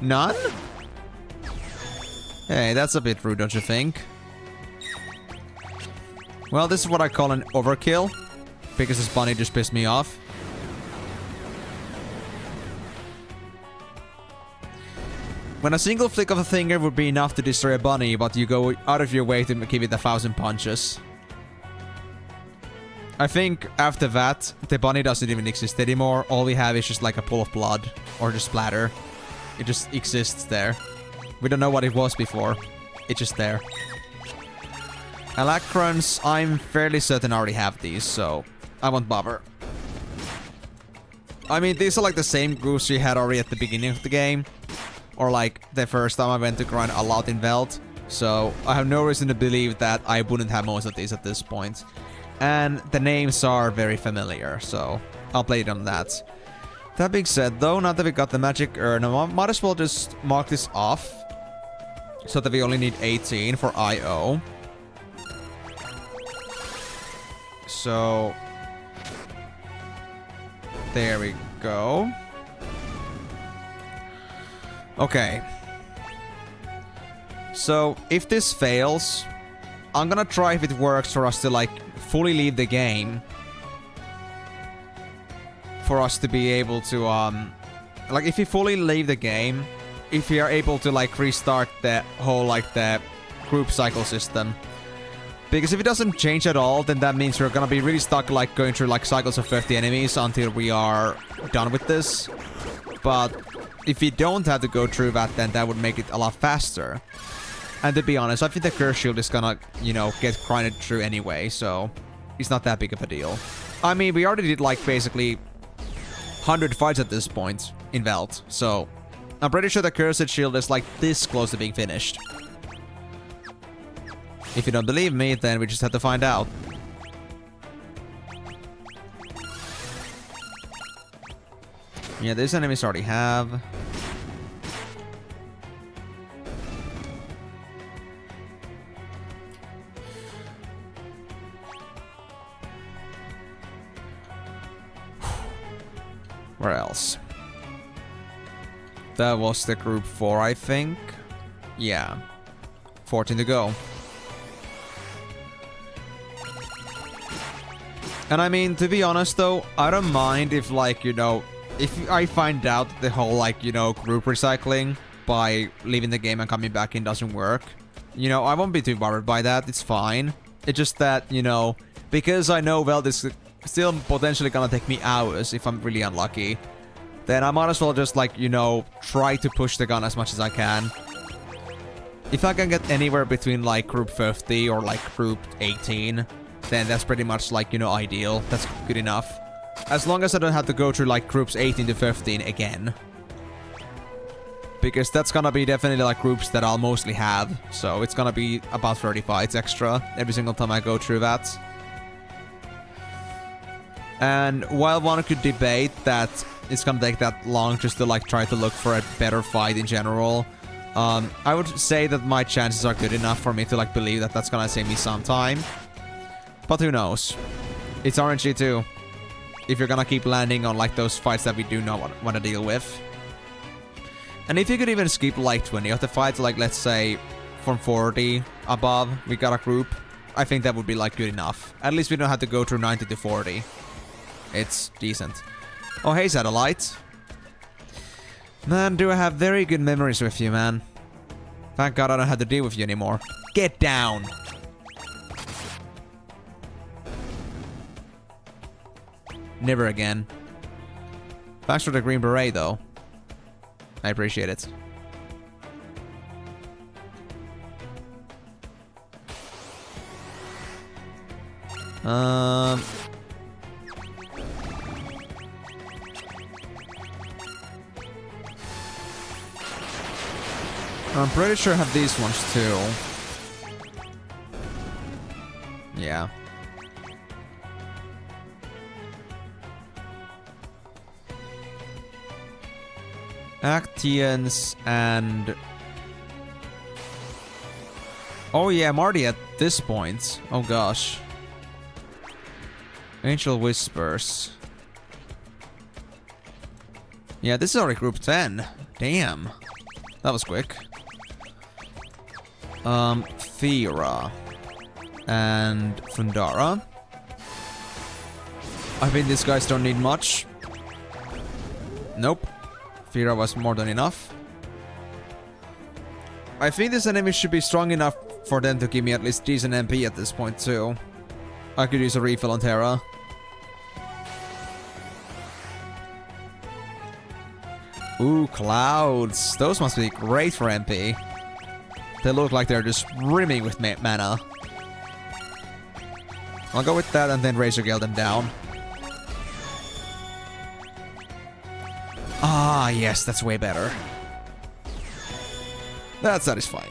None? Hey, that's a bit rude, don't you think? Well, this is what I call an overkill. Because this bunny just pissed me off. When a single flick of a finger would be enough to destroy a bunny, but you go out of your way to give it 1,000 punches. I think after that, the bunny doesn't even exist anymore. All we have is just like a pool of blood. Or just splatter. It just exists there. We don't know what it was before. It's just there. Alacrons, I'm fairly certain I already have these, so I won't bother. I mean, these are like the same groups we had already at the beginning of the game. Or like the first time I went to grind a lot in Veld. So I have no reason to believe that I wouldn't have most of these at this point. And the names are very familiar, so I'll play it on that. That being said though, now that we got the magic urn, I might as well just mark this off. So that we only need 18 for IO. So... there we go. Okay. So, if this fails, I'm gonna try if it works for us to, like, fully leave the game. For us to be able to, like, if we fully leave the game, if we are able to, like, restart the whole, like, the group cycle system. Because if it doesn't change at all, then that means we're gonna be really stuck, like, going through, like, cycles of 50 enemies until we are done with this. But if we don't have to go through that, then that would make it a lot faster. And to be honest, I think the Curse Shield is gonna, you know, get grinded through anyway, so it's not that big of a deal. I mean, we already did, like, basically 100 fights at this point in Veld, so I'm pretty sure the Cursed Shield is, like, this close to being finished. If you don't believe me, then we just have to find out. Yeah, these enemies already have. Where else? That was the group 4, I think. Yeah. 14 to go. And I mean, to be honest though, I don't mind if, like, you know, if I find out the whole, like, you know, group recycling by leaving the game and coming back in doesn't work. You know, I won't be too bothered by that, it's fine. It's just that, you know, because I know Veld is still potentially gonna take me hours if I'm really unlucky, then I might as well just, like, you know, try to push the gun as much as I can. If I can get anywhere between, like, group 50 or, like, group 18, then that's pretty much, like, you know, ideal. That's good enough. As long as I don't have to go through, like, groups 18 to 15 again. Because that's gonna be definitely, like, groups that I'll mostly have. So it's gonna be about 30 fights extra every single time I go through that. And while one could debate that it's gonna take that long just to, like, try to look for a better fight in general, I would say that my chances are good enough for me to, like, believe that that's gonna save me some time. But who knows? It's RNG too. If you're gonna keep landing on, like, those fights that we do not want to deal with. And if you could even skip, like, 20 of the fights, like, let's say from 40 above, we got a group, I think that would be, like, good enough. At least we don't have to go through 90 to 40. It's decent. Oh, hey, Satellite. Man, do I have very good memories with you, man. Thank God I don't have to deal with you anymore. Get down! Never again. Thanks for the green beret, though. I appreciate it. I'm pretty sure I have these ones too. Yeah. Actians and... oh yeah, I'm already at this point. Oh gosh. Angel Whispers. Yeah, this is already group 10. Damn. That was quick. Thera. And Fundara. I think these guys don't need much. Nope. Thera was more than enough. I think this enemy should be strong enough for them to give me at least decent MP at this point too. I could use a refill on Terra. Ooh, clouds. Those must be great for MP. They look like they're just brimming with mana. I'll go with that and then Razor Gale them down. Ah, yes, that's way better. That's satisfying.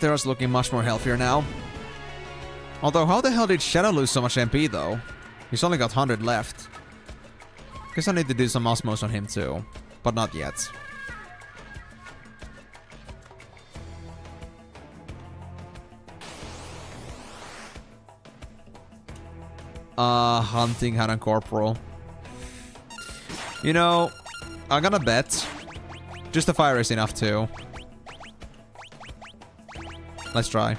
They're looking much more healthier now. Although, how the hell did Shadow lose so much MP though? He's only got 100 left. Guess I need to do some osmos on him too. But not yet. Hunting Hanan Corporal. You know, I'm gonna bet. Just the fire is enough too. Let's try.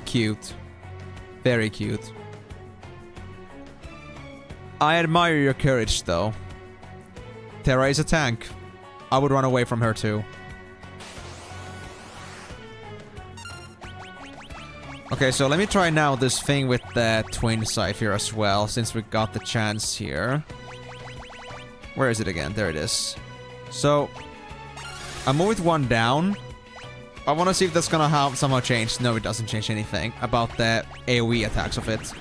Cute. Very cute. I admire your courage though. Terra is a tank. I would run away from her too. Okay, so let me try now this thing with the twin scythe here as well, since we got the chance here. Where is it again? There it is. So, I move with one down. I want to see if that's gonna have somehow change. No, it doesn't change anything about the AoE attacks of it.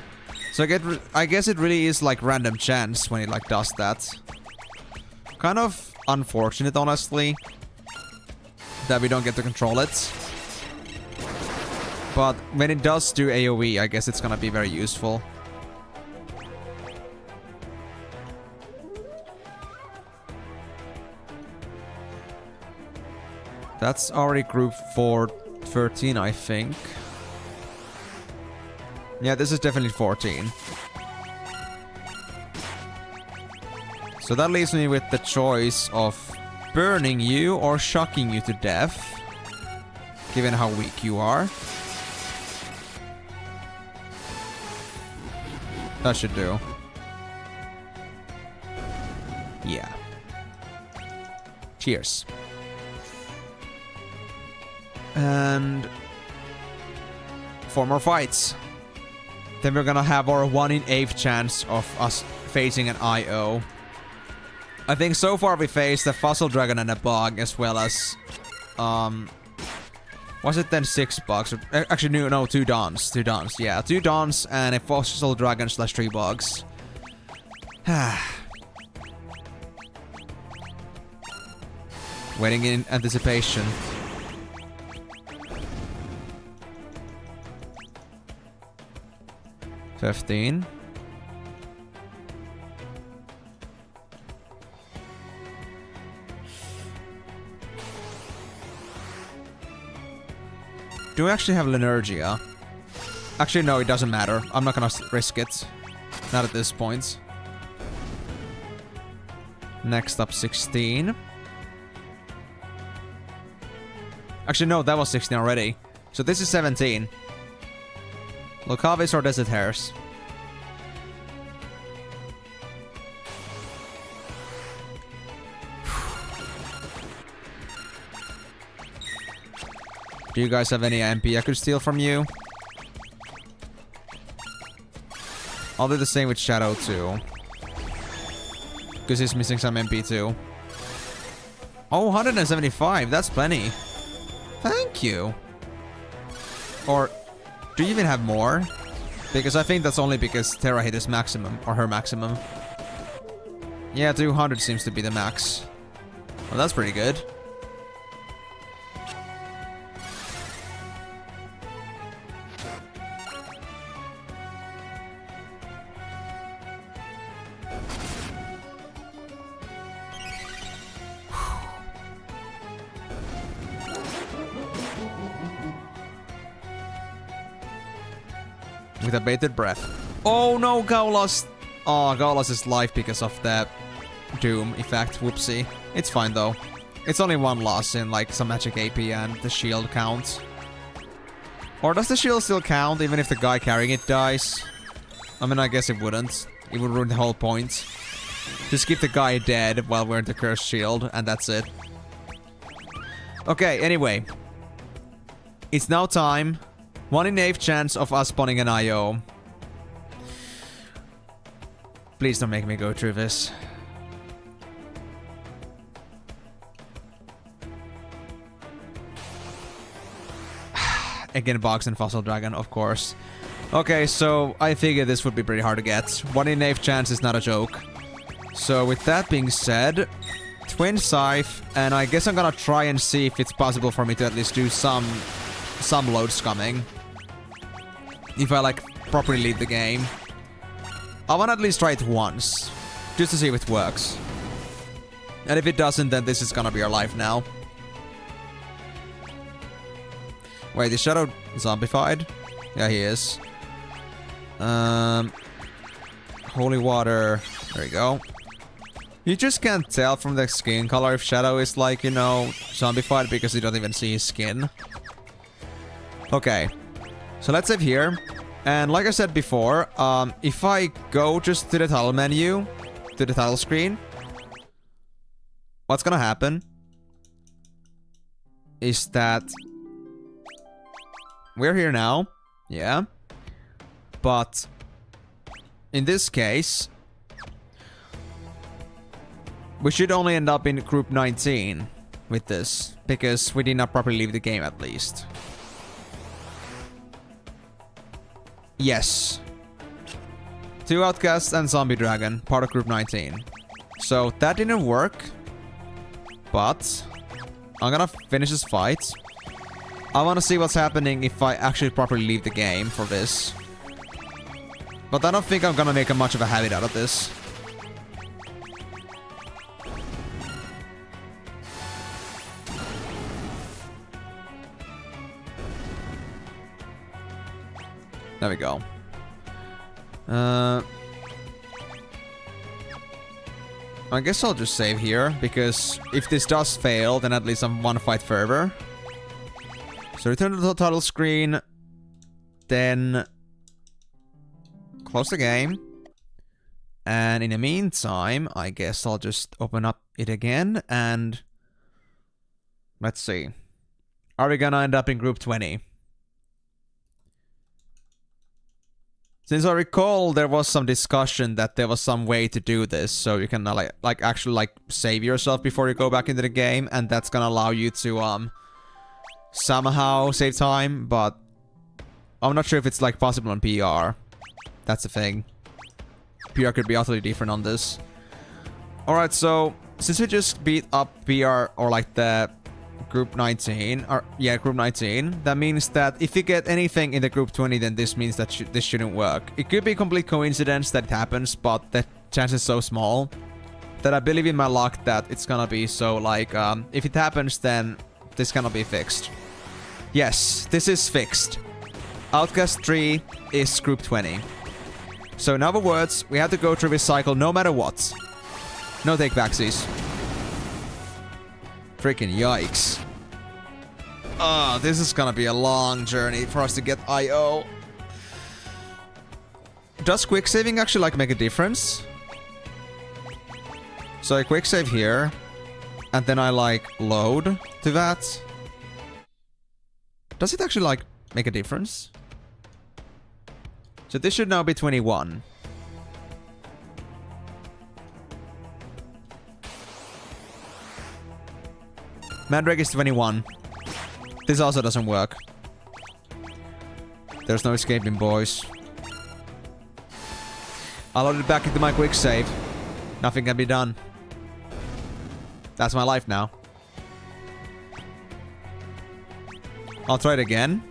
So I guess it really is like random chance when it like does that. Kind of unfortunate, honestly, that we don't get to control it. But when it does do AoE, I guess it's gonna be very useful. That's already group 413, I think. Yeah, this is definitely 14. So that leaves me with the choice of burning you or shocking you to death, given how weak you are. That should do. Yeah. Cheers. And 4 more fights. Then we're gonna have our 1 in 8 chance of us facing an IO. I think so far we faced a Fossil Dragon and a Bug, as well as was it then 6 bugs? Actually, no, 2 Dons. 2 Dons, yeah. 2 Dons and a Fossil Dragon / 3 bugs. Waiting in anticipation. $15. Do we actually have Linergia? Actually, no, it doesn't matter. I'm not gonna risk it. Not at this point. Next up, 16. Actually, no, that was 16 already. So this is 17. Locavis or Desert Hares? Do you guys have any MP I could steal from you? I'll do the same with Shadow too. Because he's missing some MP too. Oh, 175. That's plenty. Thank you. Or do you even have more? Because I think that's only because Terra hit his maximum, or her maximum. Yeah, 200 seems to be the max. Well, that's pretty good. With a bated breath. Oh no, Gao lost. Oh, Gao lost his life because of that Doom effect. Whoopsie. It's fine though. It's only 1 loss in like some magic AP and the shield counts. Or does the shield still count even if the guy carrying it dies? I mean, I guess it wouldn't. It would ruin the whole point. Just keep the guy dead while wearing the cursed shield, and that's it. Okay, anyway. It's now time. 1 in 8 chance of us spawning an IO. Please don't make me go through this. again, Box and Fossil Dragon, of course. Okay, so I figured this would be pretty hard to get. 1 in 8 chance is not a joke. So with that being said, Twin Scythe, and I guess I'm gonna try and see if it's possible for me to at least do some load scumming. If I, like, properly leave the game. I wanna at least try it once, just to see if it works. And if it doesn't, then this is gonna be our life now. Wait, is Shadow zombified? Yeah, he is. Holy water. There we go. You just can't tell from the skin color if Shadow is, like, you know, zombified because you don't even see his skin. Okay. So let's save here. And like I said before, if I go just to the title menu, to the title screen, what's gonna happen is that we're here now, yeah, but in this case, we should only end up in group 19 with this, because we did not properly leave the game at least. Yes. 2 Outcasts and Zombie Dragon, part of group 19. So that didn't work, but I'm gonna finish this fight. I wanna see what's happening if I actually properly leave the game for this. But I don't think I'm gonna make much of a habit out of this. There we go. I guess I'll just save here, because if this does fail, then at least I'm one fight further. So return to the title screen, then close the game. And in the meantime, I guess I'll just open up it again, and let's see. Are we gonna end up in group 20? Since I recall, there was some discussion that there was some way to do this, so you can actually save yourself before you go back into the game, and that's gonna allow you to somehow save time, but I'm not sure if it's like possible on PR. That's the thing. PR could be utterly different on this. Alright, so since we just beat up PR, or like the group 19, or yeah, group 19, that means that if you get anything in the group 20, then this means that this shouldn't work. It could be a complete coincidence that it happens, but the chance is so small that I believe in my luck that it's gonna be so, like, if it happens, then this cannot be fixed. Yes, this is fixed. Outcast 3 is group 20. So in other words, we have to go through this cycle no matter what. No take-backsies. Freaking yikes. This is gonna be a long journey for us to get IO. Does quick saving actually like make a difference? So I quick save here, and then I like load to that. Does it actually like make a difference? So this should now be 21. Mandrake is 21. This also doesn't work. There's no escaping, boys. I loaded back into my quick save. Nothing can be done. That's my life now. I'll try it again.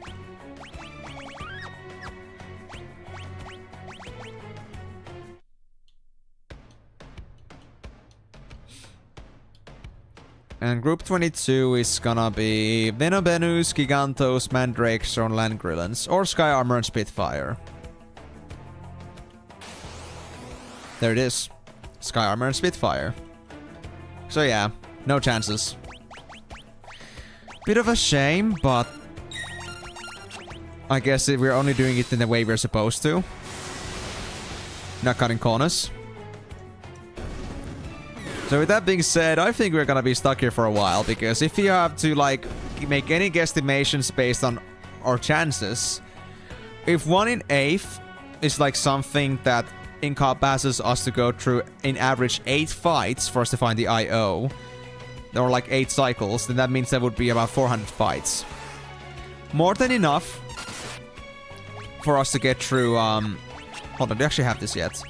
And group 22 is gonna be Venobenus, Gigantos, Mandrakes, or Landgrillons, or Sky Armor and Spitfire. There it is. Sky Armor and Spitfire. So yeah, no chances. Bit of a shame, but I guess we're only doing it in the way we're supposed to. Not cutting corners. So with that being said, I think we're gonna be stuck here for a while, because if you have to, like, make any guesstimations based on our chances, if 1 in 8 is like something that encompasses us to go through in average 8 fights for us to find the IO, or like 8 cycles, then that means that would be about 400 fights. more than enough for us to get through, hold on, do you actually have this yet?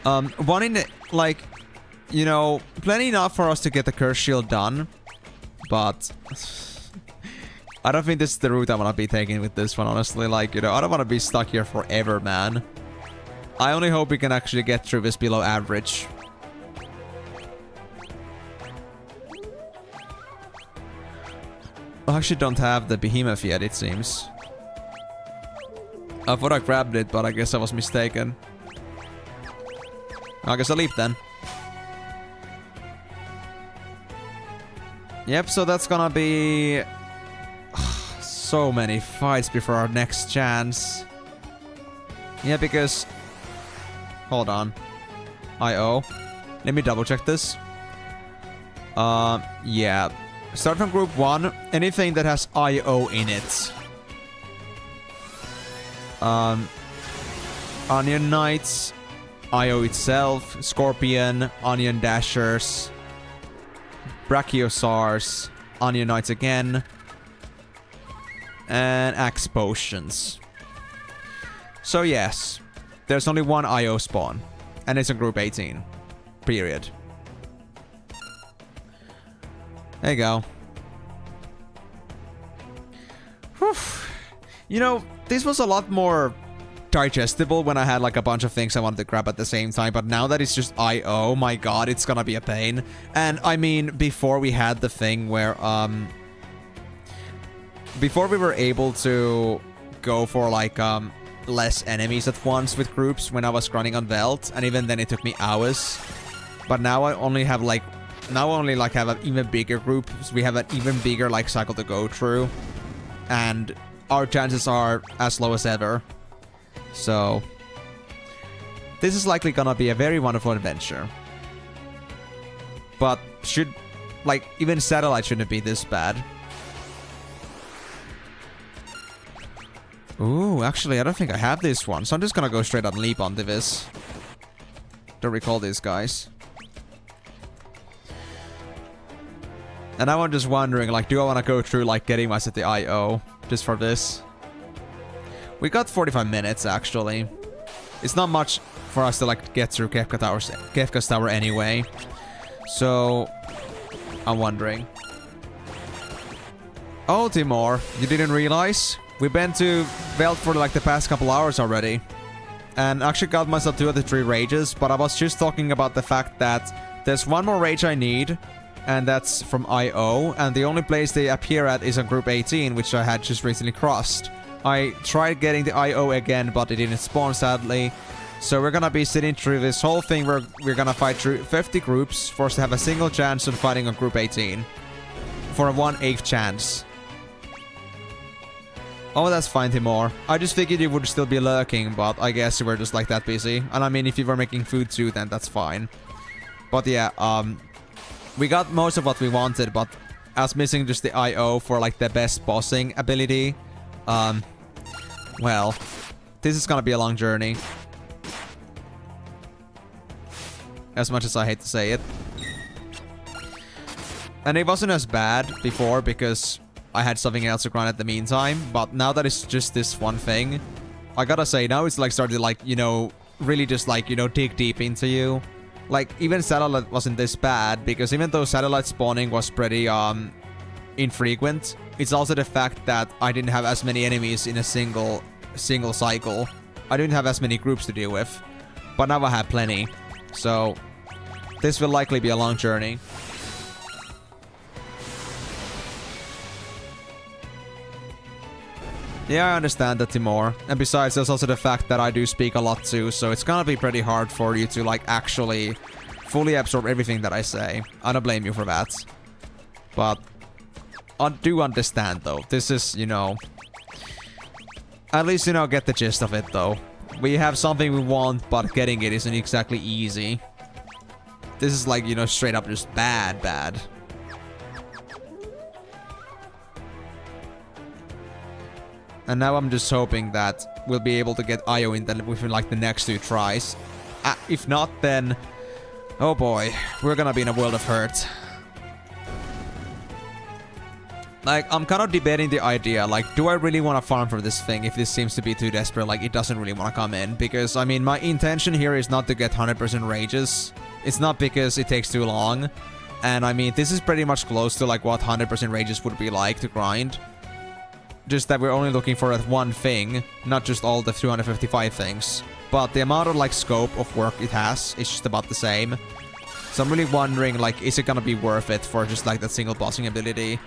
One in, like, you know, plenty enough for us to get the curse shield done, but I don't think this is the route I want to be taking with this one, honestly. Like, you know, I don't want to be stuck here forever, man. I only hope we can actually get through this below average. I actually don't have the behemoth yet, it seems. I thought I grabbed it, but I guess I was mistaken. I guess I'll leave then. Yep, so that's gonna be so many fights before our next chance. Yeah, because... Hold on. IO. Let me double check this. Yeah. Start from group 1. Anything that has IO in it. Onion Knights. IO itself. Scorpion. Onion Dashers. Brachiosaurs. Onion Knights again. And Axe Potions. So yes. There's only one IO spawn. And it's in group 18. Period. There you go. Whew. You know, this was a lot more digestible when I had like a bunch of things I wanted to grab at the same time, but now that it's just IO, my god, it's gonna be a pain. And I mean, before we had the thing where, before we were able to go for like, less enemies at once with groups when I was running on Veld, and even then it took me hours. But now I only have like, have an even bigger group, so we have an even bigger like cycle to go through, and our chances are as low as ever. So this is likely gonna be a very wonderful adventure. But should, like, even Satellite shouldn't be this bad. Ooh, actually, I don't think I have this one, so I'm just gonna go straight up and leap onto this. Don't recall these guys. And now I'm just wondering, like, do I want to go through, like, getting myself the IO just for this? We got 45 minutes, actually. It's not much for us to, like, get through Kefka's Tower anyway. So, I'm wondering. Oh, Timor, you didn't realize? We've been to Veld for, like, the past couple hours already. And actually got myself 2 of the 3 rages, but I was just talking about the fact that there's one more rage I need, and that's from IO, and the only place they appear at is on group 18, which I had just recently crossed. I tried getting the IO again, but it didn't spawn, sadly. So we're gonna be sitting through this whole thing where we're gonna fight through 50 groups for us to have a single chance of fighting on group 18. For a 1/8 chance. Oh, that's fine, Timor. I just figured you would still be lurking, but I guess you were just like that busy. And I mean, if you were making food too, then that's fine. But yeah, we got most of what we wanted, but I was missing just the IO for like the best bossing ability. Well, this is gonna be a long journey. As much as I hate to say it. And it wasn't as bad before because I had something else to grind at the meantime, but now that it's just this one thing, I gotta say, now it's like started to, like, you know, really just like, you know, dig deep into you. Like, even Satellite wasn't this bad, because even though Satellite spawning was pretty, infrequent, it's also the fact that I didn't have as many enemies in a single cycle. I didn't have as many groups to deal with, but now I have plenty. So, this will likely be a long journey. Yeah, I understand that, Timor. And besides, there's also the fact that I do speak a lot too, so it's gonna be pretty hard for you to, like, actually fully absorb everything that I say. I don't blame you for that. But I do understand, though. This is, you know... At least, you know, get the gist of it, though. We have something we want, but getting it isn't exactly easy. This is like, you know, straight up just bad. And now I'm just hoping that we'll be able to get IO in within like the next 2 tries. If not, then... Oh boy, we're gonna be in a world of hurt. Like, I'm kind of debating the idea, like, do I really want to farm for this thing if this seems to be too desperate, like, it doesn't really want to come in? Because, I mean, my intention here is not to get 100% rages. It's not because it takes too long. And, I mean, this is pretty much close to, like, what 100% rages would be like to grind. Just that we're only looking for that one thing, not just all the 255 things. But the amount of, like, scope of work it has is just about the same. So I'm really wondering, like, is it gonna be worth it for just, like, that single bossing ability?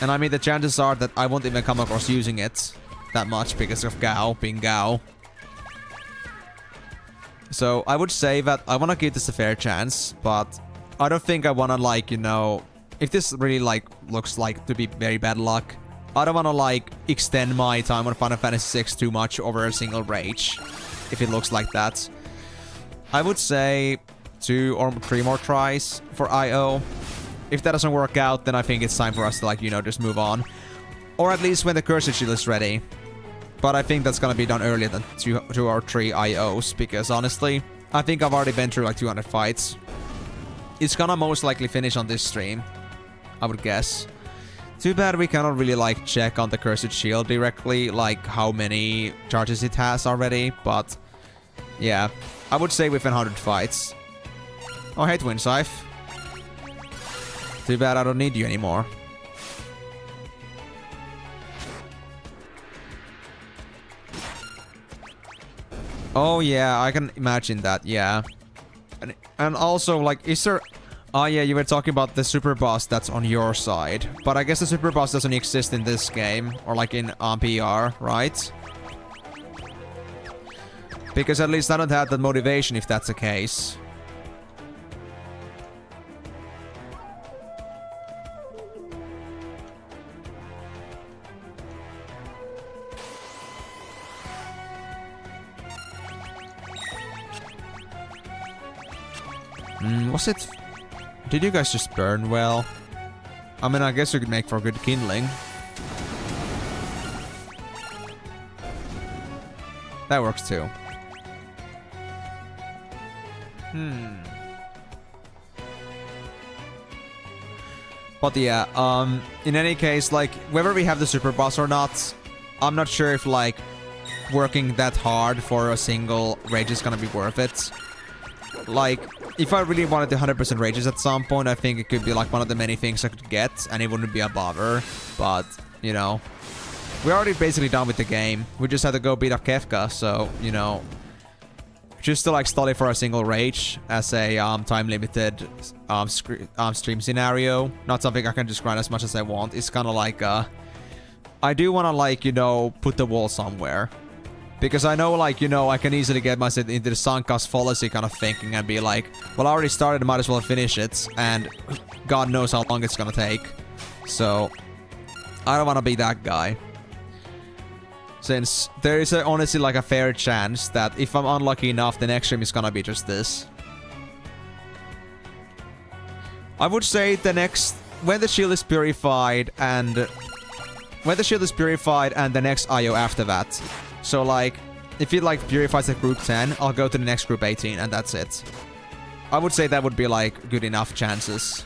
And I mean, the chances are that I won't even come across using it that much because of Gao being Gao. So I would say that I want to give this a fair chance, but I don't think I want to, like, you know, if this really, like, looks like to be very bad luck, I don't want to, like, extend my time on Final Fantasy VI too much over a single rage, if it looks like that. I would say 2 or 3 more tries for IO. If that doesn't work out, then I think it's time for us to, like, you know, just move on. Or at least when the Cursed Shield is ready. But I think that's gonna be done earlier than 2 or 3 IOs, because honestly, I think I've already been through like 200 fights. It's gonna most likely finish on this stream, I would guess. Too bad we cannot really, like, check on the Cursed Shield directly, like, how many charges it has already, but yeah, I would say within 100 fights. Oh, hey, Twin Scythe. Too bad I don't need you anymore. Oh yeah, I can imagine that, yeah. And also, like, is there... Oh yeah, you were talking about the super boss that's on your side. But I guess the super boss doesn't exist in this game, or like in PR, right? Because at least I don't have that motivation if that's the case. Was it... Did you guys just burn well? I mean, I guess you could make for good kindling. That works too. But yeah, in any case, like, whether we have the super boss or not, I'm not sure if, like, working that hard for a single rage is gonna be worth it. Like, if I really wanted the 100% rages at some point, I think it could be like one of the many things I could get, and it wouldn't be a bother. But, you know, we're already basically done with the game. We just had to go beat up Kefka, so, you know, just to, like, stall it for a single rage as a time-limited stream scenario. Not something I can just grind as much as I want. It's kind of like, I do want to, like, you know, put the wall somewhere. Because I know, like, you know, I can easily get myself into the sunk cost fallacy kind of thinking and be like, well, I already started, might as well finish it, and God knows how long it's gonna take. So, I don't want to be that guy. Since there is honestly, like, a fair chance that if I'm unlucky enough, the next stream is gonna be just this. I would say the next... When the shield is purified and... When the shield is purified and the next IO after that. So, like, if it, like, purifies at group 10, I'll go to the next group 18, and that's it. I would say that would be, like, good enough chances.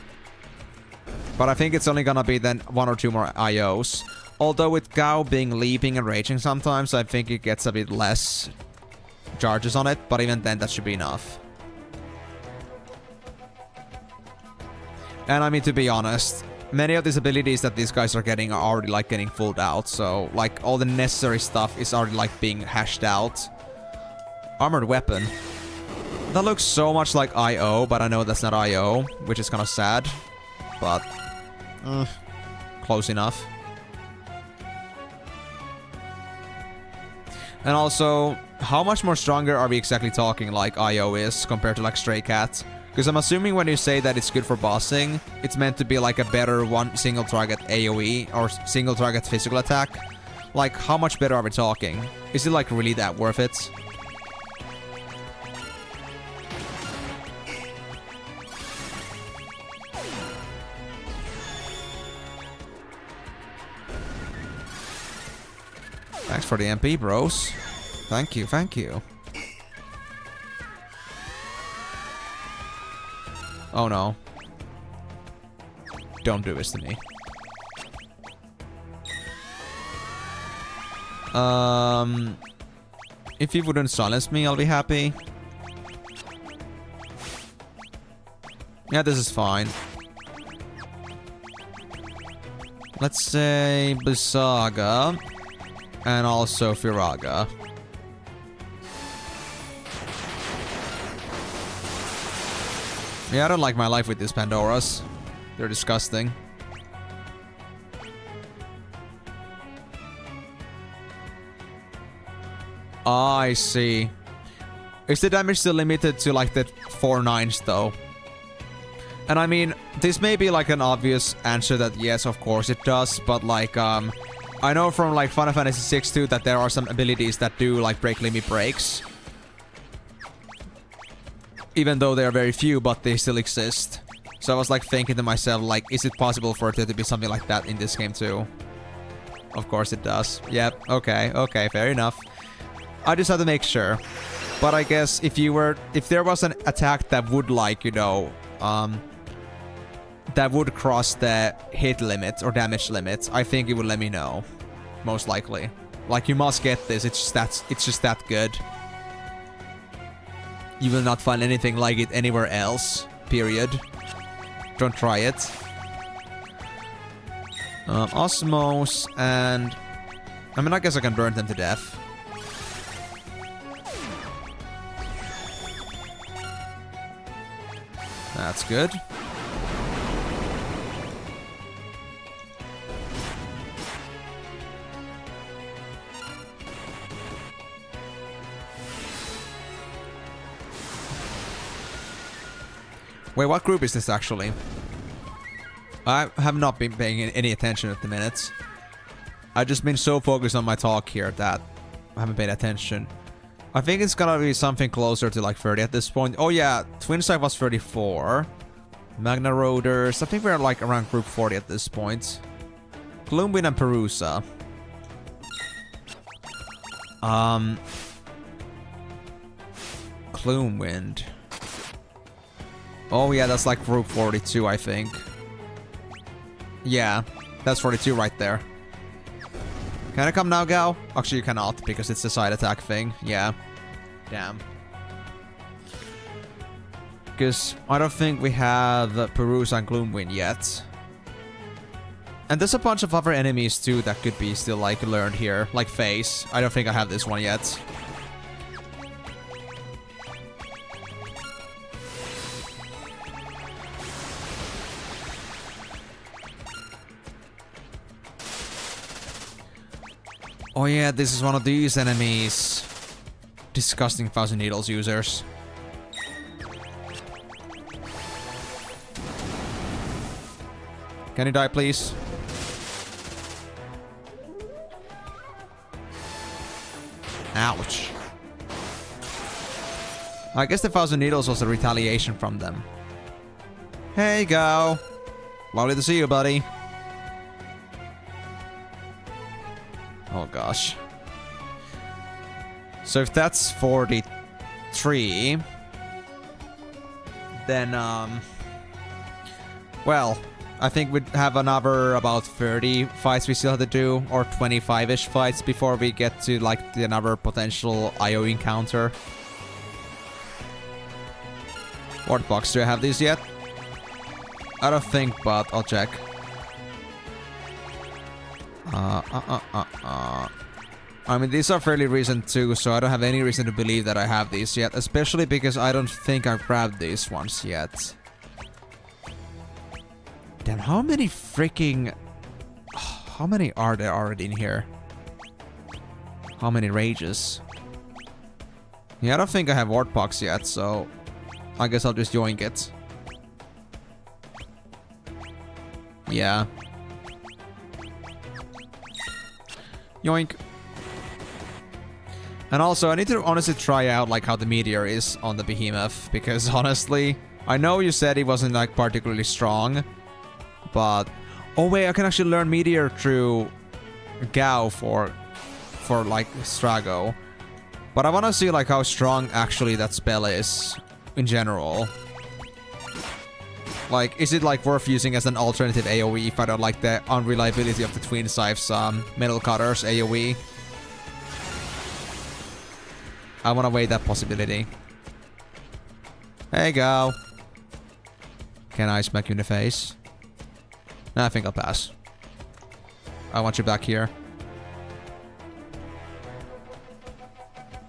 But I think it's only gonna be then 1 or 2 more IOs. Although with Gao being leaping and raging sometimes, I think it gets a bit less charges on it, but even then that should be enough. And I mean, to be honest, many of these abilities that these guys are getting are already, like, getting fulled out. So, like, all the necessary stuff is already, like, being hashed out. Armored weapon. That looks so much like IO, but I know that's not IO, which is kind of sad. But, close enough. And also, how much more stronger are we exactly talking, like, IO is compared to, like, Stray Cat? Because I'm assuming when you say that it's good for bossing, it's meant to be like a better one single target AoE or single target physical attack. Like, how much better are we talking? Is it, like, really that worth it? Thanks for the MP, bros. Thank you, thank you. Oh no. Don't do this to me. If you wouldn't silence me, I'll be happy. Yeah, this is fine. Let's say Bisaga and also Firaga. Yeah, I don't like my life with these Pandoras. They're disgusting. I see. Is the damage still limited to like the 4 9s though? And I mean, this may be like an obvious answer that yes, of course it does, but like, I know from like Final Fantasy VI too that there are some abilities that do like break limit breaks. Even though they are very few, but they still exist. So I was like thinking to myself, like, is it possible for there to be something like that in this game too? Of course it does. Yep, okay, fair enough. I just had to make sure. But I guess if there was an attack that would like, you know, that would cross the hit limit or damage limit, I think it would let me know. Most likely. Like, you must get this, it's just that good. You will not find anything like it anywhere else. Period. Don't try it. Osmos and... I mean, I guess I can burn them to death. That's good. Wait, what group is this actually? I have not been paying any attention at the minute. I've just been so focused on my talk here that I haven't paid attention. I think it's gonna be something closer to like 30 at this point. Oh yeah, Twin Side was 34. Magna Roders, I think we're like around group 40 at this point. Gloomwind and Perusa. Gloomwind. Oh yeah, that's like group 42, I think. Yeah, that's 42 right there. Can I come now, Gao? Actually, you cannot, because it's a side attack thing. Yeah. Damn. Because I don't think we have Perusa and Gloomwind yet. And there's a bunch of other enemies too that could be still like learned here. Like Face. I don't think I have this one yet. Oh yeah, this is one of these enemies. Disgusting Thousand Needles users. Can you die, please? Ouch. I guess the Thousand Needles was a retaliation from them. Hey, Gao. Lovely to see you, buddy. Oh gosh. So if that's 43, then well, I think we'd have another about 30 fights we still have to do, or 25-ish fights before we get to like another potential IO encounter. What box do I have these yet? I don't think, but I'll check. I mean, these are fairly recent too, so I don't have any reason to believe that I have these yet, especially because I don't think I've grabbed these ones yet. Damn, how many freaking... How many are there already in here? How many rages? Yeah, I don't think I have Wartbox yet, so... I guess I'll just yoink it. Yeah. Yoink. And also, I need to honestly try out like how the meteor is on the behemoth, because honestly, I know you said it wasn't like particularly strong, but oh wait, I can actually learn meteor through Gao for like Strago. But I want to see like how strong actually that spell is in general. Like, is it like worth using as an alternative AoE if I don't like the unreliability of the Twin Scythe's Metal Cutters AoE? I want to weigh that possibility. Hey, go. Can I smack you in the face? No, I think I'll pass. I want you back here.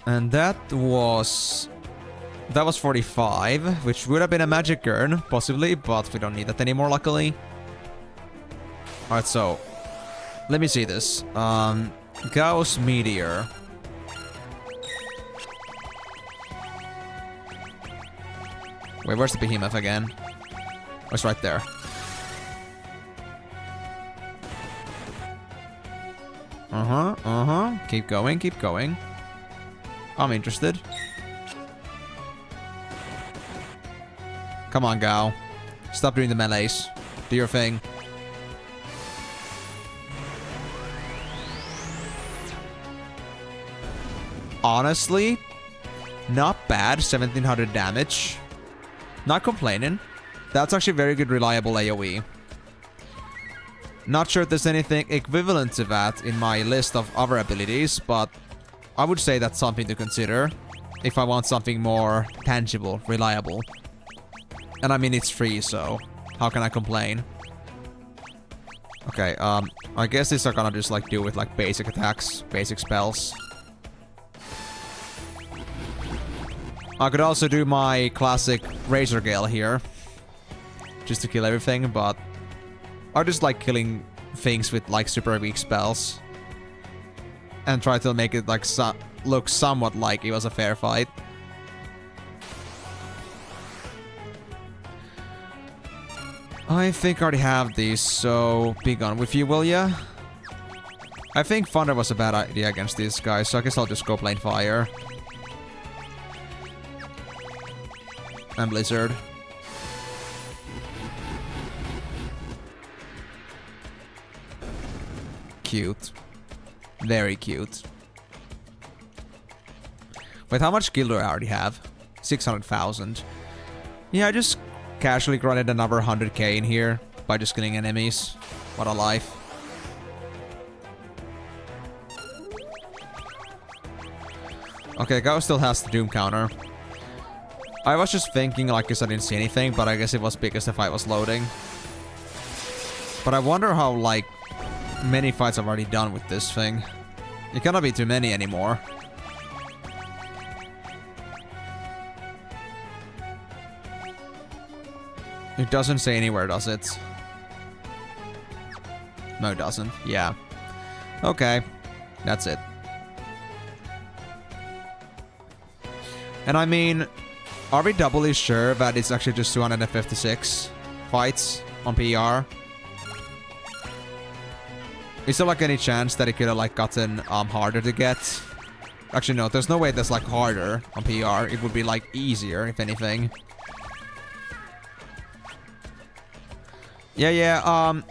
And that was 45, which would have been a magic urn, possibly, but we don't need that anymore, luckily. Alright, so let me see this. Gauss Meteor. Wait, where's the behemoth again? Oh, it's right there. Keep going, keep going. I'm interested. Come on, Gao. Stop doing the melees. Do your thing. Honestly, not bad. 1700 damage. Not complaining. That's actually very good, reliable AoE. Not sure if there's anything equivalent to that in my list of other abilities, but I would say that's something to consider if I want something more tangible, reliable. And I mean, it's free, so how can I complain? Okay, I guess these are gonna just like do with like basic attacks, basic spells. I could also do my classic Razor Gale here, just to kill everything, but I just like killing things with like super weak spells. And try to make it like look somewhat like it was a fair fight. I think I already have these, so be gone with you, will ya? I think Thunder was a bad idea against these guys, so I guess I'll just go plain Fire. And Blizzard. Cute. Very cute. Wait, how much gil do I already have? 600,000. Yeah, I just casually grinded another 100k in here by just killing enemies. What a life. Okay, Gao still has the Doom counter. I was just thinking, like, because I didn't see anything, but I guess it was because the fight was loading. But I wonder how, like, many fights I've already done with this thing. It cannot be too many anymore. It doesn't say anywhere, does it? No, it doesn't. Yeah. Okay. That's it. And I mean, are we doubly sure that it's actually just 256 fights on PR? Is there like any chance that it could have like gotten harder to get? Actually no, there's no way that's like harder on PR. It would be like easier, if anything. Yeah,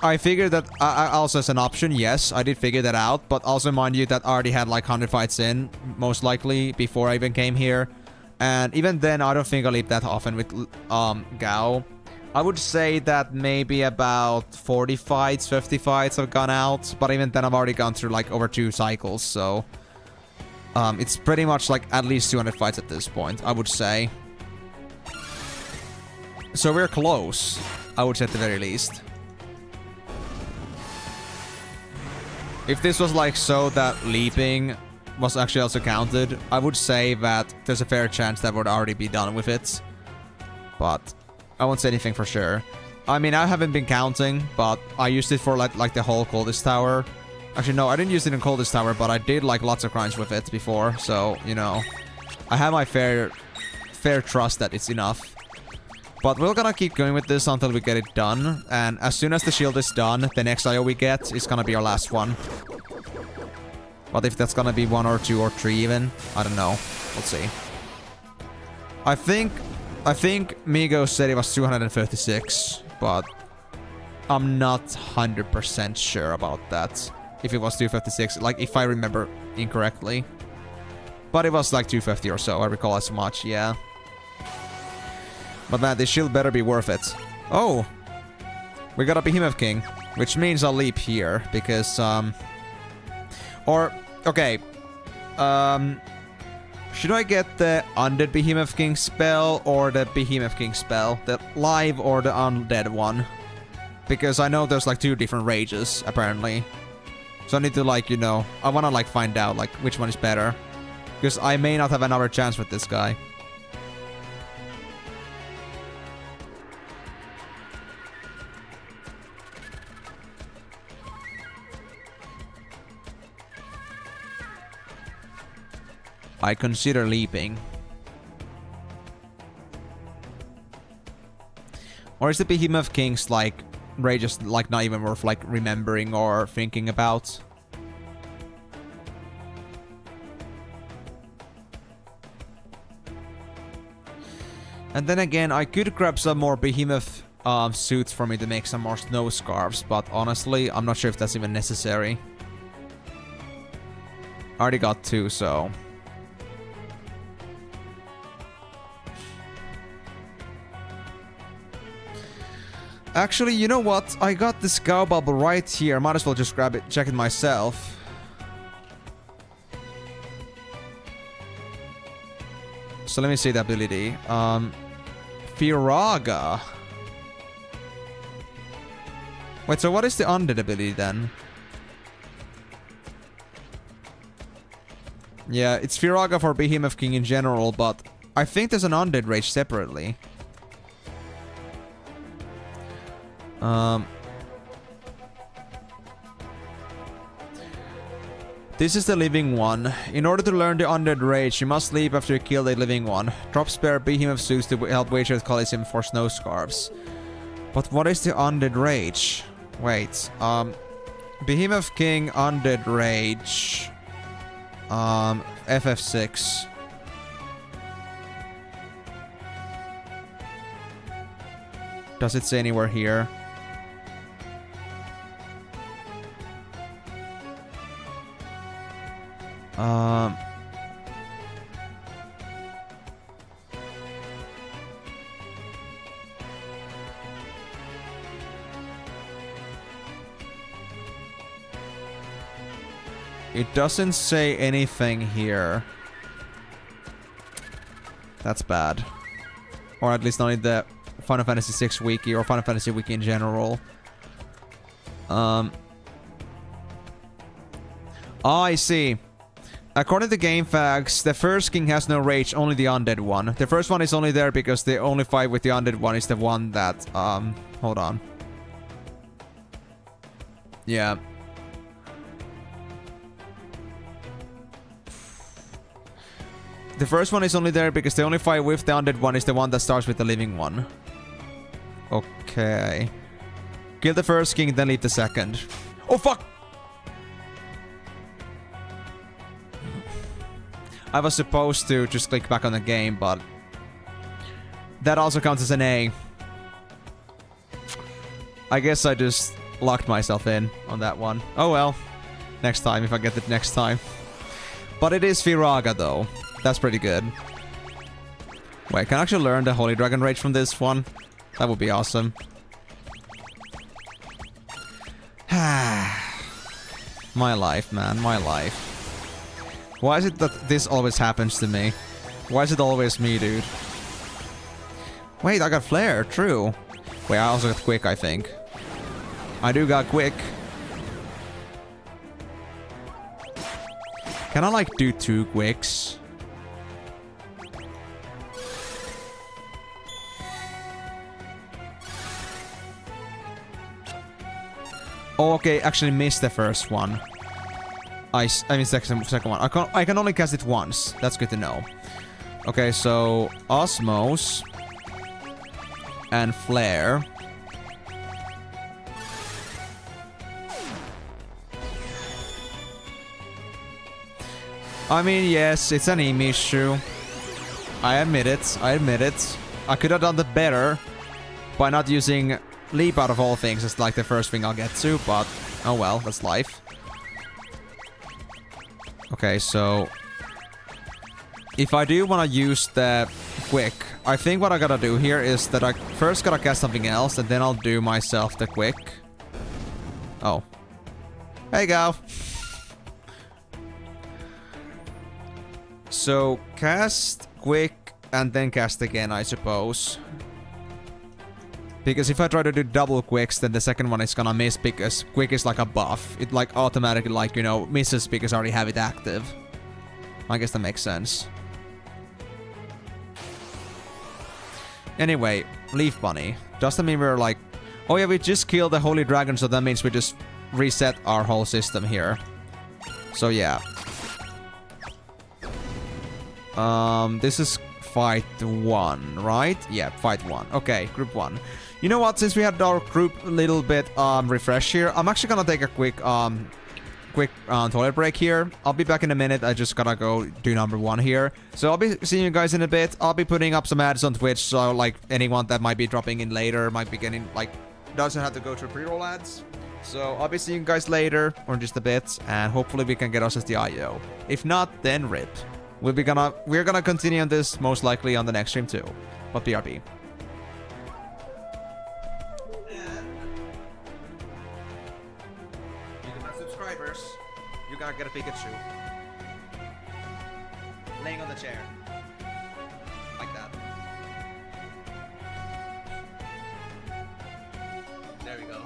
I figured that also as an option, yes, I did figure that out, but also mind you that I already had like 100 fights in, most likely, before I even came here. And even then, I don't think I leap that often with Gao. I would say that maybe about 40 fights, 50 fights have gone out, but even then I've already gone through like over 2 cycles, so it's pretty much like at least 200 fights at this point, I would say. So we're close, I would say at the very least. If this was like so that leaping was actually also counted, I would say that there's a fair chance that would already be done with it. But I won't say anything for sure. I mean, I haven't been counting, but I used it for like the whole Coldest Tower. Actually, no, I didn't use it in Coldest Tower, but I did like lots of grinds with it before. So, you know, I have my fair trust that it's enough. But we're gonna keep going with this until we get it done. And as soon as the shield is done, the next IO we get is gonna be our last one. But if that's gonna be 1 or 2 or 3 even, I don't know. We'll see. I think Migo said it was 236, but I'm not 100% sure about that. If it was 256, like if I remember incorrectly. But it was like 250 or so, I recall as much, yeah. But man, this shield better be worth it. Oh! We got a Behemoth King, which means I'll leap here, because, okay. Should I get the Undead Behemoth King spell or the Behemoth King spell? The live or the undead one? Because I know there's like 2 different rages, apparently. So I need to like, you know, I wanna like find out like which one is better. Because I may not have another chance with this guy. I consider leaping. Or is the Behemoth King's like rage just like not even worth like remembering or thinking about? And then again, I could grab some more Behemoth suits for me to make some more snow scarves, but honestly, I'm not sure if that's even necessary. I already got 2, so... Actually, you know what? I got this Cow Bubble right here. Might as well just grab it, check it myself. So let me see the ability. Firaga. Wait, so what is the undead ability then? Yeah, it's Firaga for Behemoth King in general, but I think there's an undead rage separately. This is the living one. In order to learn the undead rage, you must leap after you kill the living one. Drop spare Behemoth suits to help wage with Coliseum for snow scarves. But what is the undead rage? Wait, Behemoth King undead rage. FF6. Does it say anywhere here? It doesn't say anything here. That's bad. Or at least not in the Final Fantasy VI wiki or Final Fantasy wiki in general. I see. According to GameFAQs, the first king has no rage, only the undead one. The first one is only there because the only fight with the undead one is the one that, hold on. Yeah. The first one is only there because the only fight with the undead one is the one that starts with the living one. Okay. Kill the first king, then leave the second. Oh, fuck! I was supposed to just click back on the game, but... that also counts as an A. I guess I just locked myself in on that one. Oh well. Next time, if I get it next time. But it is Firaga, though. That's pretty good. Wait, can I actually learn the Holy Dragon Rage from this one? That would be awesome. My life, man. My life. Why is it that this always happens to me? Why is it always me, dude? Wait, I got Flare. True. Wait, I also got Quick, I think. I do got Quick. Can I, like, do 2 Quicks? Oh, okay, actually missed the first one. I mean second one. I can only cast it once. That's good to know. Okay, so Osmos and Flare. I mean, yes, it's an aim issue. I admit it. I admit it. I could have done that better by not using Leap out of all things. It's like the first thing I'll get to, but oh well, that's life. Okay, so if I do want to use the Quick, I think what I gotta do here is that I first gotta cast something else, and then I'll do myself the Quick. Oh. There you go. So, cast quick and then cast again, I suppose. Because if I try to do double quicks, then the second one is gonna miss because quick is like a buff. It like automatically like, you know, misses because I already have it active. I guess that makes sense. Anyway, Leaf Bunny. Doesn't mean we're like... Oh yeah, we just killed the Holy Dragon, so that means we just reset our whole system here. So yeah. This is fight 1, right? Yeah, fight 1. Okay, group 1. You know what? Since we had our group a little bit refresh here, I'm actually gonna take a quick toilet break here. I'll be back in a minute. I just gotta go do number 1 here. So I'll be seeing you guys in a bit. I'll be putting up some ads on Twitch, so like anyone that might be dropping in later might be getting like doesn't have to go through pre-roll ads. So I'll be seeing you guys later or in just a bit, and hopefully we can get us as the IO. If not, then RIP. We're gonna continue on this most likely on the next stream too. But BRB. You gotta get a Pikachu. Laying on the chair. Like that. There we go.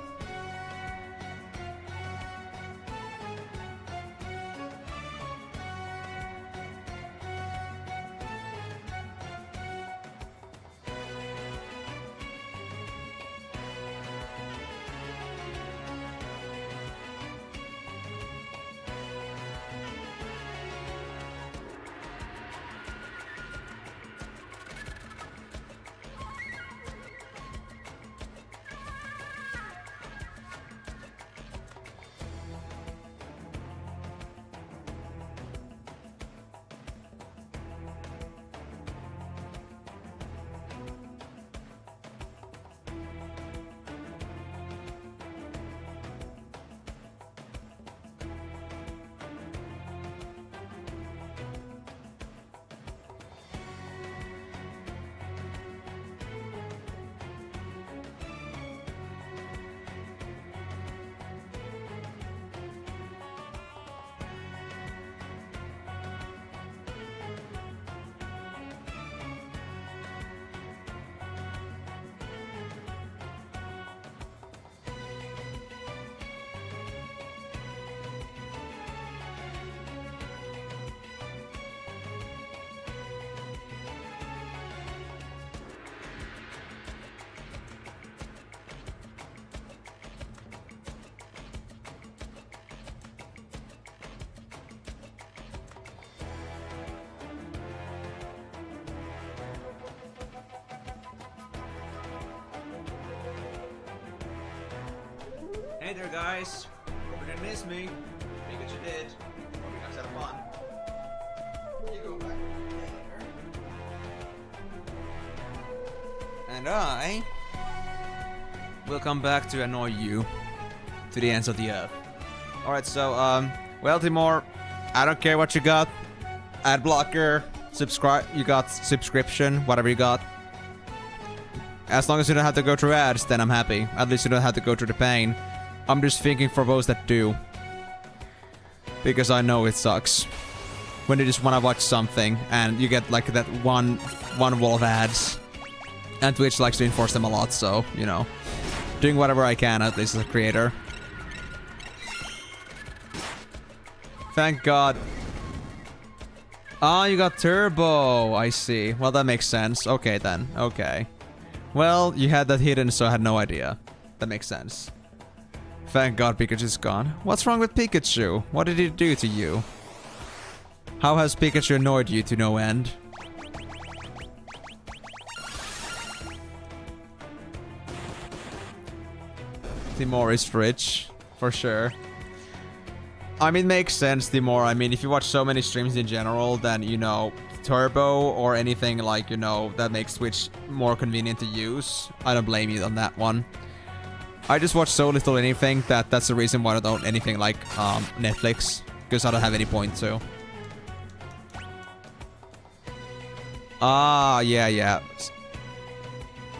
Hey there, guys. Hope you didn't miss me. Because you did. Hope you guys had fun. You go back there. And I will come back to annoy you to the ends of the earth. Alright, so, well, Timor, I don't care what you got. Ad blocker, subscribe, you got subscription, whatever you got. As long as you don't have to go through ads, then I'm happy. At least you don't have to go through the pain. I'm just thinking for those that do. Because I know it sucks. When you just want to watch something and you get like that one wall of ads. And Twitch likes to enforce them a lot, so, you know. Doing whatever I can, at least as a creator. Thank God. Ah, you got turbo. I see. Well, that makes sense. Okay, then. Okay. Well, you had that hidden, so I had no idea. That makes sense. Thank God Pikachu's gone. What's wrong with Pikachu? What did he do to you? How has Pikachu annoyed you to no end? Timor is rich, for sure. I mean, makes sense, Timor. I mean, if you watch so many streams in general, then, you know, Turbo or anything like, you know, that makes Twitch more convenient to use. I don't blame you on that one. I just watch so little anything that's the reason why I don't own anything like Netflix. Because I don't have any point to. Ah, yeah.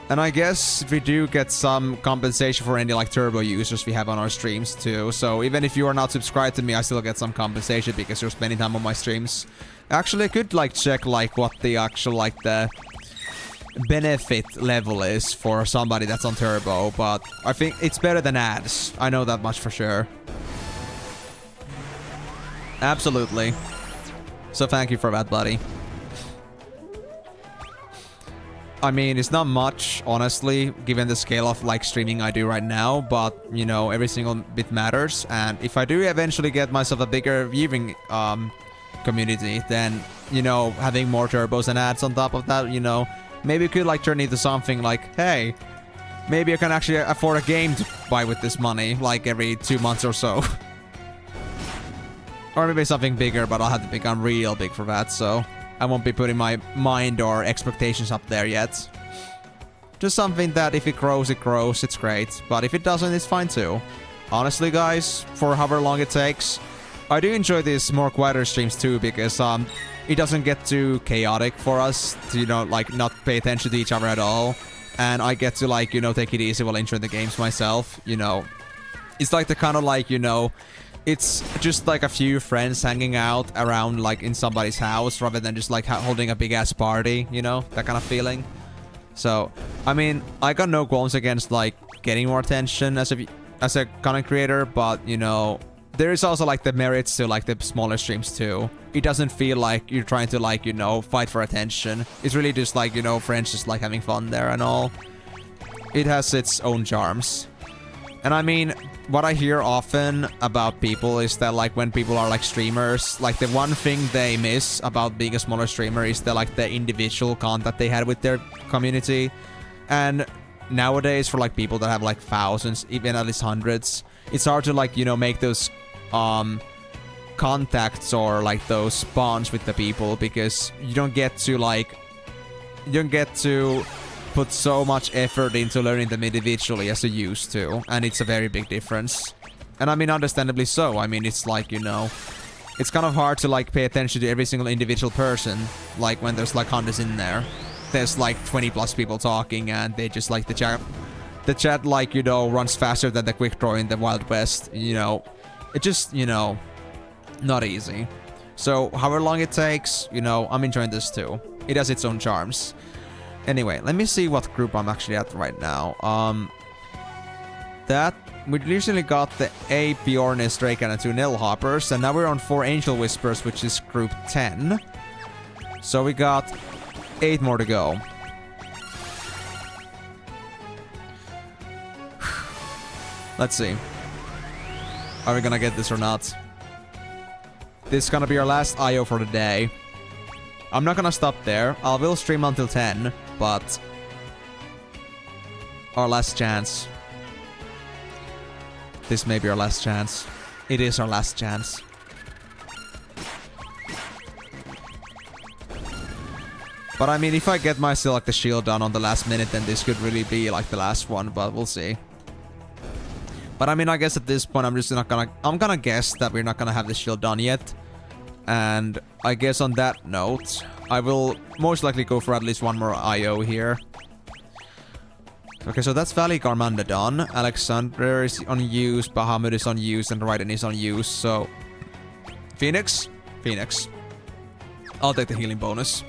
And I guess we do get some compensation for any like turbo users we have on our streams too. So even if you are not subscribed to me, I still get some compensation because you're spending time on my streams. Actually, I could like check like what the actual like the benefit level is for somebody that's on turbo, but I think it's better than ads. I know that much for sure. Absolutely. So thank you for that, buddy. I mean, it's not much, honestly, given the scale of like streaming I do right now, but you know, every single bit matters. And if I do eventually get myself a bigger viewing community, then, you know, having more turbos and ads on top of that, you know, maybe it could like turn into something like, hey, maybe I can actually afford a game to buy with this money, like every 2 months or so. Or maybe something bigger, but I'll have to become real big for that, so I won't be putting my mind or expectations up there yet. Just something that if it grows, it's great. But if it doesn't, it's fine too. Honestly, guys, for however long it takes, I do enjoy these more quieter streams too, because it doesn't get too chaotic for us to, you know, like not pay attention to each other at all. And I get to like, you know, take it easy while enjoying the games myself, you know. It's like the kind of like, you know, it's just like a few friends hanging out around like in somebody's house rather than just like holding a big ass party, you know, that kind of feeling. So, I mean, I got no qualms against like getting more attention as a content creator, but you know, there is also like the merits to like the smaller streams too. It doesn't feel like you're trying to like, you know, fight for attention. It's really just like, you know, friends just like having fun there and all. It has its own charms. And I mean, what I hear often about people is that like when people are like streamers, like the one thing they miss about being a smaller streamer is the like the individual contact they had with their community. And nowadays for like people that have like thousands, even at least hundreds, it's hard to like, you know, make those contacts or like those bonds with the people, because you don't get to put so much effort into learning them individually as you used to, and it's a very big difference. And I mean, understandably so. I mean, it's like, you know, it's kind of hard to like pay attention to every single individual person, like when there's like hundreds in there. There's like 20 plus people talking, and they just like the chat like, you know, runs faster than the quick draw in the Wild West, you know. It just, you know, not easy. So however long it takes, you know, I'm enjoying this too. It has its own charms. Anyway, let me see what group I'm actually at right now. That we recently got the 8 Bjornis, Drake, and 2 Nillhoppers, and now we're on 4 Angel Whispers, which is group 10. So we got 8 more to go. Let's see. Are we gonna get this or not? This is gonna be our last IO for the day. I'm not gonna stop there. I will stream until 10, but our last chance. This may be our last chance. It is our last chance. But I mean, if I get myself like the shield done on the last minute, then this could really be like the last one, but we'll see. But I mean, I guess at this point, I'm gonna guess that we're not gonna have the shield done yet. And I guess on that note, I will most likely go for at least one more IO here. Okay, so that's Valley Garmanda done. Alexander is on use, Bahamut is on use, and Raiden is on use, so... Phoenix? Phoenix. I'll take the healing bonus.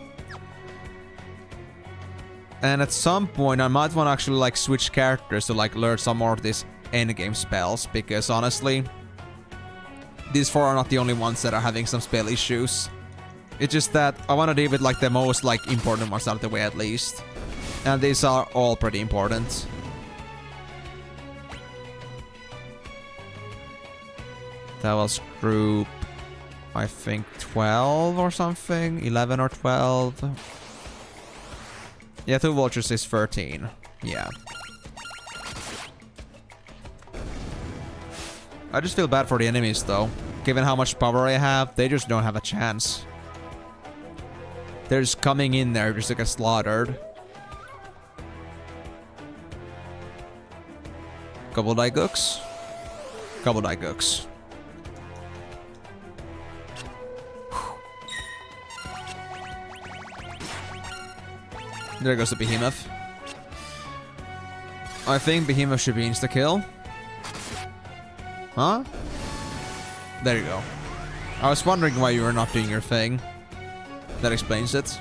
And at some point, I might want to actually like switch characters to like learn some more of these endgame spells, because honestly, these 4 are not the only ones that are having some spell issues. It's just that I want to deal with like the most like important ones out of the way at least. And these are all pretty important. That was group, I think 12 or something, 11 or 12. Yeah, 2 vultures is 13. Yeah. I just feel bad for the enemies though. Given how much power I have, they just don't have a chance. They're just coming in there just to get slaughtered. Couple Daigooks. Couple Daigooks. There goes the Behemoth. I think Behemoth should be insta-kill. Huh? There you go. I was wondering why you were not doing your thing. That explains it.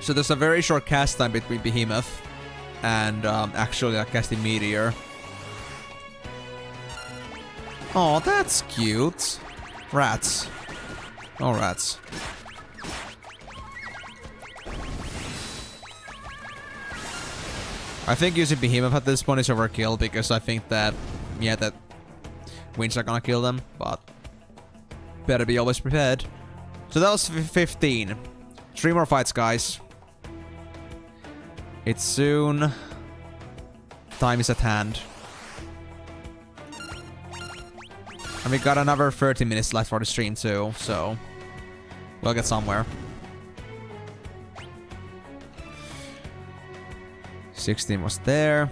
So there's a very short cast time between Behemoth and actually casting Meteor. Oh, that's cute. Rats. Oh, rats. I think using Behemoth at this point is overkill because I think that, yeah, that winds are gonna kill them, but better be always prepared. So that was 15. 3 more fights, guys. It's soon. Time is at hand. And we got another 30 minutes left for the stream too, so we'll get somewhere. 16 was there.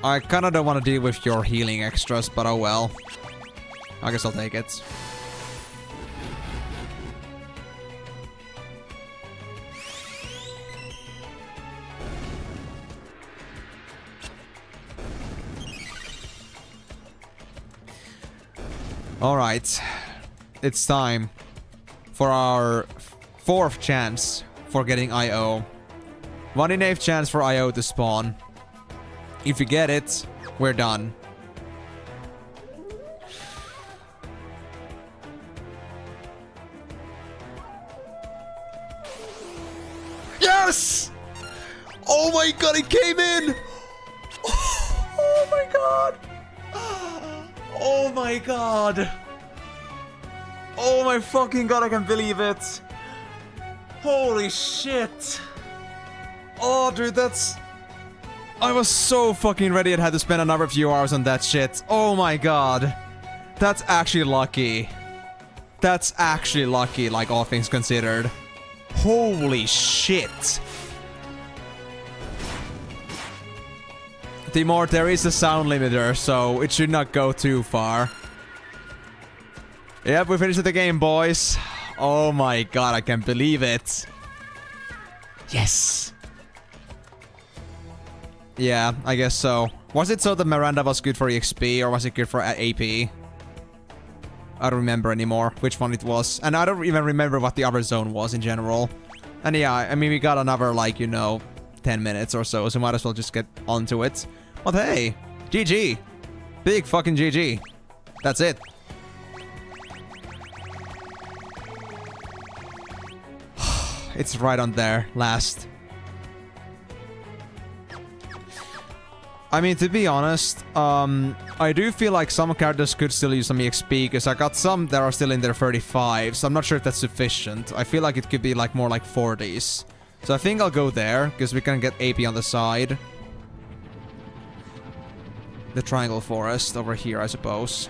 I kinda don't want to deal with your healing extras, but oh well. I guess I'll take it. Alright. It's time for our 4th chance for getting IO. 1 in 8 chance for IO to spawn. If you get it, we're done. Yes! Oh my god, it came in! Oh my god! Oh my god! Oh my fucking god, I can't believe it! Holy shit! Oh, dude, that's... I was so fucking ready and had to spend another few hours on that shit. Oh my god. That's actually lucky. That's actually lucky, like all things considered. Holy shit. Timor, there is a sound limiter, so it should not go too far. Yep, we finished the game, boys. Oh my god, I can't believe it. Yes. Yeah, I guess so. Was it so that Miranda was good for EXP, or was it good for AP? I don't remember anymore which one it was. And I don't even remember what the other zone was in general. And yeah, I mean, we got another, like, you know, 10 minutes or so, so might as well just get onto it. But hey, GG. Big fucking GG. That's it. It's right on there, last. I mean, to be honest, I do feel like some characters could still use some EXP, because I got some that are still in their 35s, so I'm not sure if that's sufficient. I feel like it could be like more like 40s. So I think I'll go there, because we can get AP on the side. The Triangle Forest over here, I suppose.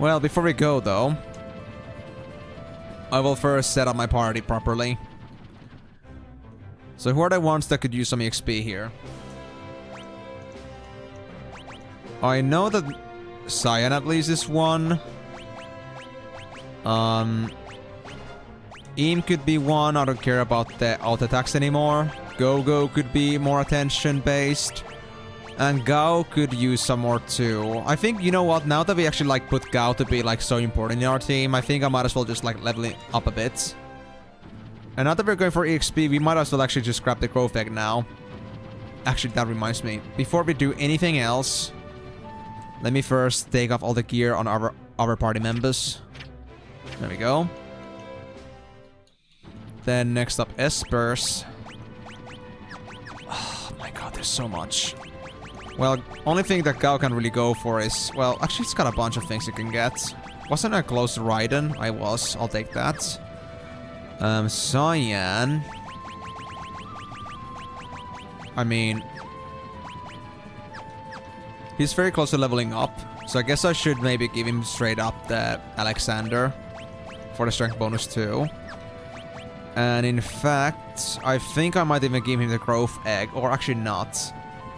Well, before we go, though, I will first set up my party properly. So who are the ones that could use some EXP here? I know that Cyan at least is one. Eam could be one. I don't care about the alt attacks anymore. Go-Go could be more attention based. And Gao could use some more too. I think, you know what, now that we actually like put Gao to be like so important in our team, I think I might as well just like level it up a bit. And now that we're going for EXP, we might as well actually just grab the growth egg now. Actually, that reminds me. Before we do anything else, let me first take off all the gear on our party members. There we go. Then next up, Espers. Oh my god, there's so much. Well, only thing that Gao can really go for is... Well, actually, it's got a bunch of things you can get. Wasn't I close to Raiden? I was. I'll take that. Cyan. I mean... He's very close to leveling up. So I guess I should maybe give him straight up the Alexander. For the strength bonus too. And in fact, I think I might even give him the growth egg. Or actually not.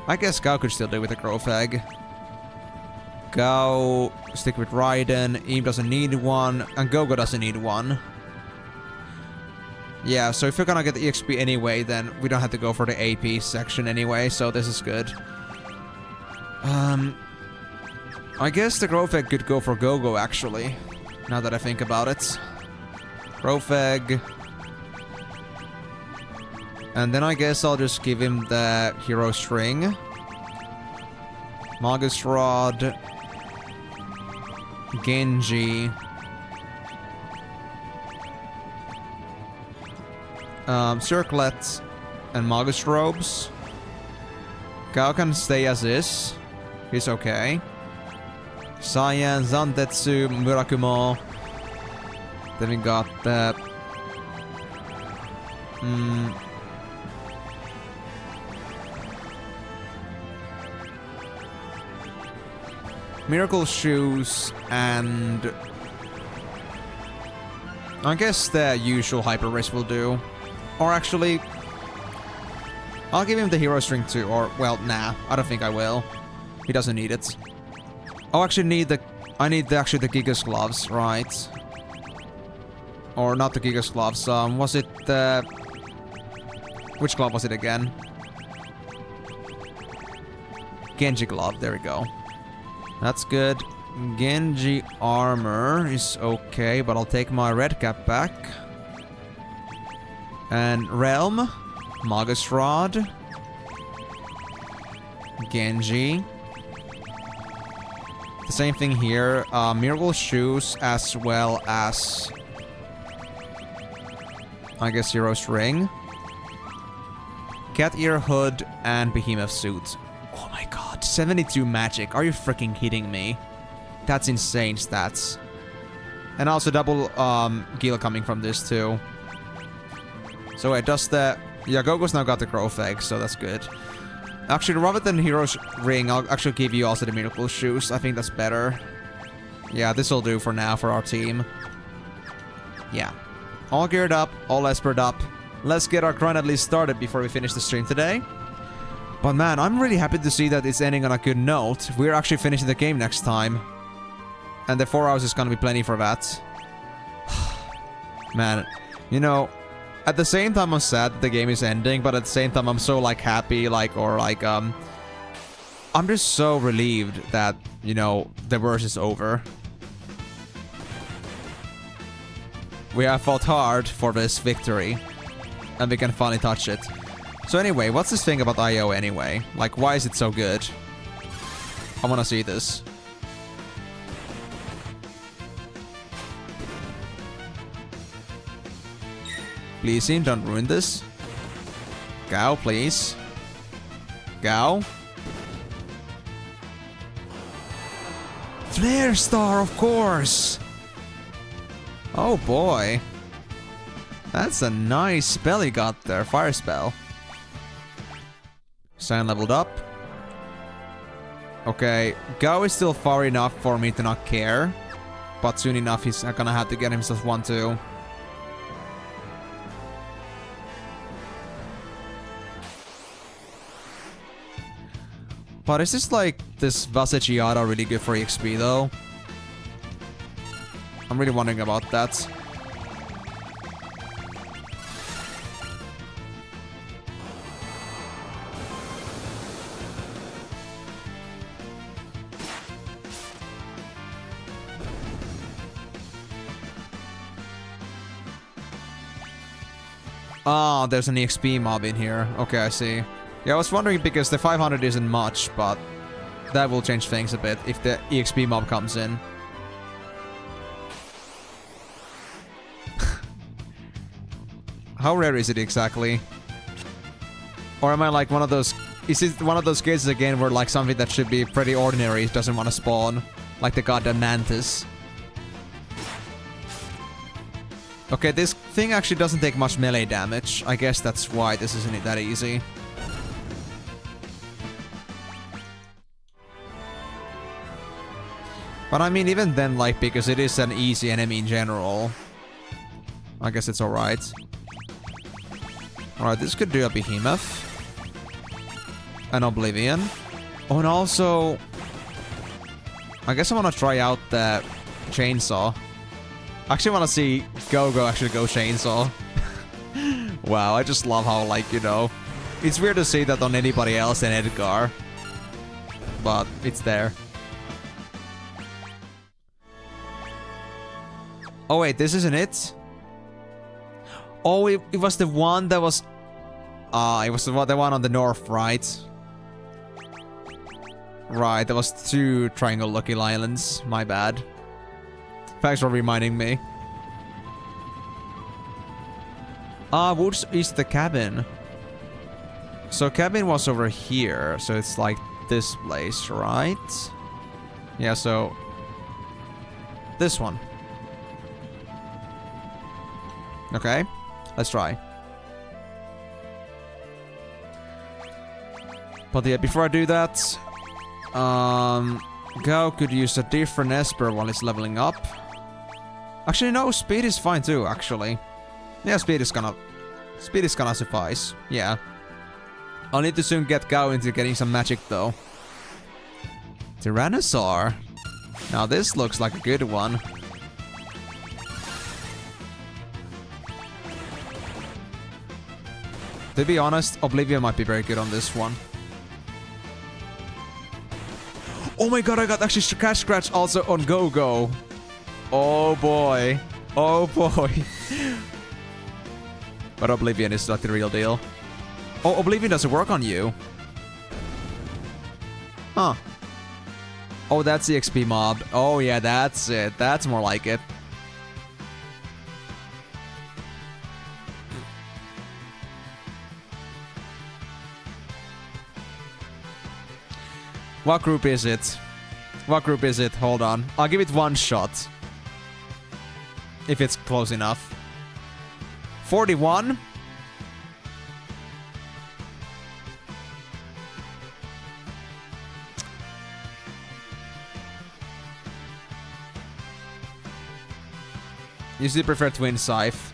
I guess Gao could still do with the growth egg. Gao, stick with Raiden, Eam doesn't need one, and Gogo doesn't need one. Yeah, so if you're gonna get the EXP anyway, then we don't have to go for the AP section anyway, so this is good. I guess the growth egg could go for Gogo, actually. Now that I think about it. Growth egg. And then I guess I'll just give him the hero string. Magus Rod. Genji. Circlet. And Magus Robes. Gao can stay as is. He's okay. Saiyan, Zantetsu, Murakumo. Then we got the... Miracle Shoes and... I guess the usual Hyper Wrist will do. Or actually... I'll give him the Hero String too, or... Well, nah, I don't think I will. He doesn't need it. Oh, actually I need actually the Gigas Gloves, right? Or not the Gigas Gloves, was it the... Which glove was it again? Genji Glove, there we go. That's good. Genji Armor is okay, but I'll take my red cap back. And Realm. Magus Rod. Genji. The same thing here. Miracle Shoes as well as... I guess Hero's Ring. Cat Ear Hood and Behemoth Suit. Oh my god, 72 magic. Are you freaking kidding me? That's insane stats. And also double Gil coming from this too. So wait, does the... Yeah, Gogo's now got the growth egg, so that's good. Actually, rather than Hero's Ring, I'll actually give you also the Miracle Shoes. I think that's better. Yeah, this'll do for now for our team. Yeah. All geared up, all espered up. Let's get our grind at least started before we finish the stream today. But man, I'm really happy to see that it's ending on a good note. We're actually finishing the game next time. And the 4 hours is gonna be plenty for that. Man, you know... At the same time, I'm sad that the game is ending, but at the same time, I'm so, like, happy, like, or, like, I'm just so relieved that, you know, the verse is over. We have fought hard for this victory, and we can finally touch it. So anyway, what's this thing about IO anyway? Like, why is it so good? I wanna see this. Please, team, don't ruin this. Gao, please. Gao. Flare Star, of course! Oh boy. That's a nice spell he got there. Fire spell. Sign leveled up. Okay, Gao is still far enough for me to not care. But soon enough he's gonna have to get himself one too. But is this like this Vasegiata really good for EXP though? I'm really wondering about that. Ah, there's an EXP mob in here. Okay, I see. Yeah, I was wondering because the 500 isn't much, but that will change things a bit if the EXP mob comes in. How rare is it exactly? Or am I like one of those... Is it one of those cases again where like something that should be pretty ordinary doesn't want to spawn? Like the goddamn Mantis. Okay, this thing actually doesn't take much melee damage. I guess that's why this isn't that easy. But I mean, even then, like, because it is an easy enemy in general, I guess it's alright. Alright, this could do a Behemoth. An Oblivion. Oh, and also... I guess I want to try out the chainsaw. I actually want to see Go-Go actually go chainsaw. Wow, I just love how, like, you know, it's weird to see that on anybody else than Edgar. But it's there. Oh wait, this isn't it? Oh, it was the one that was... it was the one on the north, right? Right, there was 2 Triangle Lucky Islands. My bad. Thanks for reminding me. Which is the cabin? So cabin was over here, so it's like this place, right? Yeah, so... this one. Okay, let's try. But yeah, before I do that... Go could use a different Esper while it's leveling up. Actually, no, speed is fine too, actually. Yeah, speed is gonna suffice. Yeah. I'll need to soon get Gao into getting some magic though. Tyrannosaur. Now this looks like a good one. To be honest, Oblivion might be very good on this one. Oh my god, I got actually Cat Scratch also on Go-Go. Oh boy. Oh boy. But Oblivion is not the real deal. Oh, Oblivion doesn't work on you. Huh. Oh, that's the XP mob. Oh yeah, that's it. That's more like it. What group is it? What group is it? Hold on. I'll give it one shot. If it's close enough. 41? You still prefer Twin Scythe?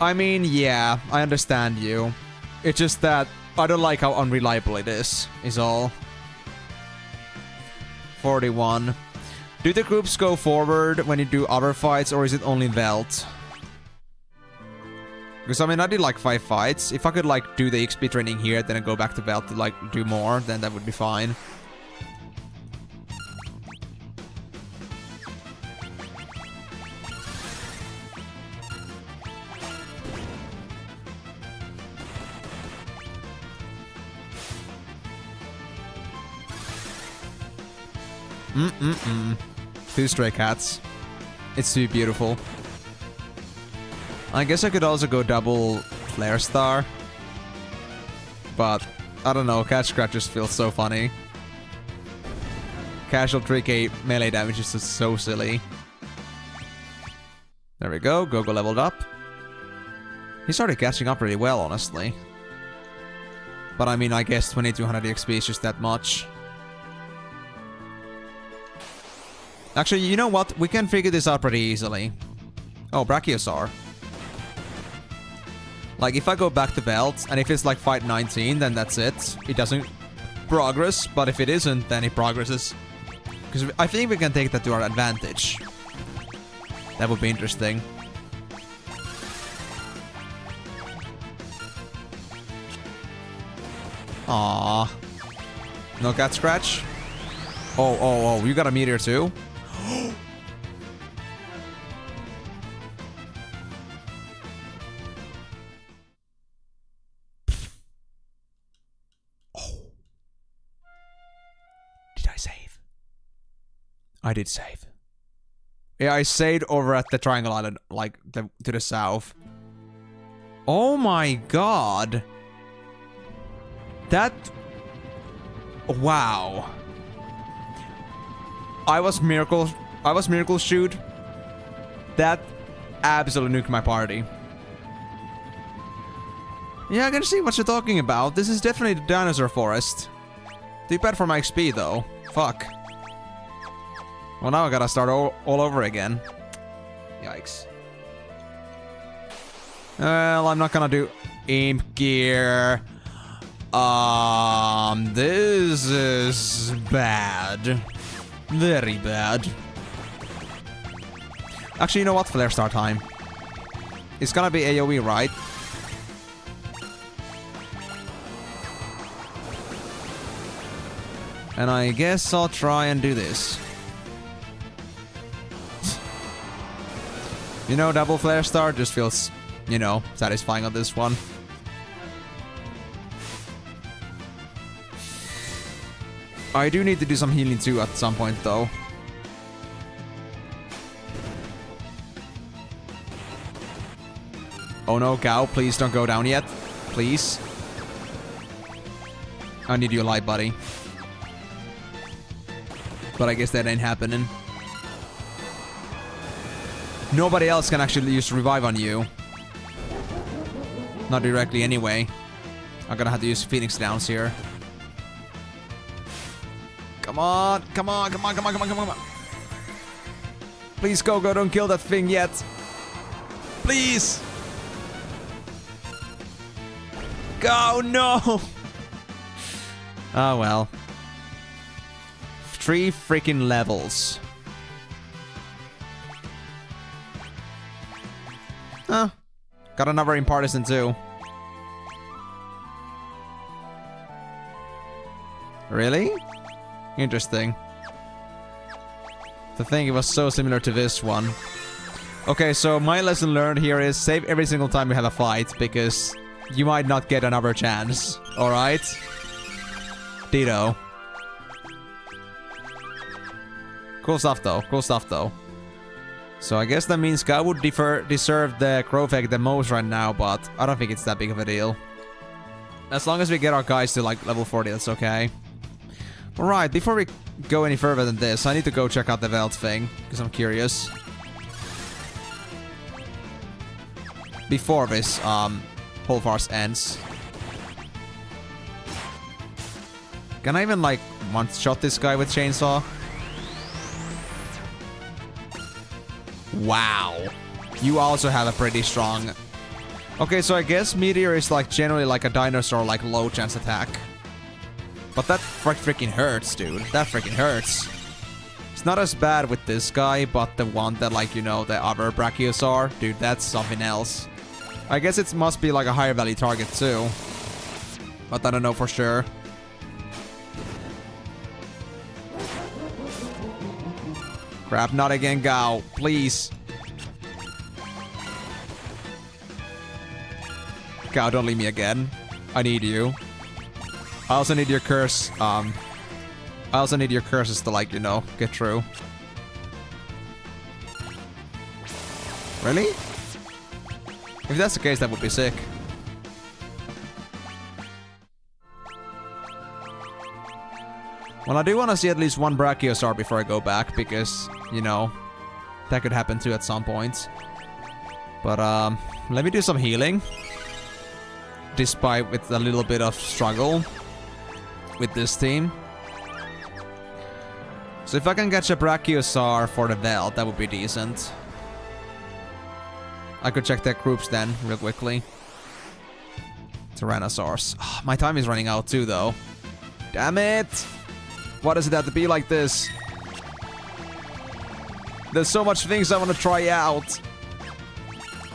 I mean, yeah, I understand you. It's just that I don't like how unreliable it is all. 41. Do the groups go forward when you do other fights, or is it only Velt? Because, I mean, I did like 5 fights. If I could, like, do the XP training here, then I go back to Velt to, like, do more, then that would be fine. Two stray cats. It's too beautiful. I guess I could also go double Flare Star. But, I don't know, Cat Scratch just feels so funny. Casual 3k melee damage is just so silly. There we go, Go-Go leveled up. He started catching up really well, honestly. But I mean, I guess 2200 XP is just that much. Actually, you know what? We can figure this out pretty easily. Oh, Brachiosaur. Like, if I go back to Belt, and if it's like fight 19, then that's it. It doesn't progress, but if it isn't, then it progresses. Because I think we can take that to our advantage. That would be interesting. Aww. No Cat Scratch? Oh, you got a meteor too? Did I save? I did save. Yeah, I saved over at the Triangle Island, like, to the south. Oh my god. That... Wow. I was Miracle Shoot. That absolutely nuked my party. Yeah, I can see what you're talking about. This is definitely the dinosaur forest. Too bad for my XP though. Fuck. Well, now I gotta start all over again. Yikes. Well, I'm not gonna do Imp Gear. This is bad. Very bad. Actually, you know what? Flare Star time. It's gonna be AoE, right? And I guess I'll try and do this. You know, double Flare Star just feels, you know, satisfying on this one. I do need to do some healing too at some point, though. Oh no, Gao, please don't go down yet. Please. I need you alive, buddy. But I guess that ain't happening. Nobody else can actually use Revive on you. Not directly anyway. I'm gonna have to use Phoenix Downs here. Come on, come on, come on, come on, come on, come on, come on. Please, go, don't kill that thing yet. Please. Go, no. Oh, well. 3 freaking levels. Huh. Got another in Partisan too. Really? Interesting. To think it was so similar to this one. Okay, so my lesson learned here is save every single time you have a fight, because you might not get another chance. Alright? Ditto. Cool stuff though, cool stuff though. So I guess that means Guy would deserve the Crow's Egg the most right now, but I don't think it's that big of a deal. As long as we get our guys to like level 40, that's okay. Alright, before we go any further than this, I need to go check out the Veld thing, because I'm curious. Before this whole farce ends. Can I even like one-shot this guy with chainsaw? Wow. You also have a pretty strong... Okay, so I guess Meteor is like generally like a dinosaur, like low chance attack. But that freaking hurts, dude. That freaking hurts. It's not as bad with this guy, but the one that like, you know, the other Brachiosaur, dude, that's something else. I guess it must be like a higher value target too. But I don't know for sure. Crap, not again, Gao. Please. Gao, don't leave me again. I need you. I also need your curse. I also need your curses to, like, you know, get through. Really? If that's the case, that would be sick. Well, I do want to see at least one Brachiosaur before I go back, because, you know, that could happen too at some point. But, let me do some healing. Despite with a little bit of struggle with this team. So if I can catch a Brachiosaur for the Veld, that would be decent. I could check their groups then, real quickly. Tyrannosaurs. Oh, my time is running out too, though. Damn it! Why does it have to be like this? There's so much things I want to try out.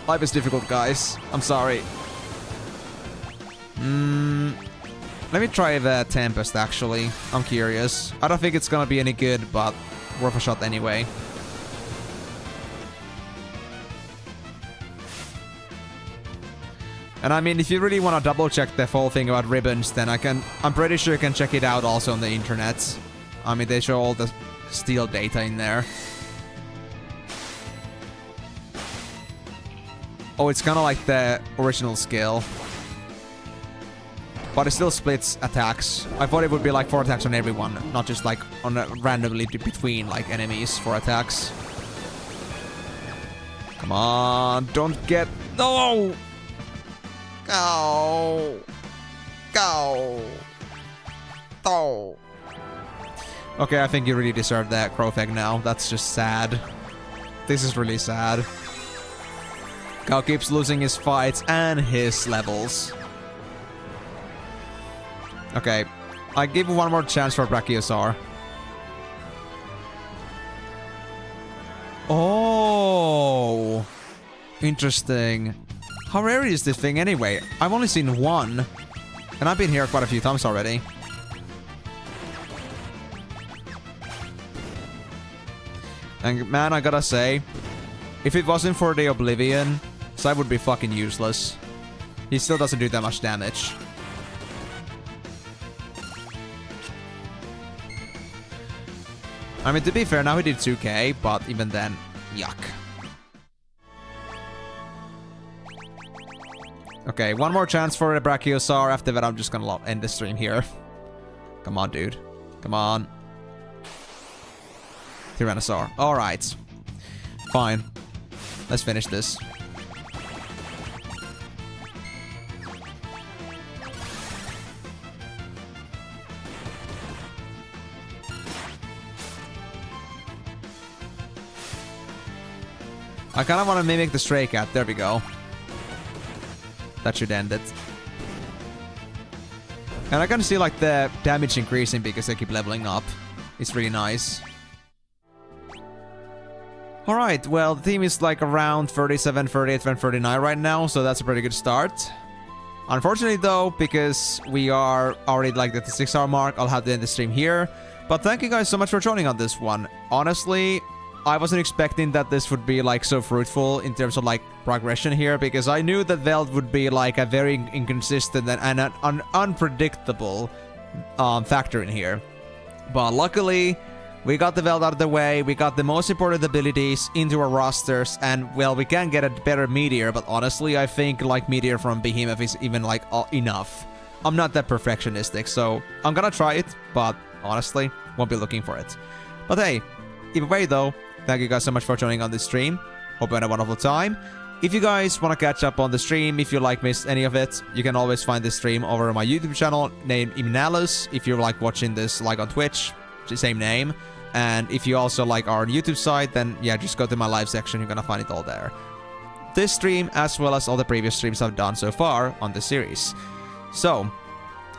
Life is difficult, guys. I'm sorry. Let me try the Tempest, actually. I'm curious. I don't think it's gonna be any good, but worth a shot anyway. And I mean, if you really want to double check the whole thing about ribbons, then I'm pretty sure you can check it out also on the internet. I mean, they show all the steel data in there. Oh, it's kind of like the original skill. But it still splits attacks. I thought it would be like 4 attacks on everyone, not just like on randomly between like enemies 4 attacks. Come on, don't get... No! Go! Go! Oh! Okay, I think you really deserve that, Crow's Egg now. That's just sad. This is really sad. Gao keeps losing his fights and his levels. Okay, I give one more chance for Brachiosaur. Oh, interesting. How rare is this thing anyway? I've only seen one, and I've been here quite a few times already. And man, I gotta say, if it wasn't for the Oblivion, Sai would be fucking useless. He still doesn't do that much damage. I mean, to be fair, now he did 2k, but even then, yuck. Okay, one more chance for the Brachiosaur. After that, I'm just gonna end the stream here. Come on, dude. Come on. Tyrannosaur. Alright. Fine. Let's finish this. I kind of want to mimic the Stray Cat. There we go. That should end it. And I can see like the damage increasing because they keep leveling up. It's really nice. Alright, well, the team is like around 37, 38, and 39 right now, so that's a pretty good start. Unfortunately though, because we are already like at the 6-hour mark, I'll have to end the stream here. But thank you guys so much for joining on this one. Honestly, I wasn't expecting that this would be like so fruitful in terms of like progression here, because I knew that Veld would be like a very inconsistent and an unpredictable factor in here. But luckily, we got the Veld out of the way, we got the most important abilities into our rosters, and well, we can get a better Meteor, but honestly, I think like Meteor from Behemoth is even like enough. I'm not that perfectionistic, so I'm gonna try it, but honestly, won't be looking for it. But hey, either way though, thank you guys so much for joining on this stream. Hope you had a wonderful time. If you guys want to catch up on the stream, if you like missed any of it, you can always find this stream over on my YouTube channel named Emenalus. If you're like watching this like on Twitch, it's the same name. And if you also like our YouTube site, then yeah, just go to my live section, you're gonna find it all there. This stream, as well as all the previous streams I've done so far on this series. So,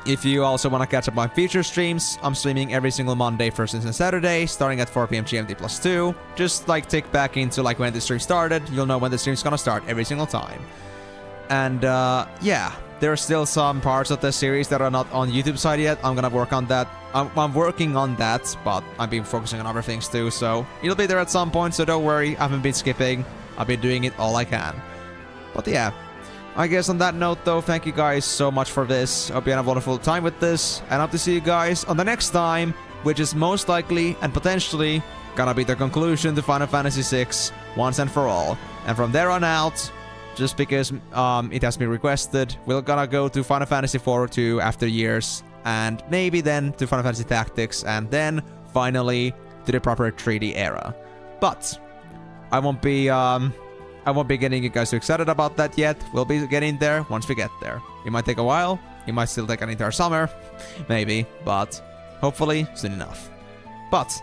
if you also want to catch up on feature streams, I'm streaming every single Monday, Thursdays, and Saturday, starting at 4 PM GMT +2. Just like tick back into like when the stream started, you'll know when the stream's gonna start every single time. And yeah, there are still some parts of the series that are not on YouTube side yet. I'm gonna work on that. I'm working on that, but I've been focusing on other things too, so it'll be there at some point, so don't worry, I haven't been skipping. I've been doing it all I can. But yeah, I guess on that note though, thank you guys so much for this. Hope you had a wonderful time with this, and hope to see you guys on the next time, which is most likely and potentially gonna be the conclusion to Final Fantasy VI once and for all. And from there on out, just because it has been requested, we're gonna go to Final Fantasy IV 2 after years, and maybe then to Final Fantasy Tactics, and then finally to the proper 3D era. But I won't be getting you guys too excited about that yet. We'll be getting there once we get there. It might take a while. It might still take an entire summer, maybe, but hopefully soon enough. But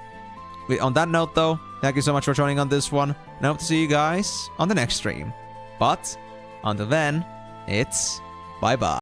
on that note though, thank you so much for joining on this one, and I hope to see you guys on the next stream. But until then, it's bye-bye.